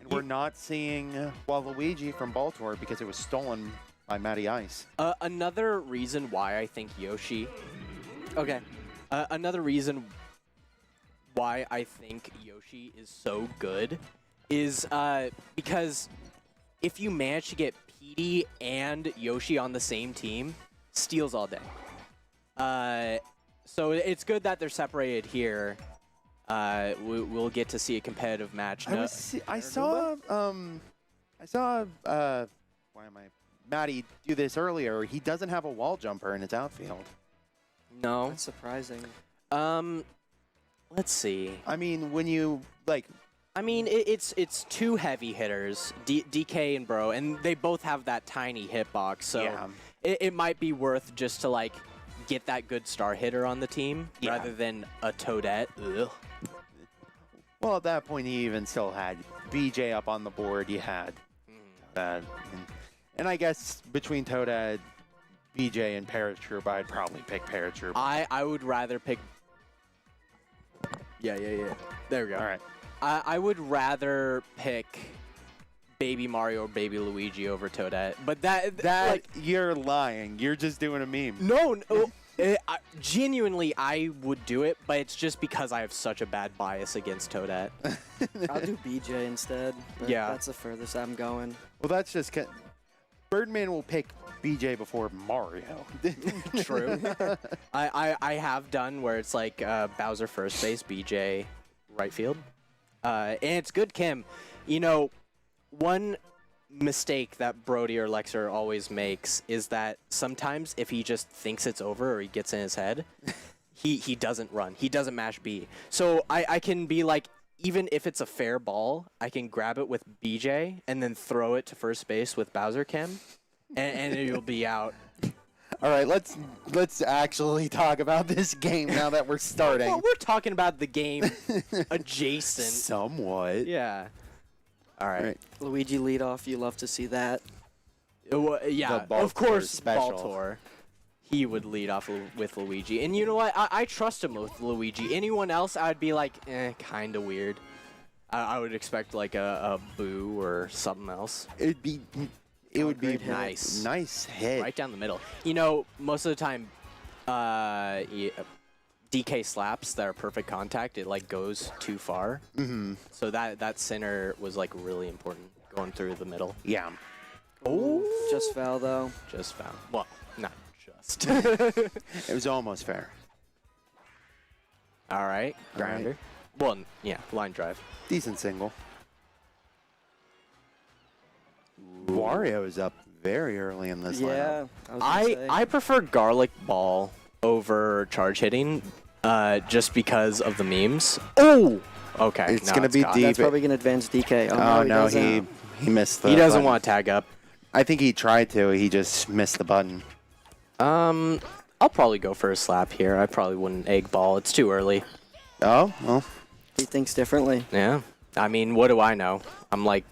And we're not seeing Waluigi from Baltor because it was stolen by Matty Ice. Another reason why I think Yoshi... Okay. Another reason why I think Yoshi is so good is because if you manage to get PD and Yoshi on the same team, steals all day. So it's good that they're separated here. We'll get to see a competitive match. I saw Matty do this earlier. He doesn't have a wall jumper in his outfield. No. That's surprising. Let's see. I mean, when you I mean, it's two heavy hitters, DK and Bro, and they both have that tiny hitbox, so it might be worth just to like get that good star hitter on the team rather than a Toadette. Ugh. Well, at that point, he even still had BJ up on the board. You had that, and I guess between Toadette, BJ, and Paratroop, I'd probably pick Paratroop. I would rather pick. Yeah. There we go. All right. I would rather pick Baby Mario or Baby Luigi over Toadette, but that like, you're lying. You're just doing a meme. No, genuinely, I would do it, but it's just because I have such a bad bias against Toadette. I'll do BJ instead. Yeah. That's the furthest I'm going. Well, that's just Birdman will pick BJ before Mario. True. I have done where it's like Bowser first base, BJ right field. And it's good, Kim. You know, one mistake that Brody or Lexer always makes is that sometimes if he just thinks it's over or he gets in his head, he doesn't run. He doesn't mash B. So I can be like, even if it's a fair ball, I can grab it with BJ and then throw it to first base with Bowser Kim, and it'll be out. All right, let's actually talk about this game now that we're starting. Well, we're talking about the game adjacent. Somewhat. Yeah. All right. Luigi lead off. You love to see that. Yeah, of course, Baltor. He would lead off with Luigi. And you know what? I trust him with Luigi. Anyone else, I'd be like, kind of weird. I would expect like a Boo or something else. It would be nice. Nice hit. Right down the middle. You know, most of the time, DK slaps that are perfect contact, it like goes too far. Mm-hmm. So that center was like really important going through the middle. Yeah. Oh, just foul though. Just foul. Well, not just. It was almost fair. All right, grounder. Well, yeah, line drive. Decent single. Wario is up very early in this lineup. I prefer garlic ball over charge hitting, just because of the memes. Oh, okay. It's gonna be deep. That's probably gonna advance DK. Oh no, he missed the. He doesn't button. want to tag up. I think he tried to. He just missed the button. I'll probably go for a slap here. I probably wouldn't egg ball. It's too early. Oh well. He thinks differently. Yeah. I mean, what do I know? I'm like,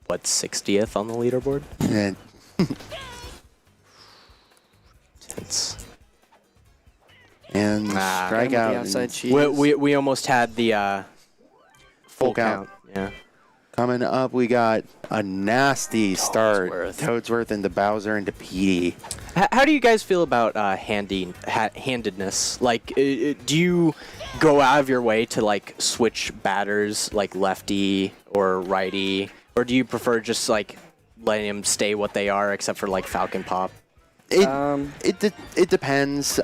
what, 60th on the leaderboard? Yeah. Tense. And strike out. We almost had the full count. Yeah. Coming up, we got a nasty start. Toadsworth into Bowser into Petey. How do you guys feel about handedness? Like, do you go out of your way to like switch batters, like lefty or righty, or do you prefer just like letting them stay what they are, except for like Falcon Pop? It depends.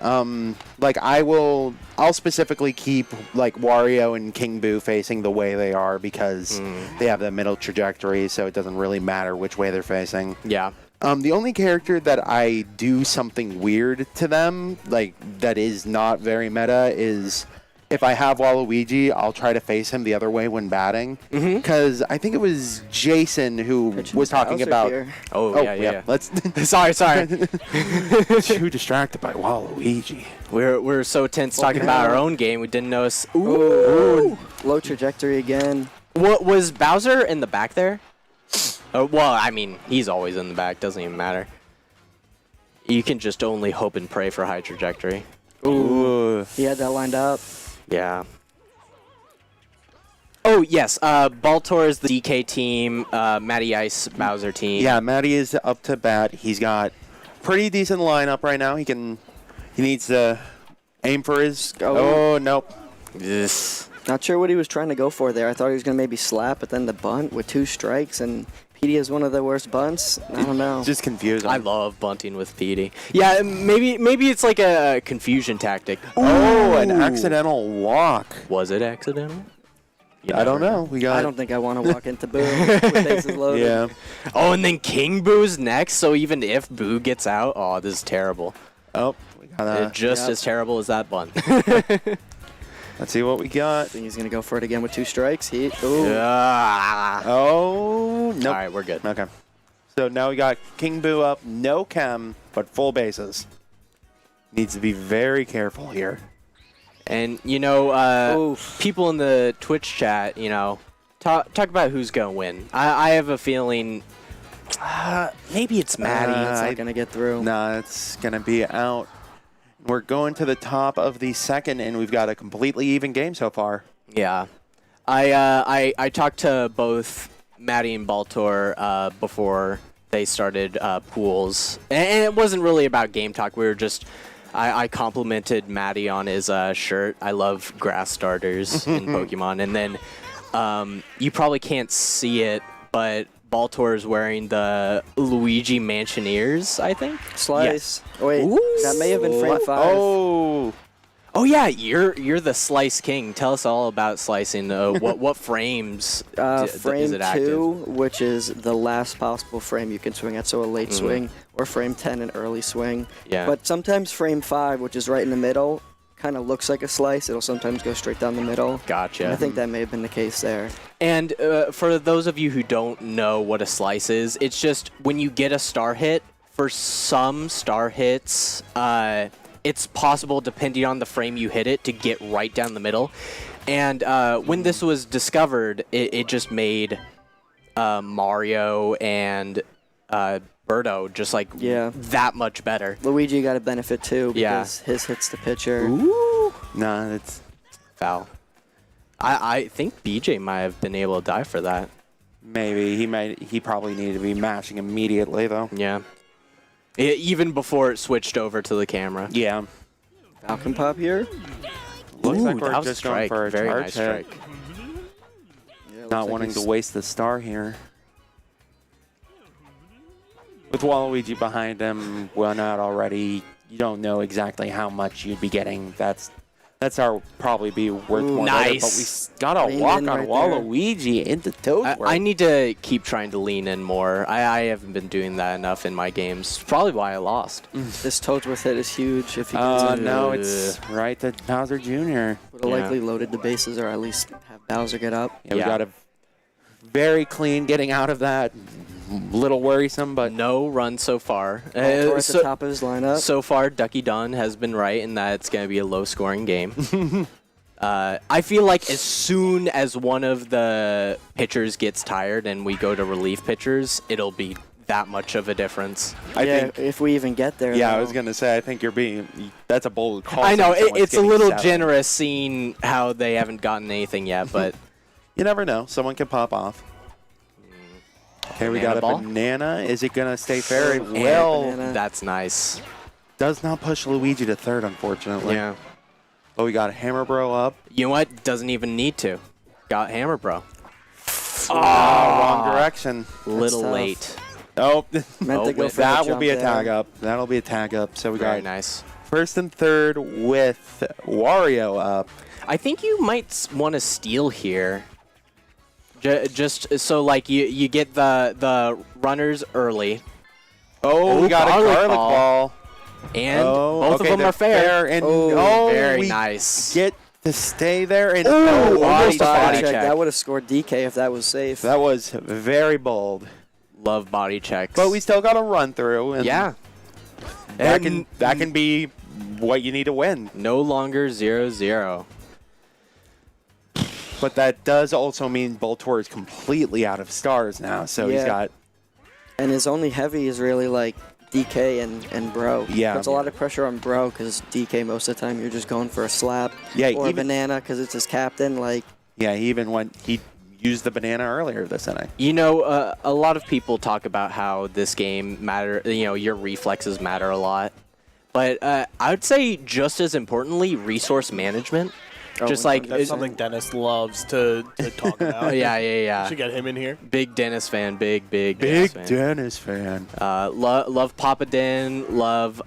Like I'll specifically keep like Wario and King Boo facing the way they are because they have the middle trajectory, so it doesn't really matter which way they're facing. Yeah. The only character that I do something weird to them, like that is not very meta, is if I have Waluigi, I'll try to face him the other way when batting. Because I think it was Jason who was talking about. Oh yeah. Let's. sorry. Too distracted by Waluigi. We're so tense talking about our own game. We didn't notice. Ooh. Low trajectory again. What was Bowser in the back there? Well, I mean, he's always in the back. Doesn't even matter. You can just only hope and pray for high trajectory. Ooh. He had that lined up. Yeah. Oh, yes. Baltor is the DK team. Matty Ice, Bowser team. Yeah, Matty is up to bat. He's got pretty decent lineup right now. He needs to aim for his. Oh nope. Yes. Not sure what he was trying to go for there. I thought he was going to maybe slap, but then the bunt with 2 strikes, and Petey is one of the worst bunts. I don't know. Just confusing. I love bunting with Petey. Yeah, maybe it's like a confusion tactic. Oh, an accidental walk. Was it accidental? I don't know. I don't think I want to walk into Boo with bases loaded. Yeah. Oh, and then King Boo's next, so even if Boo gets out, oh, this is terrible. Oh, we got just as terrible as that bunt. Let's see what we got. I think he's going to go for it again with 2 strikes. Ooh. Oh, nope. All right, we're good. Okay. So now we got King Boo up, no chem, but full bases. Needs to be very careful here. And, you know, people in the Twitch chat, you know, talk about who's going to win. I have a feeling maybe it's Maddie. It's not going to get through. No, it's going to be out. We're going to the top of the second, and we've got a completely even game so far. Yeah. I talked to both Maddie and Baltor before they started pools. And it wasn't really about game talk. We were just... I complimented Maddie on his shirt. I love grass starters in Pokemon. And then you probably can't see it, but Baltor is wearing the Luigi Mansioneers, I think. Slice. Yes. Oh, wait, that may have been frame 5. Oh yeah, you're the Slice King. Tell us all about slicing. What frames frame is it active? 2, which is the last possible frame you can swing at, so a late swing, or frame 10, an early swing. Yeah. But sometimes frame 5, which is right in the middle, kind of looks like a slice. It'll sometimes go straight down the middle. Gotcha. And I think that may have been the case there. And for those of you who don't know what a slice is, it's just when you get a star hit. For some star hits, it's possible, depending on the frame you hit it, to get right down the middle. And when this was discovered, it just made Mario and Birdo just like that much better. Luigi got a benefit too because his hits the pitcher. Ooh. Nah, it's foul. I think BJ might have been able to die for that. Maybe. He probably needed to be mashing immediately, though. Yeah. Even before it switched over to the camera. Yeah. Falcon Pop here. Looks like that we're was just a going strike. for a Very charge nice hit. strike. Not wanting to waste the star here. With Waluigi behind him, one out already, you don't know exactly how much you'd be getting. That's our probably be worth more. Nice. But we got a walk on right Waluigi into Toad's I need to keep trying to lean in more. I haven't been doing that enough in my games. Probably why I lost. This Toadsworth hit is huge. If he gets no, it's right to Bowser Jr. Would have likely loaded the bases or at least have Bowser get up. Yeah, we got a very clean getting out of that. Little worrisome, but no run so far. At the top of his lineup. So far, Ducky Dunn has been right in that it's going to be a low-scoring game. I feel like as soon as one of the pitchers gets tired and we go to relief pitchers, it'll be that much of a difference. I think if we even get there. Yeah, though. I was going to say, I think that's a bold call. I know, it's a little generous seeing how they haven't gotten anything yet, but... You never know. Someone can pop off. Okay, we got a banana. Is it going to stay fair? Well, that's nice. Does not push Luigi to third, unfortunately. Yeah. But we got Hammer Bro up. You know what? Doesn't even need to. Got Hammer Bro. Wrong direction. Little late. Oh, that will be a tag up. That'll be a tag up. So we Very got nice. First and third with Wario up. I think you might want to steal here. Just so like you get the runners early. Oh, we got a garlic ball. And both of them are fair. And very nice. Get to stay there and almost body check. That would have scored DK if that was safe. That was very bold. Love body checks. But we still got a run through. And yeah. That can be what you need to win. No longer 0-0. But that does also mean Baltor is completely out of stars now. So he's got... And his only heavy is really like DK and Bro. Yeah. Puts a lot of pressure on Bro because DK most of the time you're just going for a slap. Yeah, or a banana because it's his captain. Yeah, he used the banana earlier this inning. You know, a lot of people talk about how this game your reflexes matter a lot. But I would say just as importantly, resource management. Just like that's something Dennis loves to talk about. Yeah. Should get him in here. Big Dennis fan. Big Dennis fan. Love Papa Den. Love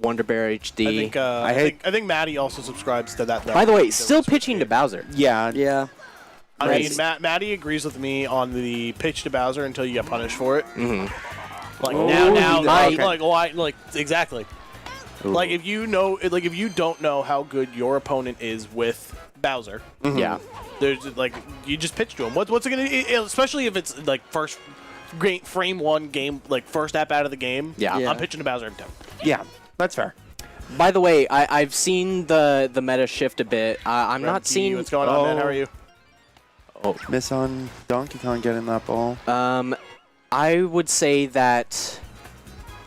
Wonder Bear HD. I think Maddie also subscribes to that. By the way, still pitching to Bowser. Yeah. I mean, Maddie agrees with me on the pitch to Bowser until you get punished for it. Mm-hmm. Like now, might. like why? Like exactly. Like if you know, like if you don't know how good your opponent is with Bowser, Yeah. there's like you just pitch to him. What's it gonna? Especially if it's like first frame one game, like first app out of the game. Yeah. I'm pitching to Bowser every time. Yeah, that's fair. By the way, I've seen the meta shift a bit. I'm not seeing. What's going on, man? How are you? Oh, miss on Donkey Kong getting that ball. I would say that.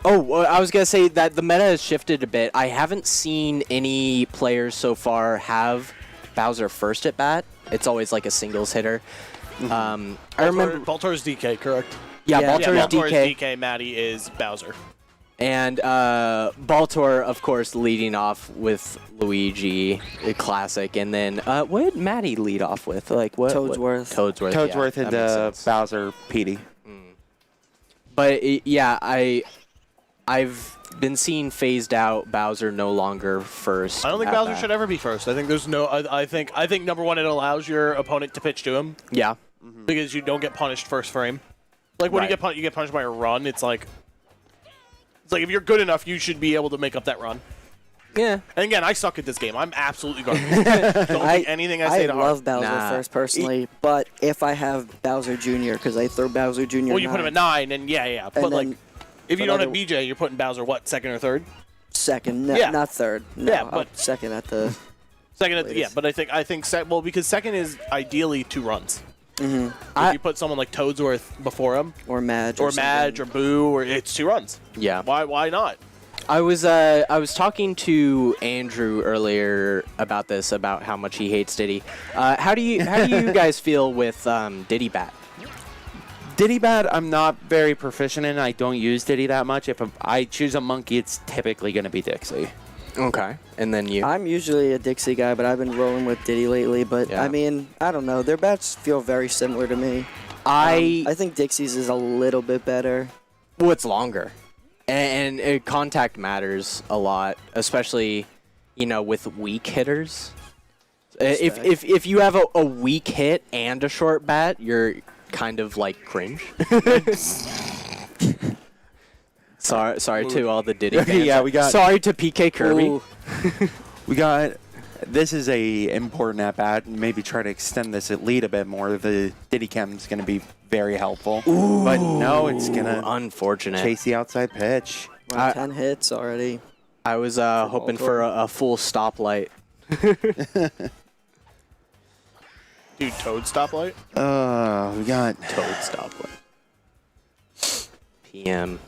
Oh, I was gonna say that the meta has shifted a bit. I haven't seen any players so far have Bowser first at bat. It's always like a singles hitter. I remember Baltor's DK, correct? Yeah, Baltor's DK. DK. Maddie is Bowser. And Baltor, of course, leading off with Luigi, a classic. And then what did Maddie lead off with? Like what? Toadsworth. Toadsworth yeah, into Bowser PD. But yeah, I've been seeing phased out Bowser no longer first. I don't think Bowser should ever be first. I think there's no. I think number one, it allows your opponent to pitch to him. Yeah. Because you don't get punished first frame. Like when you get punished by a run. It's like if you're good enough, you should be able to make up that run. Yeah. And again, I suck at this game. I'm absolutely garbage. Don't take anything I say to heart. I love Bowser first, personally, but if I have Bowser Jr., because I throw Bowser Jr. Well, you put him at 9, and yeah. But like, if you don't have BJ, you're putting Bowser what, second or third? Second, Yeah. not third. No, Yeah, but second at the. Second at the, yeah, but I think because second is ideally 2 runs. Mm-hmm. If you put someone like Toadsworth before him, or Madge, or Boo, or it's 2 runs. Yeah. Why not? I was talking to Andrew earlier about this, about how much he hates Diddy. How do you guys feel with Diddy Bat? Diddy Bat, I'm not very proficient in. I don't use Diddy that much. If I choose a monkey, it's typically going to be Dixie. Okay. And then you? I'm usually a Dixie guy, but I've been rolling with Diddy lately. But, Yeah. I mean, I don't know. Their bats feel very similar to me. I think Dixie's is a little bit better. Well, it's longer. And contact matters a lot, especially, with weak hitters. If you have a weak hit and a short bat, you're kind of like cringe. Sorry to all the Diddy fans. Yeah, we got. Sorry to PK Kirby. We got. This is a important at bat. Maybe try to extend this lead a bit more. The Diddy Chem is going to be very helpful. Ooh, but no, it's going to unfortunate chase the outside pitch. 10 hits already. I was hoping for a full stoplight. Dude, Toad stoplight? We got Toad stoplight. PM.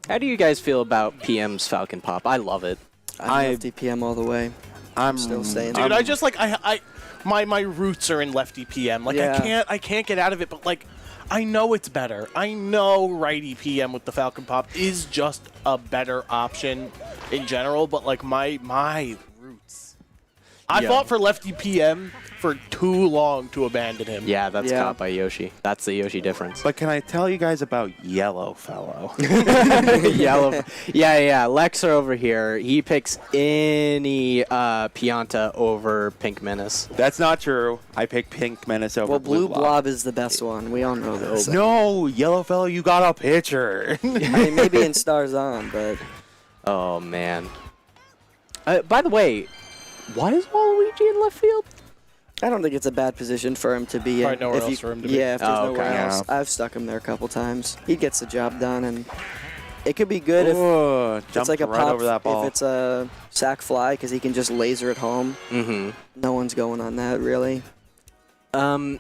How do you guys feel about PM's Falcon Pop? I love it. I lefty PM all the way. I'm still staying. Dude, I just like my roots are in lefty PM. Like I can't get out of it. But like, I know it's better. I know righty PM with the Falcon Pop is just a better option in general. But like my roots, I fought for lefty PM for too long to abandon him. Yeah, that's caught by Yoshi. That's the Yoshi difference. But can I tell you guys about Yellow Fellow? Yellow. Yeah. Lex are over here. He picks any Pianta over Pink Menace. That's not true. I pick Pink Menace over Blue Blob is the best one. We all know this. No, Yellow Fellow, you got a pitcher. I mean, maybe in Stars On, but. Oh, man. By the way, why is Waluigi in left field? I don't think it's a bad position for him to be in. Probably nowhere else for him to be. Yeah, if there's nowhere else. I've stuck him there a couple times. He gets the job done, and it could be good if it's like a right pop, over that ball. if it's a sack fly, because he can just laser it home. Mm-hmm. No one's going on that, really. Now,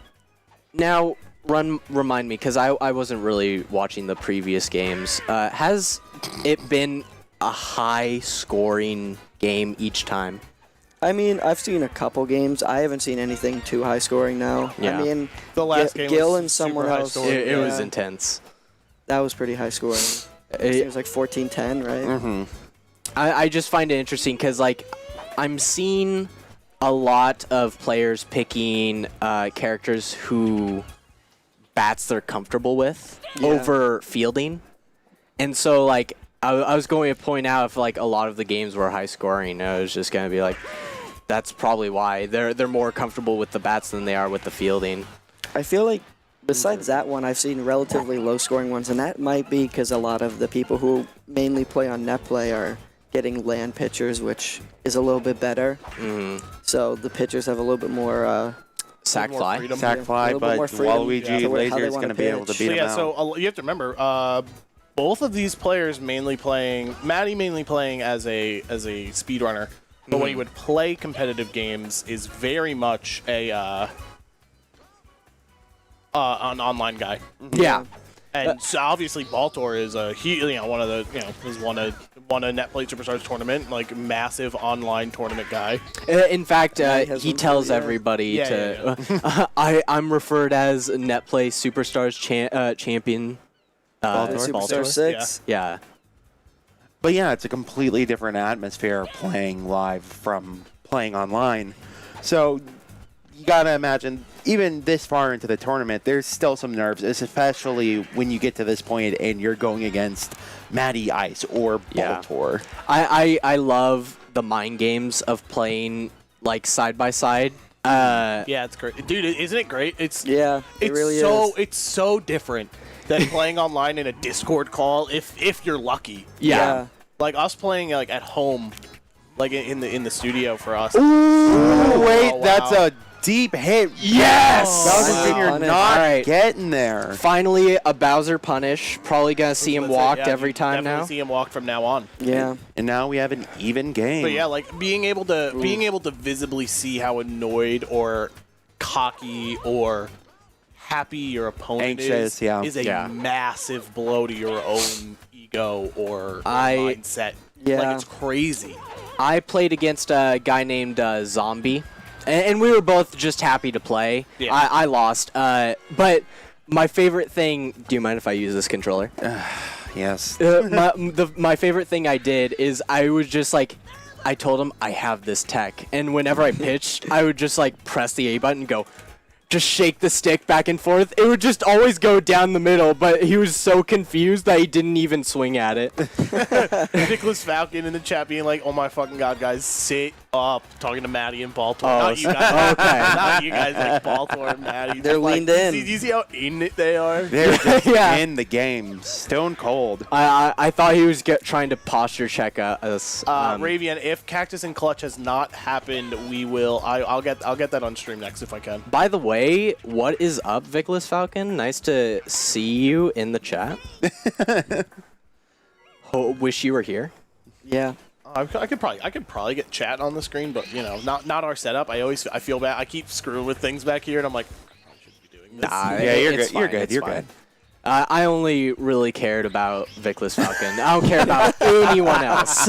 remind me, because I wasn't really watching the previous games. Has it been a high-scoring game each time? I mean, I've seen a couple games. I haven't seen anything too high-scoring now. Yeah. I mean, the last game Gil was and someone super else. high-scoring. It was intense. That was pretty high-scoring. It was like 14-10, right? Mm-hmm. I just find it interesting because, like, I'm seeing a lot of players picking characters who bats they're comfortable with over fielding. And so, like, I was going to point out if, like, a lot of the games were high-scoring. I was just going to be like, that's probably why. They're more comfortable with the bats than they are with the fielding. I feel like besides that one, I've seen relatively low-scoring ones, and that might be because a lot of the people who mainly play on net play are getting LAN pitchers, which is a little bit better. So the pitchers have a little bit more. Sack fly, a little but bit more freedom Waluigi to how Laser they is wanna going to be able to pitch. beat him out. So you have to remember, both of these players mainly playing, Maddie mainly playing as a speedrunner, but when he would play competitive games is very much a an online guy. Yeah. And so obviously Baltor is one of the has won a NetPlay Superstars tournament, like massive online tournament guy. In fact, he tells everybody I'm referred as NetPlay Superstars champion. Superstar 6. Yeah. But yeah, it's a completely different atmosphere playing live from playing online. So you gotta imagine, even this far into the tournament, there's still some nerves, especially when you get to this point and you're going against Matty Ice or Baltor. I love the mind games of playing like side by side. Yeah, it's great, dude. Isn't it great? It really is. It's so different than playing online in a Discord call if you're lucky. Yeah. Like us playing like at home, like in the studio for us. Ooh, wait, that's a deep hit. Yes! Bowser Jr. not getting there. Finally, a Bowser punish. Probably gonna see him walked every time now. See him walk from now on. Yeah. And now we have an even game. But yeah, like being able to visibly see how annoyed or cocky or happy your opponent Anxious, is a massive blow to your own ego or mindset. Yeah. Like it's crazy. I played against a guy named Zombie, and we were both just happy to play. Yeah. I lost, but my favorite thing. Do you mind if I use this controller? Yes. My favorite thing I did is I was just like, I told him I have this tech, and whenever I pitched, I would just like press the A button and go. Just shake the stick back and forth. It would just always go down the middle, but he was so confused that he didn't even swing at it. Nicholas Falcon in the chat being like, "Oh my fucking god, guys, sit up!" Talking to Maddie and Baltor. Oh, not you guys. okay. Not you guys, like Baltor and Maddie. They're leaned in. Do you see how in it they are? They're just in the game, stone cold. I thought he was trying to posture check us. Ravian, if Cactus and Clutch has not happened, we will. I'll get that on stream next if I can. By the way, what is up, Vickless Falcon? Nice to see you in the chat. Wish you were here. Yeah. I could probably get chat on the screen, but not our setup. I feel bad. I keep screwing with things back here, and I'm like, I shouldn't be doing this. Nah, Yeah, you're good. fine, You're good. it's You're fine. good. I only really cared about Vickless Falcon. I don't care about anyone else.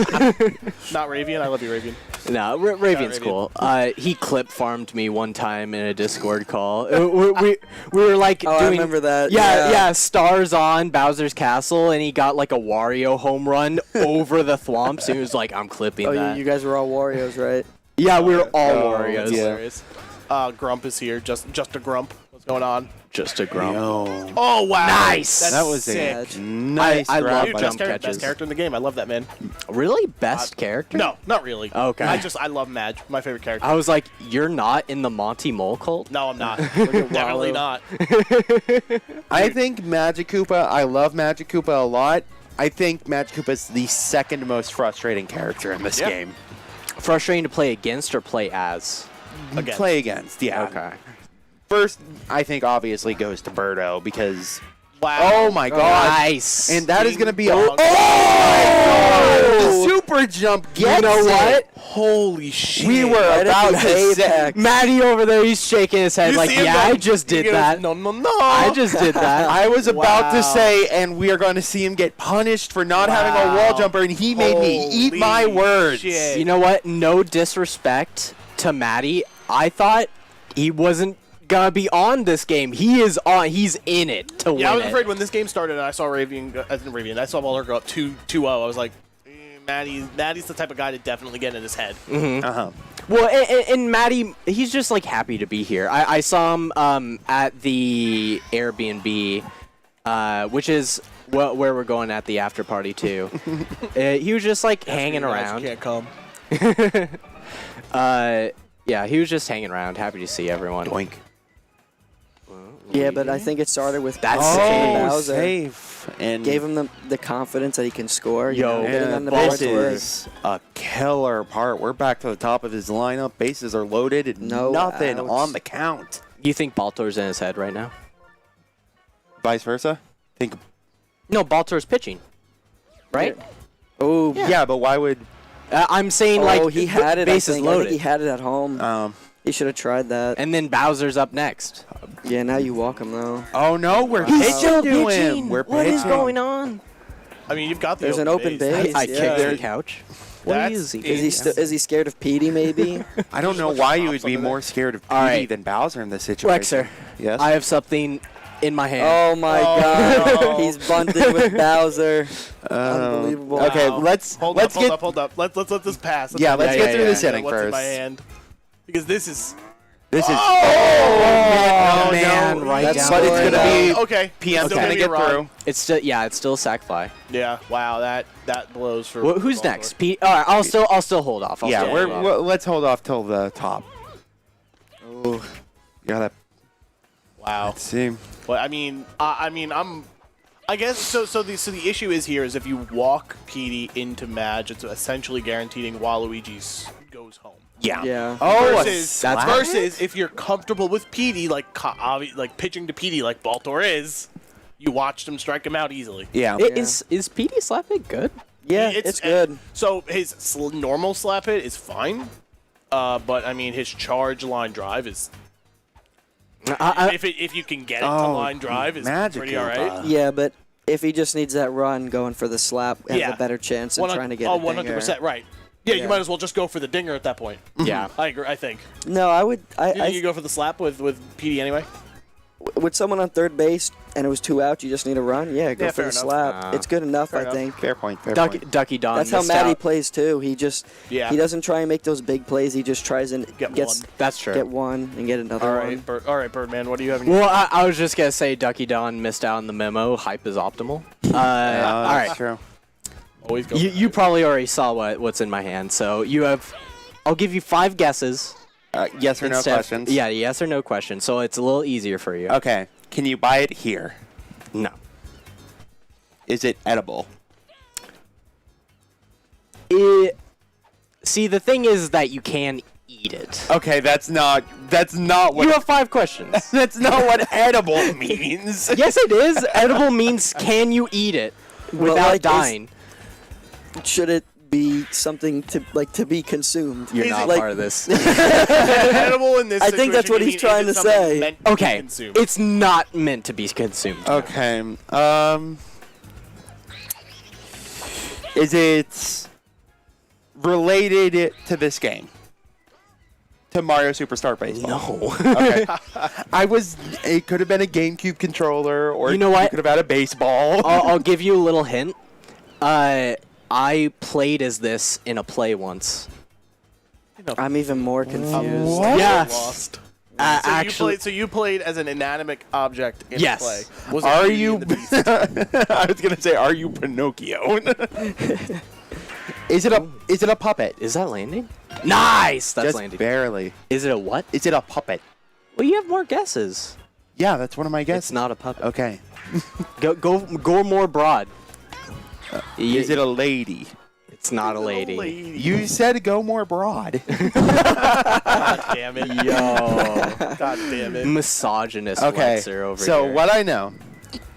Not Ravian. I love you, Ravian. No, Raven's cool. He clip farmed me one time in a Discord call. We were like doing. I remember that. Yeah, stars on Bowser's Castle, and he got like a Wario home run over the thwomps. And he was like, "I'm clipping that." You guys were all Warriors, right? Yeah, we were all Warriors. That's hilarious. Grump is here. Just a Grump. What's going on? Just a Grump. Yo. Oh wow! Nice. That's That was sick. a nice I love grab by Dude, him. best character in the game. I love that man. Really, best character? No, not really. Okay. I love Madge. My favorite character. I was like, you're not in the Monty Mole cult? No, I'm not. Definitely not. I think Magikoopa, I love Magikoopa a lot. I think Magikoopa is the second most frustrating character in this game. Frustrating to play against or play as? Against. Play against, yeah. Okay. First, I think obviously goes to Birdo because. Wow. Oh my god. Nice. And that is going to be a. Oh! The super jump gets You know what? it. Holy shit. We were about to say Payback. Maddie over there, he's shaking his head You like, see him yeah, go- I just he did goes, that. No. I just did that. I was about to Wow. say, and we are going to see him get punished for not having a wall jumper, and he made me eat my Holy words. shit. You know what? No disrespect to Maddie. I thought he wasn't gonna be on this game. He is on. He's in it to win Yeah, I was it. afraid when this game started and I saw Ravian, I saw Waller go up 2-0. I was like, Maddie's the type of guy to definitely get in his head. Uh-huh. Well, and Maddie, he's just like happy to be here. I saw him at the Airbnb, which is where we're going at the after party too. He was just like hanging around. Can't come. Yeah, he was just hanging around, happy to see everyone. Doink. Yeah, but I think it started with Bowser. Safe. And gave him the confidence that he can score. Getting on the this board is a killer part. We're back to the top of his lineup. Bases are loaded. And nothing on the count. You think Baltor's in his head right now? Vice versa? No, Baltor's pitching. Right? Oh, yeah, but why would... I'm saying, he had it. bases I loaded. think he had it at home. He should have tried that. And then Bowser's up next. Yeah, now you walk him, though. Oh, no, we're He's still pitching to pitching. him. We're What is pitching. going on? I mean, you've got the There's an open base. I kicked the couch. What is he? Is he scared of Petey, maybe? I don't know why you would be more scared of Petey than Bowser in this situation. Wexer, yes? I have something in my hand. Oh, my God. He's bunted with Bowser. Unbelievable. Okay, let's hold get... up. Let's let this pass. Let's get through this inning What's in first. my hand? Because this is... This is... man, no. right That's down. but it's gonna be... Okay. PM's Still gonna be get a run. through. It's still, it's still a sack fly. Yeah. Wow. That blows for. Who's Baltimore. next? Pete. All right. I'll still hold off. Let's hold off till the top. Oh, yeah. That. Wow. Let's see. Well, I mean, I guess so. So the issue is here is if you walk Petey into Madge, it's essentially guaranteeing Waluigi's goes home. Yeah. Oh, versus if you're comfortable with Petey, like pitching to Petey like Baltor is, you watched him strike him out easily. Yeah. Is Petey slap hit good? Yeah, it's good. So his normal slap hit is fine, but I mean his charge line drive is. If you can get it to line drive, is pretty all right. Yeah, but if he just needs that run going for the slap, has a better chance of trying to get a dinger. 100% right. Yeah, you might as well just go for the dinger at that point. Yeah, I agree. I think. No, I would. You think you go for the slap with Petey anyway? With someone on third base and it was 2 outs, you just need a run. Yeah, go for fair the enough. slap. It's good enough, I think. Fair point. Ducky Don. That's how missed Matty out. plays too. He just he doesn't try and make those big plays. He just tries and gets one. That's true. Get one and get another All one. right, all right, Birdman. What do you have? Well, I was just gonna say Ducky Don missed out on the memo. Hype is optimal. All right. That's true. Always go. You probably already saw what's in my hand, so you have. I'll give you 5 guesses. Yes or no questions. Yeah, yes or no questions. So it's a little easier for you. Okay. Can you buy it here? No. Is it edible? See, the thing is that you can eat it. Okay, that's not what. You have 5 questions. That's not what edible means. Yes, it is. Edible means can you eat it without dying? Should it be something to be consumed? You're not part of this. Edible in this. I think that's what he's trying to say. Okay, it's not meant to be consumed. Okay. Is it related to this game? To Mario Superstar Baseball? No. Okay. It could have been a GameCube controller, or you know what? You could have had a baseball. I'll give you a little hint. I played as this in a play once. I'm even more confused. What? Yeah. Lost. Actually, you played as an inanimate object in Yes. play. Was it Are Beauty you? and the Beast? I was gonna say, are you Pinocchio? Is it a puppet? is that landing? Nice. That's Just landing. barely. Is it a what? Is it a puppet? Well, you have more guesses. Yeah, that's one of my guesses. It's not a puppet. Okay. Go more broad. Is it a lady? It's not a lady. You said go more broad. God damn it. Yo. God damn it. Misogynist Okay. Wexer over So here. what I know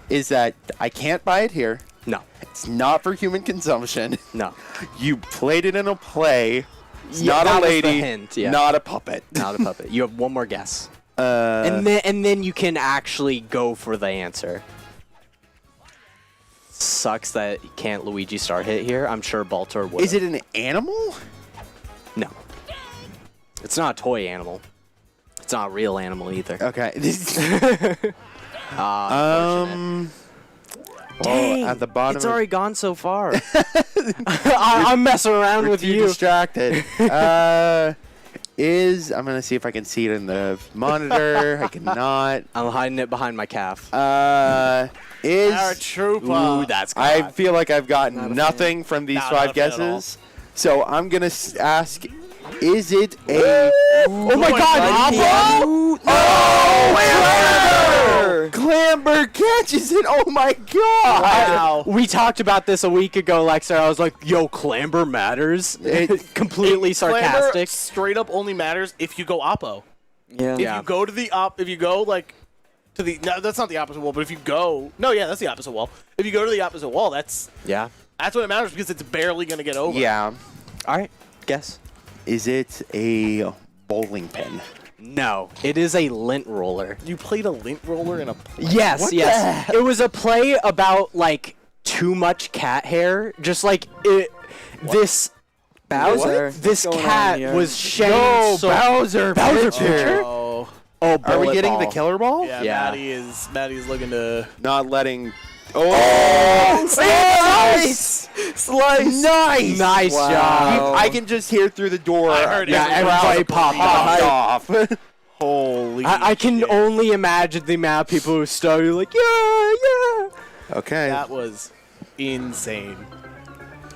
is that I can't buy it here. No. It's not for human consumption. No. You played it in a play. It's Yeah, not that a was the lady. hint, yeah. Not a puppet. Not a puppet. You have one more guess. And then you can actually go for the answer. Sucks that you can't Luigi Star hit here. I'm sure Baltor would. Is it an animal? No. It's not a toy animal. It's not a real animal either. Okay. Dang, at the bottom. it's already gone so far. I'm messing around We're with too you. distracted. I'm gonna see if I can see it in the monitor. I cannot. I'm hiding it behind my calf. Is Our trooper. Ooh, that's good. I feel like I've gotten nothing from these No, 5 not a fan at all. guesses. So I'm gonna ask, is it a... Oh my God, Abba! Oh, Clamber catches it. Oh my god! Wow. We talked about this a week ago, Lexer. I was like, "Yo, Clamber matters." Completely sarcastic. Clamber straight up only matters if you go oppo. Yeah. If you go to the if you go like to the no, that's not the opposite wall. But if you go, no, yeah, that's the opposite wall. If you go to the opposite wall, that's when it matters because it's barely gonna get over. Yeah. All right. Guess. Is it a bowling pin? No, it is a lint roller. You played a lint roller in a play? Yes, What yes. the It was a play about like too much cat hair. Just like it. This Bowser. This What's going cat on here? was shedding. No, so Bowser pitcher. Oh, Oh, are we bullet getting ball. the killer ball? yeah. Maddie's looking to Not letting. Oh, slice! Slice! Nice! Nice Wow. job. I can just hear through the door. I heard Yeah, everybody popped off. holy. I can shit. only imagine the amount of people who started like, yeah. Okay. That was insane.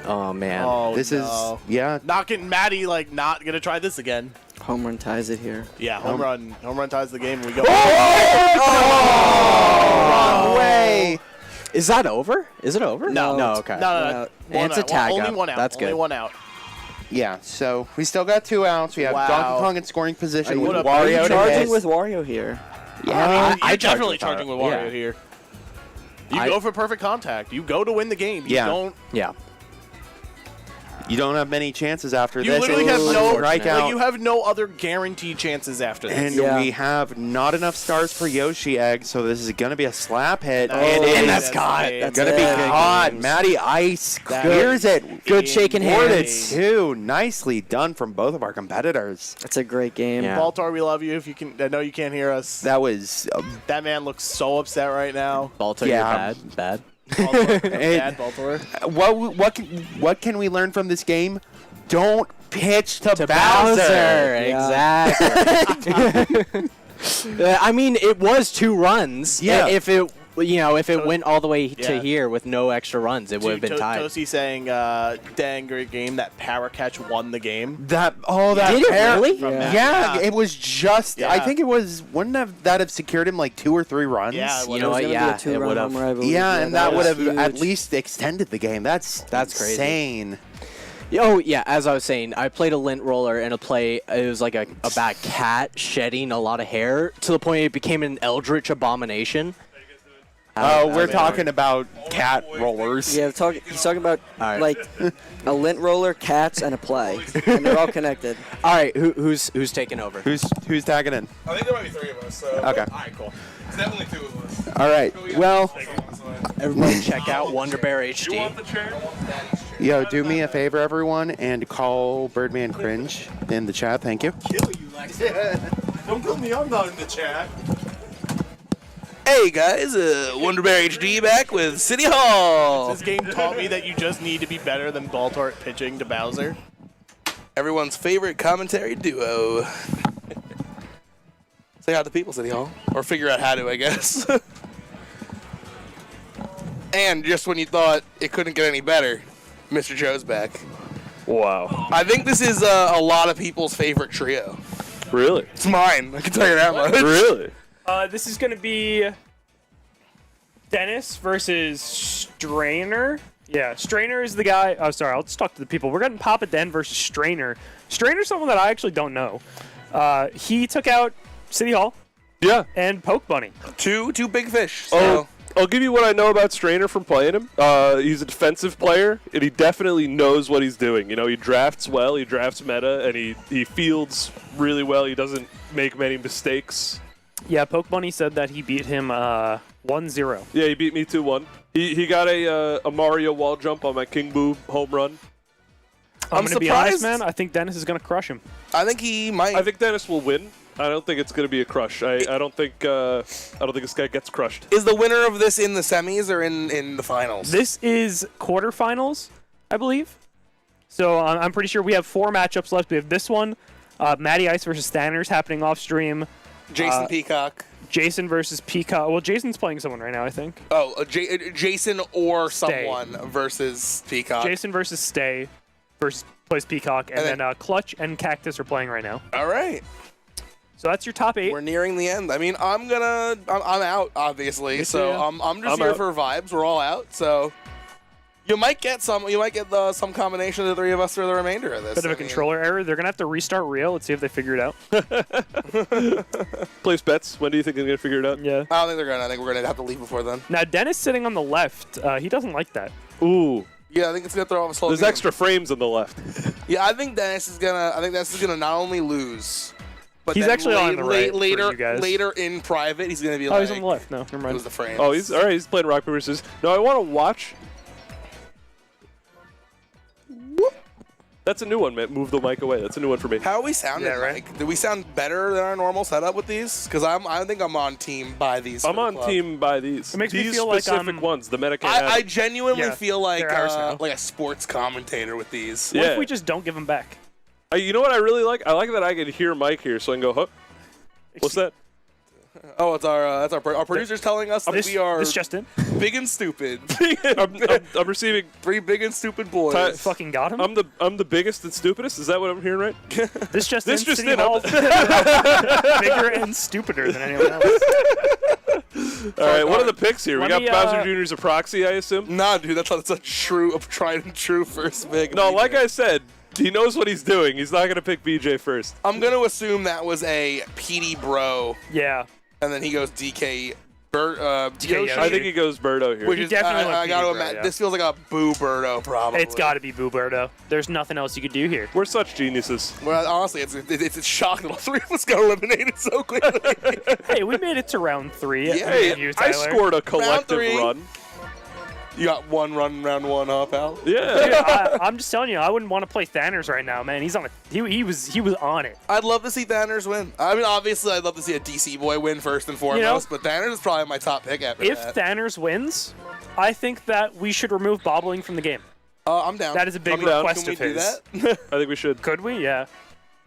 Oh man. Oh, This no. is yeah. Not getting Maddie not gonna try this again. Home run ties it here. Yeah, home run ties the game. And we go. Wrong way. Is that over? Is it over? No. No. Okay. No. And it's a tag Only up. one out. That's Only good. one out. Yeah. So we still got 2 outs. We have Wow. Donkey Kong in scoring position with What Are you Wario to charging hit. with Wario here? Yeah, I you're charge definitely with charging with Wario. Wario Yeah. here. You I- go for perfect contact. You go to win the game. You Yeah. don't. Yeah. You don't have many chances after You this. literally have It's no. strikeout. Like, you have no other guaranteed chances after this. And Yeah. we have not enough stars for Yoshi Egg, so this is going to be a slap hit. Oh, and it that's is caught. That's going to be it. caught. Matty Ice That clears is it. Good shaking More than hands. 2. Nicely done from both of our competitors. That's a great game. Yeah. Baltar, we love you. If you can, I know you can't hear us. That was That man looks so upset right now. Baltar, Yeah. you're bad. Baltar, Hey. bad Baltar. what can we learn from this game? Don't pitch to To Bowser. Bowser. Exactly. I mean, it was 2 runs. Yeah. If it went all the way to Yeah. here with no extra runs, it would have been tied. Tosi saying, dang, great game. That power catch won the game. That Did it really? From that. Yeah, it was just. Yeah. I think it was. Wouldn't that have secured him like 2 or 3 runs? Yeah, it You know what? It was Yeah, gonna it be a 2-run would have. home rivalry. Yeah, and that would was have at huge. least extended the game. That's crazy. insane. Oh yeah, as I was saying, I played a lint roller in a play. It was like a bad cat shedding a lot of hair to the point it became an eldritch abomination. Oh, we're talking about cat rollers. Yeah, he's talking about All right. like a lint roller, cats, and a play, and they're all connected. All right, who's taking over? Who's tagging in? I think there might be 3 of us. So. Okay. All right, cool. It's definitely 2 of us. All right. Well, Everybody check out Wonderbear HD. yo, do me a favor, everyone, and call Birdman Cringe in the chat. Thank you. Don't put me on not in the chat. Hey guys, Wonderbear HD back with City Hall. This game taught me that you just need to be better than Baltar at pitching to Bowser. Everyone's favorite commentary duo. Say hi to people, City Hall. Or figure out how to, I guess. And just when you thought it couldn't get any better, Mr. Joe's back. Wow. I think this is a lot of people's favorite trio. Really? It's mine, I can tell you that much. Really? This is going to be Dennis versus Strainer. Yeah, Strainer is the guy. Oh, sorry, I'll just talk to the people. We're getting Papa Den versus Strainer. Strainer's someone that I actually don't know. He took out City Hall. Yeah. And Poke Bunny. Two big fish. Oh, I'll give you what I know about Strainer from playing him. He's a defensive player, and he definitely knows what he's doing. You know, he drafts well, he drafts meta, and he fields really well. He doesn't make many mistakes. Yeah, Poke Bunny said that he beat him 1-0. Yeah, he beat me 2-1. He got a Mario wall jump on my King Boo home run. I'm going to be honest, man. I think Dennis is going to crush him. I think he might. I think Dennis will win. I don't think it's going to be a crush. I don't think this guy gets crushed. Is the winner of this in the semis or in the finals? This is quarterfinals, I believe. So I'm pretty sure we have 4 matchups left. We have this one, Matty Ice versus Stanners happening off stream. Jason Peacock. Jason versus Peacock. Well, Jason's playing someone right now, I think. Oh, Jason or Stay. someone versus Peacock. Jason versus Stay plays Peacock, and then Clutch and Cactus are playing right now. All right. So that's your top 8. We're nearing the end. I mean, I'm out, obviously. So I'm just here for vibes. We're all out. So you might get some some combination of the 3 of us for the remainder of this. Bit of a controller error. They're gonna have to restart Rio. Let's see if they figure it out. Place bets. When do you think they're gonna figure it out? Yeah. I don't think they're gonna. I think we're gonna have to leave before then. Now Dennis sitting on the left. He doesn't like that. Ooh. Yeah, I think it's gonna throw off a slow. There's game. extra frames on the left. Yeah, I think Dennis is gonna not only lose, but He's then actually on the right for you guys. later in private, he's gonna be Oh, like. he's on the left. No, never mind. It was the frames. Oh, he's all right. He's playing rock paper scissors. No, I want to watch. That's a new one, man. Move the mic away. That's a new one for me. How are we sounding? Yeah, right. Like, do we sound better than our normal setup with these? Because I think I'm on team by these. I'm on team by these. It makes these me feel like specific ones. The Medicaid. I genuinely Yeah, feel like they're ours now. a sports commentator with these. What if we just don't give them back? You know what I really like? I like that I can hear Mike here, so I can go, huh? What's that? Oh, it's our producer's telling us that we are This just in. big and stupid. I'm receiving 3 big and stupid boys. Fucking got him. I'm the biggest and stupidest. Is that what I'm hearing right? This just This in. just City in. Hall. Bigger and stupider than anyone else. All right, what are the picks here? We Let got me, Bowser Jr.'s a proxy, I assume. Nah, dude, that's a tried and true first pick. No, like I said, he knows what he's doing. He's not gonna pick BJ first. I'm gonna assume that was a PD bro. Yeah. And then he goes DK. Yoshi. I think he goes Birdo here. Which He is, definitely I went gotta PD Bro, imagine. yeah. This feels like a Boo Birdo, probably. It's got to be Boo Birdo. There's nothing else you could do here. We're such geniuses. Well, honestly, it's a shock that all 3 of us got eliminated so quickly. Hey, we made it to round 3. Yeah. Hey, you, I Tyler. scored a collective three. run. You got one run, round 1 up, Al. Yeah. Dude, I'm just telling you, I wouldn't want to play Thanners right now, man. He's on he was on it. I'd love to see Thanners win. I mean, obviously, I'd love to see a DC boy win first and foremost, but Thanners is probably my top pick after If that. Thanners wins, I think that we should remove bobbling from the game. I'm down. That is a big I'm down. request Can of we do his. that? I think we should. Could we? Yeah.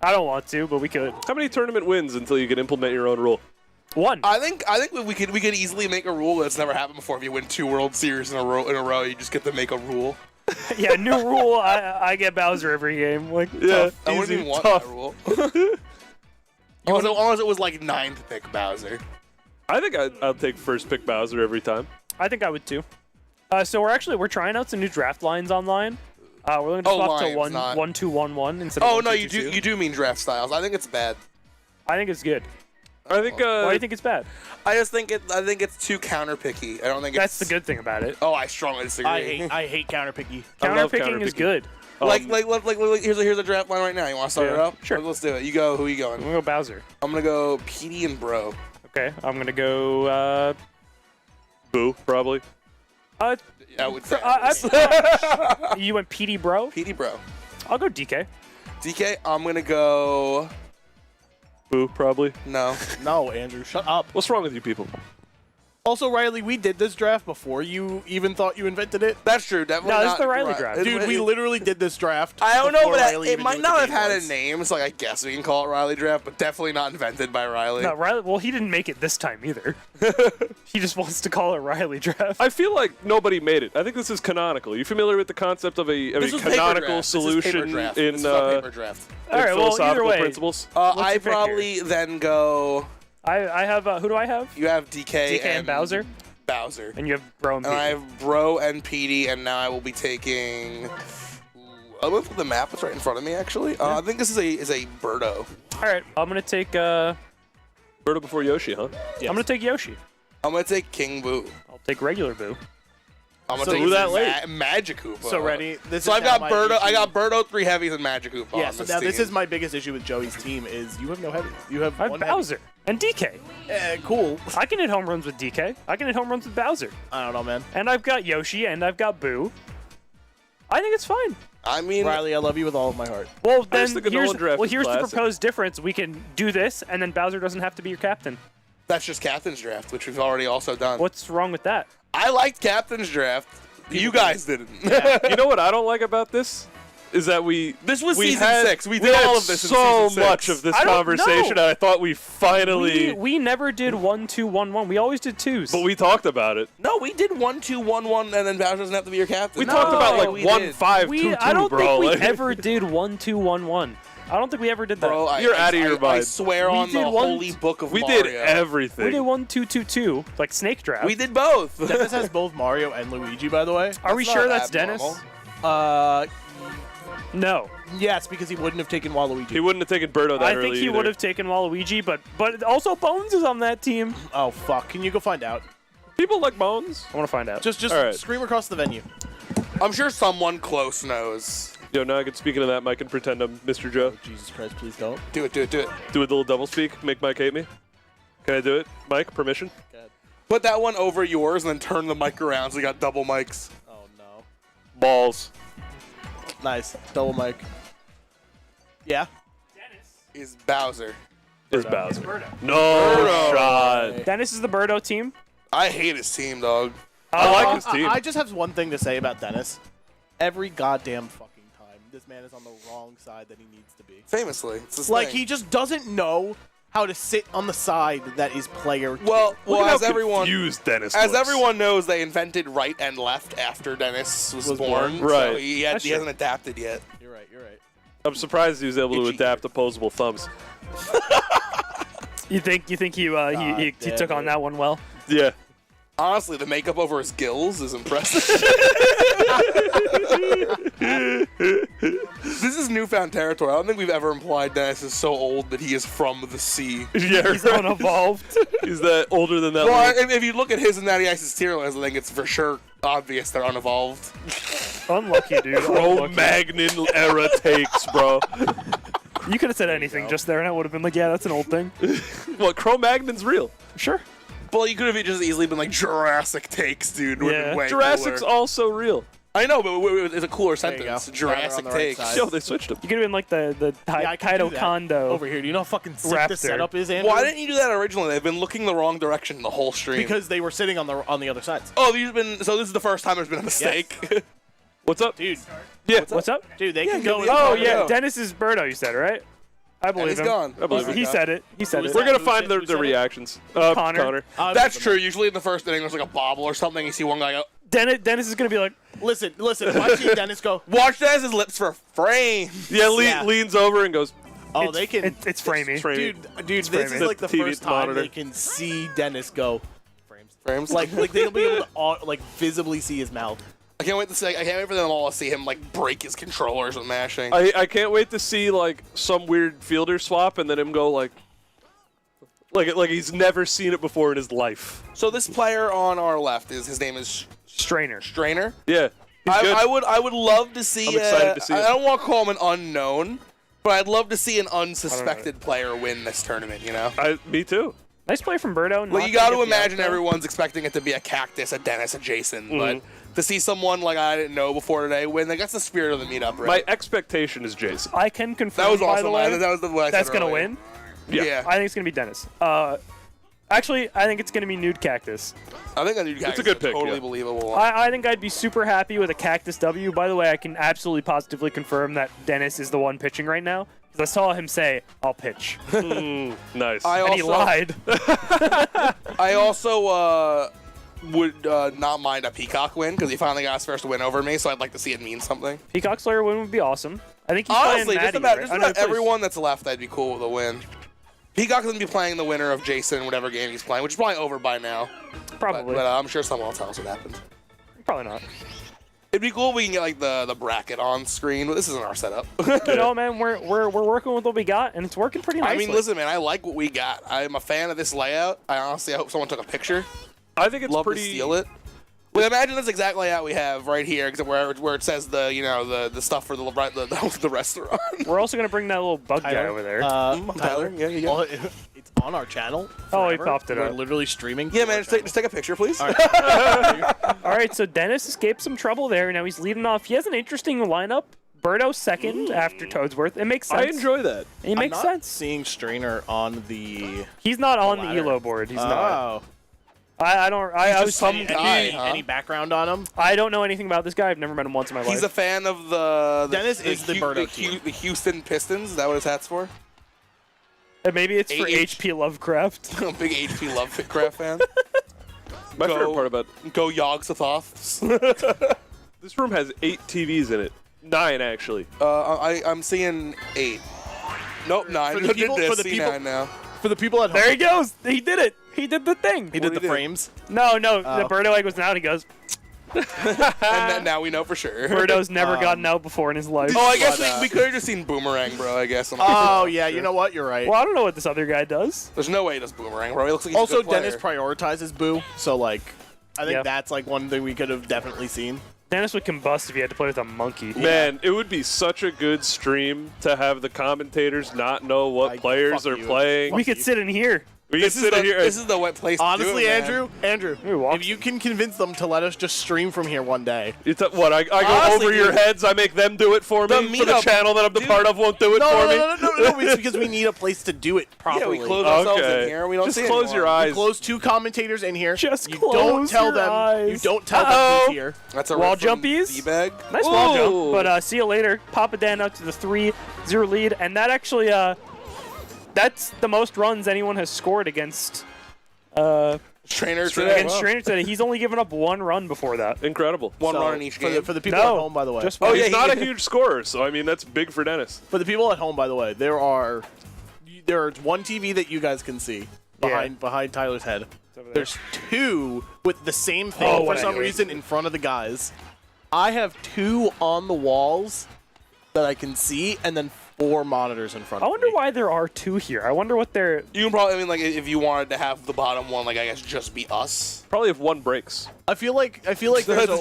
I don't want to, but we could. How many tournament wins until you can implement your own rule? 1. I think we could easily make a rule that's never happened before. If you win 2 World Series in a row, you just get to make a rule. Yeah, new rule. I get Bowser every game. Like, Yeah, tough. I wouldn't easy, even want tough. that rule. Unless it was like 9th pick Bowser. I think I'll take first pick Bowser every time. I think I would too. So we're trying out some new draft lines online. We're going to swap to lines, not- 1-2-1-1 instead of Oh 1-2-2-2. no, you do mean draft styles. I think it's bad. I think it's good. I think. Why do you think it's bad? I just think it's too counter picky. I don't think That's it's. the good thing about it. Oh, I strongly disagree. I hate counter picky. Counter picking is good. Like here's a draft line right now. You want to start it up? Sure. Let's do it. You go. Who are you going? I'm gonna go Bowser. I'm gonna go PD and Bro. Okay, I'm gonna go. Boo, probably. I would say. You went PD Bro? PD Bro. I'll go DK. DK. I'm gonna go. Boo, probably. No. No, Andrew, shut up. What's wrong with you people? Also, Riley, we did this draft before you even thought you invented it. That's true. Definitely. No, this is not the Riley right. draft. Dude, we literally did this draft. I don't know, before but Riley it even might knew not what have the had game a was. name. So I guess we can call it Riley draft, but definitely not invented by Riley. No, Riley. Well, he didn't make it this time either. He just wants to call it Riley draft. I feel like nobody made it. I think this is canonical. You familiar with the concept of a This was paper canonical draft. This is paper solution draft. in This is not paper draft. All right, well, either philosophical way, principles? what's I your pick probably then go. I have. Who do I have? You have DK, DK and Bowser. Bowser. And you have Bro and And PD. I have Bro and PD, and now I will be taking. I'll look at the map. It's right in front of me, actually. I think this is a Birdo. All right, I'm gonna take. Birdo before Yoshi, huh? I'm gonna take Yoshi. I'm gonna take King Boo. I'll take regular Boo. I'm gonna So take who that late? Magic Hoopa. So ready? This So is I've now got my Birdo. I issue. got Birdo, 3 heavies, and Magic Hoopa. Yeah, on so this now this team. is my biggest issue with Joey's team is you have no heavy. You have I have one Bowser and DK. Cool. I can hit home runs with DK. I can hit home runs with Bowser. I don't know, man. And I've got Yoshi and I've got Boo. I think it's fine. I mean, Riley, I love you with all of my heart. Well, I then just think a here's, Nolan draft well, is here's the classic. proposed difference. We can do this, and then Bowser doesn't have to be your captain. that's just Captain's Draft, which we've already also done. What's wrong with that? I liked Captain's Draft. You guys didn't. You know what I don't like about this? Is that This was we season had, 6. We we did had all of this in so season 6. much of this I don't conversation, and know. I thought we finally. We never did 1-2-1-1. We always did 2s. But we talked about it. No, we did 1-2-1-1, and then Bowser doesn't have to be your captain. We talked about like we 1-5-2-2, I don't bro. think we Like- ever did 1-2-1-1. I don't think we ever did that. Bro, You're out of your mind. I swear on the holy book of Mario. We did everything. We did 1-2-2-2, like Snake Draft. We did both. Dennis has both Mario and Luigi, by the way. Are we sure that's Dennis? No. Yes, because he wouldn't have taken Waluigi. He wouldn't have taken Birdo that I early think he either. would have taken Waluigi, but also Bones is on that team. Oh, fuck. Can you go find out? People like Bones. I want to find out. Just All right. scream across the venue. I'm sure someone close knows. Yo, now I can speak into that mic and pretend I'm Mr. Joe. Oh, Jesus Christ, please don't. Do it. Do a little double speak. Make Mike hate me. Can I do it? Mike, permission? Put that one over yours and then turn the mic around so you got double mics. Oh, no. Balls. Nice. Double mic. Yeah? Is Bowser. Is Bowser. Birdo. No Birdo. shot. Dennis is the Birdo team. I hate his team, dog. I like his team. I just have one thing to say about Dennis. Every goddamn fucking time, this man is on the wrong side that he needs to be. Famously. It's his Like, thing. he just doesn't know how to sit on the side that is player two. Well, Look at as how everyone confused Dennis as looks. everyone knows, they invented right and left after Dennis was born. Right. So he hasn't adapted yet. You're right, you're right. I'm surprised he was able to adapt opposable thumbs. You think he took on that one well? Yeah. Honestly, the makeup over his gills is impressive. This is newfound territory. I don't think we've ever implied Dennis is so old that he is from the sea. Yeah, He's unevolved. He's that older than that. Well, little- if you look at his and Natty Ice's tier list, I think it's for sure obvious they're unevolved. Unlucky, dude. Cro-Magnon era takes, bro. You could have said anything just there, and I would have been like, yeah, that's an old thing. Well, Cro-Magnon's real. Sure. Well, you could have just easily been like Jurassic takes, dude. Would have been way Jurassic's cooler. also real. I know, but it's a cooler There you sentence. go. Jurassic Got it on the right takes. side. Yo, they switched him. You could have been like the I can do Kaido that. Kondo. Over here. Do you know how fucking sick Raptor. the setup is, Andrew? Why didn't you do that originally? They've been looking the wrong direction the whole stream. Because they were sitting on the other sides. Oh, these have been. So this is the first time there's been a mistake. What's up? Dude. Yeah. What's up? Dude, they Yeah, can go. give me Oh, a yeah. go. Dennis is Birdo, you said, right? I believe he's him. gone. I believe He him. said it. He said it. We're gonna Who find said- who the said it? reactions. Connor. That's true. Usually in the first inning, there's like a bobble or something. You see one guy go, Dennis is going to be like, Listen. If I see Dennis go, watch Dennis's lips for a frame. Yeah, Yeah. leans over and goes. oh, they can. it's framey. Dude, this is framing. like the TV first time monitor. they can see Dennis go. Frames. Like they'll be able to visibly see his mouth. I can't wait to see. I can't wait for them all to see him like break his controllers with mashing. I can't wait to see like some weird fielder swap and then him go like he's never seen it before in his life. So this player on our left his name is Strainer. Strainer. Yeah. He's good. I would love to see. I'm excited to see I it. don't want to call him an unknown, but I'd love to see an unsuspected player win this tournament. You know. Me too. Nice play from Birdo. Well, you got to imagine everyone's expecting it to be a Cactus, a Dennis, a Jason, but to see someone like I didn't know before today win, like, that's the spirit of the meetup, right? My expectation is Jason. I can confirm, That was by awesome. the way, That was the way I that's said going to earlier. win. Yeah. I think it's going to be Dennis. Actually, I think it's going to be Nude Cactus. I think that Nude Cactus a good is pick, totally yeah. believable. I think I'd be super happy with a Cactus W. By the way, I can absolutely positively confirm that Dennis is the one pitching right now. Because I saw him say, I'll pitch. Nice. And he lied. I also would not mind a Peacock win because he finally got his first win over me, so I'd like to see it mean something. Peacock Slayer win would be awesome. I think he's Honestly, playing just Maddie, about, right? just Oh, no, about he plays- everyone that's left, I'd be cool with a win. Peacock doesn't be playing the winner of Jason, whatever game he's playing, which is probably over by now. Probably. But I'm sure someone will tell us what happened. Probably not. It'd be cool if we can get like the bracket on screen, but this isn't our setup. You know, man, we're working with what we got, and it's working pretty nicely. I mean, listen, man, I like what we got. I'm a fan of this layout. I hope someone took a picture. I think it's Love pretty. to steal it. Well, imagine this exact layout we have right here, except where it says the stuff for the restaurant. We're also gonna bring that little bug guy over there. Tyler, yeah, you go. It's on our channel. Oh, he forever. popped it We're up. literally streaming. Yeah, man, just take a picture, please. All right, so Dennis escaped some trouble there. Now he's leading off. He has an interesting lineup. Birdo second after Toadsworth. It makes sense. I enjoy that. It makes sense. Seeing Strainer on the. He's not on the ladder. Elo board. He's Oh. not. I don't. I was some guy, huh? Any background on him? I don't know anything about this guy. I've never met him once in my life. He's a fan of the Dennis is the Birdo the Houston Pistons. Is that what his hat's for? Maybe it's for H.P. Lovecraft. I'm a big H.P. Lovecraft fan. My favorite part about Go Yogg-Sothoth. this room has 8 TVs in it. 9 actually. I'm seeing 8. Nope, 9. For the people, did for this. the See people, 9 now. for the people at home. There he goes. He did it. He did the thing. He did the frames. No, the Oh. Birdo egg was out. He goes. And then now we know for sure. Birdo's never gotten out before in his life. Oh, I guess we could have just seen Boomerang, bro, I guess. Oh, yeah, you know what? You're right. Well, I don't know what this other guy does. There's no way he does Boomerang, bro. He looks like he's Also, a good player. Dennis prioritizes Boo, so, like, I think Yeah. that's, like, one thing we could have definitely seen. Dennis would combust if he had to play with a monkey. Man, it would be such a good stream to have the commentators not know what players are playing. We could sit in here. We can sit here. This is the wet place Honestly, to do it, man. Andrew, if you can convince them to let us just stream from here one day. What, I go Honestly, over your dude. heads, I make them do it for me, for the Meetup- channel that I'm the part of won't do it for me? No, it's because we need a place to do it properly. we close ourselves in here. We don't Just see close your anyone. eyes. You close 2 commentators in here. Just you close don't tell your them. eyes. You don't tell them who's here. That's a wall rip from jumpies. D-bag. Nice wall Ooh. jump. But see you later. Papa Dan up to the 3-0 lead, and that actually that's the most runs anyone has scored against. Trainer Against Trainer today. He's only given up 1 run before that. Incredible. One run in each game. For the people at home, by the way. Just Oh, one. he's not a huge scorer, so I mean that's big for Dennis. For the people at home, by the way, there's one TV that you guys can see behind Tyler's head. There's 2 with the same thing for some reason in front of the guys. I have 2 on the walls that I can see, and then 4 monitors in front I of wonder me. why there are 2 here. I wonder what they're. You can probably, I mean, like, if you wanted to have the bottom one, like, I guess just be us. Probably if one breaks. I feel like there's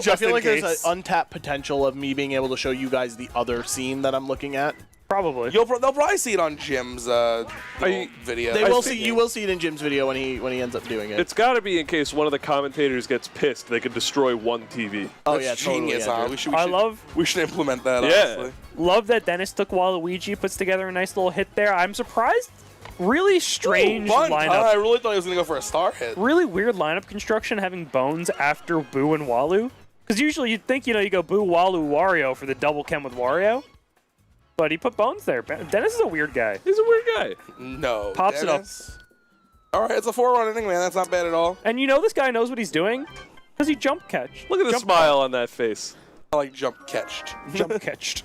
Just in there's case. an untapped potential of me being able to show you guys the other scene that I'm looking at. Probably. They'll probably see it on Jim's video. They will see. You will see it in Jim's video when he ends up doing it. It's got to be in case one of the commentators gets pissed, they could destroy one TV. Oh That's yeah, totally. genius, Andrew. huh? We should implement that. Yeah. Honestly. Love that Dennis took Waluigi, puts together a nice little hit there. I'm surprised. Really strange Fun, lineup. huh? I really thought he was gonna go for a star hit. Really weird lineup construction having Bones after Boo and Walu. Because usually you'd think, you go Boo, Walu, Wario for the double chem with Wario. But he put Bones there. Dennis is a weird guy. He's a weird guy. No. Pops Dennis. All right, it's a 4-run inning, man. That's not bad at all. And this guy knows what he's doing because he jump catch. Look at the Jump smile on that face. I like jump catched. Jump catched.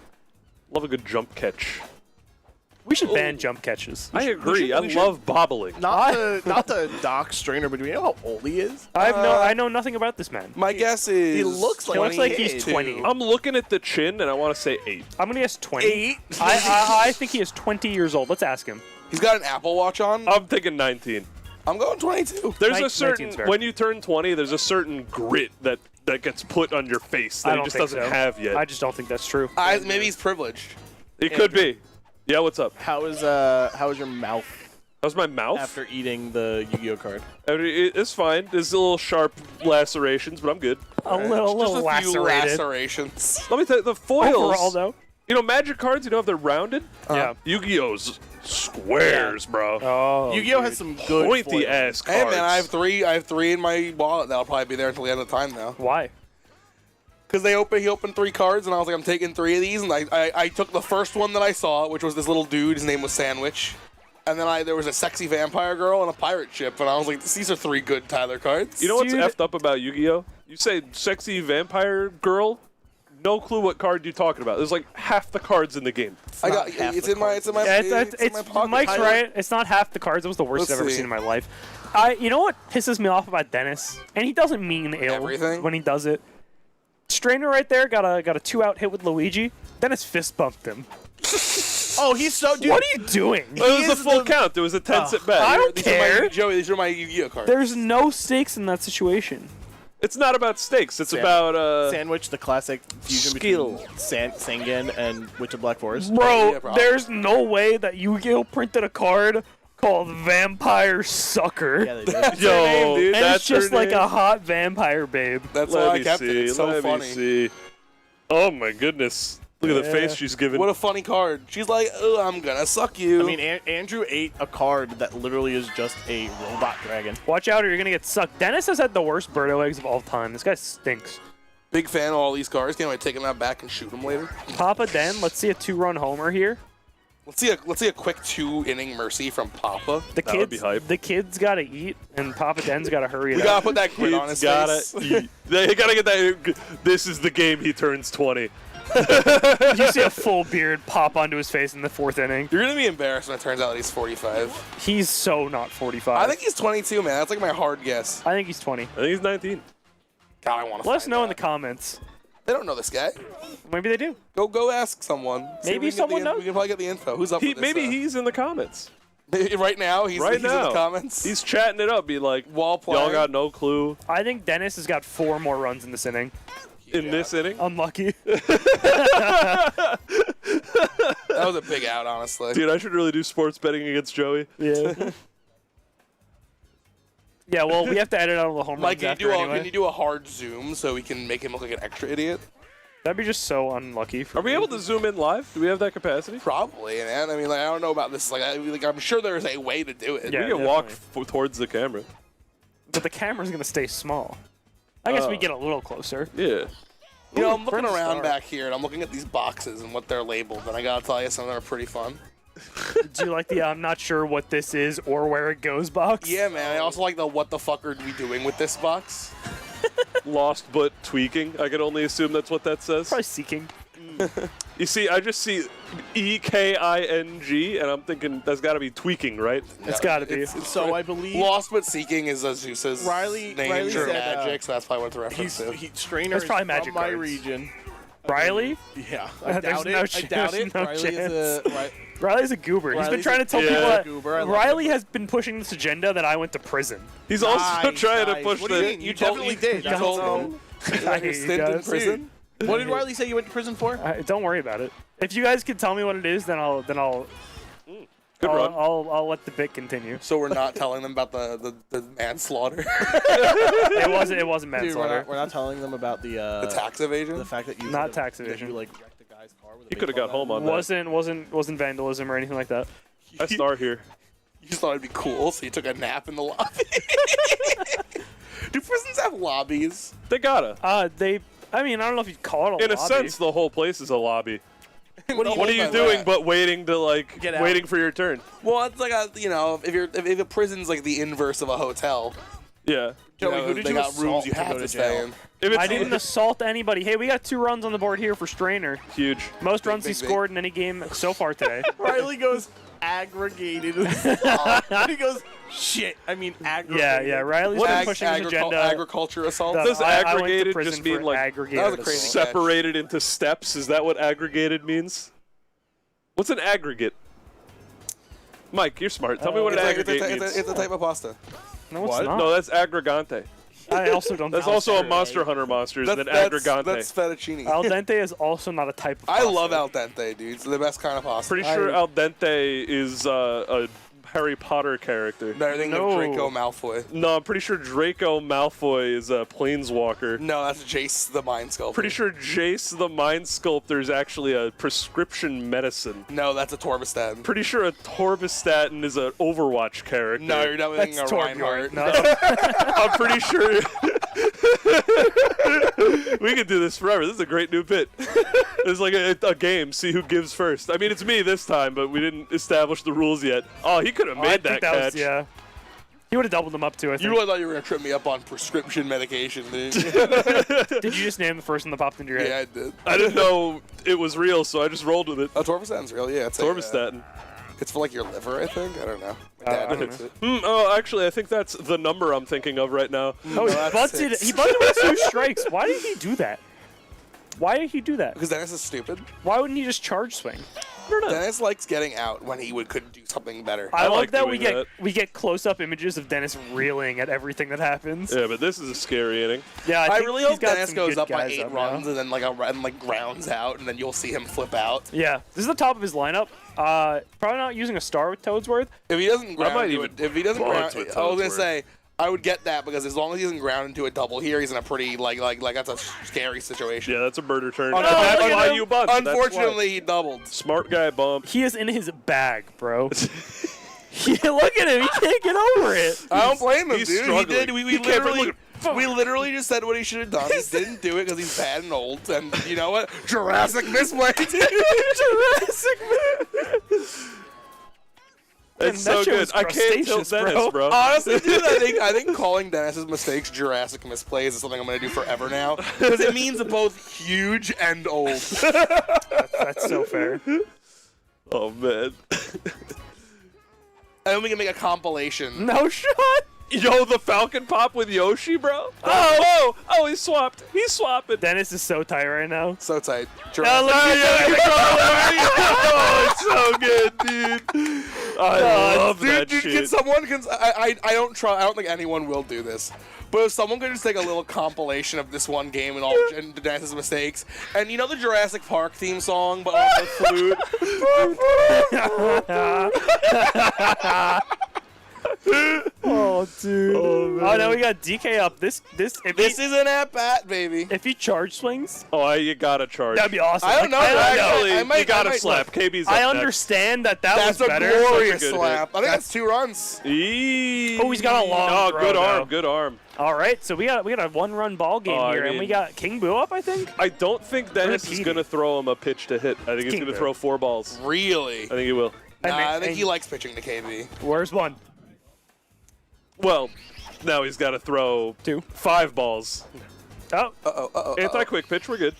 Love a good jump catch. We should ban jump catches. I agree. I love bobbling. Not the Doc Strainer, but do you know how old he is? I know nothing about this man. My guess is He looks like he's 20. I'm looking at the chin, and I want to say 8. I'm gonna guess 20. 8? I think he is 20 years old. Let's ask him. He's got an Apple Watch on. I'm thinking 19. I'm going 22. There's a 19's certain fair. when you turn 20, there's a certain grit that gets put on your face that I he don't just think doesn't so. have yet. I just don't think that's true. Maybe he's privileged. It could be. Yeah, what's up? How is your mouth How's my mouth? after eating the Yu-Gi-Oh card? It's fine. There's a little sharp lacerations, but I'm good. A little Just a few lacerated. lacerations. Let me tell you, the foils. Overall, though. Magic cards, if they're rounded? Yeah. Yu-Gi-Oh's squares, bro. Oh, Yu-Gi-Oh has some good Pointy foils. ass Hey cards. man, I have three in my wallet. That'll probably be there until the end of the time now. Why? Because he opened 3 cards, and I was like, I'm taking 3 of these, and I took the first one that I saw, which was this little dude. His name was Sandwich. And then there was a sexy vampire girl and a pirate ship, and I was like, these are 3 good Tyler cards. You know what's Dude. effed up about Yu-Gi-Oh? You say sexy vampire girl, no clue what card you're talking about. There's like half the cards in the game. It's in my pocket. Mike's right. It's not half the cards. It was the worst I've ever seen in my life. You know what pisses me off about Dennis? And he doesn't mean ill Everything? when he does it. Strainer right there got a 2-out hit with Luigi. Dennis fist bumped him. Oh, he's so dude. What are you doing? It was a full count. It was a 10-sit bet. I don't care. Joey, these are my Yu-Gi-Oh cards. There's no stakes in that situation. It's not about stakes. It's about Sandwich, the classic fusion skill. between Sangan and Witch of Black Forest. Bro, there's no way that Yu-Gi-Oh printed a card called Vampire Sucker. Yeah, they did. Yo, her name, dude. And that's it's just her like name? a hot vampire babe. That's why Let I me kept see. it. It's so Let funny. me see. Oh my goodness! Look at the face she's giving. What a funny card. She's like, oh, I'm gonna suck you. I mean, Andrew ate a card that literally is just a robot dragon. Watch out or you're going to get sucked. Dennis has had the worst Birdo eggs of all time. This guy stinks. Big fan of all these cards. Can't wait to take them out back and shoot them later. Papa Den, let's see a 2-run homer here. Let's see a quick 2-inning mercy from Papa. That would be hype. The kids got to eat, and Papa Den's got to hurry it We up. gotta put that grid on his face. They gotta get that. This is the game he turns 20. You see a full beard pop onto his face in the 4th inning. You're gonna be embarrassed when it turns out that he's 45. He's so not 45. I think he's 22, man. That's like my hard guess. I think he's 20. I think he's 19. God, I want to. Let us know in the comments. They don't know this guy. Maybe they do. Go ask someone. Maybe someone knows. We can probably get the info. Who's up? With this, maybe he's in the comments. Right now, he's in the comments. He's chatting it up, be like, y'all got no clue. I think Dennis has got 4 more runs in this inning. In this inning? Unlucky. That was a big out, honestly. Dude, I should really do sports betting against Joey. Yeah. Yeah, well, we have to edit out all the home Mike, runs can you do a hard zoom so we can make him look like an extra idiot? That'd be just so unlucky. Are we able to zoom in live? Do we have that capacity? Probably, man. I mean, like, I don't know about this. Like, I'm sure there's a way to do it. Yeah, we can walk towards the camera. But the camera's going to stay small. I guess we get a little closer. Yeah. You know, I'm looking around back here, and I'm looking at these boxes and what they're labeled, and I gotta tell you, some of them are pretty fun. Do you like the I'm not sure what this is or where it goes box? Yeah, man. I also like the what the fuck are we doing with this box? Lost but tweaking. I can only assume that's what that says. Probably seeking. You see, I just see EKING, and I'm thinking that's got to be tweaking, right? It's got to be. So I believe Lost but Seeking is Zeus's Riley name for said, magic, so that's probably what it's a reference to. Strainer That's probably is magic from my cards. region. Riley? Yeah, I doubt it. I doubt it. No Riley's a goober. He's been Riley's trying to tell a people goober. I love Riley has been pushing this agenda that I went to prison. He's also trying to push What do you mean? You definitely did. You told him. Like a stint in prison. What did Riley say you went to prison for? Don't worry about it. If you guys could tell me what it is, then I'll Good run. I'll let the bit continue. So we're not telling them about the manslaughter. It wasn't manslaughter. Dude, we're not telling them about the tax evasion. The fact that you Not tax evasion. You like wrecked the guy's car with a You could have got home on that. Wasn't vandalism or anything like that. I start here. You just thought it'd be cool, so you took a nap in the lobby. Do prisons have lobbies? They gotta. I mean, I don't know if you'd call it a lobby. In a sense, the whole place is a lobby. What are you doing but waiting to waiting for your turn? Well, it's like if a prison's like the inverse of a hotel. Yeah. Joey, who did they you got assault rooms you to have go to to stay jail? in. I didn't assault anybody. Hey, we got 2 runs on the board here for Strainer. Huge. Most runs he scored in any game so far today. Riley goes aggregated. He goes shit. I mean aggregated. Yeah. Riley's been pushing his agenda. Agriculture assault. Does I went to aggregated prison just mean for like aggregated That was a crazy assault. separated into steps? Is that what aggregated means? What's an aggregate? Mike, you're smart. Tell me what an aggregate means. It's a type of pasta. No, it's What? not. No, that's aggregante. I also don't. That's also a Monster Hunter monster. Is an aggregante. That's fettuccine. Al dente is also not a type of I pasta. love al dente, dude. It's the best kind of pasta. Pretty sure al dente is a Harry Potter character. Better than Draco Malfoy. No, I'm pretty sure Draco Malfoy is a planeswalker. No, that's Jace the Mind Sculptor. Pretty sure Jace the Mind Sculptor is actually a prescription medicine. No, that's a Torvastatin. Pretty sure a Torvastatin is an Overwatch character. No, you're not thinking a Reinhardt. No. I'm pretty sure. We could do this forever. This is a great new bit. It's like a game. See who gives first. I mean, it's me this time, but we didn't establish the rules yet. Oh, he could have made that catch. Yeah. He would have doubled them up too, I think. You really thought you were going to trip me up on prescription medication, dude. Did you just name the first one that popped into your head? Yeah, I did. I didn't know it was real, so I just rolled with it. Oh, Torvastatin's real, yeah. It's Torvastatin. It's for like your liver, I think. I don't know. My I dad don't takes it. Oh, actually, I think that's the number I'm thinking of right now. Oh, he bunted with 2 strikes. Why did he do that? Why did he do that? Because Dennis is stupid. Why wouldn't he just charge swing? I don't know. Dennis likes getting out when he could do something better. I love like that doing we get close-up images of Dennis reeling at everything that happens. Yeah, but this is a scary inning. Yeah, I think really he's hope got Dennis some goes good up by guys 8 up runs now. and then grounds out, and then you'll see him flip out. Yeah, this is the top of his lineup. Probably not using a star with Toadsworth. If he doesn't ground, might to even it, if he doesn't ground, with I was gonna Toadsworth. say I would get that because as long as he doesn't ground into a double here, he's in a pretty like that's a scary situation. Yeah, that's a murder turn. Oh, no, That's look at why him. you bunt. That's why. Unfortunately, he doubled. Smart guy bump. He is in his bag, bro. Look at him. He can't get over it. I don't blame him, He's dude. struggling. He did. We literally just said what he should have done. He didn't do it because he's bad and old. And you know what? Jurassic misplay, dude. Jurassic. It's so good. I can't tell Dennis, bro. Honestly, dude, I think calling Dennis's mistakes Jurassic misplays is something I'm going to do forever now. Because it means both huge and old. That's so fair. Oh, man. And then we can make a compilation. No shot. Yo, the Falcon Pop with Yoshi, bro. Oh, he swapped. He's swapping. Dennis is so tight right now. So tight. Oh, it's so good, dude. I love that shit. Can someone? I don't try. I don't think anyone will do this. But if someone could just take a little compilation of this one game and all and Dennis's mistakes, and you know the Jurassic Park theme song, but on the flute. Oh, dude. Oh, now we got DK up. This is an at-bat, baby. If he charge swings. Oh, you gotta charge. That'd be awesome. I don't know. Actually, you gotta slap. KB's up I next. understand that That's was better. That's a glorious That's a good slap. I think that's 2 runs. Oh, he's got a long throw, good though. arm. Good arm. All right, so we got a 1-run ball game here, and we got King Boo up, I think. I don't think Dennis is gonna throw him a pitch to hit. I think he's gonna throw 4 balls. Really? I think he will. Nah, I think he likes pitching to KB. Where's one? Well, now he's got to throw 5 balls. Oh. Anti-quick pitch, we're good.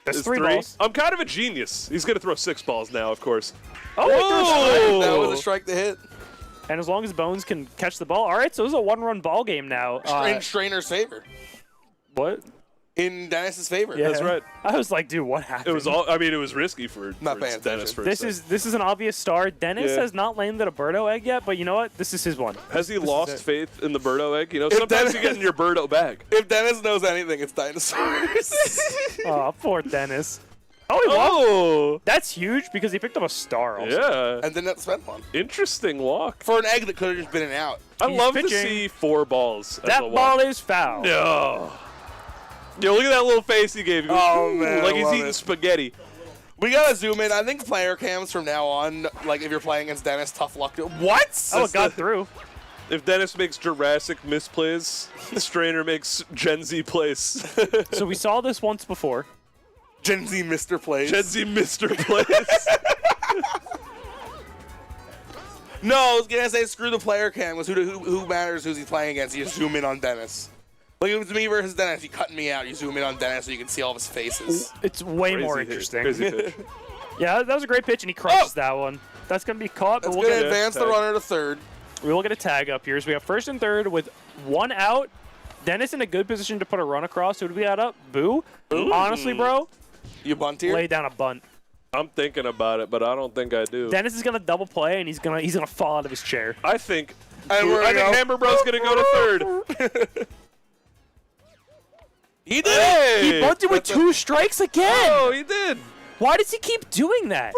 That's It's 3 balls. I'm kind of a genius. He's going to throw 6 balls now, of course. Oh, that was a strike to hit. And as long as Bones can catch the ball. All right, so this is a 1-run ball game now. In Strainer's favor. What? In Dennis's favor. Yeah. That's right. I was like, dude, what happened? It was all. I mean, it was risky for Dennis. For this is an obvious star. Dennis has not landed a Birdo egg yet, but you know what? This is his one. Has he lost faith in the Birdo egg? You know, sometimes you get in your Birdo bag. If Dennis knows anything, it's dinosaurs. Oh, poor Dennis. Oh, that's huge because he picked up a star also. Yeah. And then that's spent one. Interesting walk. For an egg that could have just been an out. I love to see 4 balls. As That a walk. ball is foul. No. Yo, look at that little face he gave. Oh, man. Like I he's love eating it. spaghetti. We gotta zoom in. I think player cams from now on, like if you're playing against Dennis, tough luck. What? Oh, it got through. If Dennis makes Jurassic misplays, Strainer makes Gen Z plays. So we saw this once before. Gen Z Mr. Plays. Gen Z Mr. Plays. No, I was gonna say screw the player cam. Was who matters who's he playing against? You just zoom in on Dennis. Like if it's me versus Dennis, you cutting me out. You zoom in on Dennis so you can see all of his faces. It's way more interesting. Crazy pitch. Yeah, that was a great pitch, and he crushes that one. That's going to be caught, but That's we'll gonna get advance the runner to third. We will get a tag up here. So we have first and third with 1 out. Dennis in a good position to put a run across. Who do we got up? Boo. Ooh. Honestly, bro, you bunt here. Lay down a bunt. I'm thinking about it, but I don't think I do. Dennis is going to double play, and he's gonna fall out of his chair. I think Hammer Bro's gonna go to third. He did it! He bunted with 2 strikes again! Oh, he did! Why does he keep doing that?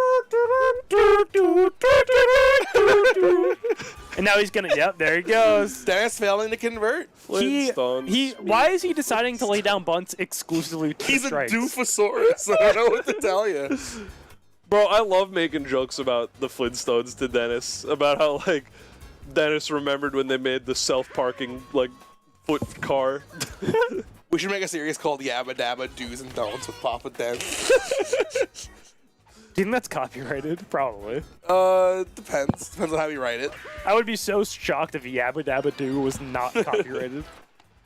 And now he's gonna, yep, there he goes. Dennis failing to convert. Why is he deciding to lay down bunts exclusively with 2 He's strikes? a doofosaurus. I don't know what to tell you. Bro, I love making jokes about the Flintstones to Dennis, about how, like, Dennis remembered when they made the self-parking, like, foot car. We should make a series called Yabba Dabba Do's and Don'ts with Papa Den. Do you think that's copyrighted? Probably. Depends. Depends on how you write it. I would be so shocked if Yabba Dabba Doo was not copyrighted.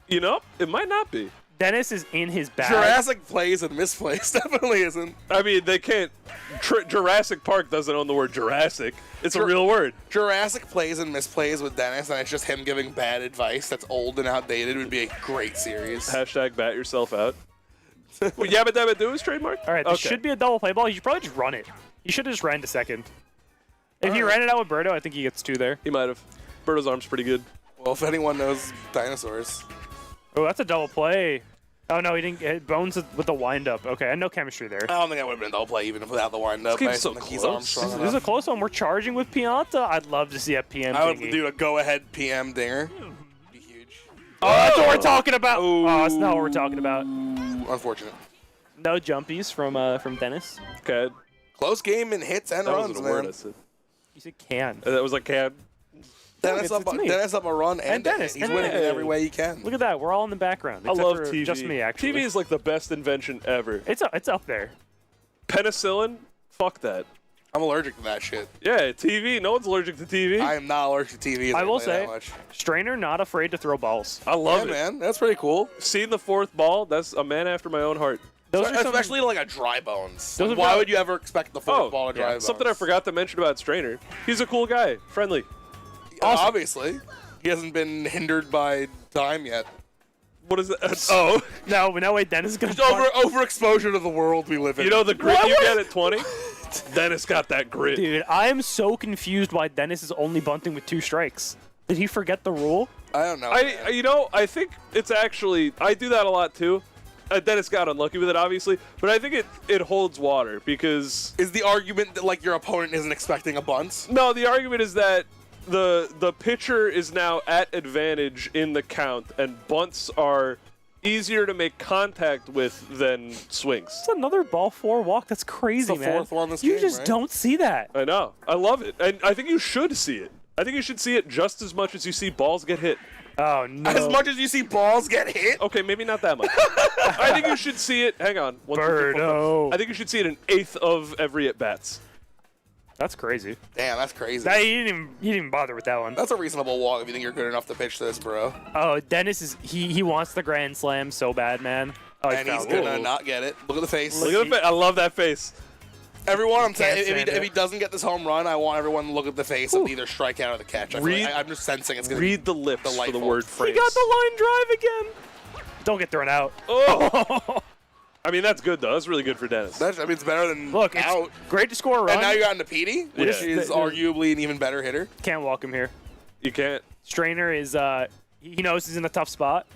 You know, it might not be. Dennis is in his bag. Jurassic plays and misplays definitely isn't. I mean, they can't. Jurassic Park doesn't own the word Jurassic. It's a real word. Jurassic plays and misplays with Dennis, and it's just him giving bad advice that's old and outdated. Would be a great series. Hashtag bat yourself out. Well, Yabba Dabba Doo is trademark? All right, this should be a double play ball. You should probably just run it. You should have just ran to second. If you ran it out with Birdo, I think he gets 2 there. He might have. Birdo's arm's pretty good. Well, if anyone knows dinosaurs. Oh, that's a double play. Oh, no, he didn't get Bones with the wind-up. Okay, and no chemistry there. I don't think that would have been a double play even without the wind-up. This game's so He's arm strong This is a close one. We're charging with Pianta. I'd love to see a PM I would thingy. do a go-ahead PM dinger. Be huge. Oh, that's what we're talking about. Oh, that's not what we're talking about. Unfortunate. No jumpies from Dennis. Okay. Close game in hits and That runs, wasn't a man. word I said. You said can. That was like can. Dennis up a run and Dennis. He's winning in every way he can. Look at that. We're all in the background. I except love for TV. Just me, actually. TV is like the best invention ever. It's up there. Penicillin? Fuck that. I'm allergic to that shit. Yeah, TV. No one's allergic to TV. I am not allergic to TV. I will play that say, much. Strainer not afraid to throw balls. I love it, man. That's pretty cool. Seeing the fourth ball, that's a man after my own heart. Especially like a dry bones. Those are Why some- would you ever expect the fourth ball to dry bones? Something I forgot to mention about Strainer. He's a cool guy, friendly. Awesome. Obviously, he hasn't been hindered by time yet. What is that? Oh, no, wait. Dennis is gonna just overexposure to the world we live in. You know the grit you get at 20. Dennis got that grit. Dude, I am so confused why Dennis is only bunting with 2 strikes. Did he forget the rule? I don't know. I think it's actually I do that a lot too. Dennis got unlucky with it, obviously, but I think it holds water because is the argument that like your opponent isn't expecting a bunt? No, the argument is that the pitcher is now at advantage in the count, and bunts are easier to make contact with than swings. It's another ball 4 walk. That's crazy, It's the man. fourth one this you game, just right? don't see that. I know. I love it, and I think you should see it. I think you should see it just as much as you see balls get hit. Oh no! As much as you see balls get hit. Okay, maybe not that much. I think you should see it. Hang on. Birdo. I think you should see it an eighth of every at bats. That's crazy. Damn, that's crazy. You didn't even bother with that one. That's a reasonable walk if you think you're good enough to pitch this, bro. Oh, Dennis is he wants the grand slam so bad, man. Oh, And he's gonna not get it. Look at the face. Look at the face. I love that face. Everyone, I'm Can't saying, stand if he doesn't get this home run, I want everyone to look at the face and either strike out or the catch. I feel Read- like I'm just sensing it's gonna Read be the lips for the delightful. word He phrase. got the line drive again. Don't get thrown out. Oh. I mean, that's good, though. That's really good for Dennis. I mean, it's better than Look, it's out. great to score a run. And now you got into Petey, which Yeah. is arguably an even better hitter. Can't walk him here. You can't. Strainer is he knows he's in a tough spot.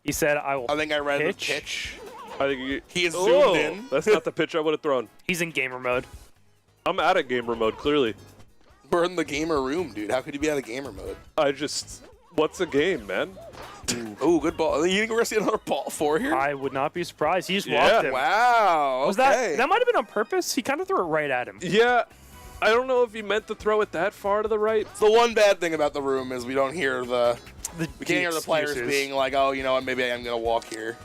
He said, "I will." I think I read pitch. the pitch. I think He is zoomed in. That's not the pitch I would have thrown. He's in gamer mode. I'm out of gamer mode, clearly. Burn the gamer room, dude. How could you be out of gamer mode? What's a game, man? Ooh, good ball. You think we're gonna see another ball 4 here? I would not be surprised. He just Yeah. walked him. Wow. Was okay. that might have been on purpose? He kind of threw it right at him. Yeah. I don't know if he meant to throw it that far to the right. The one bad thing about the room is we don't hear we can't hear the players excuses. being like, oh, you know what, maybe I am gonna walk here.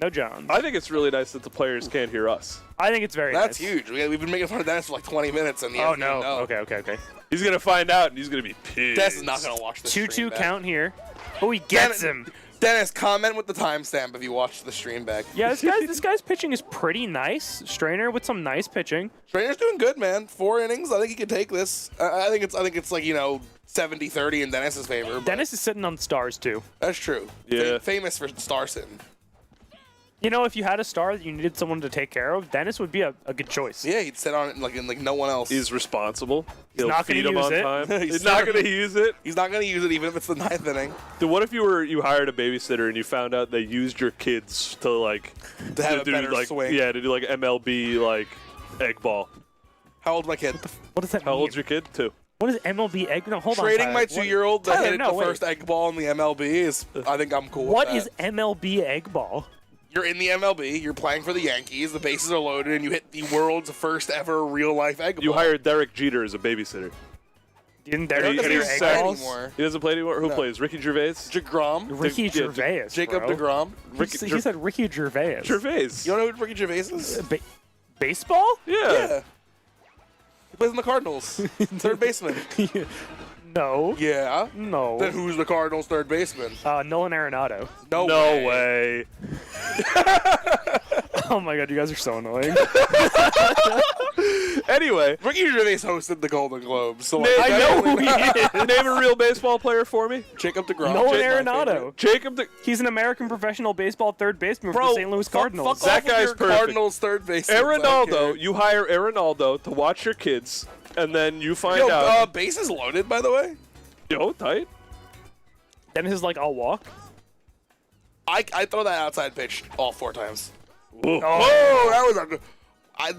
No Jones. I think it's really nice that the players can't hear us. I think it's very That's nice. huge. We've been making fun of Dennis for like 20 minutes, and he Oh doesn't no. even know. Okay. He's going to find out, and he's going to be pissed. Dennis is not gonna watch this. 2-2 stream back. count here. Oh, he gets him. Dennis, comment with the timestamp if you watched the stream back. Yeah, this guy's pitching is pretty nice. Strainer with some nice pitching. Strainer's doing good, man. 4 innings. I think he can take this. I think it's like 70-30 in Dennis's favor. but Dennis is sitting on stars too. That's true. Yeah. Famous for star sitting. You know, if you had a star that you needed someone to take care of, Dennis would be a good choice. Yeah, he'd sit on it like no one else. He's responsible. He'll not feed gonna him use on it. time. He's not going to use it. He's not gonna use it even if it's the 9th inning. Dude, what if you hired a babysitter and you found out they used your kids to To have a do better like swing. to do like MLB like egg ball. How old's my kid? What does that How mean? old's your kid? 2. What is MLB egg? No, hold Trading on. my Tyler. 2-year-old to Tyler, hit no, the wait. first egg ball in the MLB is, I think I'm cool What with is that. MLB egg ball? You're in the MLB, you're playing for the Yankees, the bases are loaded, and you hit the world's first ever real-life egg You ball. hired Derek Jeter as a babysitter. Didn't Derek Derek doesn't get your even egg play balls? anymore. He doesn't play anymore. Who No. plays? Ricky Gervais. DeGrom. Ricky Yeah, Gervais, Jacob bro. DeGrom. He said Ricky Gervais. Gervais. You don't know who Ricky Gervais is? Baseball? Yeah. He plays in the Cardinals. Third baseman. No. Yeah. No. Then who's the Cardinals' third baseman? Nolan Arenado. No way. Oh my god, you guys are so annoying. Anyway, Ricky Gervais hosted the Golden Globes. So Name, like, I know who he is. Name a real baseball player for me. Jacob DeGrom. Nolan Jake's my Arenado. favorite. Jacob De- He's an American professional baseball third baseman for Bro, the St. Louis Cardinals. Fuck That off with guy's your perfect. Cardinals third baseman. Arenaldo, you hire Arenaldo to watch your kids, and then you find Yo, out. bases loaded, by the way. Yo, tight. Dennis is like, I'll walk. I throw that outside pitch all 4 times. Whoa. Oh, that was a good.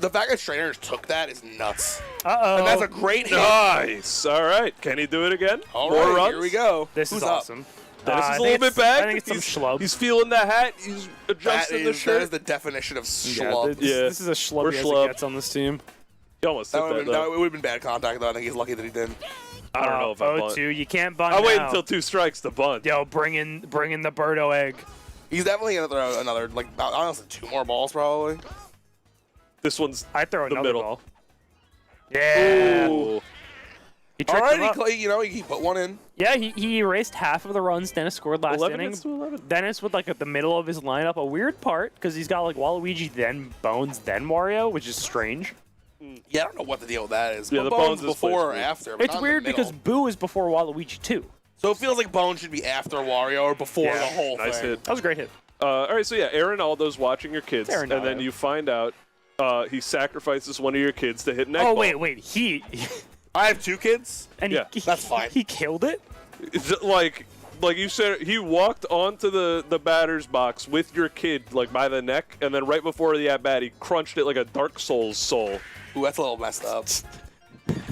The fact that Strainers took that is nuts. Uh-oh. And that's a great hit. Nice. All right. Can he do it again? All More right, runs? here we go. This Who's is up? awesome. Dennis I is a think little bit it's- back. I think it's some schlub. He's feeling the hat. He's That adjusting the is shirt. the definition of Yeah, schlub. this is a schlub We're as schlub. it gets on this team. He almost That hit would that, though. have been bad contact, though. I think he's lucky that he didn't. I don't know if I bunt. 0-2. You can't bunt I'll wait now. until 2 strikes to bunt. Yo, bring in the Birdo egg. He's definitely going to throw another, honestly, 2 more balls, probably. This one's I throw the another middle. ball. Yeah. Ooh. He tricked All right, him up. he put one in. Yeah, he erased half of the runs Dennis scored last 11 inning. gets to 11. Dennis with like at the middle of his lineup, a weird part because he's got like Waluigi, then Bones, then Wario, which is strange. Yeah, I don't know what the deal with that is. Yeah, but the Bones Bones before or is after. But It's not in weird the middle. because Boo is before Waluigi too. So it feels like Bones should be after Wario or before the whole Nice thing. hit. That was a great hit. All right, so yeah, Aaron Aldo's watching your kids, Aaron and then Aldo. you find out he sacrifices one of your kids to hit an egg Oh ball. wait, he I have 2 kids. and Yeah. That's fine. He killed it. Is it like you said, he walked onto the batter's box with your kid like by the neck, and then right before the at bat, he crunched it like a Dark Souls soul. Ooh, that's a little messed up.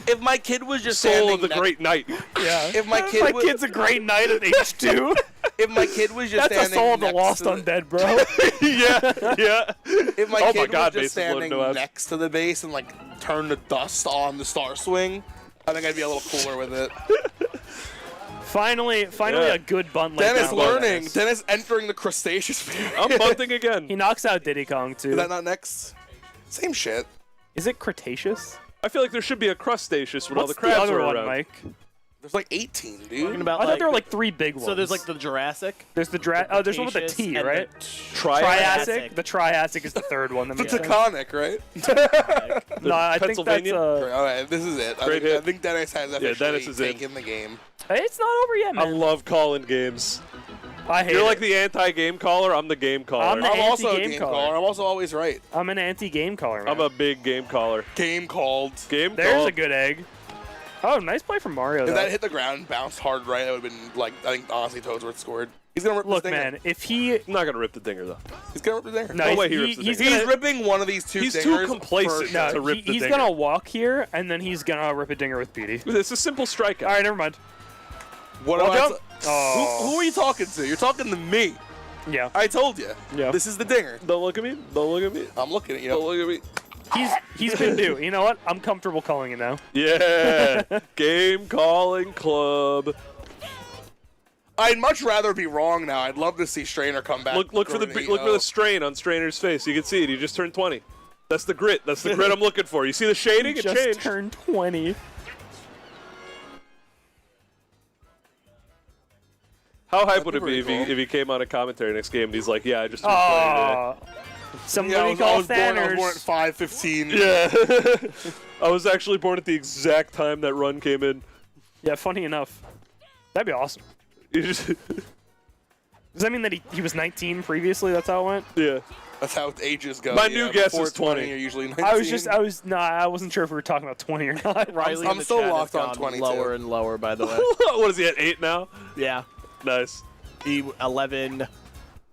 If my kid was just Soul standing of the next- Great Knight. Yeah. If my kid was, kid's a great knight at age 2. if my kid was just That's a standing soul of the next lost to undead, bro. yeah. If my Oh kid my God, was just bases loaded standing no outs. next to the base and like turned the dust on the star swing, I think I'd be a little cooler with it. Finally, Yeah. a good bunt. laid Dennis down by learning. Dennis. Dennis entering the crustaceous period. I'm bunting again. He knocks out Diddy Kong too. Is that not next? Same shit. Is it Cretaceous? I feel like there should be a Crustaceous when all What's the crabs other are one, around. Mike? There's like 18, dude. Talking about I thought there were like 3 big ones. So there's like the Jurassic. there's the there's one with the Cretaceous, T, and right? the Triassic. The Triassic is the third one. That The makes sense. Taconic, right? No, I think that's Pennsylvania? All right, this is it. Great I hit. think Dennis has officially Dennis is in. taken the game. It's not over yet, I man. love calling games. I hate You're it. like the anti-game caller. I'm the game caller. I'm the I'm also a anti-game game caller. caller. I'm also always right. I'm an anti-game caller, man. I'm a big game caller. Game called. Game There's called. a good egg. Oh, nice play from Mario, If though. that hit the ground and bounced hard right, it would have been like, I think honestly Toadsworth scored. He's gonna rip Look, this dinger. man, if he... I'm not gonna rip the dinger though. He's gonna rip the dinger. No, way he rips the he's dinger. He's ripping one of these 2 He's dingers. too complacent for sure. to rip the he's dinger. gonna walk here, and then he's gonna rip a dinger with Petey. It's a simple strikeout. All right, never mind. What Well am I done. t- Oh. who are you talking to? You're talking to me. Yeah. I told you. Yeah. This is the dinger. Don't look at me. Don't look at me. I'm looking at you. Don't look at me. He's been due. You know what? I'm comfortable calling it now. Yeah. Game calling club. I'd much rather be wrong now. I'd love to see Strainer come back. Look for the Grenade. look for the strain on Strainer's face. You can see it. He just turned 20. That's the grit. That's the grit I'm looking for. You see the shading? It Just changed. turned 20. How hype would it be if he came on a commentary next game and he's like, "Yeah, I just turned 20 today." Somebody I was call born at Thanners. 5:15. Yeah. I was actually born at the exact time that run came in. Yeah, funny enough. That'd be awesome. Does that mean that he was 19 previously? That's how it went? Yeah. That's how ages go. My yeah. new guess Before is 20. You're usually 19. I wasn't sure if we were talking about 20 or not. Riley I'm in the still chat locked has on gone 22. lower and lower, by the way. What is he at 8 now? Yeah. Nice. He 11. We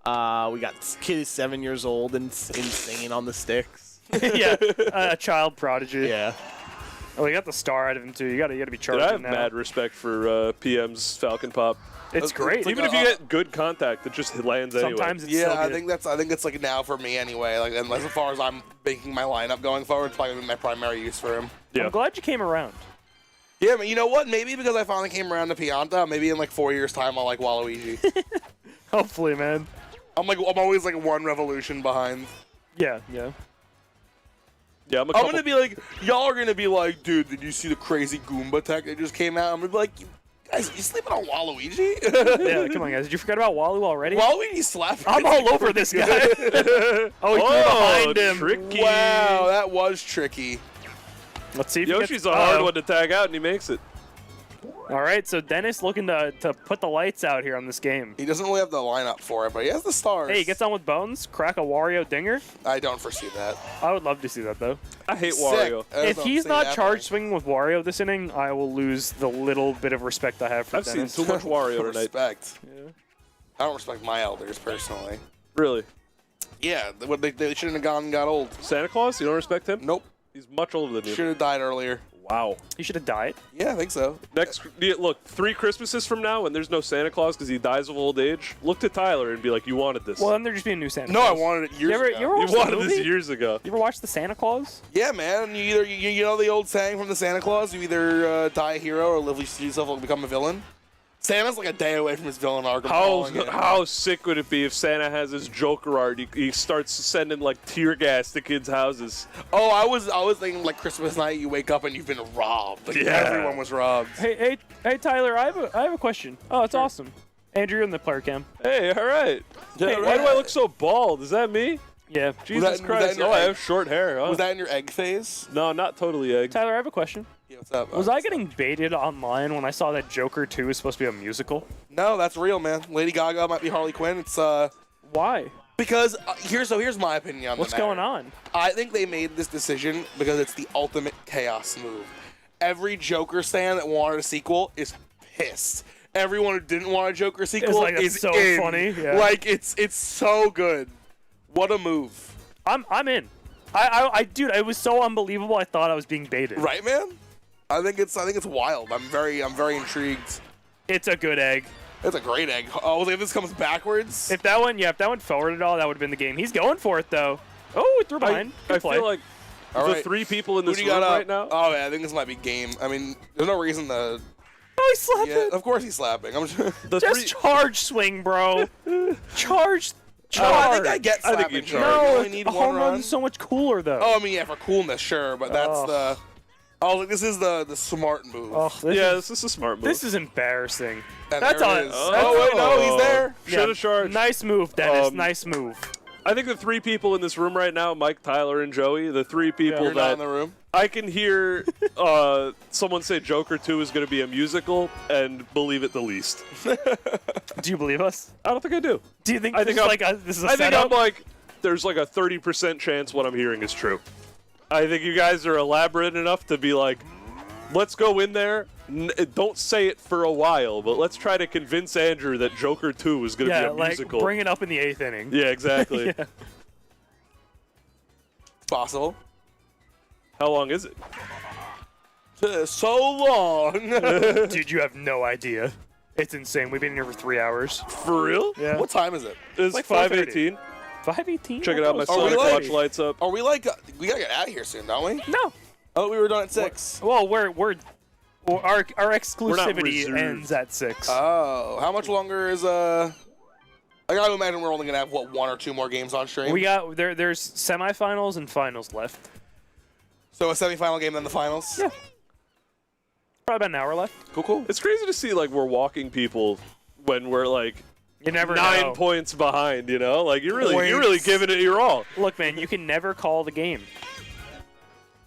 got kid is 7 years old and insane on the sticks. Yeah, a child prodigy. Yeah. Oh, we got the star out of him too. You gotta be Dude, charging I have now. mad respect for PM's Falcon Pop. It's great. Even if you get good contact, it just lands anyway. Sometimes it's Yeah, so I good. think it's like now for me anyway. Like, and as far as I'm making my lineup going forward, it's probably my primary use for him. Yeah. I'm glad you came around. Yeah, but you know what? Maybe because I finally came around to Pianta, maybe in like 4 years' time I'll like Waluigi. Hopefully, man. I'm always like one revolution behind. Yeah, yeah. Yeah, I'm gonna be like, y'all are gonna be like, dude, did you see the crazy Goomba tech that just came out? I'm gonna be like, you guys, you sleeping on Waluigi? Yeah, come on, guys. Did you forget about Walu already? Waluigi slapped. I'm all over this guy. Oh, he threw behind him. Tricky. Wow, that was tricky. Let's see if he Yoshi's gets, a hard Uh-oh. one to tag out, and he makes it. All right, so Dennis looking to put the lights out here on this game. He doesn't really have the lineup for it, but he has the stars. Hey, he gets on with Bones, crack a Wario dinger. I don't foresee that. I would love to see that, though. I hate Sick. Wario. I If don't he's see not that charge happening. swinging with Wario this inning, I will lose the little bit of respect I have for I've seen Dennis. too much Wario tonight. Respect. Yeah. I don't respect my elders personally. Really? Yeah, they shouldn't have gone and got old. Santa Claus? You don't respect him? Nope. He's much older than you. Should have died earlier. Wow. He should have died. Yeah, I think so. Look, 3 Christmases from now, when there's no Santa Claus because he dies of old age, look to Tyler and be like, you wanted this. Well, then there just be a new Santa No, Claus. I wanted it years You ever ago. watched You the wanted this movie? years ago. You ever watch the Santa Claus? Yeah, man. You know the old saying from the Santa Claus: you either die a hero or live yourself and become a villain. Santa's like a day away from his villain arc. How sick would it be if Santa has his Joker art? He starts sending like tear gas to kids' houses. Oh, I was thinking like Christmas night. You wake up and you've been robbed. Like, everyone was robbed. Hey, Tyler, I have a question. Oh, it's awesome. Andrew, you're in the player cam. Hey, all right. Hey, why do I look so bald? Is that me? Yeah. Jesus Christ. I have short hair. Huh? Was that in your egg phase? No, not totally egg. Tyler, I have a question. Yeah, what's up? Was I getting baited online when I saw that Joker 2 is supposed to be a musical? No, that's real, man. Lady Gaga might be Harley Quinn. It's Why? Because here's my opinion on what's going on. I think they made this decision because it's the ultimate chaos move. Every Joker stan that wanted a sequel is pissed. Everyone who didn't want a Joker sequel is so in. funny. Yeah. Like it's so good. What a move. I'm in. Dude, it was so unbelievable. I thought I was being baited. Right, man? I think it's wild. I'm very intrigued. It's a good egg. It's a great egg. Oh, if this comes backwards. If that went forward at all, that would have been the game. He's going for it though. Oh, it threw behind. I feel like the three people in this room right now. Oh yeah, I think this might be game. I mean, there's no reason to. Oh, he's slapping. Yeah, of course he's slapping. I'm just charge swing, bro. Charge. I think I get slapping. I think you charge. No, you only need a one home run. run's so much cooler though. Oh, I mean, yeah, for coolness, sure, but that's the. Oh, like this is the smart move. Oh, this is a smart move. This is embarrassing. And that's there it is. Oh wait, no, he's there. Should have charged. Nice move, Dennis. Nice move. I think the three people in this room right now, Mike, Tyler, and Joey, the three people You're not in the room. I can hear someone say Joker 2 is going to be a musical and believe it the least. Do you believe us? I don't think I do. Do you think I this think is a I think setup? I'm like, there's like a 30% chance what I'm hearing is true. I think you guys are elaborate enough to be like, let's go in there. Don't say it for a while, but let's try to convince Andrew that Joker 2 is going to be a musical. Bring it up in the 8th inning. Yeah, exactly. Yeah. Possible. How long is it? So long. Dude, you have no idea. It's insane. We've been in here for 3 hours. For real? Yeah. What time is it? It's like 5:18. 5:18? Check it out. My Sonic watch lights up. Are we like we gotta get out of here soon, don't we? No. Oh, we were done at 6. Well, our exclusivity ends at 6. Oh, how much longer is I gotta imagine we're only gonna have what 1 or 2 more games on stream. We got there's semifinals and finals left. So a semifinal game, then the finals. Yeah. Probably about an hour left. Cool. It's crazy to see like we're walking people when we're like you never 9 know. points behind. You know, like you're really giving it your all. Look, man, you can never call the game.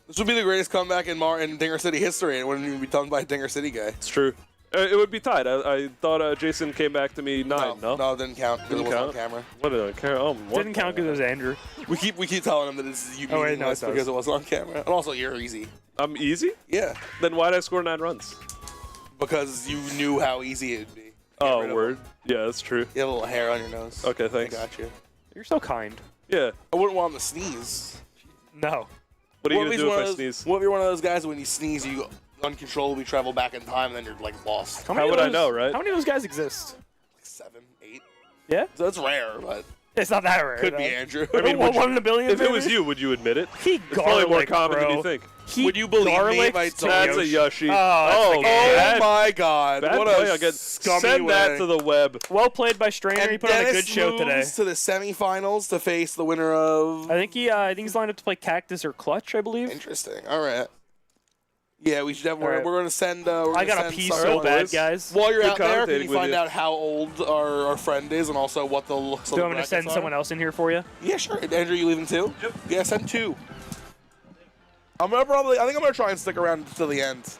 This would be the greatest comeback in Dinger City history. It wouldn't even be done by a Dinger City guy. It's true. It would be tied. I thought Jason came back to me 9. No, it didn't count because it wasn't on camera. What did I care? Didn't count because it was Andrew. We keep telling him that it's you meaningless because it wasn't on camera. And also, you're easy. I'm easy? Yeah. Then why did I score 9 runs? Because you knew how easy it'd be. Oh, word. Yeah, that's true. You have a little hair on your nose. Okay, thanks. I got you. You're so kind. Yeah. I wouldn't want him to sneeze. No. What are you gonna do if I sneeze? What if you're one of those guys when you sneeze, you uncontrollably travel back in time, and then you're like lost? How would I know, right? How many of those guys exist? Like 7, 8. Yeah. So that's rare, but it's not that rare. Could be Andrew. I mean, 1 in a billion. If it was you, would you admit it? He it's probably more common than you think. Would you believe me if I told That's a Yoshi. Oh my God! Bad What play a again. scummy Send that way. to the web. Well played by Strainer. And He put on a Dennis good show today. moves to the semifinals to face the winner of. I think he's lined up to play Cactus or Clutch, I believe. Interesting. All right. Yeah, we should have. We're going to send. I got a pee so bad, guys. While you're Good out there, can commentating you with find you. out how old our friend is and also what the looks Do you want me to send someone else in here for you? Yeah, sure. Andrew, you leaving too? Yep. Yeah, send 2. I think I'm gonna try and stick around to the end.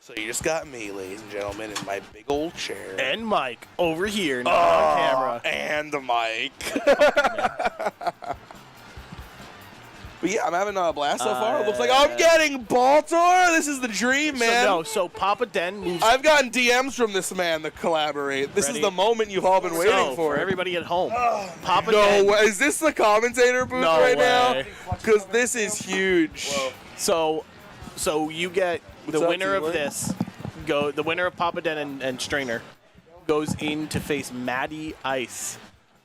So you just got me, ladies and gentlemen, in my big old chair. And Mike over here, not on camera. And the mic. But yeah, I'm having a blast so far. It looks like I'm getting Baltimore. This is the dream, man. So Papa Den moves. I've gotten DMs from this man to collaborate. This is the moment you've all been waiting for. everybody at home. Papa No Den. way. Is this the commentator booth No right way. now? Because this is huge. So you get What's the up, winner of T-Lane? this. The winner of Papa Den and Strainer goes in to face Matty Ice.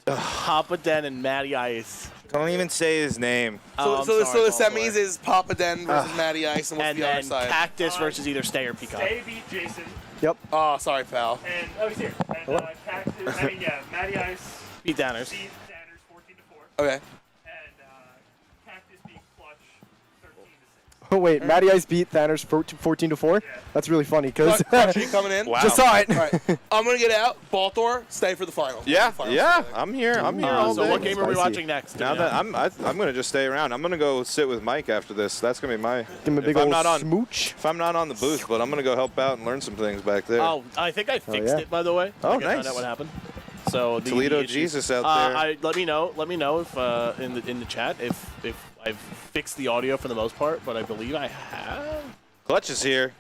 Papa Den and Matty Ice Don't even say his name. So the semis is Papa Den versus Matty Ice, and what's the other side? Cactus versus either Stay or Peacock. Stay beat Jason. Yep. Oh, sorry, pal. And he's here. And Cactus. I mean, yeah, Matty Ice beat Downers. Beat Downers 14-4. Okay. And Cactus beat Clutch 13-6. Oh wait, Matty Ice beat Thanners 14-4. That's really funny because Clutch, you coming in? Wow. Just saw it. All right. I'm gonna get out. Baltor, stay for the final. Yeah, I'm here. I'm here all So day. what game are we watching next? Now that I'm gonna just stay around. I'm gonna go sit with Mike after this. That's gonna be my. Give him a big old smooch. If I'm not on the booth, but I'm gonna go help out and learn some things back there. Oh, I think I fixed it, by the way. Oh, I nice. Find out what happened. So the Toledo issue- Jesus out there. Let me know if in the chat if I've fixed the audio for the most part, but I believe I have. Clutch is here.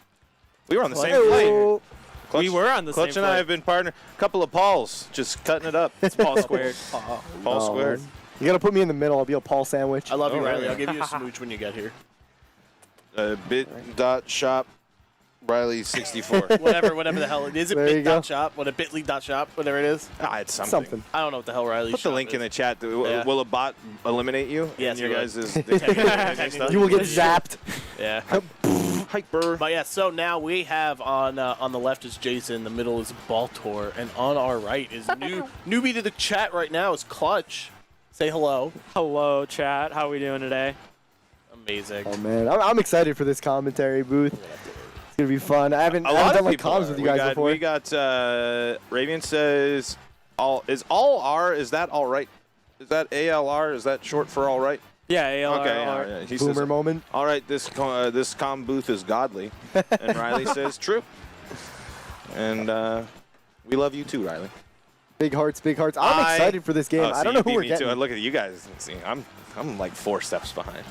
We were on the same Hello. flight. Clutch, We were on the Clutch same and I flight. have been partner. Couple of Pauls, just cutting it up. It's Paul squared. Paul squared. You gotta put me in the middle. I'll be a Paul sandwich. I love you, Oh, Riley. yeah. I'll give you a smooch when you get here. Bit.shop Riley 64. whatever the hell it is. It There you go. bit.shop, what a bit.ly.shop, whatever it is. It's something. I don't know what the hell Riley's Put the link in the chat. Yeah. Will a bot eliminate you? Yes, in your it guys' will. You will get zapped. Yeah. Hyper. But yeah, so now we have on the left is Jason, the middle is Baltor, and on our right is newbie to the chat right now is Clutch. Say hello. Hello, chat. How are we doing today? Amazing. Oh man, I'm excited for this commentary booth. It's gonna be fun. I haven't A lot done of like people comms are. with you guys before. We got Ravian says all R. Is that all right? Is that ALR? Is that short for all right? Yeah, ALR. Okay. Yeah. He Boomer says, moment. all right, this comm booth is godly, and Riley says true. And we love you too, Riley. Big hearts, big hearts. I'm excited for this game. I don't know who we're getting. Look at you guys. See, I'm like 4 steps behind.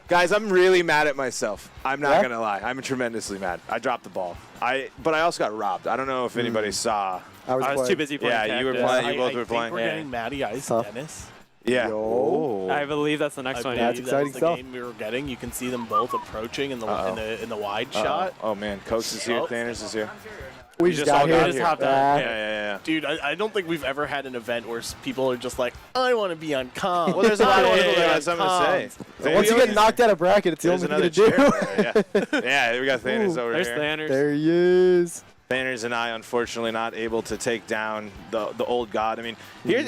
Guys, I'm really mad at myself. I'm not gonna lie. I'm tremendously mad. I dropped the ball. But I also got robbed. I don't know if anybody saw. I was too busy playing. Yeah, you were Cactus. playing. You both were I playing. think we're getting Matty Ice Dennis. Yeah. Yo. I believe that's the next one. That's That's exciting the stuff. game we were getting. You can see them both approaching in the wide shot. Oh man, Coates is here. Oh. Thanners is here. We You just all got here. got here. hopped on. Yeah. Dude, I don't think we've ever had an event where people are just like, I want to be on comms. Well, there's a lot of people that on have something to say. comms." Once you get knocked out of bracket, it's the There's only thing another to do. chair. Yeah, we got Thanners over There's here. Thanners. There he is. Thanners and I, unfortunately, not able to take down the old god. I mean, here,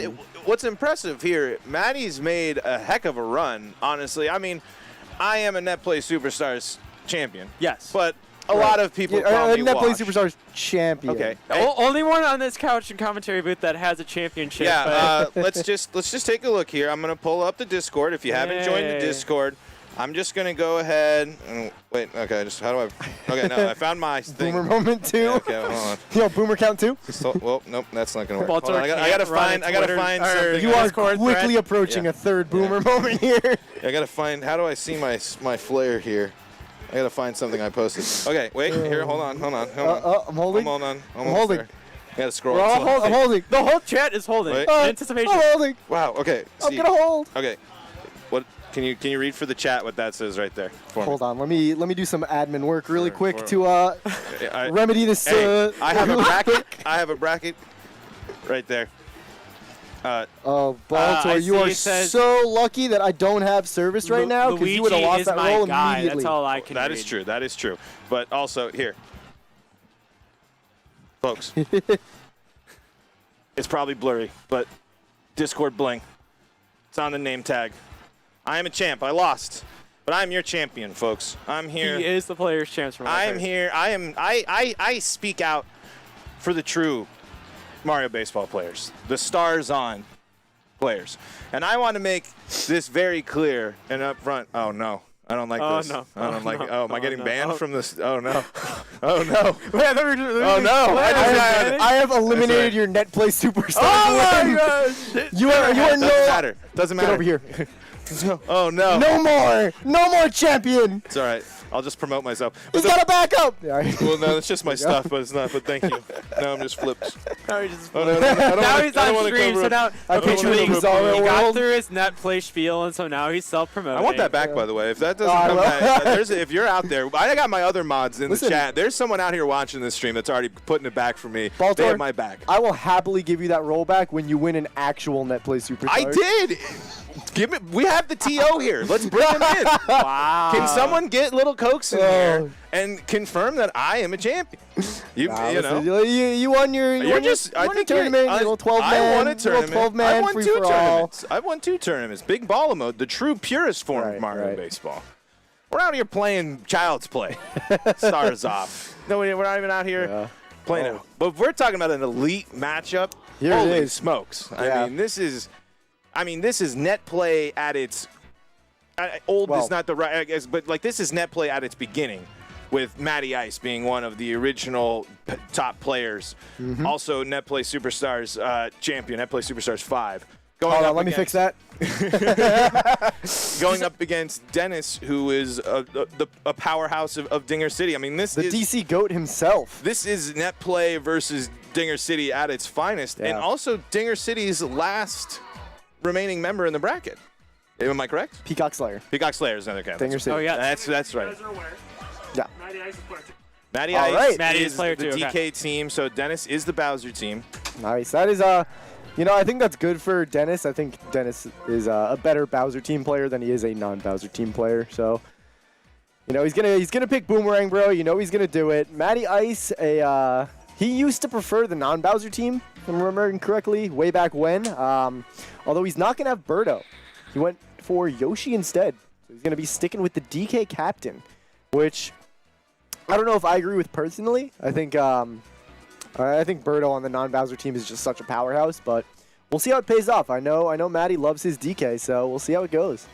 what's impressive here, Matty's made a heck of a run, honestly. I mean, I am a Netplay Superstars champion. Yes. But a lot of people call me Netplay washed. Superstars champion. Okay. Only one on this couch and commentary booth that has a championship. Yeah, let's just take a look here. I'm going to pull up the Discord. If you haven't joined the Discord, I'm just going to go ahead and wait. Okay, how do I? Okay, no, I found my thing. Boomer moment 2. Yeah, okay, hold on. Yo, boomer count 2. Well, nope, that's not going to work. Baltimore Hold on, I gotta find something. You are quickly approaching a third boomer moment here. I gotta find. How do I see my flare here? I gotta find something I posted. Okay, wait. Here, hold on. I'm holding. I'm holding. There. I gotta scroll. We're all holding. I'm holding. The whole chat is holding. Wait. Anticipation. I'm holding. Wow. Okay. I'm gonna hold. Okay. What? Can you read for the chat what that says right there? For Hold on. Let me do some admin work really quick for- to remedy this. Hey, I have a bracket. I have a bracket right there. Oh, Baltimore, you are so lucky that I don't have service right now because you would have lost that roll immediately. That's all I can That read. is true. That is true. But also here, folks, it's probably blurry, but Discord bling. It's on the name tag. I am a champ. I lost, but I'm your champion, folks. I'm here. He is the player's champ. I am here. I speak out for the true Mario baseball players, the stars on players. And I want to make this very clear and up front. Oh no. I don't like this. No. I don't like it. Oh, am I getting banned Oh. from this? Oh no. Oh no. Oh no. I have eliminated your Netplay Superstar. Oh my gosh. You are Doesn't no. matter. Doesn't matter. Get over here. Oh no. No more champion. It's all right. I'll just promote myself. He's got a backup! Well, no, it's just my stuff, but it's not. But thank you. Now I'm just flipped. Now he's just Oh, no, now he's on stream, so now he got through his net play spiel, and so now he's self-promoting. I want that back, by the way. If that doesn't come back, if you're out there, I got my other mods in the chat. There's someone out here watching this stream that's already putting it back for me. They have my back. I will happily give you that rollback when you win an actual net play superstar. I did. We have the TO here. Let's bring him in. Wow. Can someone get Little Cokes in here and confirm that I am a champion? You know. You won your tournament. 12-man. I won a tournament. 12-man I won free two for tournaments. I won 2 tournaments. Big Baller Mode, the true purest form of Mario Baseball. We're out here playing Child's Play. Stars off. No, we're not even out here playing it. But if we're talking about an elite matchup, holy smokes. I mean, this is net play at its is not the right, I guess, but like this is net play at its beginning, with Matty Ice being one of the original top players. Also, net play superstars champion, net play superstars 5. Hold on, let me fix that. Going up against Dennis, who is a powerhouse of Dinger City. I mean, this is the DC GOAT himself. This is net play versus Dinger City at its finest, and also Dinger City's last remaining member in the bracket. Am I correct? Peacock Slayer. Peacock Slayer is another category. Dinger City. Oh yeah, that's right. You guys are aware. Yeah. Matty Ice is player 2. Matty All Ice right. Matty is player the 2, DK team, so Dennis is the Bowser team. Nice. That is I think that's good for Dennis. I think Dennis is a better Bowser team player than he is a non-Bowser team player. So, he's gonna pick Boomerang, bro. He's gonna do it. Matty Ice, he used to prefer the non-Bowser team, if I'm remembering correctly, way back when. Although he's not gonna have Birdo, he went for Yoshi instead. So he's gonna be sticking with the DK captain, which I don't know if I agree with personally. I think Birdo on the non-Bowser team is just such a powerhouse, but we'll see how it pays off. I know Matty loves his DK, so we'll see how it goes.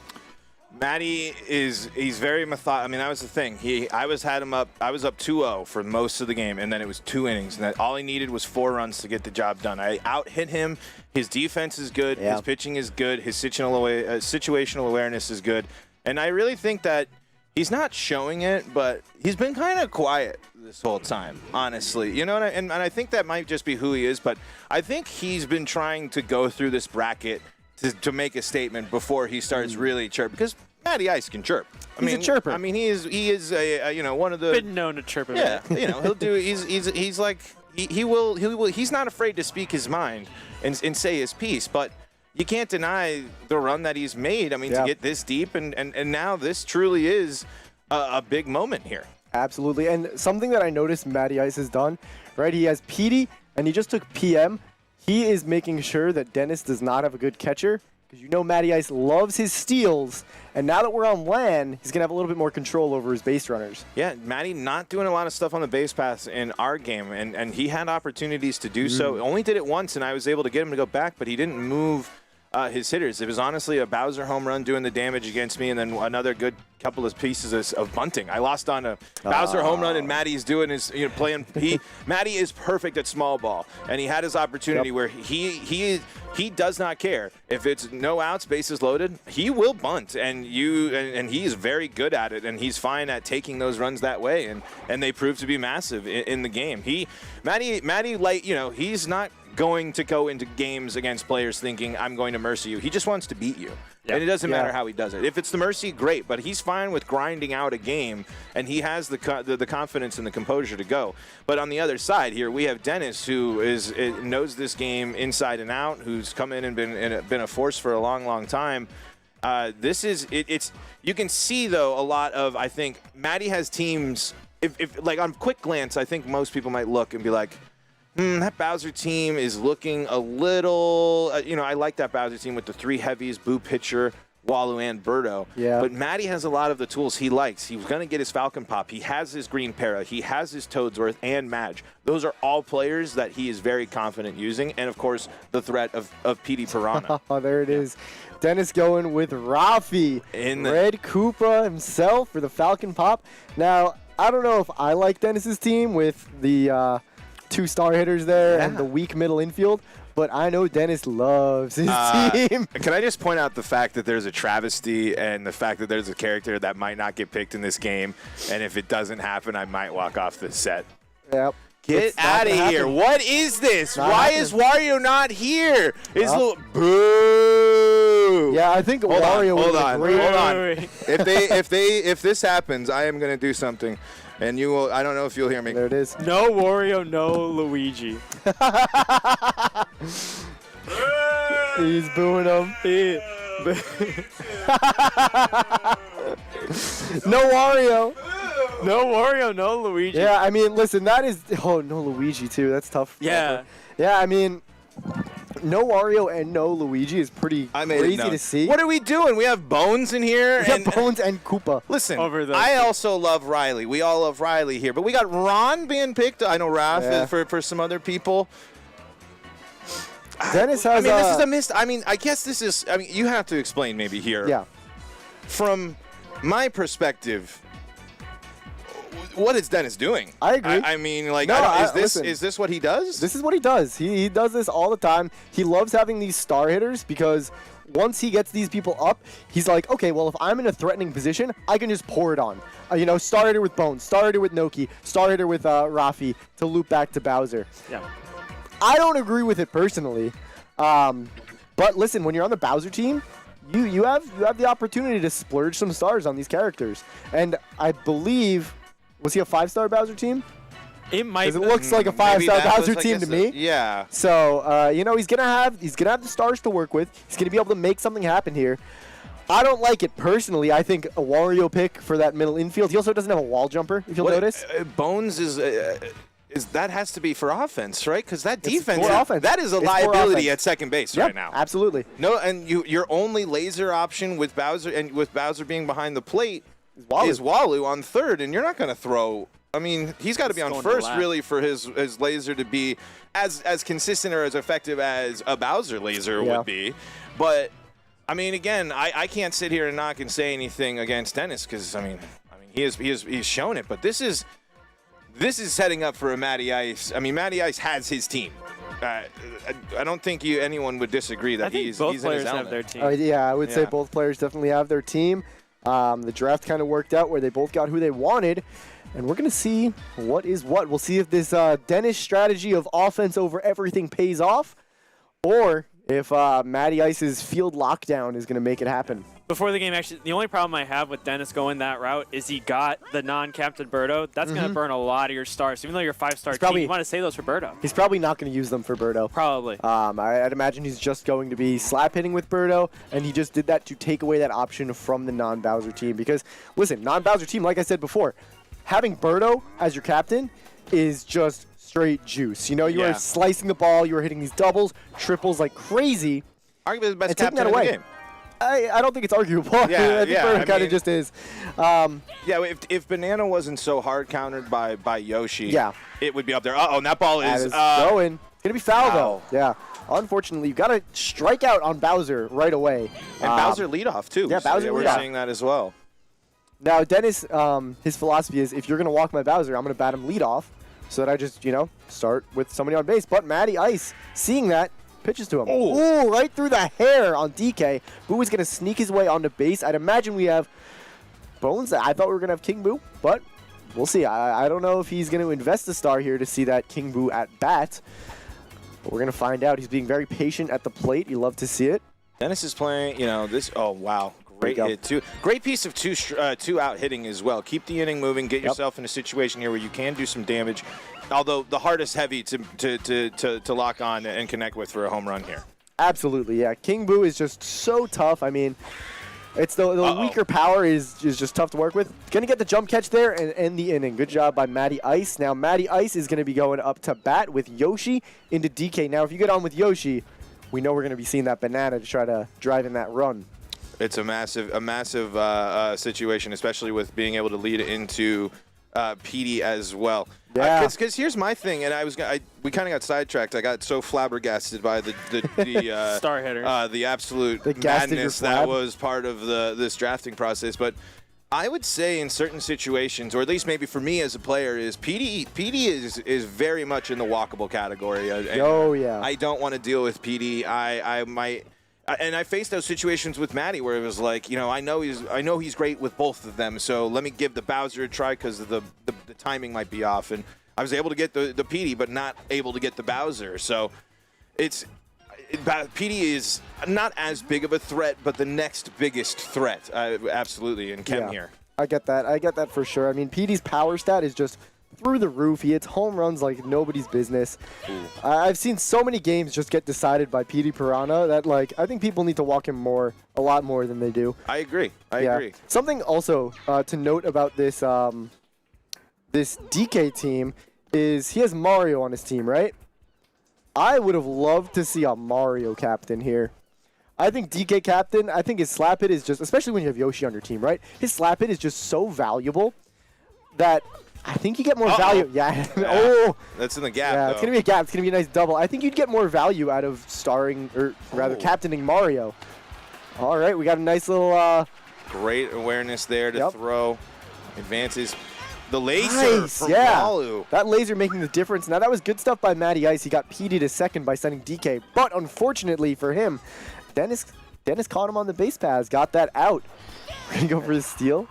Matty he's very methodical. I mean, that was the thing. I was up 2-0 for most of the game, and then it was 2 innings, and all he needed was 4 runs to get the job done. I out-hit him. His defense is good. His pitching is good. His situational awareness is good. And I really think that he's not showing it, but he's been kind of quiet this whole time, honestly. And I think that might just be who he is, but I think he's been trying to go through this bracket to make a statement before he starts really chirping, because Matty Ice can chirp. He's a chirper. I mean, he is a one of the been known to chirp. Yeah, he'll do. He's like he will. He's not afraid to speak his mind and say his piece, but you can't deny the run that he's made. I mean, to get this deep, and now this truly is a big moment here. Absolutely, and something that I noticed Matty Ice has done, right? He has PD, and he just took PM. He is making sure that Dennis does not have a good catcher, because Matty Ice loves his steals, and now that we're on LAN, he's going to have a little bit more control over his base runners. Yeah, Matty not doing a lot of stuff on the base paths in our game, and he had opportunities to do so. Only did it once, and I was able to get him to go back, but he didn't move his hitters. It was honestly a Bowser home run doing the damage against me, and then another good couple of pieces of bunting. I lost on a Bowser home run, and Matty's doing his playing. Matty is perfect at small ball, and he had his opportunity where he does not care if it's no outs, bases loaded. He will bunt, and he is very good at it, and he's fine at taking those runs that way, and they prove to be massive in the game. Matty, like he's not going to go into games against players thinking, I'm going to mercy you. He just wants to beat you. Yep. And it doesn't matter how he does it. If it's the mercy, great, but he's fine with grinding out a game, and he has the confidence and the composure to go. But on the other side here, we have Dennis, who knows this game inside and out, who's come in and been a force for a long, long time. You can see, though, a lot of, I think, Matty has teams, if like on quick glance, I think most people might look and be like, that Bowser team is looking a little, I like that Bowser team with the 3 heavies, Boo Pitcher, Walu, and Birdo. Yeah. But Matty has a lot of the tools he likes. He's going to get his Falcon Pop. He has his Green Para. He has his Toadsworth and Madge. Those are all players that he is very confident using. And, of course, the threat of PD Piranha. Oh, there it is. Dennis going with Rafi. Red Koopa himself for the Falcon Pop. Now, I don't know if I like Dennis's team with the 2 star hitters there and the weak middle infield. but I know Dennis loves his team. Can I just point out the fact that there's a travesty and the fact that there's a character that might not get picked in this game, and if it doesn't happen, I might walk off the set. Yep. Get out of here. What is this? Why is Wario not here? His little boo. Yeah, I think Wario Hold would on. agree. Hold on. If this happens, I am going to do something. And you will, I don't know if you'll hear me. There it is. No Wario, no Luigi. He's booing him. No Wario. No Wario, no Luigi. Yeah, I mean, listen, that is... Oh, no Luigi, too. That's tough. Yeah. Yeah, I mean, no Wario and no Luigi is pretty crazy to see. What are we doing? We have Bones in here. We have Bones and Koopa. Listen, I also love Riley. We all love Riley here. But we got Ron being picked. I know Raph for some other people. Dennis has this is a missed... I mean, I guess this is... I mean, you have to explain maybe here. Yeah. From my perspective... What is Dennis doing? I agree. I mean, like, No, is this what he does? This is what he does. He does this all the time. He loves having these star hitters because once he gets these people up, he's like, okay, well, if I'm in a threatening position, I can just pour it on. You know, star hitter with Bones, star hitter with Noki, star hitter with Rafi to loop back to Bowser. Yeah. I don't agree with it personally. But listen, when you're on the Bowser team, you have the opportunity to splurge some stars on these characters. And I believe... Was he a 5-star Bowser team? It might. It looks like a 5-star Bowser team to me. Yeah. So you know, he's gonna have the stars to work with. He's gonna be able to make something happen here. I don't like it personally. I think a Wario pick for that middle infield. He also doesn't have a wall jumper. If you'll notice, Bones is that has to be for offense, right? Because that It's defense, for offense. that is a It's for liability offense. at second base Yep, right now. absolutely. No, and your only laser option with Bowser and with Bowser being behind the plate is Walu on third, and you're not going to throw. I mean, he's got to be on going to first lap. really for his laser to be as consistent or as effective as a Bowser laser would be. But I mean, again, I can't sit here and knock and say anything against Dennis because I mean he's shown it, but this is setting up for a Matty Ice. I mean, Matty Ice has his team. I don't think anyone would disagree that he's both in players his have element. their team. I would say both players definitely have their team. The draft kind of worked out where they both got who they wanted, and we're going to see what is what. We'll see if this Dennis strategy of offense over everything pays off, or if Matty Ice's field lockdown is going to make it happen. Before the game, actually, the only problem I have with Dennis going that route is he got the non-captain Birdo. That's going to burn a lot of your stars. Even though you're a 5-star team, you want to save those for Birdo. He's probably not going to use them for Birdo. Probably. I'd imagine he's just going to be slap hitting with Birdo, and he just did that to take away that option from the non-Bowser team. Because, listen, non-Bowser team, like I said before, having Birdo as your captain is just straight juice. You know, you are slicing the ball, you are hitting these doubles, triples like crazy. Arguably the best taking captain that away. in the game. I don't think it's arguable. Yeah, I think Birdo kind of just is. If Banana wasn't so hard countered by Yoshi, it would be up there. And that ball That is is going. It's going to be foul, Foul. though. Yeah. Unfortunately, you got to strike out on Bowser right away. And Bowser leadoff, too. Yeah, So, Bowser we're leadoff. seeing that as well. Now, Dennis, his philosophy is if you're going to walk my Bowser, I'm going to bat him leadoff so that I just, start with somebody on base. But Matty Ice, seeing that, pitches to him. Ooh, right through the hair on DK. Boo is going to sneak his way onto base. I'd imagine we have Bones. I thought we were going to have King Boo, but we'll see. I don't know if he's going to invest the star here to see that King Boo at bat. But we're going to find out. He's being very patient at the plate. You love to see it. Dennis is playing, this. Oh, wow. Great hit, too. Great piece of two out hitting as well. Keep the inning moving. Get yourself in a situation here where you can do some damage. Although the heart is heavy to lock on and connect with for a home run here. Absolutely, yeah. King Boo is just so tough. I mean, it's the weaker power is just tough to work with. Going to get the jump catch there and end the inning. Good job by Matty Ice. Now, Matty Ice is going to be going up to bat with Yoshi into DK. Now, if you get on with Yoshi, we know we're going to be seeing that banana to try to drive in that run. It's a massive situation, especially with being able to lead into PD as well. Yeah. Because here's my thing, and we kind of got sidetracked. I got so flabbergasted by the star hitter, the absolute gasted your madness flab. that was part of this drafting process. But I would say in certain situations, or at least maybe for me as a player, is PD is very much in the walkable category. Oh yeah. I don't want to deal with PD. And I faced those situations with Matty where it was like, I know he's great with both of them, so let me give the Bowser a try because the timing might be off. And I was able to get the PD, but not able to get the Bowser. So PD is not as big of a threat, but the next biggest threat, absolutely, in Chem here. I get that for sure. I mean, PD's power stat is just through the roof. He hits home runs like nobody's business. I've seen so many games just get decided by PD Piranha that, like, I think people need to walk him a lot more than they do. I agree. I agree. Something also to note about this this DK team is he has Mario on his team, right? I would have loved to see a Mario captain here. I think DK captain, I think his slap hit is just, especially when you have Yoshi on your team, right? His slap hit is just so valuable that I think you get more value. Yeah. Oh. That's in the gap, Yeah, though. it's going to be a gap. It's going to be a nice double. I think you'd get more value out of starring, or rather captaining Mario. All right, we got a nice little... Great awareness there to throw. Advances. The laser from Malu. That laser making the difference. Now, that was good stuff by Matty Ice. He got PD to second by sending DK. But unfortunately for him, Dennis caught him on the base pass. Got that out. We're going to go for the steal.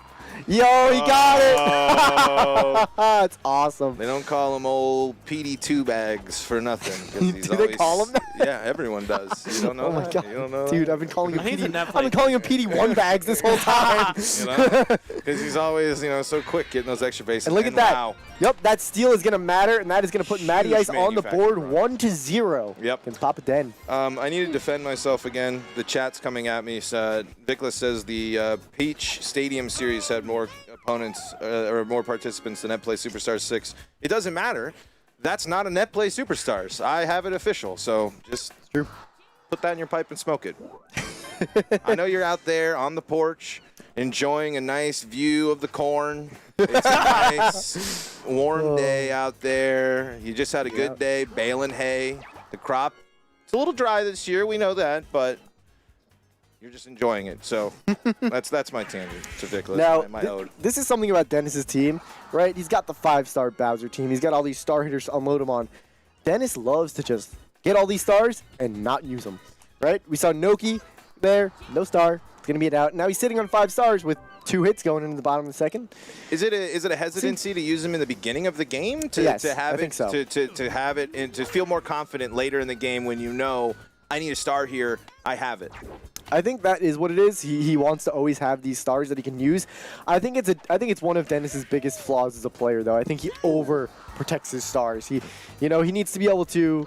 Yo, he got it! It's awesome. They don't call him old PD2 bags for nothing. Do they call him that? Yeah, everyone does. You don't know Oh my that? God. You don't know Dude, that? I've been calling him PD1 bags this whole time. Because he's always, so quick getting those extra bases. And look at that. Wow. Yep, that steal is going to matter, and that is going to put Matty Huge Ice on the board manufacturing 1-0. Yep. Against Papa Den. I need to defend myself again. The chat's coming at me. Viklas says the Peach Stadium Series had more opponents or more participants than Netplay Superstars 6. It doesn't matter. That's not a Netplay Superstars. I have it official, so just put that in your pipe and smoke it. I know you're out there on the porch enjoying a nice view of the corn. It's a nice warm day out there. You just had a good day baling hay. The crop, it's a little dry this year. We know that, but you're just enjoying it. So that's my tangent to Viklas. Now, my ode. this is something about Dennis's team, right? He's got the 5-star Bowser team. He's got all these star hitters to unload him on. Dennis loves to just get all these stars and not use them, right? We saw Noki there, no star. It's going to be an out. Now he's sitting on 5 stars with 2 hits going into the bottom of the second. Is it a hesitancy to use him in the beginning of the game to Yes, have I it think so. to have it and to feel more confident later in the game when you know I need a star here, I have it. I think that is what it is. He wants to always have these stars that he can use. I think it's one of Dennis's biggest flaws as a player, though. I think he over protects his stars. He needs to be able to,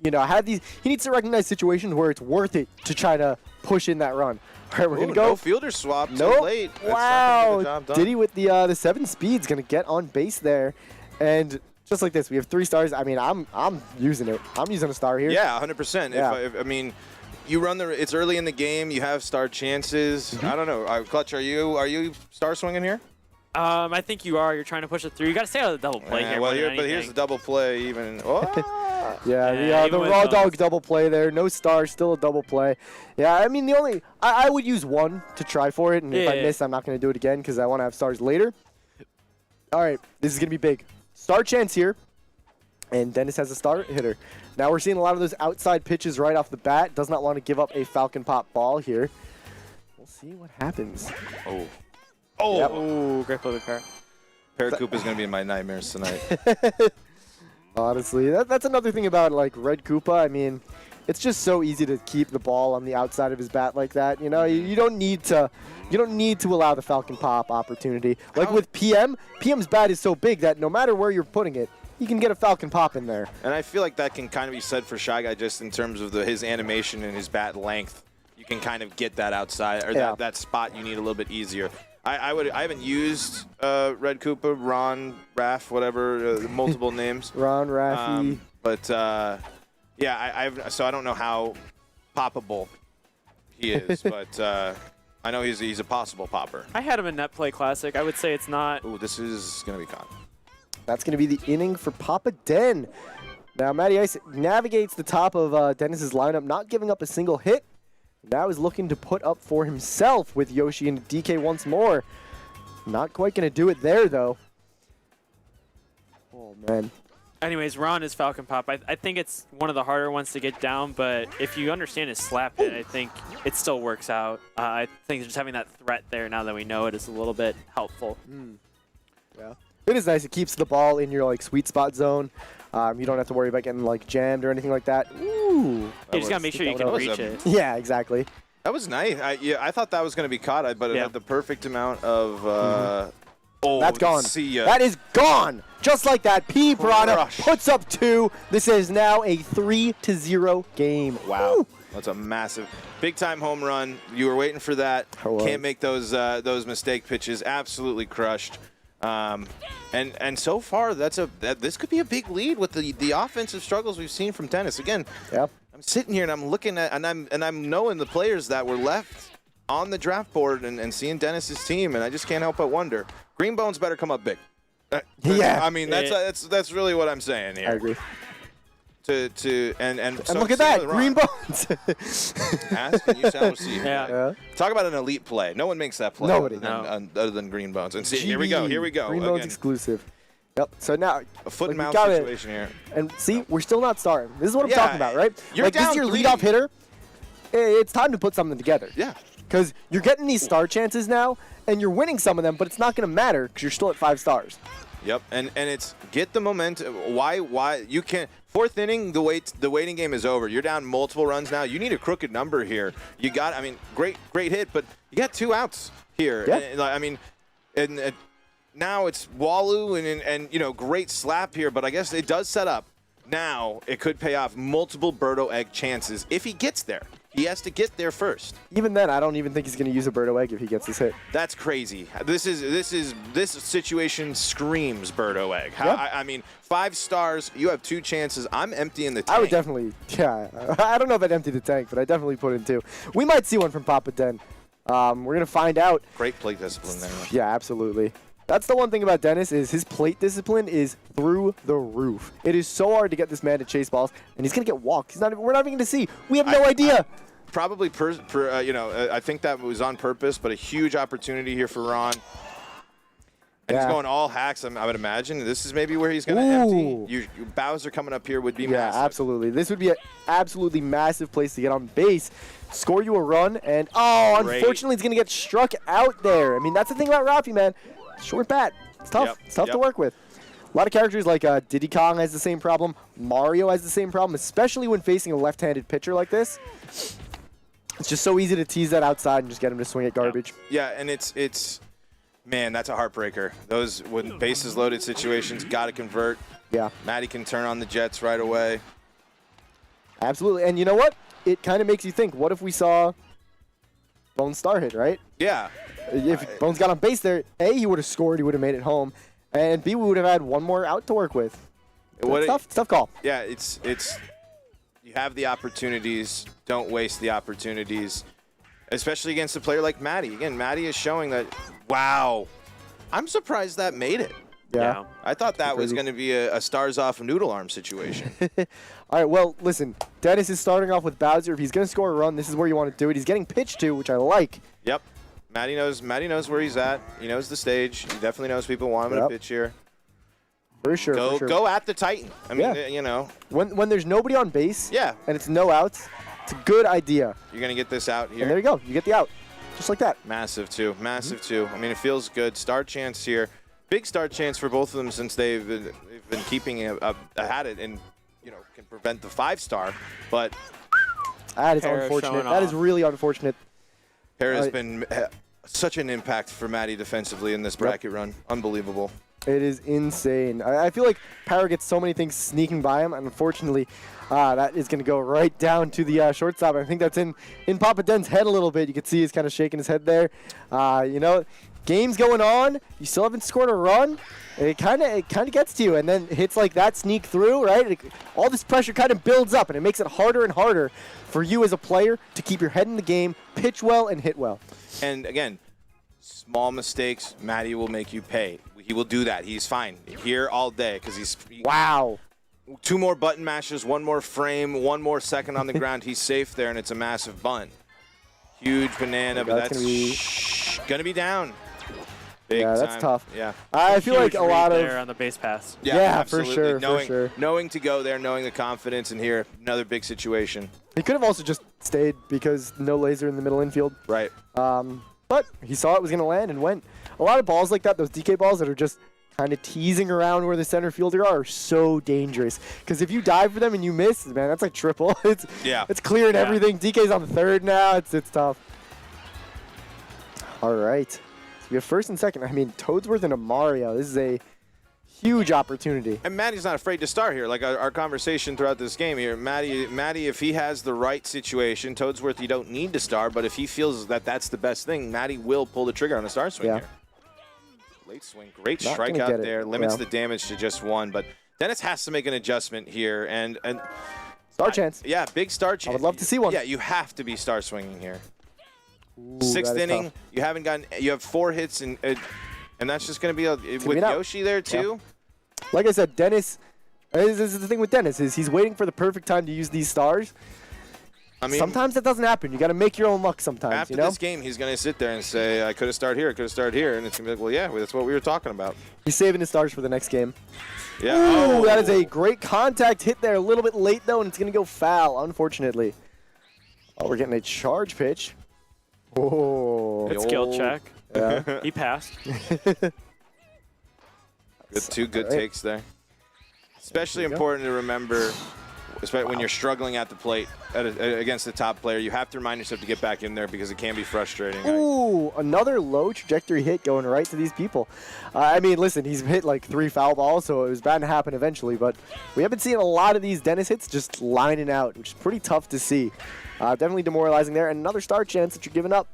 have these. He needs to recognize situations where it's worth it to try to push in that run. All right, we're gonna go. No fielder swap too Nope. late. That's not gonna get the Wow. job done. Diddy with the 7 speed's gonna get on base there, and just like this, we have 3 stars. I mean, I'm using it. I'm using a star here. Yeah, 100%. Yeah. If I mean, you run it's early in the game. You have star chances. I don't know. Clutch, are you star swinging here? I think you are. You're trying to push it through. You got to stay out of the double play here. Well, more than but here's the double play. Even. Oh. Yeah, the even raw with dog double play there. No star, still a double play. Yeah, I mean, I would use 1 to try for it, and if I Yeah. miss, I'm not going to do it again because I want to have stars later. All right, this is going to be big. Star chance here, and Dennis has a star hitter. Now we're seeing a lot of those outside pitches right off the bat. Does not want to give up a Falcon Pop ball here. We'll see what happens. Oh. Yep. Oh, great play with Parrot. Paracoop is going to be in my nightmares tonight. Honestly, that's another thing about like Red Koopa. I mean, it's just so easy to keep the ball on the outside of his bat like that. You don't need to allow the Falcon Pop opportunity. Like with PM's bat is so big that no matter where you're putting it, you can get a Falcon Pop in there. And I feel like that can kind of be said for Shy Guy just in terms of his animation and his bat length. You can kind of get that outside or that spot you need a little bit easier. I haven't used Red Koopa, Ron, Raph, whatever, multiple names. Ron, Raffy. So I don't know how poppable he is, but I know he's a possible popper. I had him in Net Play Classic. I would say it's not. Ooh, this is going to be con. That's going to be the inning for Papa Den. Now, Matty Ice navigates the top of Dennis's lineup, not giving up a single hit. Now he's looking to put up for himself with Yoshi and DK once more. Not quite going to do it there, though. Oh, man. Anyways, Ron is Falcon Pop. I think it's one of the harder ones to get down, but if you understand his slap hit, I think it still works out. I think just having that threat there now that we know it is a little bit helpful. Yeah. It is nice. It keeps the ball in your like sweet spot zone. You don't have to worry about getting like jammed or anything like that. Ooh. You just got to make sure you can reach it. Yeah, exactly. That was nice. I thought that was going to be caught, but it had the perfect amount of... Oh, that's gone. See ya. That is gone. Just like that. P Piranha puts up 2. This is now a 3-0 game. Wow. Woo. That's a massive, big-time home run. You were waiting for that. Can't make those mistake pitches. Absolutely crushed. And so far, this could be a big lead with the offensive struggles we've seen from Dennis. Again, I'm sitting here and I'm looking at and I'm knowing the players that were left on the draft board and seeing Dennis's team, and I just can't help but wonder. Greenbones better come up big. Yeah. I mean, that's really what I'm saying here. I agree. And look at that, Greenbones. Ask and you shall receive. Yeah. Talk about an elite play. No one makes that play. Nobody. Other than Greenbones. And see, here we go. Greenbones Again, exclusive. Yep. So now a foot and mouth situation here. And see, we're still not starting. This is what I'm talking about, right? You're like, this is your leadoff hitter. It's time to put something together. Yeah. Because you're getting these star chances now, and you're winning some of them, but it's not going to matter because you're still at 5 stars. Yep, and it's get the momentum. Why you can't? 4th inning, the waiting game is over. You're down multiple runs now. You need a crooked number here. You got, I mean, great hit, but you got 2 outs here. Yeah. And, I mean, and now it's Walu and great slap here, but I guess it does set up. Now it could pay off multiple Birdo Egg chances if he gets there. He has to get there first. Even then, I don't even think he's going to use a Birdo Egg if he gets this hit. That's crazy. This situation screams Birdo Egg. I mean, 5 stars. You have 2 chances. I'm emptying the tank. I would definitely, I don't know if I'd empty the tank, but I definitely put in 2. We might see one from Papa Den. We're going to find out. Great plate discipline there. Yeah, absolutely. That's the one thing about Dennis is his plate discipline is through the roof. It is so hard to get this man to chase balls, and he's going to get walked. We're not even going to see. We have no idea. Probably, I think that was on purpose, but a huge opportunity here for Ron. And he's going all hacks, I would imagine. This is maybe where he's going to empty. Bowser coming up here would be massive. Yeah, absolutely. This would be an absolutely massive place to get on base, score you a run, and, unfortunately, he's going to get struck out there. I mean, that's the thing about Rafi, man. Short bat. It's tough. Yep. It's tough to work with. A lot of characters like Diddy Kong has the same problem. Mario has the same problem, especially when facing a left-handed pitcher like this. It's just so easy to tease that outside and just get him to swing at garbage. Yeah, and it's man, that's a heartbreaker. Those when bases loaded situations, got to convert. Yeah. Matty can turn on the Jets right away. Absolutely. And you know what? It kind of makes you think, what if we saw Bones star hit, right? Yeah. If Bones got on base there, A, he would have scored, he would have made it home, and B, we would have had one more out to work with. It's tough call. Yeah, it's you have the opportunities, don't waste the opportunities, especially against a player like Matty. Again, Matty is showing that, wow, I'm surprised that made it. Yeah. I thought that was going to be a stars off noodle arm situation. All right, well, listen, Dennis is starting off with Bowser. If he's going to score a run, this is where you want to do it. He's getting pitched to, which I like. Yep. Matty knows where he's at. He knows the stage. He definitely knows people want him to pitch here. For sure. Go at the Titan. I mean, When there's nobody on base and it's no outs, it's a good idea. You're going to get this out here. And there you go. You get the out. Just like that. Massive, too. Massive, too. I mean, it feels good. Start chance here. Big start chance for both of them since they've been keeping at it and, can prevent the 5-star. But that is unfortunate. That is really unfortunate. Hera has been such an impact for Matty defensively in this bracket run. Unbelievable. It is insane. I feel like Power gets so many things sneaking by him, and unfortunately, that is going to go right down to the shortstop. I think that's in Papa Den's head a little bit. You can see he's kind of shaking his head there. Game's going on. You still haven't scored a run. It kind of gets to you, and then hits like that sneak through, right? All this pressure kind of builds up, and it makes it harder and harder for you as a player to keep your head in the game, pitch well, and hit well. And again, small mistakes, Matty will make you pay. He will do that. He's fine here all day because wow. 2 more button mashes, 1 more frame, 1 more second on the ground. He's safe there, and it's a massive bunt. Huge banana, but that's going to be down. Yeah, that's tough. Yeah. I feel like a lot of there on the base pass. Yeah, for sure, knowing, for sure. Knowing to go there, knowing the confidence, and here another big situation. He could have also just stayed because no laser in the middle infield. Right. But he saw it was going to land and went. A lot of balls like that, those DK balls that are just kind of teasing around where the center fielder are so dangerous. Because if you dive for them and you miss, man, that's like triple. It's clearing everything. DK's on the third now. It's tough. All right. So we have first and second. I mean, Toadsworth and a Mario. This is a huge opportunity. And Matty's not afraid to start here. Like our conversation throughout this game here, Matty, if he has the right situation, Toadsworth, you don't need to start, but if he feels that that's the best thing, Matty will pull the trigger on a star swing here. Late swing, great strikeout there, limits the damage to just one, but Dennis has to make an adjustment here. And star chance. Yeah, big star chance. I would love to see one. Yeah, you have to be star swinging here. Ooh, Sixth inning, you haven't gotten, you have 4 hits, and that's just going to be with Yoshi there too. Yeah. Like I said, Dennis, this is the thing with Dennis, is he's waiting for the perfect time to use these stars. I mean, sometimes that doesn't happen. You got to make your own luck sometimes. After this game, he's going to sit there and say, I could have started here, I could have started here. And it's going to be like, well, yeah, that's what we were talking about. He's saving his stars for the next game. Yeah. Ooh, that is a great contact hit there. A little bit late, though, and it's going to go foul, unfortunately. Oh, we're getting a charge pitch. Oh. Good skill check. Yeah. He passed. Two good takes there. Especially important to remember, especially when you're struggling at the plate against the top player, you have to remind yourself to get back in there because it can be frustrating. Ooh, another low trajectory hit going right to these people. I mean, listen, he's hit like 3 foul balls, so it was bound to happen eventually, but we haven't seen a lot of these Dennis hits just lining out, which is pretty tough to see. Definitely demoralizing there, and another star chance that you're giving up.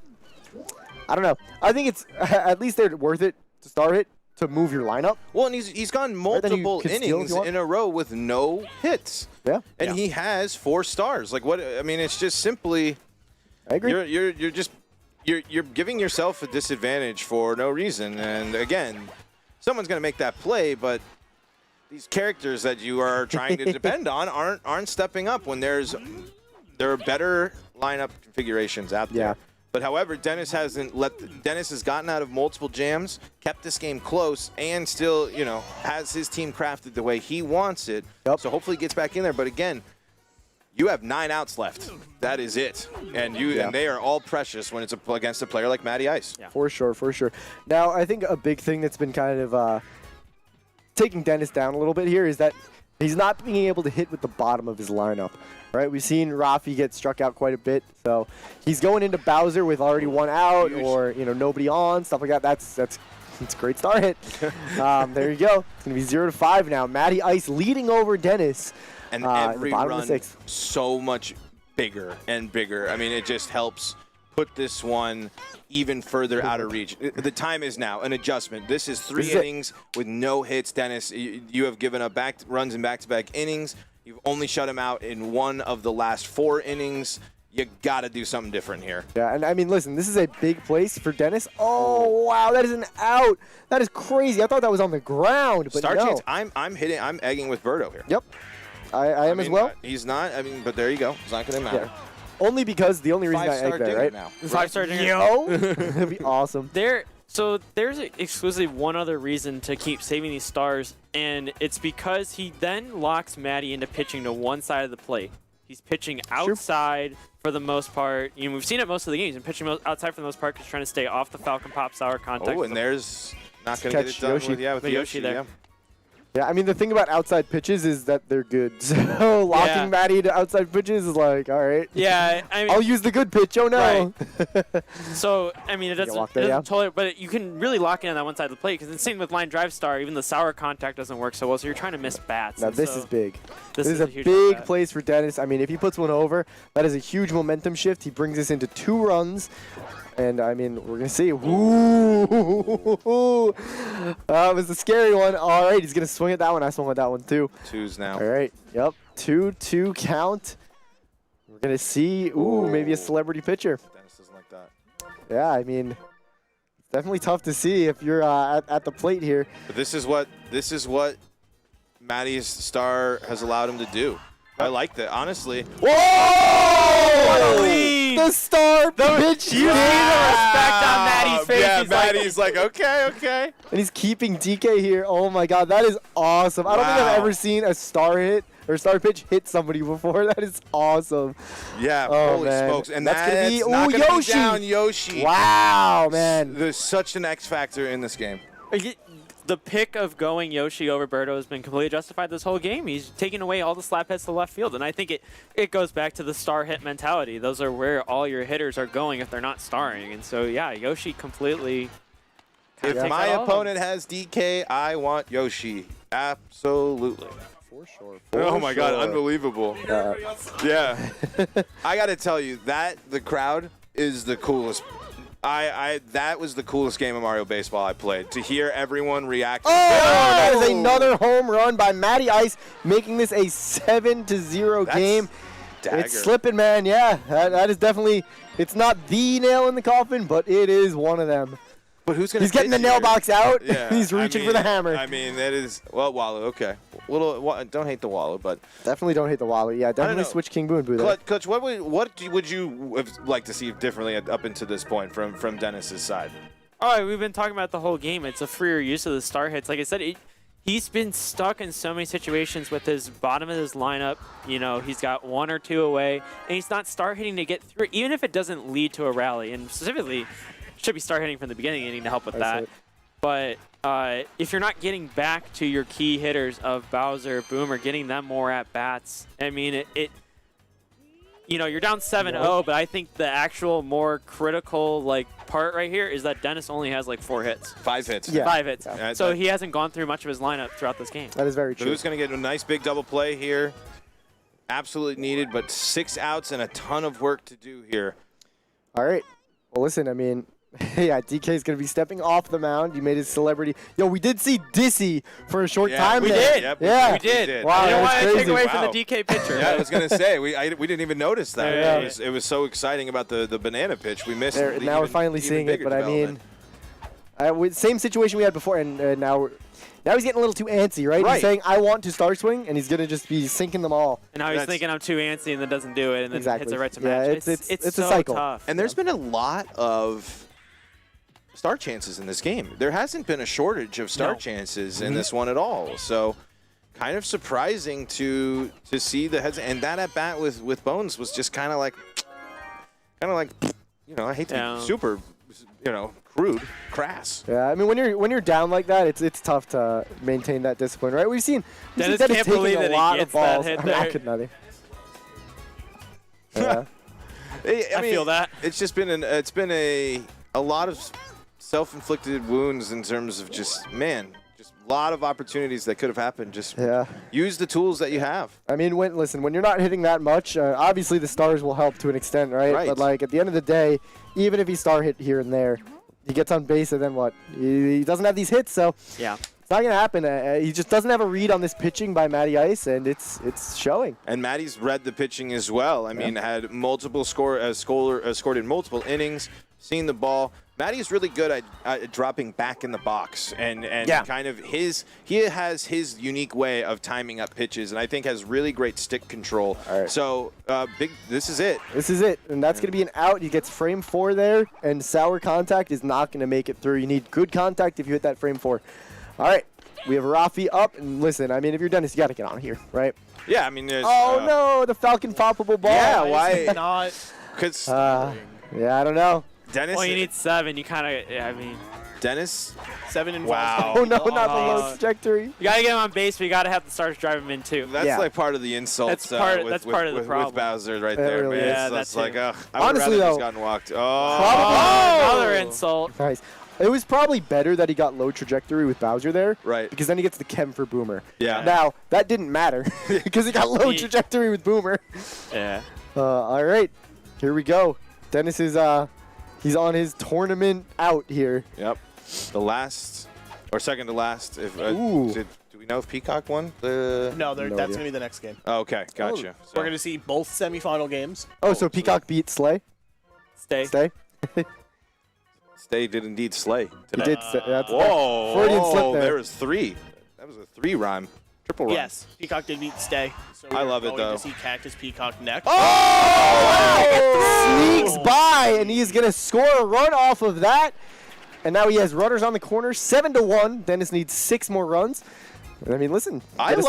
I don't know. I think it's at least they're worth it to start it, to move your lineup. Well, and he's gone multiple innings in a row with no hits. Yeah. And he has 4 stars. Like what? I mean, it's just simply. I agree. You're giving yourself a disadvantage for no reason. And again, someone's going to make that play, but these characters that you are trying to depend on aren't stepping up when there are better lineup configurations out there. Yeah. But however, Dennis has gotten out of multiple jams, kept this game close, and still, has his team crafted the way he wants it. Yep. So hopefully he gets back in there. But again, you have 9 outs left. That is it. And and they are all precious when it's against a player like Matty Ice. Yeah. For sure, for sure. Now, I think a big thing that's been kind of taking Dennis down a little bit here is that he's not being able to hit with the bottom of his lineup. Right, we've seen Rafi get struck out quite a bit, so he's going into Bowser with already 1 out, or nobody on, stuff like that. That's a great start hit. There you go. It's gonna be 0-5 now. Matty Ice leading over Dennis. And every bottom run of the 6th. so much bigger and bigger. I mean, it just helps put this one even further out of reach. The time is now, an adjustment. This is 3 innings with no hits, Dennis. You have given up runs in back-to-back innings. You've only shut him out in 1 of the last 4 innings. You got to do something different here. Yeah, and I mean, listen, this is a big place for Dennis. Oh, wow, that is an out. That is crazy. I thought that was on the ground, but Star no. chance. I'm egging with Berto here. Yep, I am as well. He's not. I mean, but there you go. It's not going to matter. Yeah. Only because the only reason I egged that, right? Now. 5-star dinger. Yo, that'd be awesome. So there's exclusively one other reason to keep saving these stars, and it's because he then locks Matty into pitching to one side of the plate. He's pitching outside for the most part. We've seen it most of the games. He's pitching outside for the most part because he's trying to stay off the Falcon Pop sour contact. Oh, and there's not going to get it done with Yoshi there. Yeah, I mean, the thing about outside pitches is that they're good. So locking Matty to outside pitches is like, all right. Yeah, I mean, I'll use the good pitch. Oh, no. Right. So, I mean, it doesn't totally, but you can really lock in on that one side of the plate because the same with line drive star, even the sour contact doesn't work so well, so you're trying to miss bats. Now, this is big. This is a big place for Dennis. I mean, if he puts one over, that is a huge momentum shift. He brings us into 2 runs. And, I mean, we're going to see. Ooh. That was the scary one. All right, he's going to swing at that one. I swung at that one, too. 2s now. All right. Yep. 2-2 count. We're going to see, maybe a celebrity pitcher. Dennis doesn't like that. Yeah, I mean, it's definitely tough to see if you're at the plate here. But this is what Matty's star has allowed him to do. I like that, honestly. Whoa! The star pitch. You see the respect on Maddie's face. Yeah, He's Maddie's like, okay. And he's keeping DK here. Oh my God, that is awesome. I don't think I've ever seen a star hit or star pitch hit somebody before. That is awesome. Yeah, oh, holy man. smokes. And that's gonna be not gonna Yoshi. Be down Yoshi. Wow, man. There's such an X factor in this game. The pick of going Yoshi over Birdo has been completely justified this whole game. He's taking away all the slap hits to left field, and I think it goes back to the star hit mentality. Those are where all your hitters are going if they're not starring. And so, yeah, Yoshi completely If my opponent has DK, I want Yoshi. Absolutely. For sure. Oh my God, unbelievable. Yeah. I got to tell you, the crowd is the coolest. That was the coolest game of Mario Baseball I played. To hear everyone react. Oh, that is another home run by Matty Ice, making this a 7-0 game. Dagger. It's slipping, man. Yeah, that is definitely. It's not the nail in the coffin, but it is one of them. But who's gonna? He's getting the nail box out. Yeah, He's reaching for the hammer. I mean, that is Wallow. Okay, don't hate the Wallow, but definitely don't hate the Wallow. Yeah, definitely switch King Boo and Boo there. Coach, what would you have liked to see differently up until this point from Dennis's side? All right, we've been talking about the whole game. It's a freer use of the star hits. Like I said, he's been stuck in so many situations with his bottom of his lineup. You know, he's got 1 or 2 away, and he's not star hitting to get through, even if it doesn't lead to a rally. And specifically, should be star hitting from the beginning inning to help with that. But if you're not getting back to your key hitters of Bowser, Boomer, getting them more at bats, I mean, you know, you're down 7-0, but I think the actual more critical part right here is that Dennis only has 4 hits. 5 hits. Yeah. 5 hits. Yeah. So he hasn't gone through much of his lineup throughout this game. That is very true. Who's going to get a nice big double play here? Absolutely needed, but 6 outs and a ton of work to do here. All right. Well, listen, I mean, yeah, DK is going to be stepping off the mound. You made his celebrity. Yo, we did see Dissy for a short time we there. did. Yep, yeah, we did. Wow, you don't that's want to crazy. take away from the DK pitcher. Yeah, I was going to say, we didn't even notice that. Yeah. It was so exciting about the banana pitch. We missed it. Now we're finally seeing it, but I mean, same situation we had before, and now he's getting a little too antsy, right? He's saying, I want to star swing, and he's going to just be sinking them all. And now he's thinking I'm too antsy and then doesn't do it, and then hits it right to match. Yeah, it's so a cycle. tough. And there's been a lot of star chances in this game. There hasn't been a shortage of star chances in this one at all. So kind of surprising to see the heads. And that at bat with Bones was just kind of like, you know, I hate to be super, you know, crass. Yeah, I mean, when you're down like that, it's tough to maintain that discipline, right? We've seen Dennis Dennis can't taking believe a that he lot gets of balls. that hit I mean, I there. could not. Yeah. I mean, feel that. It's just been a lot of self-inflicted wounds in terms of just a lot of opportunities that could have happened. Just use the tools that you have. I mean, when you're not hitting that much, obviously the stars will help to an extent, right? But at the end of the day, even if he star hit here and there, he gets on base, and then what? He doesn't have these hits, so it's not gonna happen. He just doesn't have a read on this pitching by Matty Ice, and it's showing. And Matty's read the pitching as well. I mean, had multiple scored in multiple innings, seen the ball. Matty's really good at dropping back in the box and kind of he has his unique way of timing up pitches, and I think has really great stick control. All right. So this is it. This is it, and that's going to be an out. He gets frame 4 there, and sour contact is not going to make it through. You need good contact if you hit that frame 4. All right, we have Rafi up, and listen, I mean, if you're Dennis, you got to get on here, right? Yeah, I mean, there's. Oh no, the Falcon poppable ball. Yeah, why not? Because yeah, I don't know. Dennis. Well, you need 7. You kind of, I mean. Dennis. 7 and wow. Oh no, not the low trajectory. You gotta get him on base, but you gotta have the stars drive him in too. That's like part of the insult. That's part of the problem. With Bowser right there, really man. Yeah, that's that's like, I would honestly rather though, just gotten walked. Another insult. Nice. It was probably better that he got low trajectory with Bowser there. Right. Because then he gets the chem for Boomer. Yeah. Now, that didn't matter because he got low trajectory with Boomer. Yeah. All right. Here we go. Dennis is he's on his tournament out here. Yep. The last or second to last. If Ooh. do we know if Peacock won? No, No that's idea. going to be the next game. Oh, okay, gotcha. So we're going to see both semifinal games. Oh, so Peacock beat Slay? Stay. Stay did indeed slay. He did. That's Whoa. Freudian slip there. There was 3. That was a 3 rhyme. Triple run. Yes, Peacock did beat Stay. So I love it, going though. to see Cactus Peacock next. Sneaks by, and he's going to score a run off of that. And now he has runners on the corner, 7-1. Dennis needs 6 more runs. I mean, listen, I've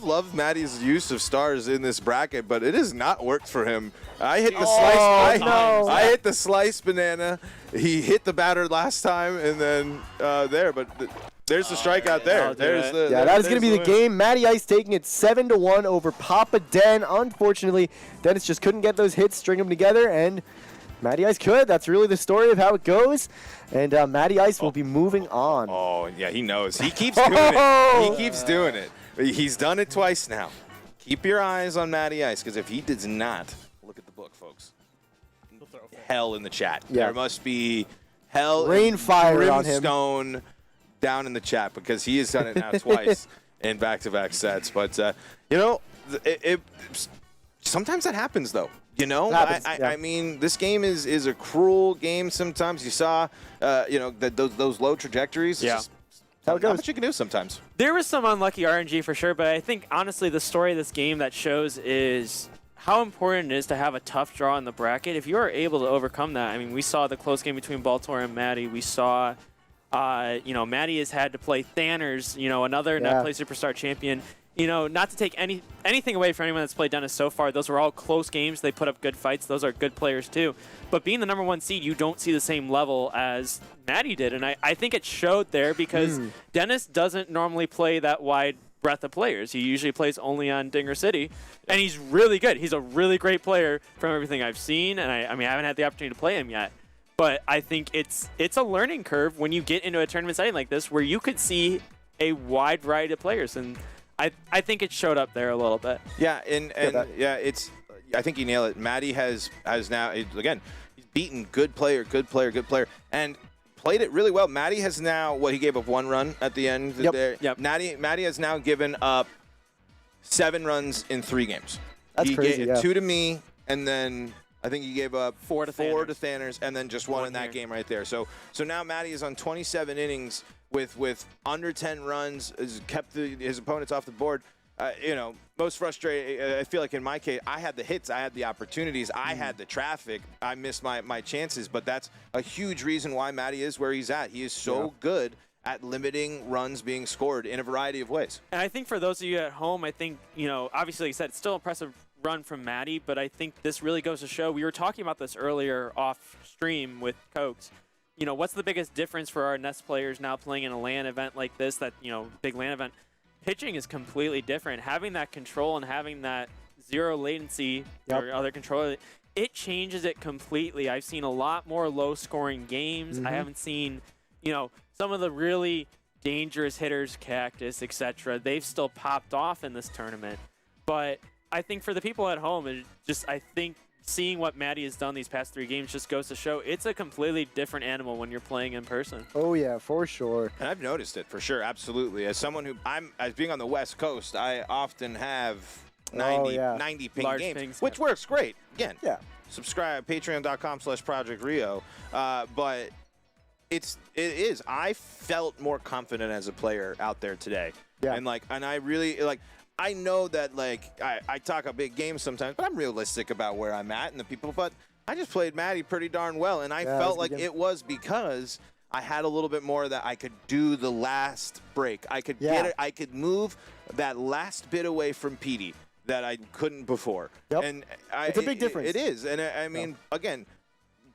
loved Maddie's use of stars in this bracket, but it has not worked for him. I hit the slice. I hit the slice banana. He hit the batter last time, and then there. But there's the strikeout there. That is going to be the game. Matty Ice taking it 7-1 over Papa Den. Unfortunately, Dennis just couldn't get those hits, string them together, and Matty Ice could. That's really the story of how it goes. And Matty Ice will be moving on. Oh, yeah, he knows. He keeps doing it. He keeps doing it. He's done it twice now. Keep your eyes on Matty Ice, because if he does not, look at the book, folks. Hell in the chat. Yeah. There must be hell Rainfire on him. brimstone down in the chat, because he has done it now twice in back-to-back sets. But, you know, sometimes that happens, though. You know, I mean, this game is a cruel game sometimes. You saw, you know, those low trajectories. Yeah. Not much you can do sometimes. There was some unlucky RNG for sure, but I think, honestly, the story of this game that shows is how important it is to have a tough draw in the bracket. If you are able to overcome that, I mean, we saw the close game between Baltimore and Maddie. We saw, you know, Maddie has had to play Thanners, you know, another net play superstar champion. You know, not to take anything away from anyone that's played Dennis so far, those were all close games. They put up good fights. Those are good players too. But being the #1 seed, you don't see the same level as Maddie did. And I think it showed there because Dennis doesn't normally play that wide breadth of players. He usually plays only on Dinger City. And he's really good. He's a really great player from everything I've seen. And I mean, I haven't had the opportunity to play him yet. But I think it's a learning curve when you get into a tournament setting like this where you could see a wide variety of players. And I think it showed up there a little bit. Yeah, and it's. I think you nail it. Maddie has now again. He's beaten good player, and played it really well. Maddie has now he gave up 1 run at the end there. Yep. Maddie has now given up 7 runs in 3 games. That's crazy. He Yeah. 2 to me, and then I think he gave up 4 to Thanners, and then just 1 in that game right there. So now Maddie is on 27 innings. With under 10 runs, has kept his opponents off the board. You know, most frustrating, I feel like in my case, I had the hits, I had the opportunities, I had the traffic. I missed my chances, but that's a huge reason why Maddie is where he's at. He is so good at limiting runs being scored in a variety of ways. And I think for those of you at home, I think, you know, obviously, like I said, it's still an impressive run from Maddie, but I think this really goes to show, we were talking about this earlier off stream with Cokes. You know, what's the biggest difference for our Nest players now playing in a LAN event like this, that, you know, big LAN event? Pitching is completely different. Having that control and having that zero latency or other control, it changes it completely. I've seen a lot more low-scoring games. I haven't seen, you know, some of the really dangerous hitters, Cactus, etc. They've still popped off in this tournament. But I think for the people at home, it just, I think, seeing what Maddie has done these past 3 games just goes to show it's a completely different animal when you're playing in person. Oh, yeah, for sure. And I've noticed it for sure, absolutely. As someone who, as being on the West Coast, I often have 90 ping Large games, pings, which works great. Again, yeah. Subscribe, patreon.com/Project Rio. But it is. I felt more confident as a player out there today. Yeah. And I really, like, I know that, I talk a big game sometimes, but I'm realistic about where I'm at and the people. But I just played Maddie pretty darn well, and I felt like it was because I had a little bit more that I could do the last break. I could get it. I could move that last bit away from Petey that I couldn't before. Yep. And it's a big difference. It is. And I mean, again,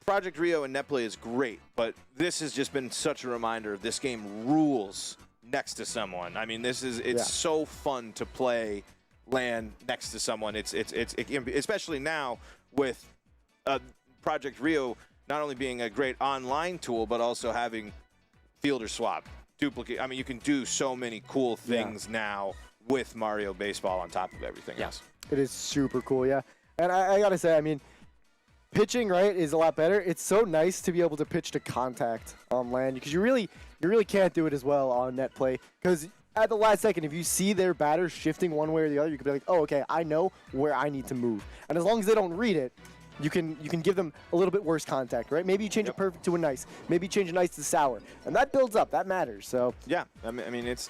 Project Rio and Netplay is great, but this has just been such a reminder of this game rules next to someone. I mean, it's so fun to play LAN next to someone. It can be, especially now with Project Rio not only being a great online tool, but also having fielder swap, duplicate. I mean, you can do so many cool things now with Mario Baseball on top of everything else. It is super cool, yeah. And I gotta say, I mean, pitching, right, is a lot better. It's so nice to be able to pitch to contact on LAN, because you really can't do it as well on net play, because at the last second, if you see their batters shifting one way or the other, you can be like, oh, okay, I know where I need to move. And as long as they don't read it, you can give them a little bit worse contact, right? Maybe you change a perfect to a nice. Maybe you change a nice to sour. And that builds up. That matters. So yeah, I mean, it's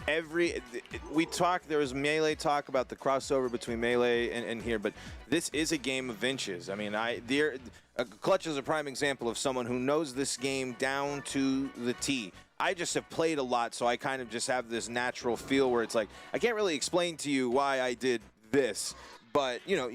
there was Melee talk about the crossover between Melee and here, but this is a game of inches. I mean, Clutch is a prime example of someone who knows this game down to the T. I just have played a lot, so I kind of just have this natural feel where it's like, I can't really explain to you why I did this. But, you know,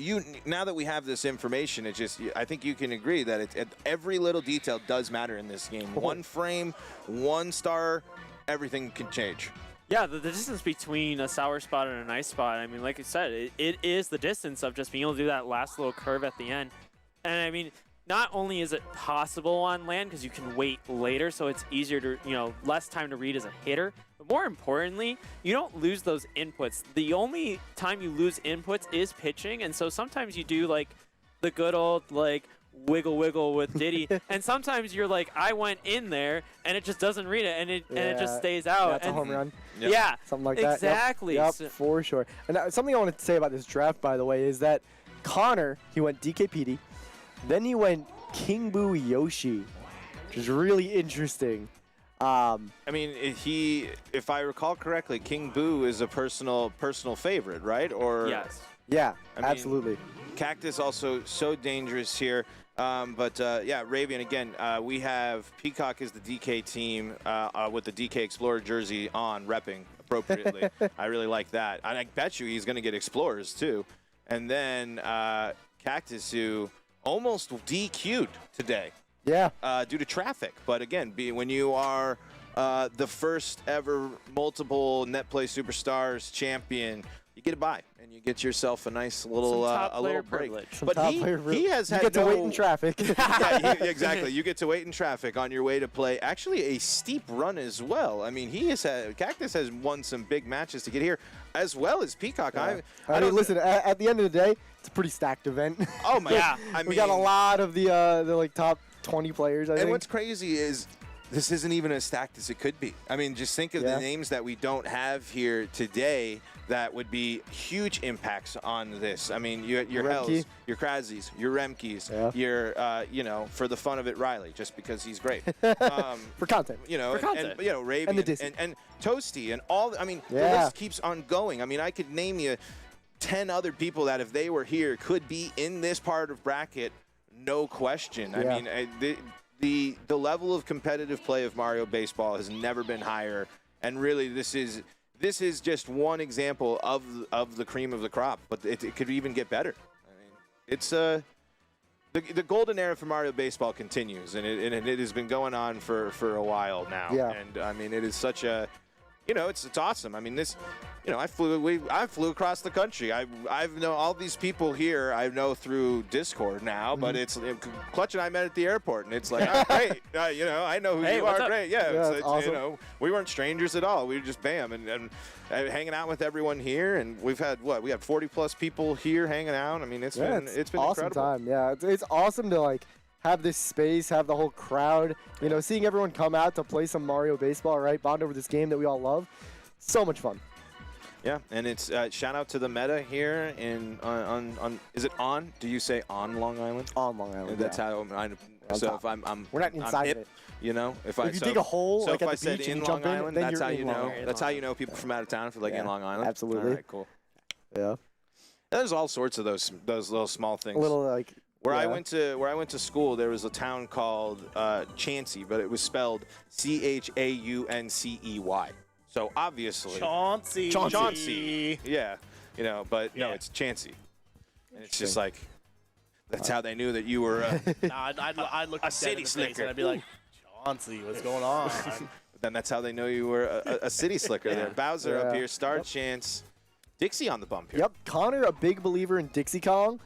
now that we have this information, I think you can agree that every little detail does matter in this game. One frame, one star, everything can change. Yeah, the distance between a sour spot and a nice spot, I mean, like I said, it is the distance of just being able to do that last little curve at the end. And, I mean, not only is it possible on LAN because you can wait later, so it's easier to, you know, less time to read as a hitter. But more importantly, you don't lose those inputs. The only time you lose inputs is pitching, and so sometimes you do, like, the good old, like, wiggle wiggle with Diddy, and sometimes you're like, I went in there, and it just doesn't read it, and it just stays out. That's a home run. Yep. Yeah, something like that. Exactly. Yep, for sure. And something I wanted to say about this draft, by the way, is that Connor, he went DKPD, then he went King Boo Yoshi, which is really interesting. I mean, if I recall correctly, King Boo is a personal favorite, right? Or yes. Yeah, I mean, absolutely. Cactus also so dangerous here. But yeah, Ravian, again, we have Peacock is the DK team with the DK Explorer jersey on, repping appropriately. I really like that. And I bet you he's going to get Explorers too. And then Cactus, who almost DQ'd today. Yeah. Due to traffic. But again, when you are the first ever multiple Netplay Superstars champion, you get a bye and you get yourself a nice little break. But he has had you get to wait in traffic. Yeah, exactly. You get to wait in traffic on your way to play. Actually, a steep run as well. I mean, Cactus has won some big matches to get here, as well as Peacock. Yeah. I mean, listen. At the end of the day, it's a pretty stacked event. Oh my! Yeah, we got a lot of the like top 20 players. I think. What's crazy is this isn't even as stacked as it could be. I mean, just think of the names that we don't have here today that would be huge impacts on this. I mean, your Hells, your Krazzies, your Remkes, your, you know, for the fun of it, Riley, just because he's great. For content. You know, and, you know, Ravian and Toasty and all. I mean, the list keeps on going. I mean, I could name you 10 other people that if they were here could be in this part of bracket, no question. I mean, the level of competitive play of Mario Baseball has never been higher, and really this is just one example of the cream of the crop, but it could even get better. I mean, it's the golden era for Mario Baseball continues, and it has been going on for a while now. Yeah. And I mean, it is such a, you know, it's awesome. I mean, this, you know, I flew across the country. I've known all these people here. I know through Discord now, but it's Clutch and I met at the airport, and it's like, oh, great, you know, I know who you are. Great, yeah, it's awesome. You know, we weren't strangers at all. We were just bam and hanging out with everyone here, and we've had we have 40+ people here hanging out. I mean, it's been awesome incredible. Time. Yeah, it's awesome to like have this space, have the whole crowd, you know, seeing everyone come out to play some Mario Baseball, right? Bond over this game that we all love. So much fun. Yeah, and it's shout out to the meta here on is it on? Do you say on Long Island? On Long Island. That's how I'm. So if I'm we're not inside hip, of it. You know, if you dig a hole, so like if at I the said beach in and you Long jump Island, then that's you're how in you Long know. Island. That's how you know people from out of town for like in Long Island. Absolutely. All right, cool. Yeah. There's all sorts of those little small things. A little like. Where I went to school, there was a town called Chauncey, but it was spelled Chauncey. So obviously Chauncey. Yeah, you know, but no, it's Chauncey. And it's just like that's how they knew that you were I'd look a city slicker. And I'd be like, Chauncey, what's going on? Then that's how they know you were a city slicker there. Bowser up here, Star Chance, Dixie on the bump here. Yep, Connor, a big believer in Dixie Kong.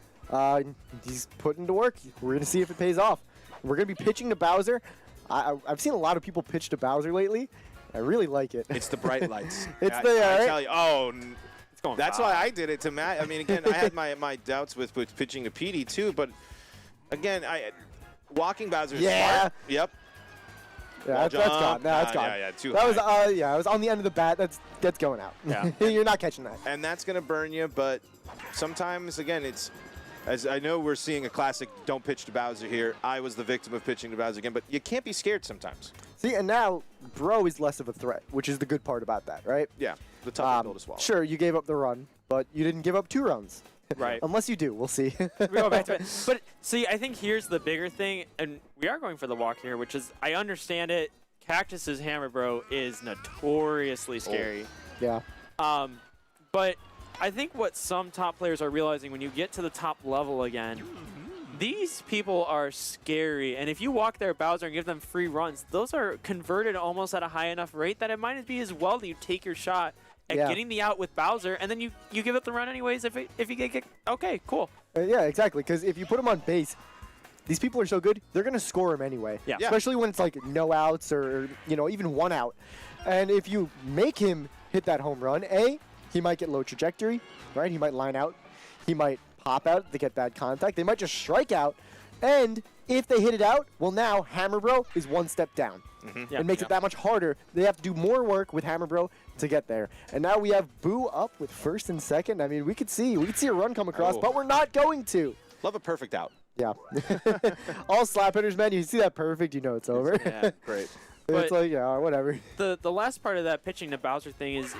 He's putting to work. We're going to see if it pays off. We're going to be pitching to Bowser. I've seen a lot of people pitch to Bowser lately. I really like it. It's the bright lights. It's I tell you, it's going that's foul. why I did it to Matt. I mean, again, I had my doubts with pitching to PD too, but again, walking Bowser is smart. Yep. Yeah, that's gone. That's gone. Yeah, too that high. was I was on the end of the bat. That's going out. Yeah. You're not catching that. And that's going to burn you, but sometimes, again, it's, as I know we're seeing a classic don't pitch to Bowser here. I was the victim of pitching to Bowser again, but you can't be scared sometimes. See, and now Bro is less of a threat, which is the good part about that, right? Yeah, the tougher pill to swallow. Sure, you gave up the run, but you didn't give up 2 runs. Right. Unless you do, we'll see. We go back to it. But see, I think here's the bigger thing, and we are going for the walk here, which is I understand it. Cactus's Hammer Bro is notoriously scary. Yeah. But I think what some top players are realizing when you get to the top level again, these people are scary. And if you walk their Bowser and give them free runs, those are converted almost at a high enough rate that it might be as well that you take your shot at getting the out with Bowser, and then you give it the run anyways if you get kicked. Okay, cool. Yeah, exactly. Because if you put him on base, these people are so good, they're going to score him anyway. Yeah. Especially when it's like no outs or, even 1 out. And if you make him hit that home run, he might get low trajectory, right? He might line out. He might pop out to get bad contact. They might just strike out. And if they hit it out, well, now Hammer Bro is 1 step down. It makes it that much harder. They have to do more work with Hammer Bro to get there. And now we have Boo up with 1st and 2nd. I mean, we could see a run come across, but we're not going to. Love a perfect out. Yeah. All slap hitters, man. You see that perfect, you know it's over. Yeah, great. It's like, yeah, whatever. The last part of that pitching to Bowser thing is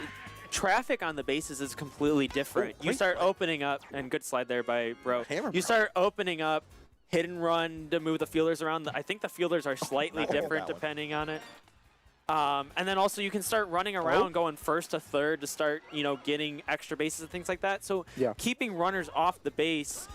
traffic on the bases is completely different. You start opening up, and good slide there by Bro. You start opening up, hit and run to move the fielders around. I think the fielders are slightly different depending on it. And then also you can start running around going 1st to 3rd to start, getting extra bases and things like that. So keeping runners off the base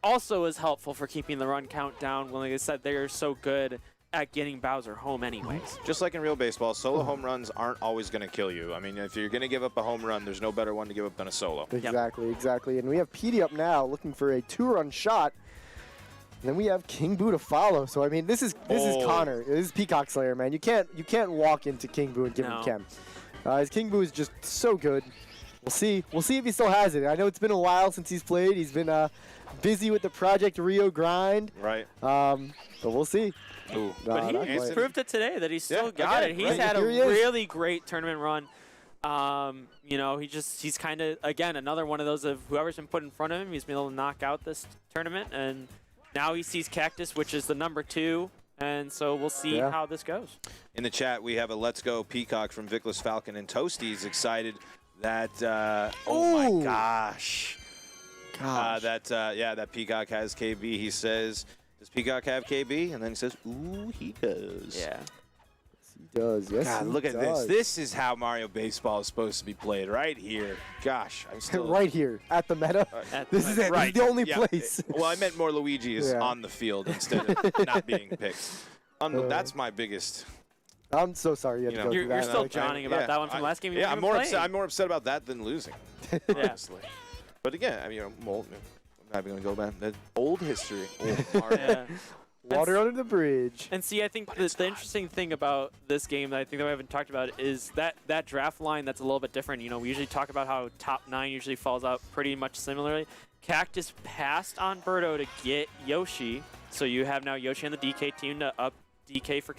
also is helpful for keeping the run count down. Well, like I said, they're so good at getting Bowser home anyways. Just like in real baseball, solo home runs aren't always going to kill you. I mean, if you're going to give up a home run, there's no better one to give up than a solo. Exactly. And we have PD up now looking for a 2-run shot. And then we have King Boo to follow. So I mean, this is Connor. This is Peacock Slayer, man. You can't walk into King Boo and give him Chem. His King Boo is just so good. We'll see if he still has it. I know it's been a while since he's played. He's been busy with the Project Rio grind. Right. But we'll see. Ooh. But he proved it today that he still got it. He's had a really great tournament run. He's kind of, again, another one of those of whoever's been put in front of him, he's been able to knock out this tournament. And now he sees Cactus, which is the number 2. And so we'll see how this goes. In the chat, we have a Let's Go Peacock from Vickless Falcon, and Toasty's excited that, oh my gosh. That Peacock has KB. He says, does Peacock have KB? And then he says, ooh, he does. Yeah. He does. Yes, God, look at this. This is how Mario Baseball is supposed to be played, right here. Gosh, I'm still right here at the meta. This is it. Right. This is the only place. Well, I meant more Luigi is on the field instead of not being picked. That's my biggest. I'm so sorry you had to go through that. You're still Johnning about that one from last game. I'm more upset about that than losing, honestly. But again, I mean, I'm not even going to go back. That old history. Water under the bridge. And see, I think the interesting thing about this game that I think that we haven't talked about is that draft line that's a little bit different. We usually talk about how top 9 usually falls out pretty much similarly. Cactus passed on Birdo to get Yoshi, so you have now Yoshi on the DK team to up DK for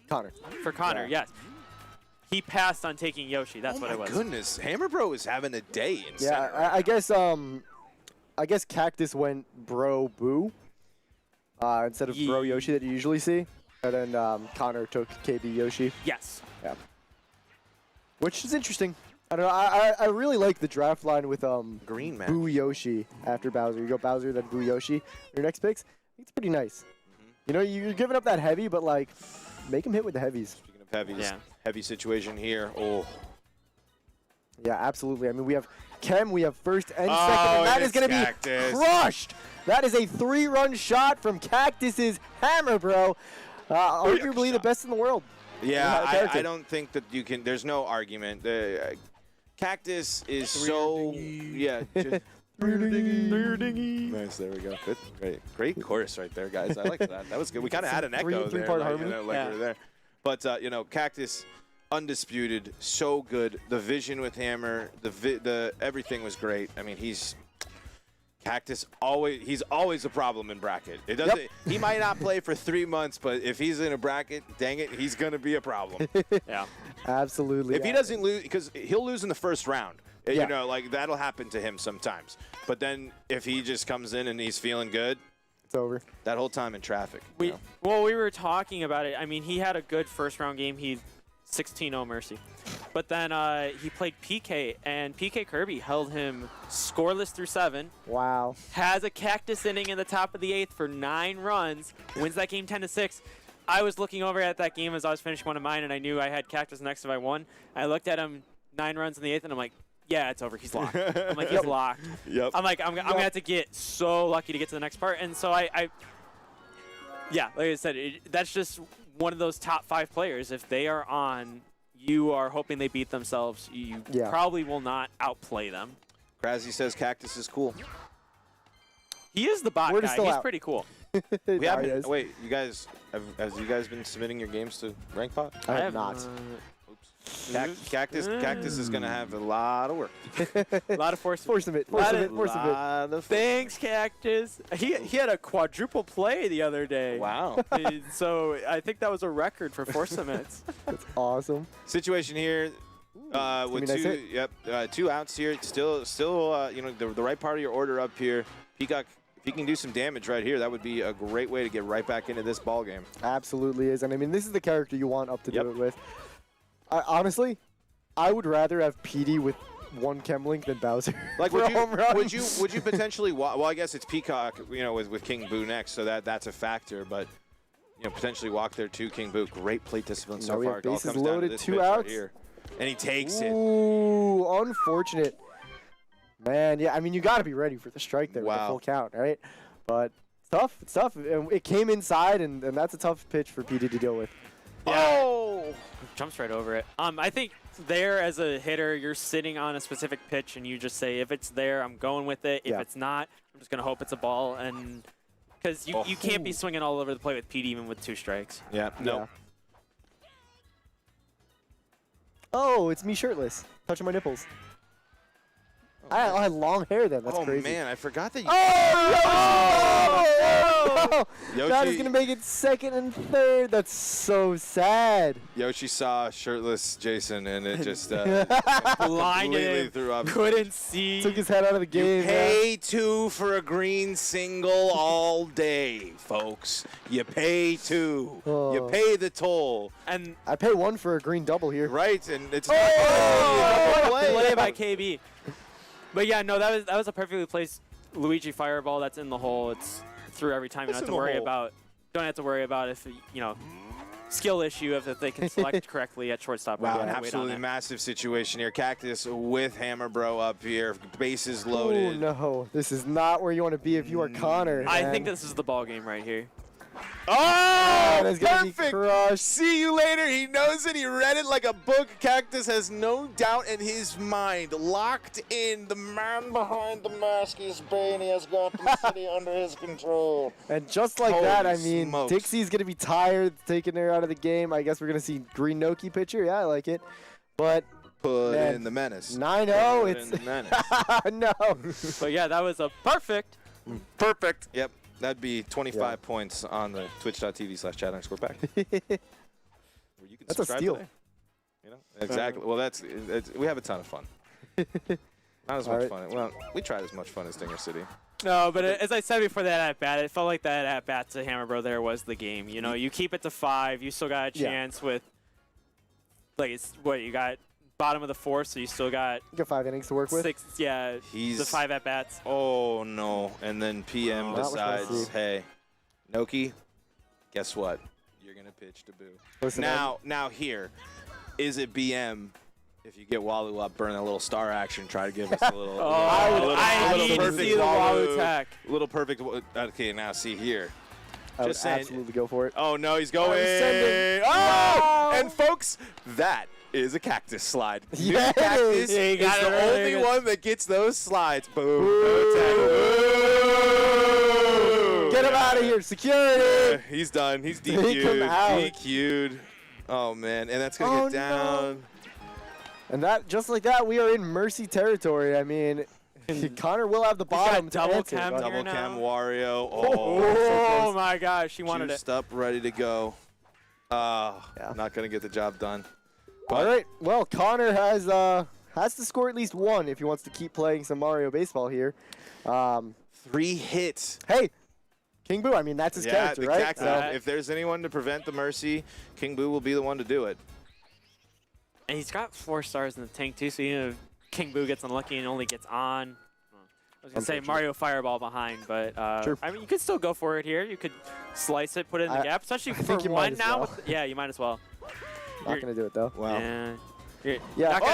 Connor. For Connor, yes. He passed on taking Yoshi. That's what it was. Oh my goodness, Hammer Bro is having a day in center. I guess Cactus went Bro Boo instead of Bro Yoshi that you usually see, and then Connor took KB Yoshi. Yes. Yeah. Which is interesting. I don't know. I really like the draft line with Green Man. Boo Yoshi after Bowser. You go Bowser then Boo Yoshi. Your next picks. It's pretty nice. You're giving up that heavy, but like, make him hit with the heavies. Speaking of heavies, heavy situation here. Oh. Yeah, absolutely. I mean, we have Chem, we have 1st and 2nd, and that is going to be crushed. That is a 3-run shot from Cactus's Hammer Bro. Arguably the best in the world. Yeah, I don't think that you can. There's no argument. Cactus is so. Yeah. Nice, there we go. Good, great chorus right there, guys. I like that. That was good. We kind of had an echo there, we were there. But Cactus, undisputed, so good. The vision with Hammer, the everything was great. I mean, Cactus he's always a problem in bracket. It doesn't. He might not play for 3 months, but if he's in a bracket, dang it, he's gonna be a problem. Yeah, absolutely. If he doesn't lose, because he'll lose in the first round. Like that'll happen to him sometimes. But then if he just comes in and he's feeling good, It's over. That whole time in traffic. Well, we were talking about it. I mean, he had a good first-round game. He 16-0 Mercy. But then he played PK, and PK Kirby held him scoreless through 7. Wow. Has a cactus inning in the top of the 8th for 9 runs. Wins that game 10-6. I was looking over at that game as I was finishing one of mine, and I knew I had cactus next if I won. I looked at him 9 runs in the 8th, and I'm like, yeah, it's over. He's locked. I'm like, he's locked. Yep. I'm like, I'm going to have to get so lucky to get to the next part. And so yeah, like I said, that's just one of those top 5 players. If they are on, you are hoping they beat themselves. You probably will not outplay them. Krasny says Cactus is cool. He is the bot guy. He's pretty cool. We haven't, wait, you guys, have you guys been submitting your games to RankPot? I have not. Cactus is going to have a lot of work. A lot of force of it. Thanks, Cactus. He had a quadruple play the other day. Wow. So I think that was a record for force submits. That's awesome. Situation here with two outs here. Still, you know, the right part of your order up here. Peacock, if he can do some damage right here, that would be a great way to get right back into this ball game. Absolutely is. And I mean, this is the character you want up to do it with. Honestly, I would rather have PD with 1 chem link than Bowser. Like, would you potentially? Well, I guess it's Peacock, you know, with King Boo next, so that's a factor. But you know, potentially walk there too, King Boo. Great plate discipline so far. It all comes down to this 2 pitch outs. right here, and he takes it. Ooh, unfortunate. Man, yeah, I mean, you got to be ready for the strike there with the full count, right? But it's tough. It's tough. It came inside, and that's a tough pitch for PD to deal with. Oh! Jumps right over it. I think there as a hitter, you're sitting on a specific pitch, and you just say, if it's there, I'm going with it. If it's not, I'm just going to hope it's a ball. And because you can't be swinging all over the plate with PD even with 2 strikes. Yeah, no. Oh, it's me shirtless, touching my nipples. I had long hair then. That's crazy. Oh, man, I forgot that you... Oh! Yoshi. That is going to make it 2nd and 3rd. That's so sad. Yoshi saw shirtless Jason, and it just blinded threw up. Couldn't see. Took his head out of the game. You pay 2 for a green single all day, folks. You pay 2. Oh. You pay the toll. And I pay 1 for a green double here. Right, and it's play by KB. But yeah, no, that was a perfectly placed Luigi fireball that's in the hole. It's through every time. You don't have to worry about if skill issue if they can select correctly at shortstop. Wow, an absolutely massive situation here. Cactus with Hammer Bro up here. Bases loaded. Oh no, this is not where you want to be if you are Connor. I think this is the ball game right here. Oh, that's gonna perfect. Be crushed. See you later. He knows it. He read it like a book. Cactus has no doubt in his mind. Locked in. The man behind the mask is Bane. He has got the city under his control. And just like that, I mean, Dixie's going to be tired, taking her out of the game. I guess we're going to see Green Noki pitcher. Yeah, I like it. But put in the menace. 9-0. It's in the menace. No. But yeah, that was a perfect. Perfect. Yep. That'd be 25 points on the twitch.tv/chat_back. Where you can that's a steal. Today. You know? Exactly. Well, we have a ton of fun. Not as much fun. Well, we tried as much fun as Dinger City. No, but as I said before that at-bat, it felt like that at-bat to Hammer Bro there was the game. You know, you keep it to 5. You still got a chance with, like, you got bottom of the 4th, so you still got... You got 5 innings to work with? 6, yeah, the 5 at-bats. Oh, no. And then PM decides, hey, Noki, guess what? You're going to pitch to Boo. Now here, is it BM... If you get Walu up, burn a little star action, try to give us a little. I need to see the Walu attack. Little perfect. Okay, now see here. I would absolutely go for it. Oh no, he's going. Oh, and folks, that is a cactus slide. Yeah, Cactus is the only one that gets those slides. Boom. Get him out of here, security. He's done. He's DQ'd. DQ'd. Oh man, and that's gonna get down. No. And that, just like that, we are in Mercy territory. I mean, Connor will have the bottom. Double cam Wario. Oh my gosh, he wanted it. Juiced up, ready to go. Not gonna get the job done. But all right. Well, Connor has to score at least 1 if he wants to keep playing some Mario Baseball here. 3 hits. Hey, King Boo, I mean, that's his character, right? Exactly. So, If there's anyone to prevent the Mercy, King Boo will be the one to do it. And he's got 4 stars in the tank too, so even if King Boo gets unlucky and only gets on, I was gonna say Mario Fireball behind, but Sure. I mean, you could still go for it here. You could slice it, put it in the gap, especially for you might one as now. well. Yeah, you might as well. not going to do it, though. Wow. Yeah. Not gonna,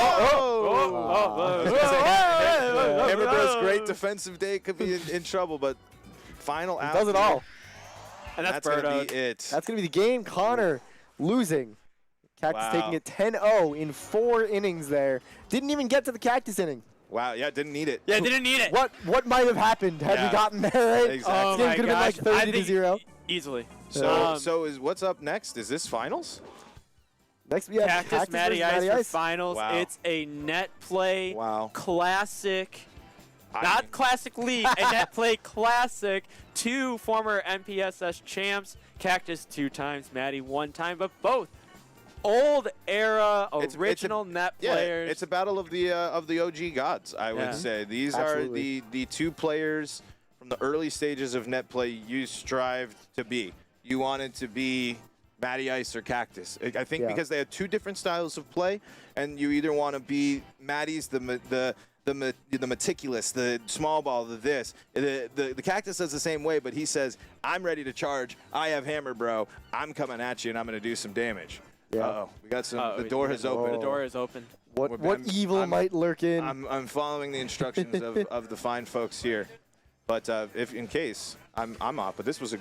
Hammer Bros' great defensive day could be in trouble, but final out. Does it all. And that's going to Birdo. be it. That's going to be the game. Connor losing. Cactus taking it 10-0 in 4 innings there. Didn't even get to the Cactus inning. Wow, yeah, didn't need it. Yeah, didn't need it. What might have happened had we gotten there, right? Exactly. Oh This game my could have been like 30-0. Easily. So is what's up next? Is this finals? Next we have Cactus Matty versus Ice for finals. Wow. It's a net play classic. I Not mean- classic league, a net play classic. 2 former MPSS champs. Cactus 2 times, Matty 1 time, but both old era original net players. Yeah, it's a battle of the OG gods, I would say. These Absolutely. are the 2 players from the early stages of net play you strived to be. You wanted to be Matty Ice or Cactus. I think because they had 2 different styles of play, and you either want to be Matty's the meticulous, the small ball, the this. The Cactus does the same way, but he says, I'm ready to charge. I have hammer, bro. I'm coming at you, and I'm going to do some damage. Yeah. Uh-oh. We got some. The door has opened. The door is open. What evil might lurk in? I'm following the instructions of the fine folks here. But if in case I'm off, but this is a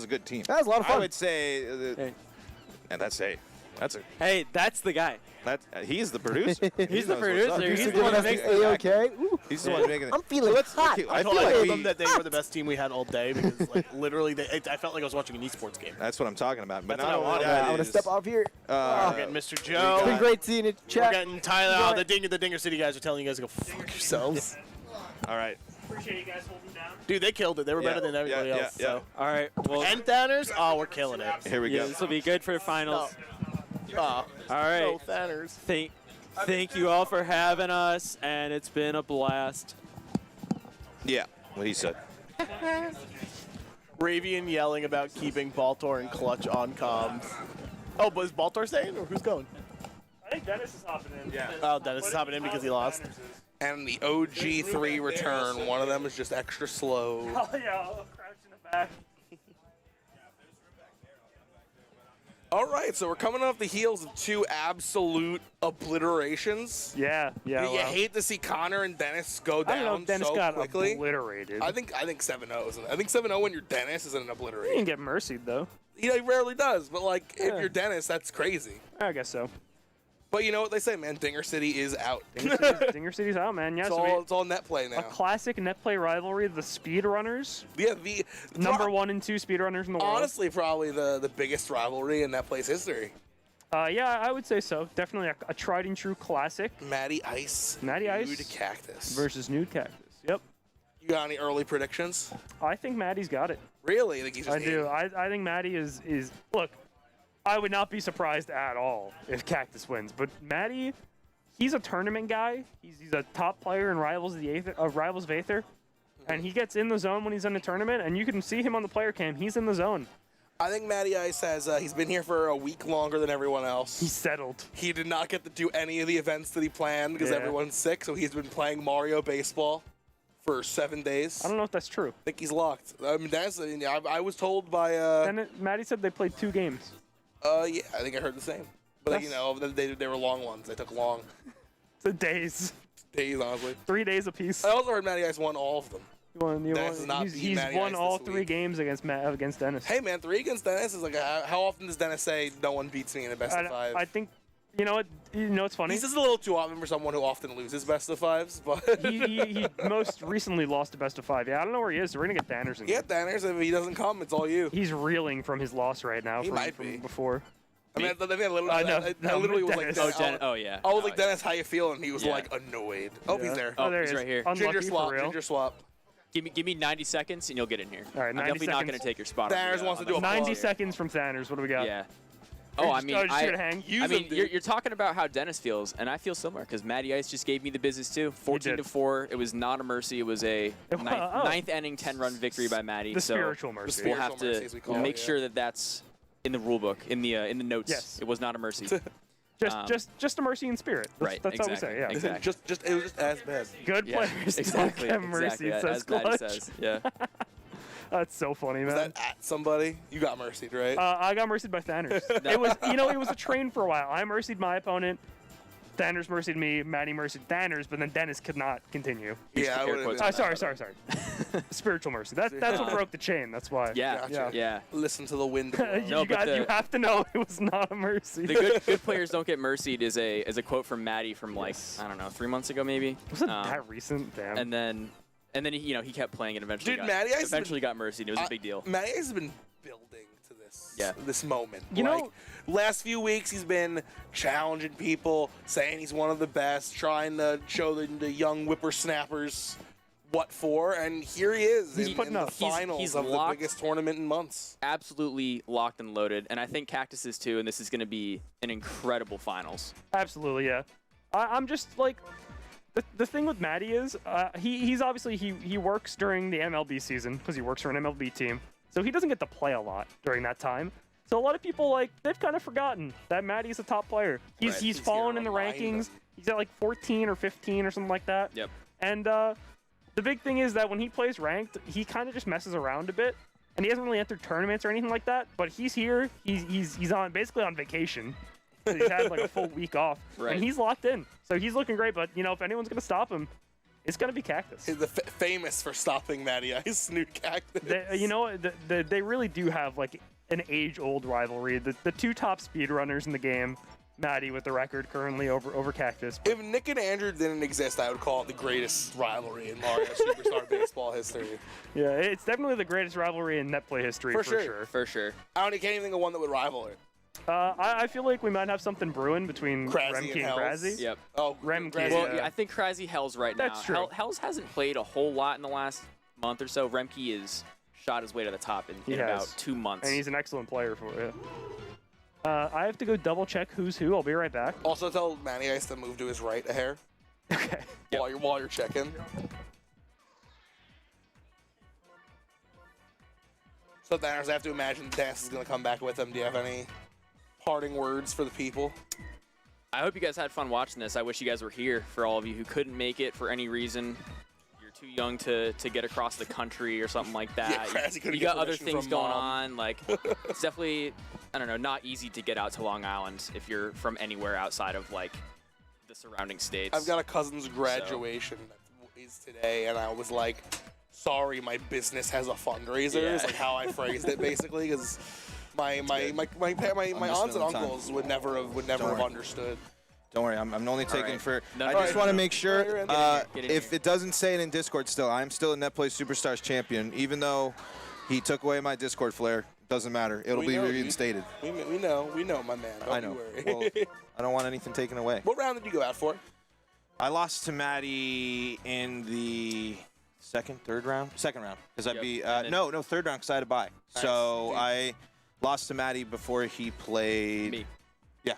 good team. That was a lot of fun. I would say, and that's Hey, that's the guy. He's the producer. He's the knows what's up. producer. He's the one that makes A-okay. He's the one making it. I'm feeling hot. I feel I like told them that they were the best team we had all day because, like, literally, I felt like I was watching an esports game. That's what I'm talking about. But That's not what I only wanted. that I'm going to is, step off here. We're getting Mr. Joe. It's been great seeing it. We're Chat. getting Tyler. Oh, the Dinger City guys are telling you guys to go fuck yourselves. All right. Appreciate you guys holding down. Dude, they killed it. They were better than everybody else. So. All right. Well, And Thanners, oh, we're killing it. Here we go. This will be good for the finals. Oh, All right. no Thanners. Thank you all for having us, and it's been a blast. Yeah, what he said. Ravian yelling about keeping Baltor and Clutch on comms. Oh, but is Baltor staying, or who's going? I think Dennis is hopping in. Yeah. Oh, Dennis is hopping in because he lost. And the OG3 return. One of them is just extra slow. Oh, yeah, I'll crouch in the back. All right, so we're coming off the heels of 2 absolute obliterations. Yeah. You hate to see Connor and Dennis go I don't know down if Dennis so got quickly. obliterated. I think 7-0 isn't. I think 7-0 when you're Dennis isn't an He obliteration. didn't get mercied, though. He rarely does, but like if Yeah. you're Dennis, that's crazy. I guess so. But you know what they say, man? Dinger City is out. Dinger City's out, man. Yeah, It's all net play now. A classic net play rivalry, the speedrunners. Yeah, Number 1 and 2 speedrunners in the world. honestly probably the biggest rivalry in net play's history. Yeah, I would say so. Definitely a tried and true classic. Matty Ice. Matty Ice Nude Cactus. versus Nude Cactus. Yep. You got any early predictions? I think Matty's got it. Really? I think he's just I do. I think Matty is look. I would not be surprised at all if Cactus wins, but Matty, he's a tournament guy. He's a top player in Rivals of Aether, and he gets in the zone when he's in a tournament, and you can see him on the player cam. He's in the zone. I think Matty Ice has he's been here for a week longer than everyone else. He's settled. He did not get to do any of the events that he planned because Yeah. everyone's sick, so he's been playing Mario Baseball for 7 days. I don't know if that's true. I think he's locked. I mean, I was told by Then Matty said they played 2 games. yeah, I think I heard the same. But you know, they were long ones. They took long The days. days, honestly. 3 days apiece. I also heard Matty Ice won all of them. Dennis has not beat He's Matty won Ice all this 3 week. games against Dennis. Hey man, 3 against Dennis is like how often does Dennis say no one beats me in a best of 5? I think, you know what? You know what's funny? He's just a little too often for someone who often loses best of 5s, but he most recently lost a best of 5. Yeah, I don't know where he is. So we're gonna get Danners in. yeah, Danners. If he doesn't come, it's all you. He's reeling from his loss right now. He might be. Before. I mean, I literally, I literally was like, Dennis. Dennis, Oh, yeah. I was like, Dennis, how you feeling? And he was Yeah. like annoyed. Oh, he's there. Oh, there he's he is. right here. Unlucky Ginger for swap. real. Ginger swap. Give me 90 seconds and you'll get in here. All right, I'm 90 definitely not going seconds. to take your spot. Danners wants to do a 90 plug. seconds from Thanners. What do we got? Yeah. Oh, I mean, You're you're talking about how Dennis feels, and I feel similar because Matty Ice just gave me the business too. 14-4. It was not a mercy. It was a ninth inning 10-run victory by Matty. The so spiritual mercy. We'll have to make sure that that's in the rule book, in the notes. Yes. It was not a mercy. Just a mercy in spirit. That's all we say. Yeah. Exactly. It was just as bad. Good players don't get mercy. Says Matty Clutch. says. Yeah. That's so funny, man. Was that at somebody? You got mercied, right? I got mercied by Thanners. It was, it was a train for a while. I mercied my opponent. Thanners mercied me. Matty mercied Thanners, but then Dennis could not continue. Yeah, I would have. Sorry. Spiritual mercy. That's what broke the chain. That's why. Yeah. Listen to the wind. You have to know it was not a mercy. The good players don't get mercied is a quote from Matty from I don't know, 3 months ago maybe. Was it that recent? Damn. And then he kept playing and eventually got mercied. It was a big deal. Matty has been building to this moment. You last few weeks he's been challenging people, saying he's one of the best, trying to show the young whippersnappers what for, and here he is in the finals of the biggest tournament in months. Absolutely locked and loaded, and I think Cactus is too, and this is going to be an incredible finals. Absolutely, yeah. I'm just like... The thing with Matty is he's obviously he works during the MLB season because he works for an MLB team, so he doesn't get to play a lot during that time. So a lot of people they've kind of forgotten that Matty's a top player. He's fallen in the rankings. He's at 14 or 15 or something like that. Yep. And the big thing is that when he plays ranked, he kind of just messes around a bit, and he hasn't really entered tournaments or anything like that. But he's here. He's basically on vacation. He's had a full week off, and he's locked in. So he's looking great. But if anyone's gonna stop him, it's gonna be Cactus. He's famous for stopping Matty Ice, Snoot Cactus. They really do have an age-old rivalry. The two top speedrunners in the game, Matty with the record currently over Cactus. If Nick and Andrew didn't exist, I would call it the greatest rivalry in Mario Superstar baseball history. Yeah, it's definitely the greatest rivalry in net play history for sure. For sure. I can't even think of one that would rival it. I feel like we might have something brewing between Remke and Krasy. Yep. Oh, Remke. Well, I think Krasy Hells right now. That's true. Hells hasn't played a whole lot in the last month or so. Remke has shot his way to the top in about 2 months. And he's an excellent player for it. I have to go double check who's who. I'll be right back. Also tell Matty Ice to move to his right a hair. Okay. While you're checking. So Thanners, I have to imagine Dennis is going to come back with him. Do you have any parting words for the people? I hope you guys had fun watching this. I wish you guys were here. For all of you who couldn't make it for any reason, you're too young to get across the country or something like that. Yeah, you got other things going on. It's definitely, I don't know, not easy to get out to Long Island if you're from anywhere outside of the surrounding states. I've got a cousin's graduation that is today, and I was like, sorry, my business has a fundraiser. Is how I phrased it basically, because my aunts and uncles would never have understood. Don't worry, I'm only taking for. No, I just want to make sure if it doesn't say it in Discord still, I'm still a Netplay Superstars champion, even though he took away my Discord flair. Doesn't matter. It'll be reinstated. We know, my man. I know. Well, I don't want anything taken away. What round did you go out for? I lost to Matty in the second round, because I'd be no third round because I had a bye. So I lost to Matty before he played me. Yeah.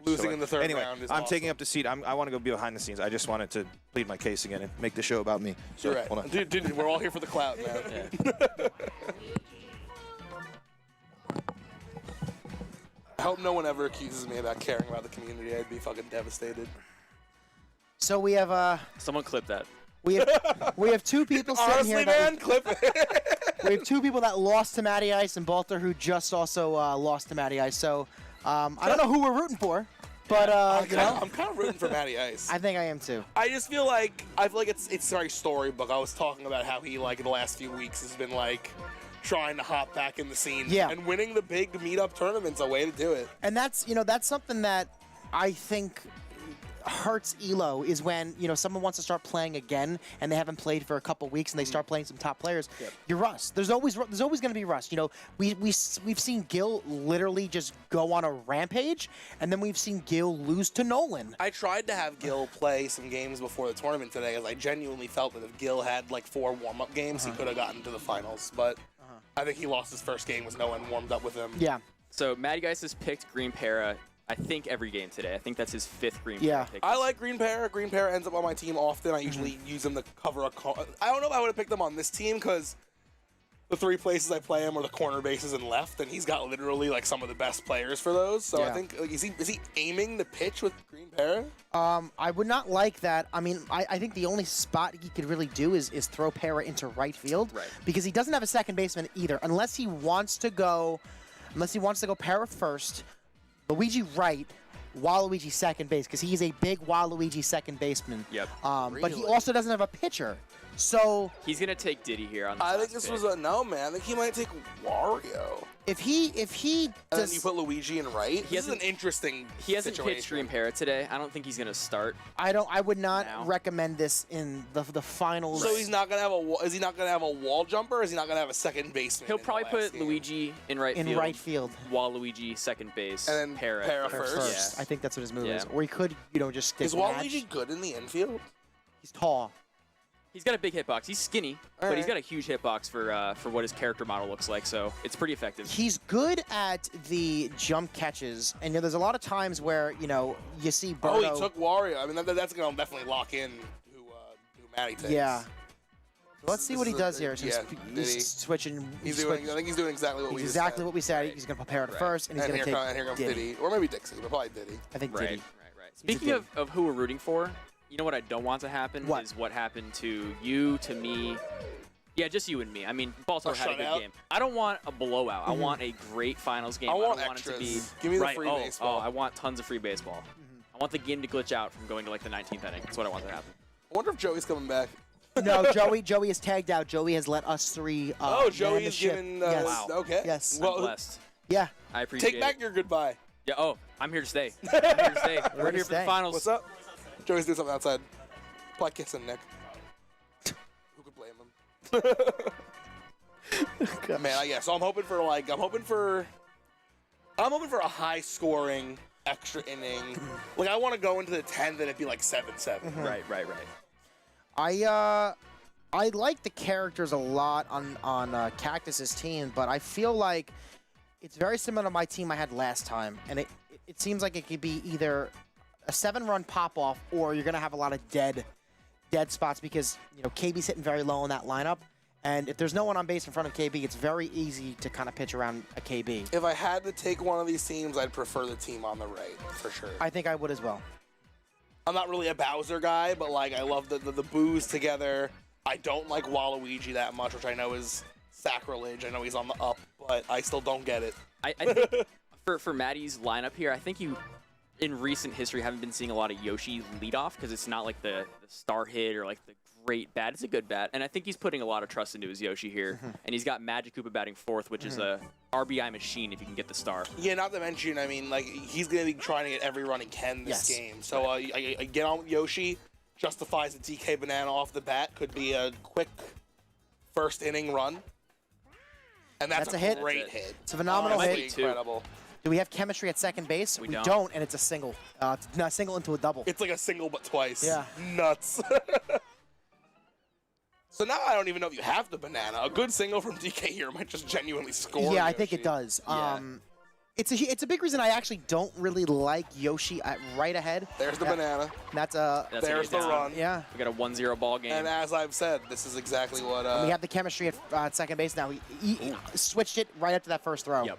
Losing in the third anyway, round is I'm awesome. taking up the seat. I want to go be behind the scenes. I just wanted to plead my case again and make the show about me. So, you're right. Hold on. Dude, we're all here for the clout, man. I hope no one ever accuses me about caring about the community. I'd be fucking devastated. So we have Someone clip that. We have two people sitting Honestly, here. man, clip it. We have two people that lost to Matty Ice and Balter who just also lost to Matty Ice. So I don't know who we're rooting for, but I'm kind of rooting for Matty Ice. I think I am too. I just feel like it's very storybook. I was talking about how he in the last few weeks has been trying to hop back in the scene. Yeah. And winning the big meetup tournament's a way to do it. And that's something that I think hurts Elo is when someone wants to start playing again and they haven't played for a couple weeks and they start playing some top players. Yep. You're rust. There's always going to be rust. We've seen Gil literally just go on a rampage, and then we've seen Gil lose to Nolan. I tried to have Gil play some games before the tournament today, as I genuinely felt that if Gil had 4 warm-up games, he could have gotten to the finals. But I think he lost his first game with no one warmed up with him. Yeah. So Matty Geist has picked Green Para, I think, every game today. I think that's his 5th Green Para pick. I like Green Para. Green Para ends up on my team often. I usually use him to cover a I don't know if I would have picked him on this team because the 3 places I play him are the corner bases and left, and he's got literally like some of the best players for those. So I think like, is he aiming the pitch with Green Para? I would not like that. I mean, I think the only spot he could really do is throw Para into right field, because he doesn't have a second baseman either, unless he wants to go Para first, Luigi right, Waluigi second base, because he's a big Waluigi second baseman. Yep. But he also doesn't have a pitcher. So he's gonna take Diddy here on the I think this was a no, man. I think he might take Wario. If he and then you put Luigi in right. This is an interesting. He hasn't situation. pitched Green Para today. I don't think he's gonna start. I would not recommend this in the finals. So he's not gonna have is he not gonna have a wall jumper? Or is he not gonna have a second baseman? He'll probably put Luigi in right field. In right field. Waluigi second base. And then Para first. I think that's what his move is. Yeah. Or he could, just stick Is Waluigi good in the infield? He's tall. He's got a big hitbox. He's skinny, but he's got a huge hitbox for what his character model looks like, so it's pretty effective. He's good at the jump catches, and there's a lot of times where, you see Birdo. Oh, he took Wario. I mean, that's going to definitely lock in who Matty takes. Yeah. Let's see what he does here. Yeah, he's switching. I think he's doing exactly what we just exactly said. what we said. He's going to prepare to first, and he's going to take and here comes Diddy. Or maybe Dixie, but probably Diddy. I think Right. Diddy. Speaking of who we're rooting for, you know what I don't want to happen is what happened to you, to me. Yeah, just you and me. I mean, Baltimore had a good game. I don't want a blowout. I want a great finals game. I want don't want it to be extras. Give me the free baseball. I want tons of free baseball. I want the game to glitch out from going to like the 19th inning. That's what I want to happen. I wonder if Joey's coming back. No, Joey is tagged out. Joey has let us 3. Joey is given. Yes. Wow. Okay. Yes. I'm blessed. Yeah. I appreciate Take back your goodbye. Yeah. Oh, I'm here to stay. I'm here to stay. We're here for the finals. What's up? Joey's doing something outside. Probably kissing Nick. Who could blame him? Man, yeah. So I'm hoping for a high scoring extra inning. Like I want to go into the 10th and it'd be like 7-7. Right. I like the characters a lot on Cactus's team, but I feel like it's very similar to my team I had last time, and it seems like it could be either a 7-run pop-off or you're going to have a lot of dead spots because, KB's hitting very low in that lineup, and if there's no one on base in front of KB, it's very easy to kind of pitch around a KB. If I had to take one of these teams, I'd prefer the team on the right, for sure. I think I would as well. I'm not really a Bowser guy, but like I love the boos together. I don't like Waluigi that much, which I know is sacrilege. I know he's on the up, but I still don't get it. I think for Matty's lineup here, I think you, in recent history, haven't been seeing a lot of Yoshi lead off because it's not like the star hit or like the great bat. It's a good bat, and I think he's putting a lot of trust into his Yoshi here. And he's got Magic Koopa batting 4th, which is a RBI machine if you can get the star. Yeah, not to mention, I mean, like he's going to be trying to get every run he can this game. So I get on with Yoshi. Justifies the DK Banana off the bat. Could be a quick first inning run. And that's a hit. Great hit. It's a phenomenal hit. Incredible. Do we have chemistry at second base? We don't, and it's a single. Not a single into a double. It's like a single but twice. Yeah. Nuts. So now I don't even know if you have the banana. A good single from DK here might just genuinely score. Yeah, I think it does. Yeah. It's a big reason I actually don't really like Yoshi at right ahead. There's the banana. That's there's the run. Yeah. We got a 1-0 ball game. And as I've said, this is exactly what. We have the chemistry at second base now. He switched it right after that first throw. Yep.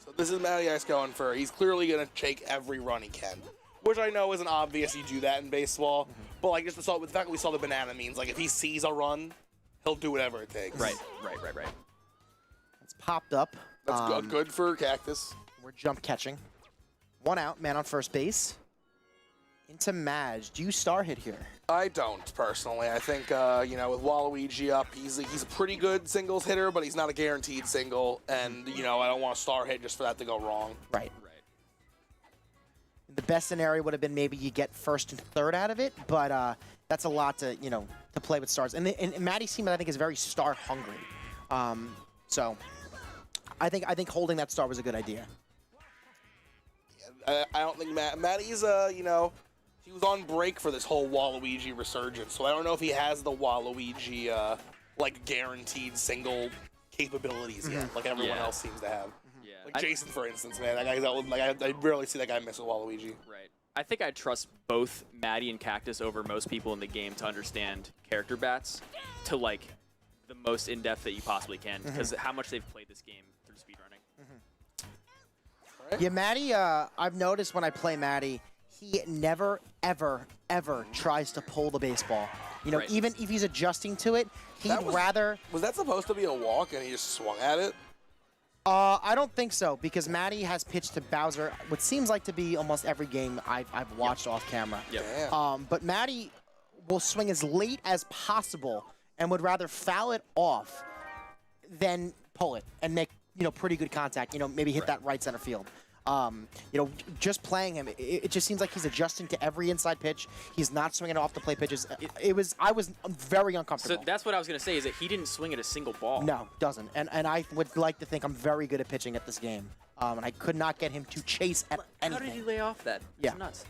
So this is Matty Ice going for. He's clearly going to take every run he can, which I know isn't obvious. You do that in baseball, but like just with the fact that we saw the banana means like if he sees a run, he'll do whatever it takes. Right. It's popped up. That's good for Cactus. We're jump catching. 1 out, man on first base. Into Madge. Do you star hit here? I don't, personally. I think, with Waluigi up, he's a pretty good singles hitter, but he's not a guaranteed single. And, I don't want a star hit just for that to go wrong. Right. The best scenario would have been maybe you get first and third out of it, but that's a lot to, to play with stars. And Maddie's team, I think, is very star hungry. So I think holding that star was a good idea. Yeah, I don't think Matty's, he was on break for this whole Waluigi resurgence, so I don't know if he has the Waluigi, guaranteed single capabilities yet, like everyone else seems to have. Like Jason, for instance, man. That guy's out with, like, I rarely see that guy miss with Waluigi. Right. I think I trust both Maddie and Cactus over most people in the game to understand character bats to, like, the most in-depth that you possibly can, because how much they've played this game through speedrunning. Yeah, Maddie, I've noticed when I play Maddie, he never, ever, ever tries to pull the baseball. You know, even if he's adjusting to it, he'd rather... Was that supposed to be a walk and he just swung at it? I don't think so, because Maddie has pitched to Bowser what seems like to be almost every game I've watched off camera. But Maddie will swing as late as possible and would rather foul it off than pull it and make, you know, pretty good contact, you know, maybe hit that right center field. You know, just playing him, it just seems like he's adjusting to every inside pitch. He's not swinging off the play pitches. I was very uncomfortable. So that's what I was going to say, is that he didn't swing at a single ball. No, doesn't. And I would like to think I'm very good at pitching at this game. And I could not get him to chase at anything. How did he lay off that? Yeah. That's nuts.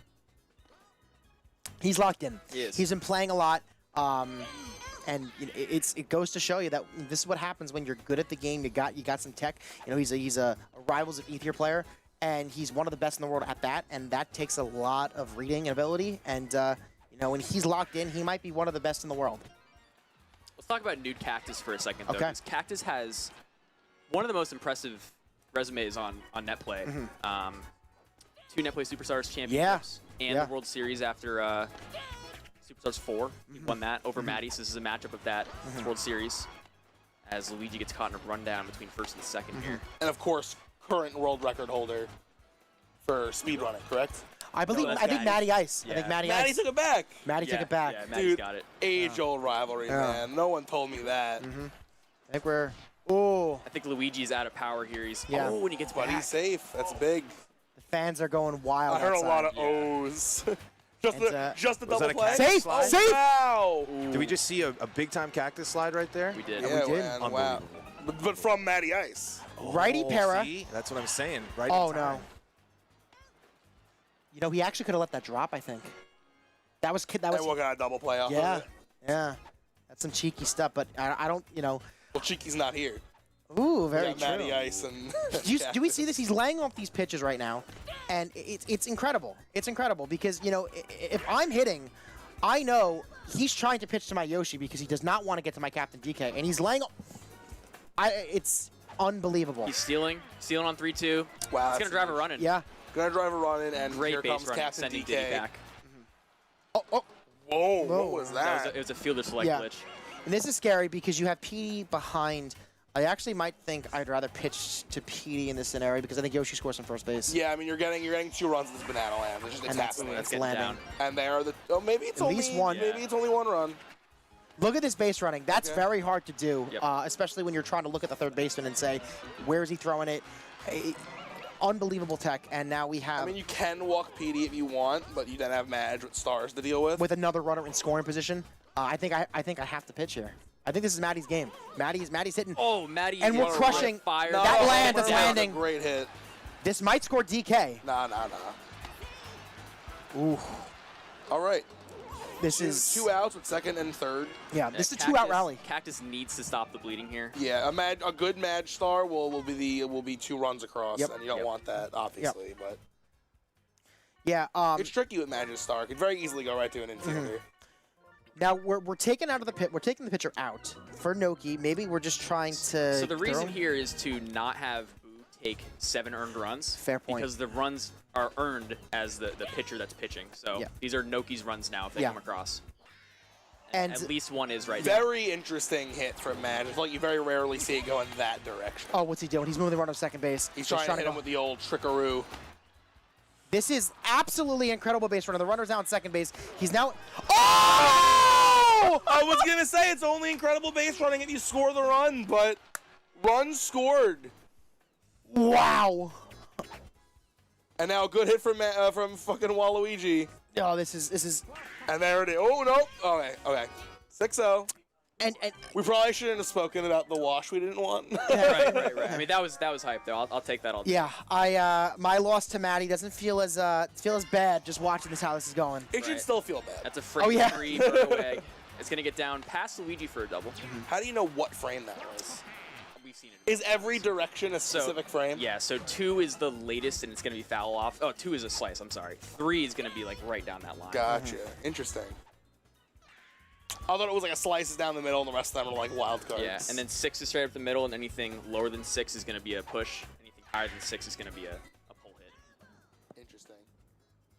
He's locked in. He is. He's been playing a lot. And you know, it goes to show you that this is what happens when you're good at the game. You got some tech. You know, he's a Rivals of E-tier player, and he's one of the best in the world at that. And that takes a lot of reading and ability. And you know, when he's locked in, he might be one of the best in the world. Let's talk about Nude Cactus for a second, though. Okay. 'Cause Cactus has one of the most impressive resumes on NetPlay. 2 NetPlay Superstars championships and the World Series after Superstars 4. He won that over Maddie, so this is a matchup of that World Series, as Luigi gets caught in a rundown between first and second here. And of course, current world record holder for speedrunning, correct? I believe. I think Matty Ice. I think Matty Ice. Maddie took it back. Maddie took it back. Yeah, Maddie's Dude, got it. Age-old rivalry, man. No one told me that. I think we're. Oh. I think Luigi's out of power here. He's when he gets But back. he's safe. That's big. The fans are going wild. I heard outside. a lot of O's. just the Was double that a play. cactus Safe! slide? Safe! Wow! Did we just see a big-time cactus slide right there? We did. Yeah, we did. man, wow. But from Matty Ice. Righty para. See? That's what I'm saying. Right. Oh no. You know, he actually could have let that drop. I think. That was. And we're gonna double play off Yeah. of it. Yeah. That's some cheeky stuff, but I don't. You know. Well, Cheeky's not here. Ooh, very We got Matty true. Ice and. Do we see this? He's laying off these pitches right now, and it's incredible. It's incredible because, you know, if I'm hitting, I know he's trying to pitch to my Yoshi because he does not want to get to my Captain DK, and he's laying. It's unbelievable. He's stealing on 3-2. Wow. He's gonna drive a run in. Yeah. Gonna drive a run in, and Great here base comes running, Captain sending DK. Diddy back. Whoa! What was that? It was a fielder select Yeah. glitch. And this is scary because you have PD behind. I actually might think I'd rather pitch to PD in this scenario because I think Yoshi scores from first base. Yeah, I mean you're getting 2 runs in this banana land. It's just And that's happening. landing. And they are the maybe it's At only least one. Maybe it's only 1 run. Look at this base running. That's Okay. very hard to do, Yep. especially when you're trying to look at the third baseman and say, where is he throwing it? Unbelievable tech, and now we have I mean you can walk PD if you want, but you then have Madge with stars to deal with. with another runner in scoring position. I think I have to pitch here. I think this is Maddie's game. Maddie's hitting. Oh, Maddie. And we're crushing. Fire. That land is Down, landing. a great hit. This might score DK. Nah. Ooh. All right. This is 2 outs with second and third. Yeah, this is a 2-out rally. Cactus needs to stop the bleeding here. Yeah, a good Madge star will be 2 runs across, Yep. and you don't want that obviously, but Yeah. it's tricky with Madge's star. It could very easily go right to an infielder. Now we're taking out of the pit. We're taking the pitcher out for Noki. Maybe we're just trying to. So the reason throw him. here is to not have Boo take 7 earned runs. Fair point. Because the runs are earned as the pitcher that's pitching. So Yeah. these are Noki's runs now if they Yeah. come across. And at least one is right now. Very interesting hit from Madge. It's like you very rarely see it go in that direction. Oh, what's he doing? He's moving the runner to second base. He's Just trying to hit go- him with the old trickaroo. This is absolutely incredible base runner. The runner's now on second base. He's now. Oh! I was gonna say it's only incredible base running if you score the run, but run scored. Wow. And now a good hit from fucking Waluigi. Oh, this is. And there it is. Oh no. Okay. 6-0. And we probably shouldn't have spoken about the wash we didn't want. right. I mean that was hype though. I'll take that all day. Yeah, my loss to Maddie doesn't feel as bad just watching this how this is going. It should still feel bad. That's a frame yeah. 3 Burrow egg. It's gonna get down past Luigi for a double. How do you know what frame that was? we've seen it. Is every direction a specific frame? Yeah, so 2 is the latest, and it's going to be foul off. Oh, 2 is a slice, I'm sorry. 3 is going to be, like, right down that line. Gotcha. Interesting. I thought it was like a slices down the middle, and the rest of them are like wild cards. Yeah, and then 6 is straight up the middle, and anything lower than 6 is going to be a push. Anything higher than 6 is going to be a pull hit. Interesting.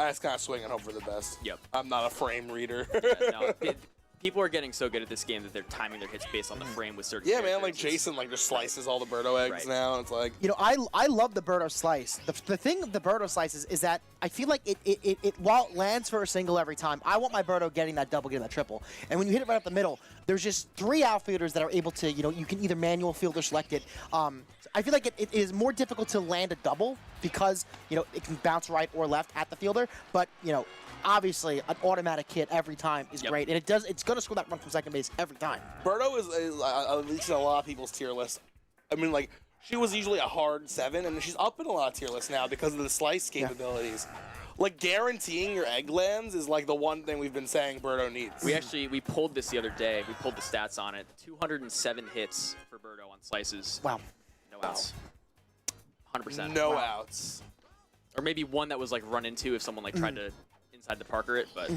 I just kind of swing and hope for the best. Yep. I'm not a frame reader. No, people are getting so good at this game that they're timing their hits based on the frame with certain Yeah, man, like Jason like just slices all the Birdo eggs now, and it's like... You know, I love the Birdo slice. The thing with the Birdo slices is that I feel like it while it lands for a single every time, I want my Birdo getting that double, getting that triple. And when you hit it right up the middle, there's just 3 outfielders that are able to, you know, you can either manual field or select it. I feel like it is more difficult to land a double because, you know, it can bounce right or left at the fielder, but, you know, obviously, an automatic hit every time is great, and it's going to score that run from second base every time. Birdo is at least in a lot of people's tier list. I mean, like, she was usually a hard 7, and she's up in a lot of tier lists now because of the slice capabilities. Like, guaranteeing your egg lands is, like, the one thing we've been saying Birdo needs. We pulled this the other day. We pulled the stats on it. 207 hits for Birdo on slices. Wow. No outs. 100%. No outs. Or maybe one that was, like, run into if someone, like, tried to inside the Parker it, but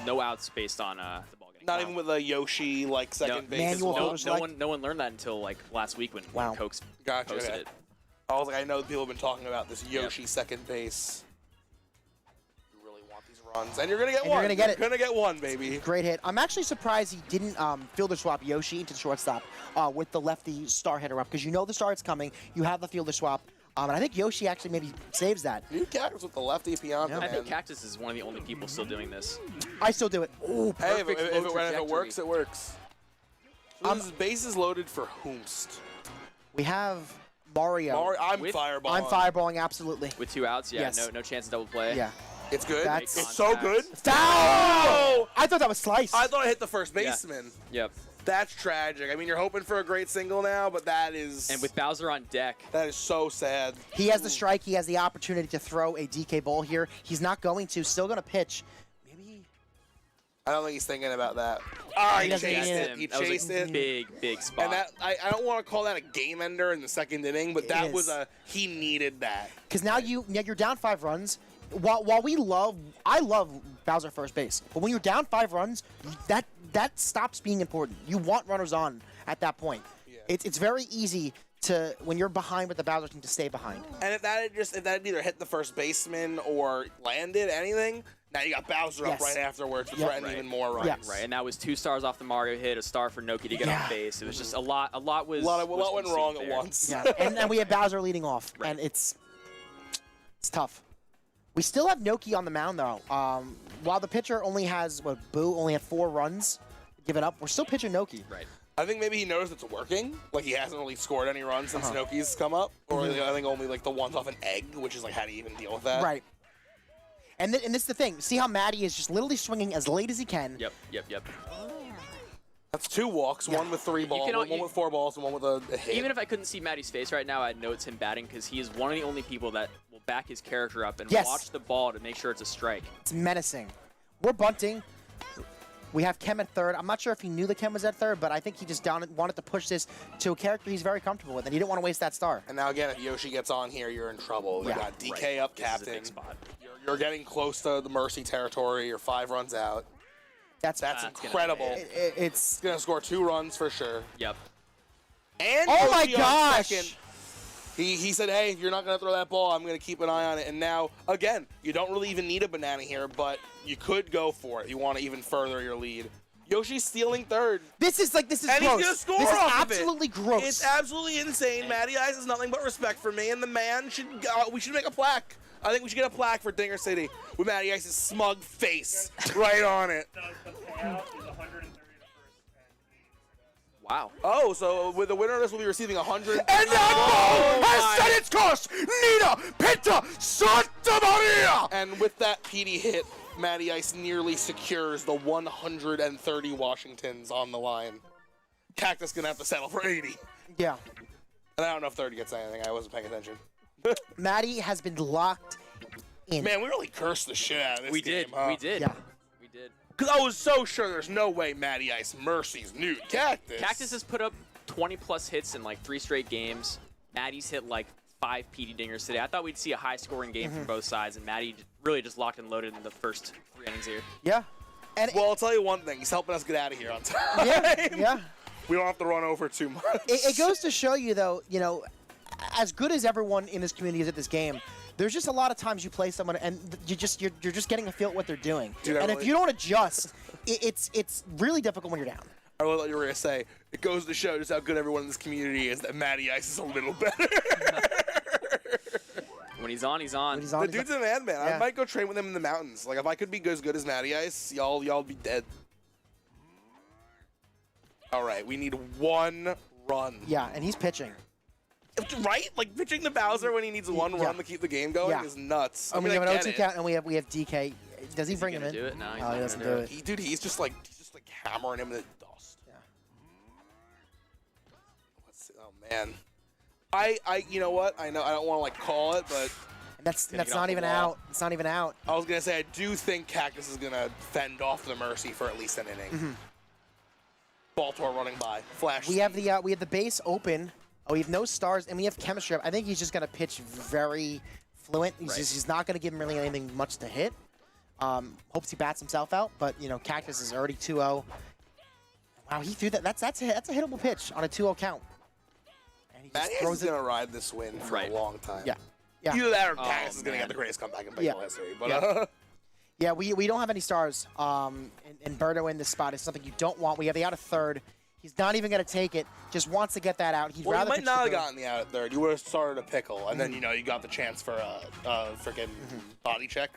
no outs based on the ball getting Not even with a Yoshi, like, second base. No one learned that until, like, last week when Cokes posted it. I was like, I know people have been talking about this Yoshi second base. You really want these runs. And you're going to get one. You're going to get it. You're going to get one, baby. Great hit. I'm actually surprised he didn't fielder swap Yoshi into the shortstop with the lefty star hitter up, because you know the star is coming. You have the fielder swap. And I think Yoshi actually maybe saves that. New Cactus with the lefty Pianta, I think Cactus is one of the only people still doing this. I still do it. Ooh, hey, if it works, it works. So this base is loaded for whomst. We have Mario. I'm fireballing. I'm fireballing, absolutely. With 2 outs? Yeah, Yes. no chance of double play. Yeah. It's good. That's It's so good. Foul! Oh! I thought that was slice. I thought I hit the first baseman. Yep. That's tragic. I mean, you're hoping for a great single now, but that is... And with Bowser on deck. That is so sad. He has the strike. He has the opportunity to throw a DK ball here. He's not going to. Still going to pitch. Maybe... I don't think he's thinking about that. He chased it. He chased it. Big spot. And that I don't want to call that a game ender in the second inning, but that was he needed that. Because now you're down 5 runs. While I love Bowser first base, but when you're down 5 runs, that stops being important. You want runners on at that point. Yeah. It's very easy to, when you're behind with the Bowser team, to stay behind. And if that had either hit the first baseman or landed anything, now you got Bowser up right afterwards to threaten even more runs. Right, and that was 2 stars off the Mario hit, a star for Noki to get on base. It was just a lot went wrong at once. Yeah, and then we have Bowser leading off, and it's tough. We still have Noki on the mound, though. While the pitcher only has, Boo only had 4 runs given up, we're still pitching Noki. Right. I think maybe he noticed it's working. Like, he hasn't really scored any runs since Noki's come up. Or I think only, like, the ones off an egg, which is, like, how do you even deal with that? Right. And this is the thing. See how Maddie is just literally swinging as late as he can. Yep. That's 2 walks, one with 3 balls, one with 4 balls, and one with a hit. Even if I couldn't see Maddie's face right now, I'd know it's him batting because he is one of the only people that will back his character up and watch the ball to make sure it's a strike. It's menacing. We're bunting. We have Kem at third. I'm not sure if he knew that Kem was at third, but I think he just wanted to push this to a character he's very comfortable with, and he didn't want to waste that star. And now again, if Yoshi gets on here, you're in trouble. You got DK up captain. This is a big spot. You're getting close to the mercy territory. You're 5 runs out. That's incredible. It's going to score 2 runs for sure. Yep. And oh my Yoshi on gosh! second. He said, hey, if you're not going to throw that ball, I'm going to keep an eye on it. And now, again, you don't really even need a banana here, but you could go for it. You want to even further your lead. Yoshi's stealing third. This is and gross. He's going to score this is off absolutely of it. gross. It's absolutely insane. Matty Ice has nothing but respect for me, and the man should, we should make a plaque. I think we should get a plaque for Dinger City with Matty Ice's smug face right on it. The payout is 130 to first. Wow. Oh, so with the winner of this will be receiving 100. And that ball has set its course! Nina Pinta Santa Maria! And with that PD hit, Matty Ice nearly secures the 130 Washingtons on the line. Cactus gonna have to settle for 80. Yeah. And I don't know if 30 gets anything. I wasn't paying attention. Maddie has been locked in. Man, we really cursed the shit out of this game, huh? We did. Yeah. We did. Because I was so sure there's no way Matty Ice mercies nude Cactus. Cactus has put up 20+ hits in like 3 straight games. Maddie's hit like 5 PD dingers today. I thought we'd see a high-scoring game from both sides, and Maddie really just locked and loaded in the first 3 innings here. Yeah. And well, I'll tell you one thing. He's helping us get out of here on time. Yeah. We don't have to run over too much. It goes to show you, though, as good as everyone in this community is at this game, there's just a lot of times you play someone and you're just getting a feel of what they're doing. Dude, and if you don't adjust, it's really difficult when you're down. I thought you were going to say, it goes to show just how good everyone in this community is that Matty Ice is a little better. When he's on, he's on. The dude's a madman. I might go train with him in the mountains. Like, if I could be as good as Matty Ice, y'all be dead. All right, we need 1 run. Yeah, and he's pitching. Right? Like, pitching to Bowser when he needs 1 run to keep the game going is nuts. I mean, we have an 0-2 count, and we have DK. Does he bring him in? Do it? No, he's he doesn't do it. Dude, he's just like hammering him in the dust. Yeah. Let's see. Oh man. You know what? I know I don't want to like call it, but that's not even out. It's not even out. I was gonna say I do think Cactus is gonna fend off the Mercy for at least an inning. Baltor running by. Flash. We have the base open. Oh, we have no stars, and we have chemistry. I think he's just gonna pitch very fluent. He's not gonna give him really anything much to hit. Hopes he bats himself out, but Cactus is already 2-0. Wow, he threw that. That's a hittable pitch on a 2-0 count. And he just throws is gonna ride this win for a long time. Yeah. Either that or Cactus is gonna get the greatest comeback in baseball history. But yeah, we don't have any stars. And Berto in this spot is something you don't want. We have the out of third. He's not even going to take it. Just wants to get that out. He'd rather you might pitch not have the gotten the out at third. You would have started a pickle, and then you got the chance for a freaking body check.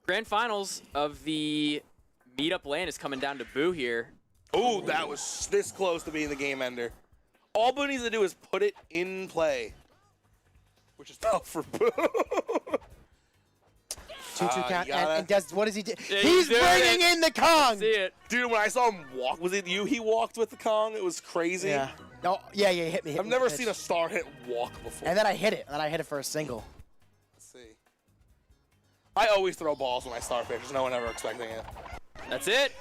Grand finals of the Meetup LAN is coming down to Boo here. Ooh, that was this close to being the game ender. All Boo needs to do is put it in play, which is tough for Boo. 2-2 count, and does what does he do? He's bringing in the Kong. See it, dude. When I saw him walk, was it you? He walked with the Kong. It was crazy. Yeah. Oh, yeah, he hit me. I've never seen a star hit walk before. And then I hit it. And then I hit it for a single. Let's see. I always throw balls when I star pitch. There's no one ever expecting it. That's it.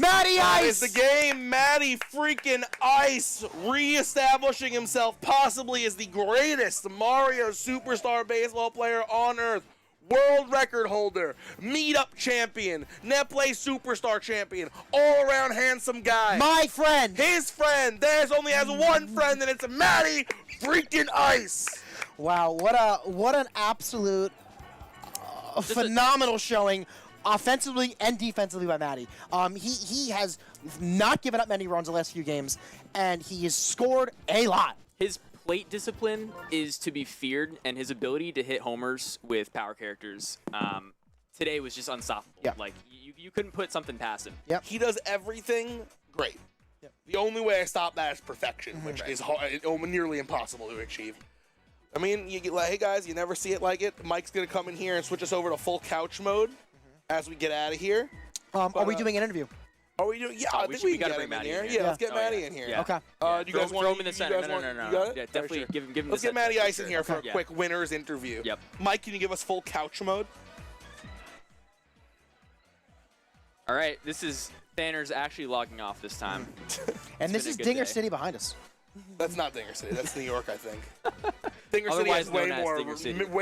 Matty Ice! That is the game. Matty freaking Ice reestablishing himself possibly as the greatest Mario Superstar baseball player on Earth. World record holder, Meetup champion, Netplay Superstar champion, all-around handsome guy. My friend. His friend. There's only has one friend, and it's Matty freaking Ice. Wow, what an absolute phenomenal showing, offensively and defensively by Matty. He has not given up many runs the last few games, and he has scored a lot. His plate discipline is to be feared, and his ability to hit homers with power characters today was just unstoppable. Yep. Like, you couldn't put something past him. Yep. He does everything great. Yep. The only way I stop that is perfection, which is nearly impossible to achieve. I mean, hey guys, you never see it like it. Mike's going to come in here and switch us over to full couch mode as we get out of here. Are we doing an interview? Are we doing? Yeah, I think we gotta bring Matty in here. Yeah, let's get Matty in here. Yeah. Okay. Do you guys want throw him in the center? No. You got it? Yeah, definitely give him. Let's get Matty Ice in here for a quick winners interview. Yep. Mike, can you give us full couch mode? All right, this is Thanner's actually logging off this time. And this is Dinger City behind us. That's not Dinger City. That's New York, I think. Dinger City has way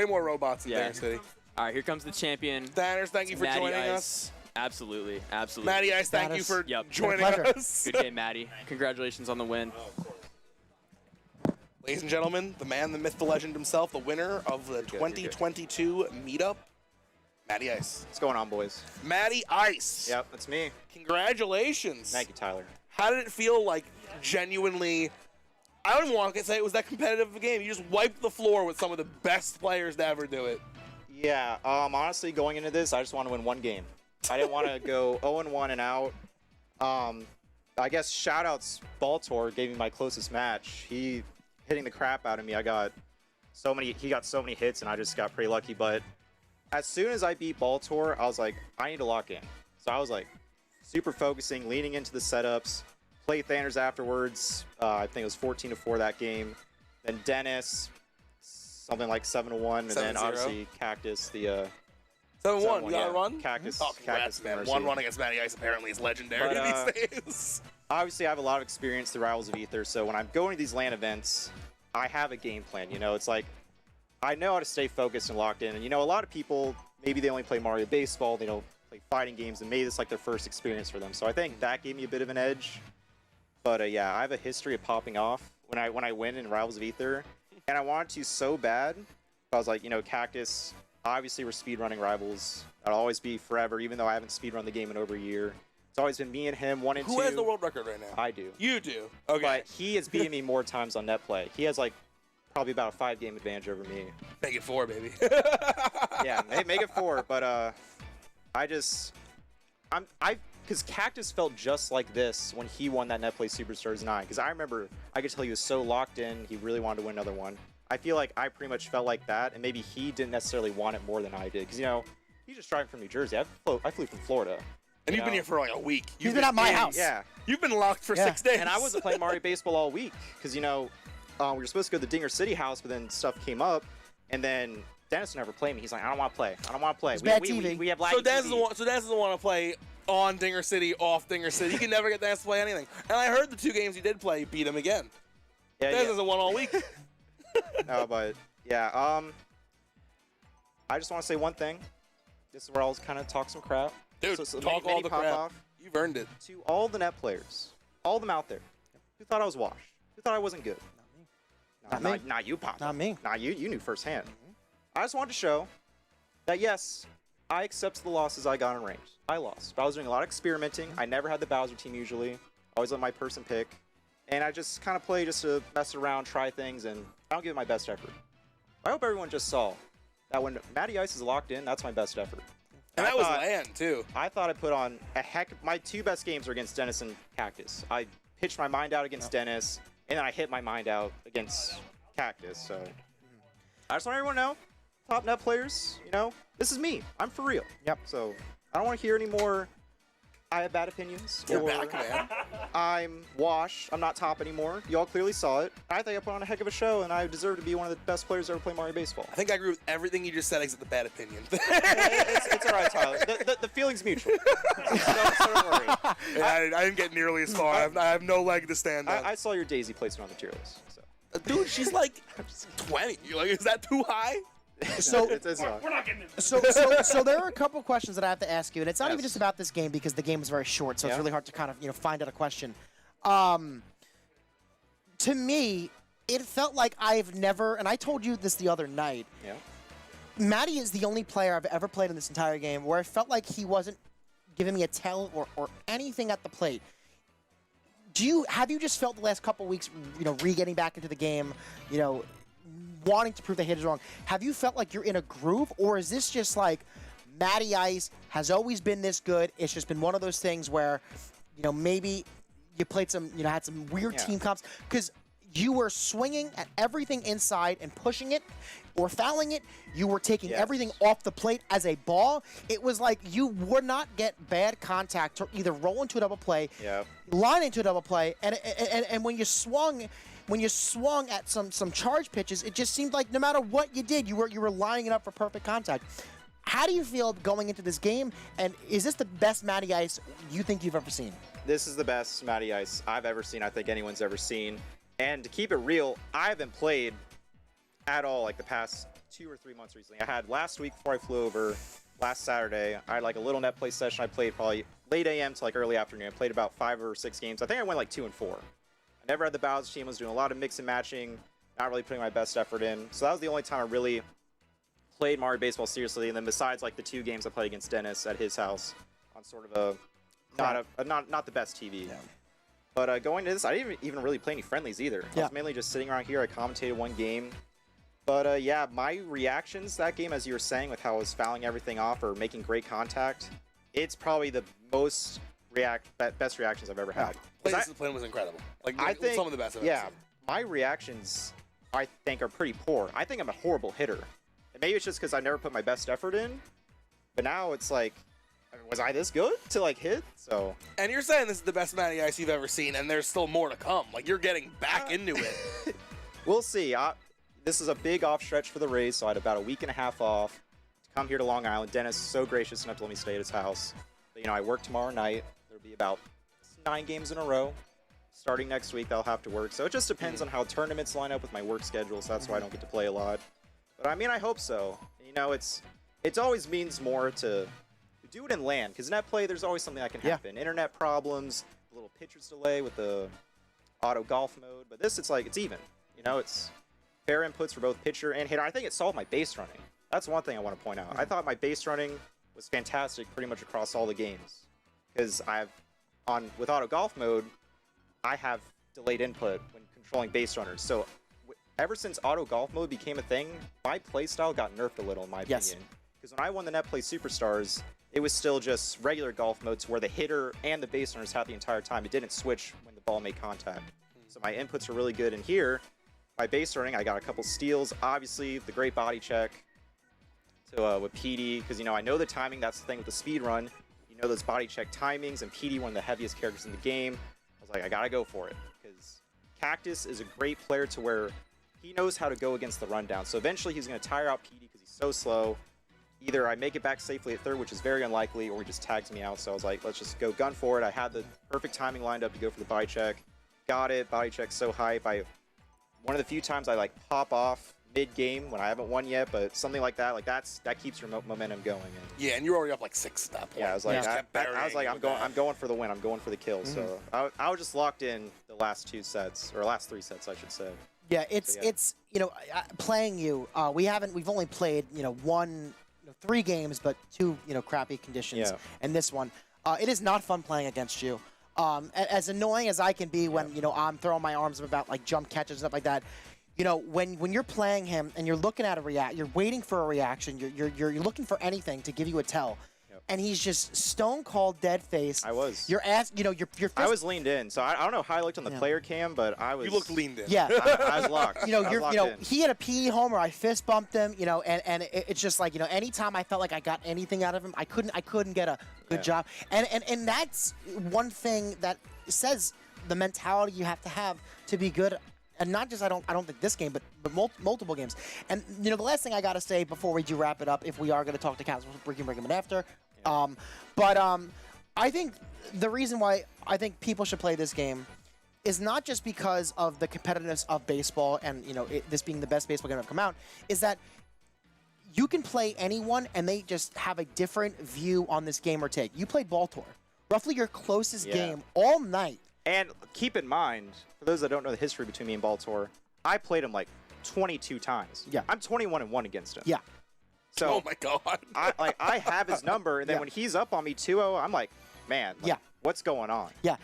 more robots than Dinger City. All right, here comes the champion. Thanners, thank you for joining us. Absolutely. Matty Ice, thank you for joining us. Good game, Matty. Congratulations on the win. Ladies and gentlemen, the man, the myth, the legend himself, the winner of the 2022 Meetup, Matty Ice. What's going on, boys? Matty Ice. Yep, that's me. Congratulations. Thank you, Tyler. How did it feel like genuinely, I don't even want to say it was that competitive of a game. You just wiped the floor with some of the best players to ever do it. Yeah, honestly, going into this, I just want to win one game. I didn't want to go 0-1 and out. I guess shoutouts Baltor gave me my closest match. He hitting the crap out of me. He got so many hits, and I just got pretty lucky. But as soon as I beat Baltor, I was like, I need to lock in. So I was like super focusing, leaning into the setups. Played Thanners afterwards. I think it was 14-4 that game. Then Dennis, something like 7-1, and then obviously Cactus, the 7-1. You got a run? Cactus. Oh, congrats, Cactus man. Mercy. 1 run against Matty Ice apparently is legendary But, these days. Obviously, I have a lot of experience through Rivals of Ether, so when I'm going to these LAN events, I have a game plan. You know, it's like I know how to stay focused and locked in. And, you know, a lot of people, maybe they only play Mario Baseball, they don't play fighting games, and maybe it's like their first experience for them. So I think that gave me a bit of an edge. But, yeah, I have a history of popping off when I win in Rivals of Ether. And I wanted to so bad. I was like, you know, Cactus, obviously we're speedrunning Rivals. That'll always be forever, even though I haven't speedrun the game in over a year. It's always been me and him, 1 and 2. Who has the world record right now? I do. You do? Okay. But he has beaten me more times on net play. He has, like, probably about a 5-game advantage over me. Make it 4, baby. Yeah, make it 4. But because Cactus felt just like this when he won that net play Superstars 9. Because I remember, I could tell he was so locked in, he really wanted to win another one. I feel like I pretty much felt like that, and maybe he didn't necessarily want it more than I did. Because, you know, he's just driving from New Jersey. I flew from Florida. And you've been here for like a week. He's been at my house. Yeah. You've been locked for 6 days. And I wasn't playing Mario Baseball all week because, you know, we were supposed to go to the Dinger City house, but then stuff came up, and then Dennis never played me. He's like, I don't want to play. I don't want to play. We have laggy So Dennis TV. doesn't want to play on Dinger City, off Dinger City. You can never get Dennis to play anything. And I heard the 2 games he did play, you beat him again. Yeah, Dennis hasn't won all week. No, but yeah. I just want to say one thing. This is where I'll kind of talk some crap. Dude, so talk all the crap. You've earned it. To all the net players, all of them out there, who thought I was washed, who thought I wasn't good. Not me. Not you, Pop. Not me. Not you. You knew firsthand. I just wanted to show that, yes, I accept the losses I got in range. I lost. But I was doing a lot of experimenting. I never had the Bowser team usually. Always let my person pick. And I just kind of play just to mess around, try things, and I don't give it my best effort. I hope everyone just saw that when Matty Ice is locked in, that's my best effort. And that was LAN, too. I thought I put on my 2 best games were against Dennis and Cactus. I pitched my mind out against Dennis, and then I hit my mind out against Cactus. So I just want everyone to know, top net players, you know, this is me. I'm for real. Yep. So I don't want to hear any more I have bad opinions. You're or back, man. I'm washed. I'm not top anymore. You all clearly saw it. I think I put on a heck of a show, and I deserve to be one of the best players to ever play Mario Baseball. I think I agree with everything you just said except the bad opinion. It's all right, Tyler. The feeling's mutual. So don't worry. I didn't get nearly as far. I have no leg to stand on. I saw your Daisy placement on the tier list. So. Dude, she's like 20. You're like, is that too high? So it's not. We're not getting into So there are a couple questions that I have to ask you, and it's not even just about this game because the game is very short, so it's really hard to kind of find out a question. To me, it felt like I've never, and I told you this the other night. Yeah. Matty is the only player I've ever played in this entire game where I felt like he wasn't giving me a tell or anything at the plate. Have you just felt the last couple weeks, re-getting back into the game, wanting to prove the haters wrong? Have you felt like you're in a groove, or is this just like Matty Ice has always been this good? It's just been one of those things where, maybe you played some, had some weird team comps because you were swinging at everything inside and pushing it or fouling it. You were taking everything off the plate as a ball. It was like you would not get bad contact or either roll into a double play, line into a double play, and when you swung at some charge pitches, it just seemed like no matter what you did, you were lining it up for perfect contact. How do you feel going into this game, and is this the best Matty Ice you think you've ever seen? This is the best Matty Ice I've ever seen. I think anyone's ever seen. And to keep it real, I haven't played at all like the past 2 or 3 months recently. I had last week before I flew over, last Saturday, I had like a little net play session. I played probably late AM to like early afternoon. I played about 5 or 6 games. I think I went like 2 and 4. I never had the Bowser team. I was doing a lot of mix and matching, not really putting my best effort in. So that was the only time I really played Mario Baseball seriously. And then besides like the 2 games I played against Dennis at his house on sort of not the best TV. Yeah. But going into this, I didn't even really play any friendlies either. I was mainly just sitting around here. I commentated 1 game. But yeah, my reactions that game, as you were saying, with how I was fouling everything off or making great contact, it's probably the most best reactions I've ever had. Play discipline was incredible. Like, I think some of the best I've ever seen. My reactions, I think, are pretty poor. I think I'm a horrible hitter. And maybe it's just because I never put my best effort in. But now it's like, was I this good to like hit? So. And you're saying this is the best Matty Ice you've ever seen, and there's still more to come. Like, you're getting back into it. We'll see. This is a big off stretch for the Rays, so I had about a week and a half off to come here to Long Island. Dennis so gracious enough to let me stay at his house. But, I work tomorrow night. There'll be about 9 games in a row. Starting next week, I'll have to work. So it just depends on how tournaments line up with my work schedule. So that's why I don't get to play a lot. But I mean, I hope so. It always means more to do it in LAN, because net play, there's always something that can happen. Internet problems, a little pitcher's delay with the auto golf mode. But this, it's even. It's fair inputs for both pitcher and hitter. I think it solved my base running. That's one thing I want to point out. I thought my base running was fantastic pretty much across all the games, because with auto golf mode, I have delayed input when controlling base runners. So ever since auto golf mode became a thing, my playstyle got nerfed a little in my opinion. Because when I won the net play superstars, it was still just regular golf mode to where the hitter and the base runners had the entire time. It didn't switch when the ball made contact. So my inputs are really good. And here, my base running, I got a couple steals. Obviously, the great body check with PD, because I know the timing. That's the thing with the speed run. Those body check timings, and PD, one of the heaviest characters in the game. I was like, I gotta go for it, because Cactus is a great player to where he knows how to go against the rundown. So eventually he's gonna tire out PD because he's so slow. Either I make it back safely at third, which is very unlikely, or he just tags me out. So I was like, let's just go gun for it. I had the perfect timing lined up to go for the body check. Got it. Body check so hype. One of the few times I pop off mid-game when I haven't won yet, but something like that, that keeps your momentum going. Yeah, and you're already up 6 at that point. Yeah, I was like, I'm going for the win. I'm going for the kill. So I was just locked in the last 2 sets, or last 3 sets, I should say. Yeah, it's playing you. We've only played 3 games, but 2 crappy conditions, and this one, it is not fun playing against you. As annoying as I can be when I'm throwing my arms up about jump catches and stuff like that. When you're playing him and you're looking at you're waiting for a reaction. You're looking for anything to give you a tell. And he's just stone cold dead face. I was. Your ass, your fist. I was leaned in, so I don't know how I looked on the player cam, but I was. You looked leaned in. Yeah, I was locked. He had a PE homer. I fist bumped him. And it's just anytime I felt like I got anything out of him, I couldn't get a good job. And that's one thing that says the mentality you have to be good. And not just I don't think this game, but multiple games. And the last thing I gotta say before we do wrap it up, if we are gonna talk to Cats, we can bring him in after. I think the reason why I think people should play this game is not just because of the competitiveness of baseball and this being the best baseball game to ever come out, is that you can play anyone and they just have a different view on this game or take. You played Ball Tour, roughly your closest game all night. And keep in mind, for those that don't know the history between me and Ball Tour, I played him 22 times. Yeah. I'm 21-1 against him. Yeah. So oh my god. I have his number, and then when he's up on me 2-0, I'm like, man, what's going on? Yeah.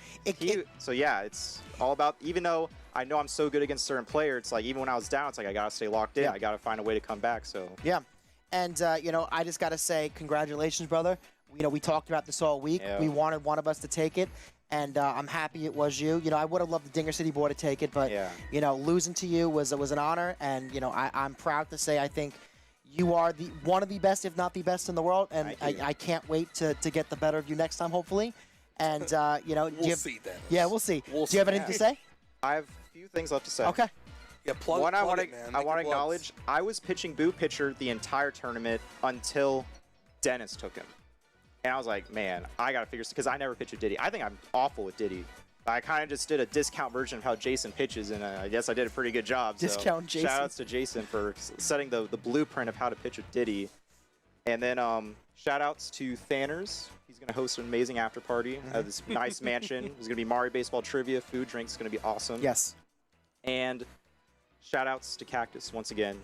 So yeah, it's all about, even though I know I'm so good against certain players, it's even when I was down, it's I gotta stay locked in. I gotta find a way to come back. So yeah. And I just gotta say congratulations, brother. We talked about this all week. We wanted one of us to take it. And I'm happy it was you. I would have loved the Dinger City boy to take it, but losing to you was an honor. And I'm proud to say I think you are one of the best, if not the best in the world. And I can't wait to get the better of you next time, hopefully. And we'll see then. Yeah, we'll see. Do you have anything to say? I have a few things left to say. Okay. Yeah, plug One, I want it, man. to acknowledge I was pitching boot pitcher the entire tournament until Dennis took him. And I was like, man, I got to figure this, because I never pitch a Diddy. I think I'm awful with Diddy. I kind of just did a discount version of how Jason pitches, and I guess I did a pretty good job. Discount Jason. Shout outs to Jason for setting the blueprint of how to pitch a Diddy. And then shout outs to Thanners. He's going to host an amazing after party at this nice mansion. There's going to be Mario Baseball trivia, food, drinks. It's going to be awesome. Yes. And shout outs to Cactus once again.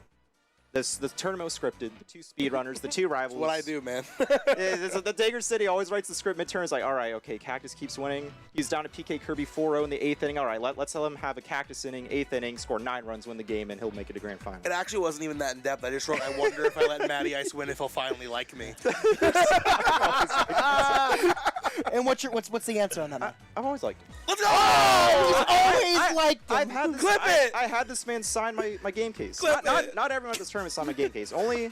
The tournament was scripted. The 2 speedrunners, the 2 rivals. That's what I do, man. The Dinger City always writes the script midterm. It's like, all right, okay, Cactus keeps winning. He's down to PK Kirby 4-0 in the 8th inning. All right, let's let him have a Cactus inning, 8th inning, score 9 runs, win the game, and he'll make it to grand final. It actually wasn't even that in depth. I just wrote, I wonder if I let Matty Ice win, if he'll finally like me. And what's the answer on that, man? I've always liked him. Let's go! Always liked him. I had this man sign my game case. Not everyone at this tournament signed my game case. Only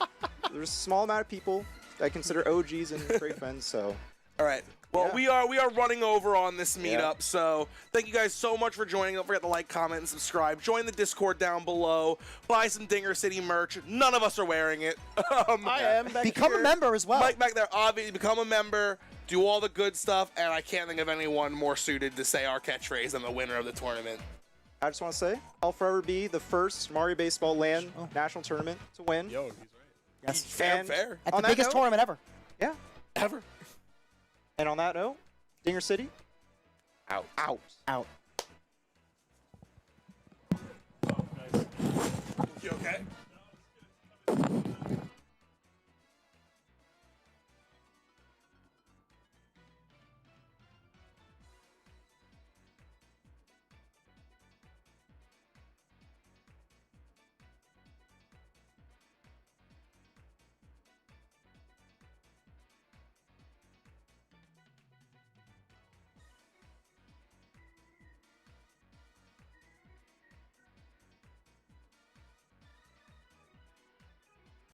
there's a small amount of people that I consider OGs and great friends. So, all right, Well, we are running over on this meetup, so thank you guys so much for joining. Don't forget to like, comment, and subscribe. Join the Discord down below. Buy some Dinger City merch. None of us are wearing it. I am. Become a member as well. Mike back there, obviously, become a member. Do all the good stuff, and I can't think of anyone more suited to say our catchphrase than the winner of the tournament. I just want to say, I'll forever be the first Mario Baseball LAN national tournament to win. Yo, he's right. Yes. Fair. At the biggest tournament ever. Yeah. Ever. And on that note, Dinger City, out. Out. You okay?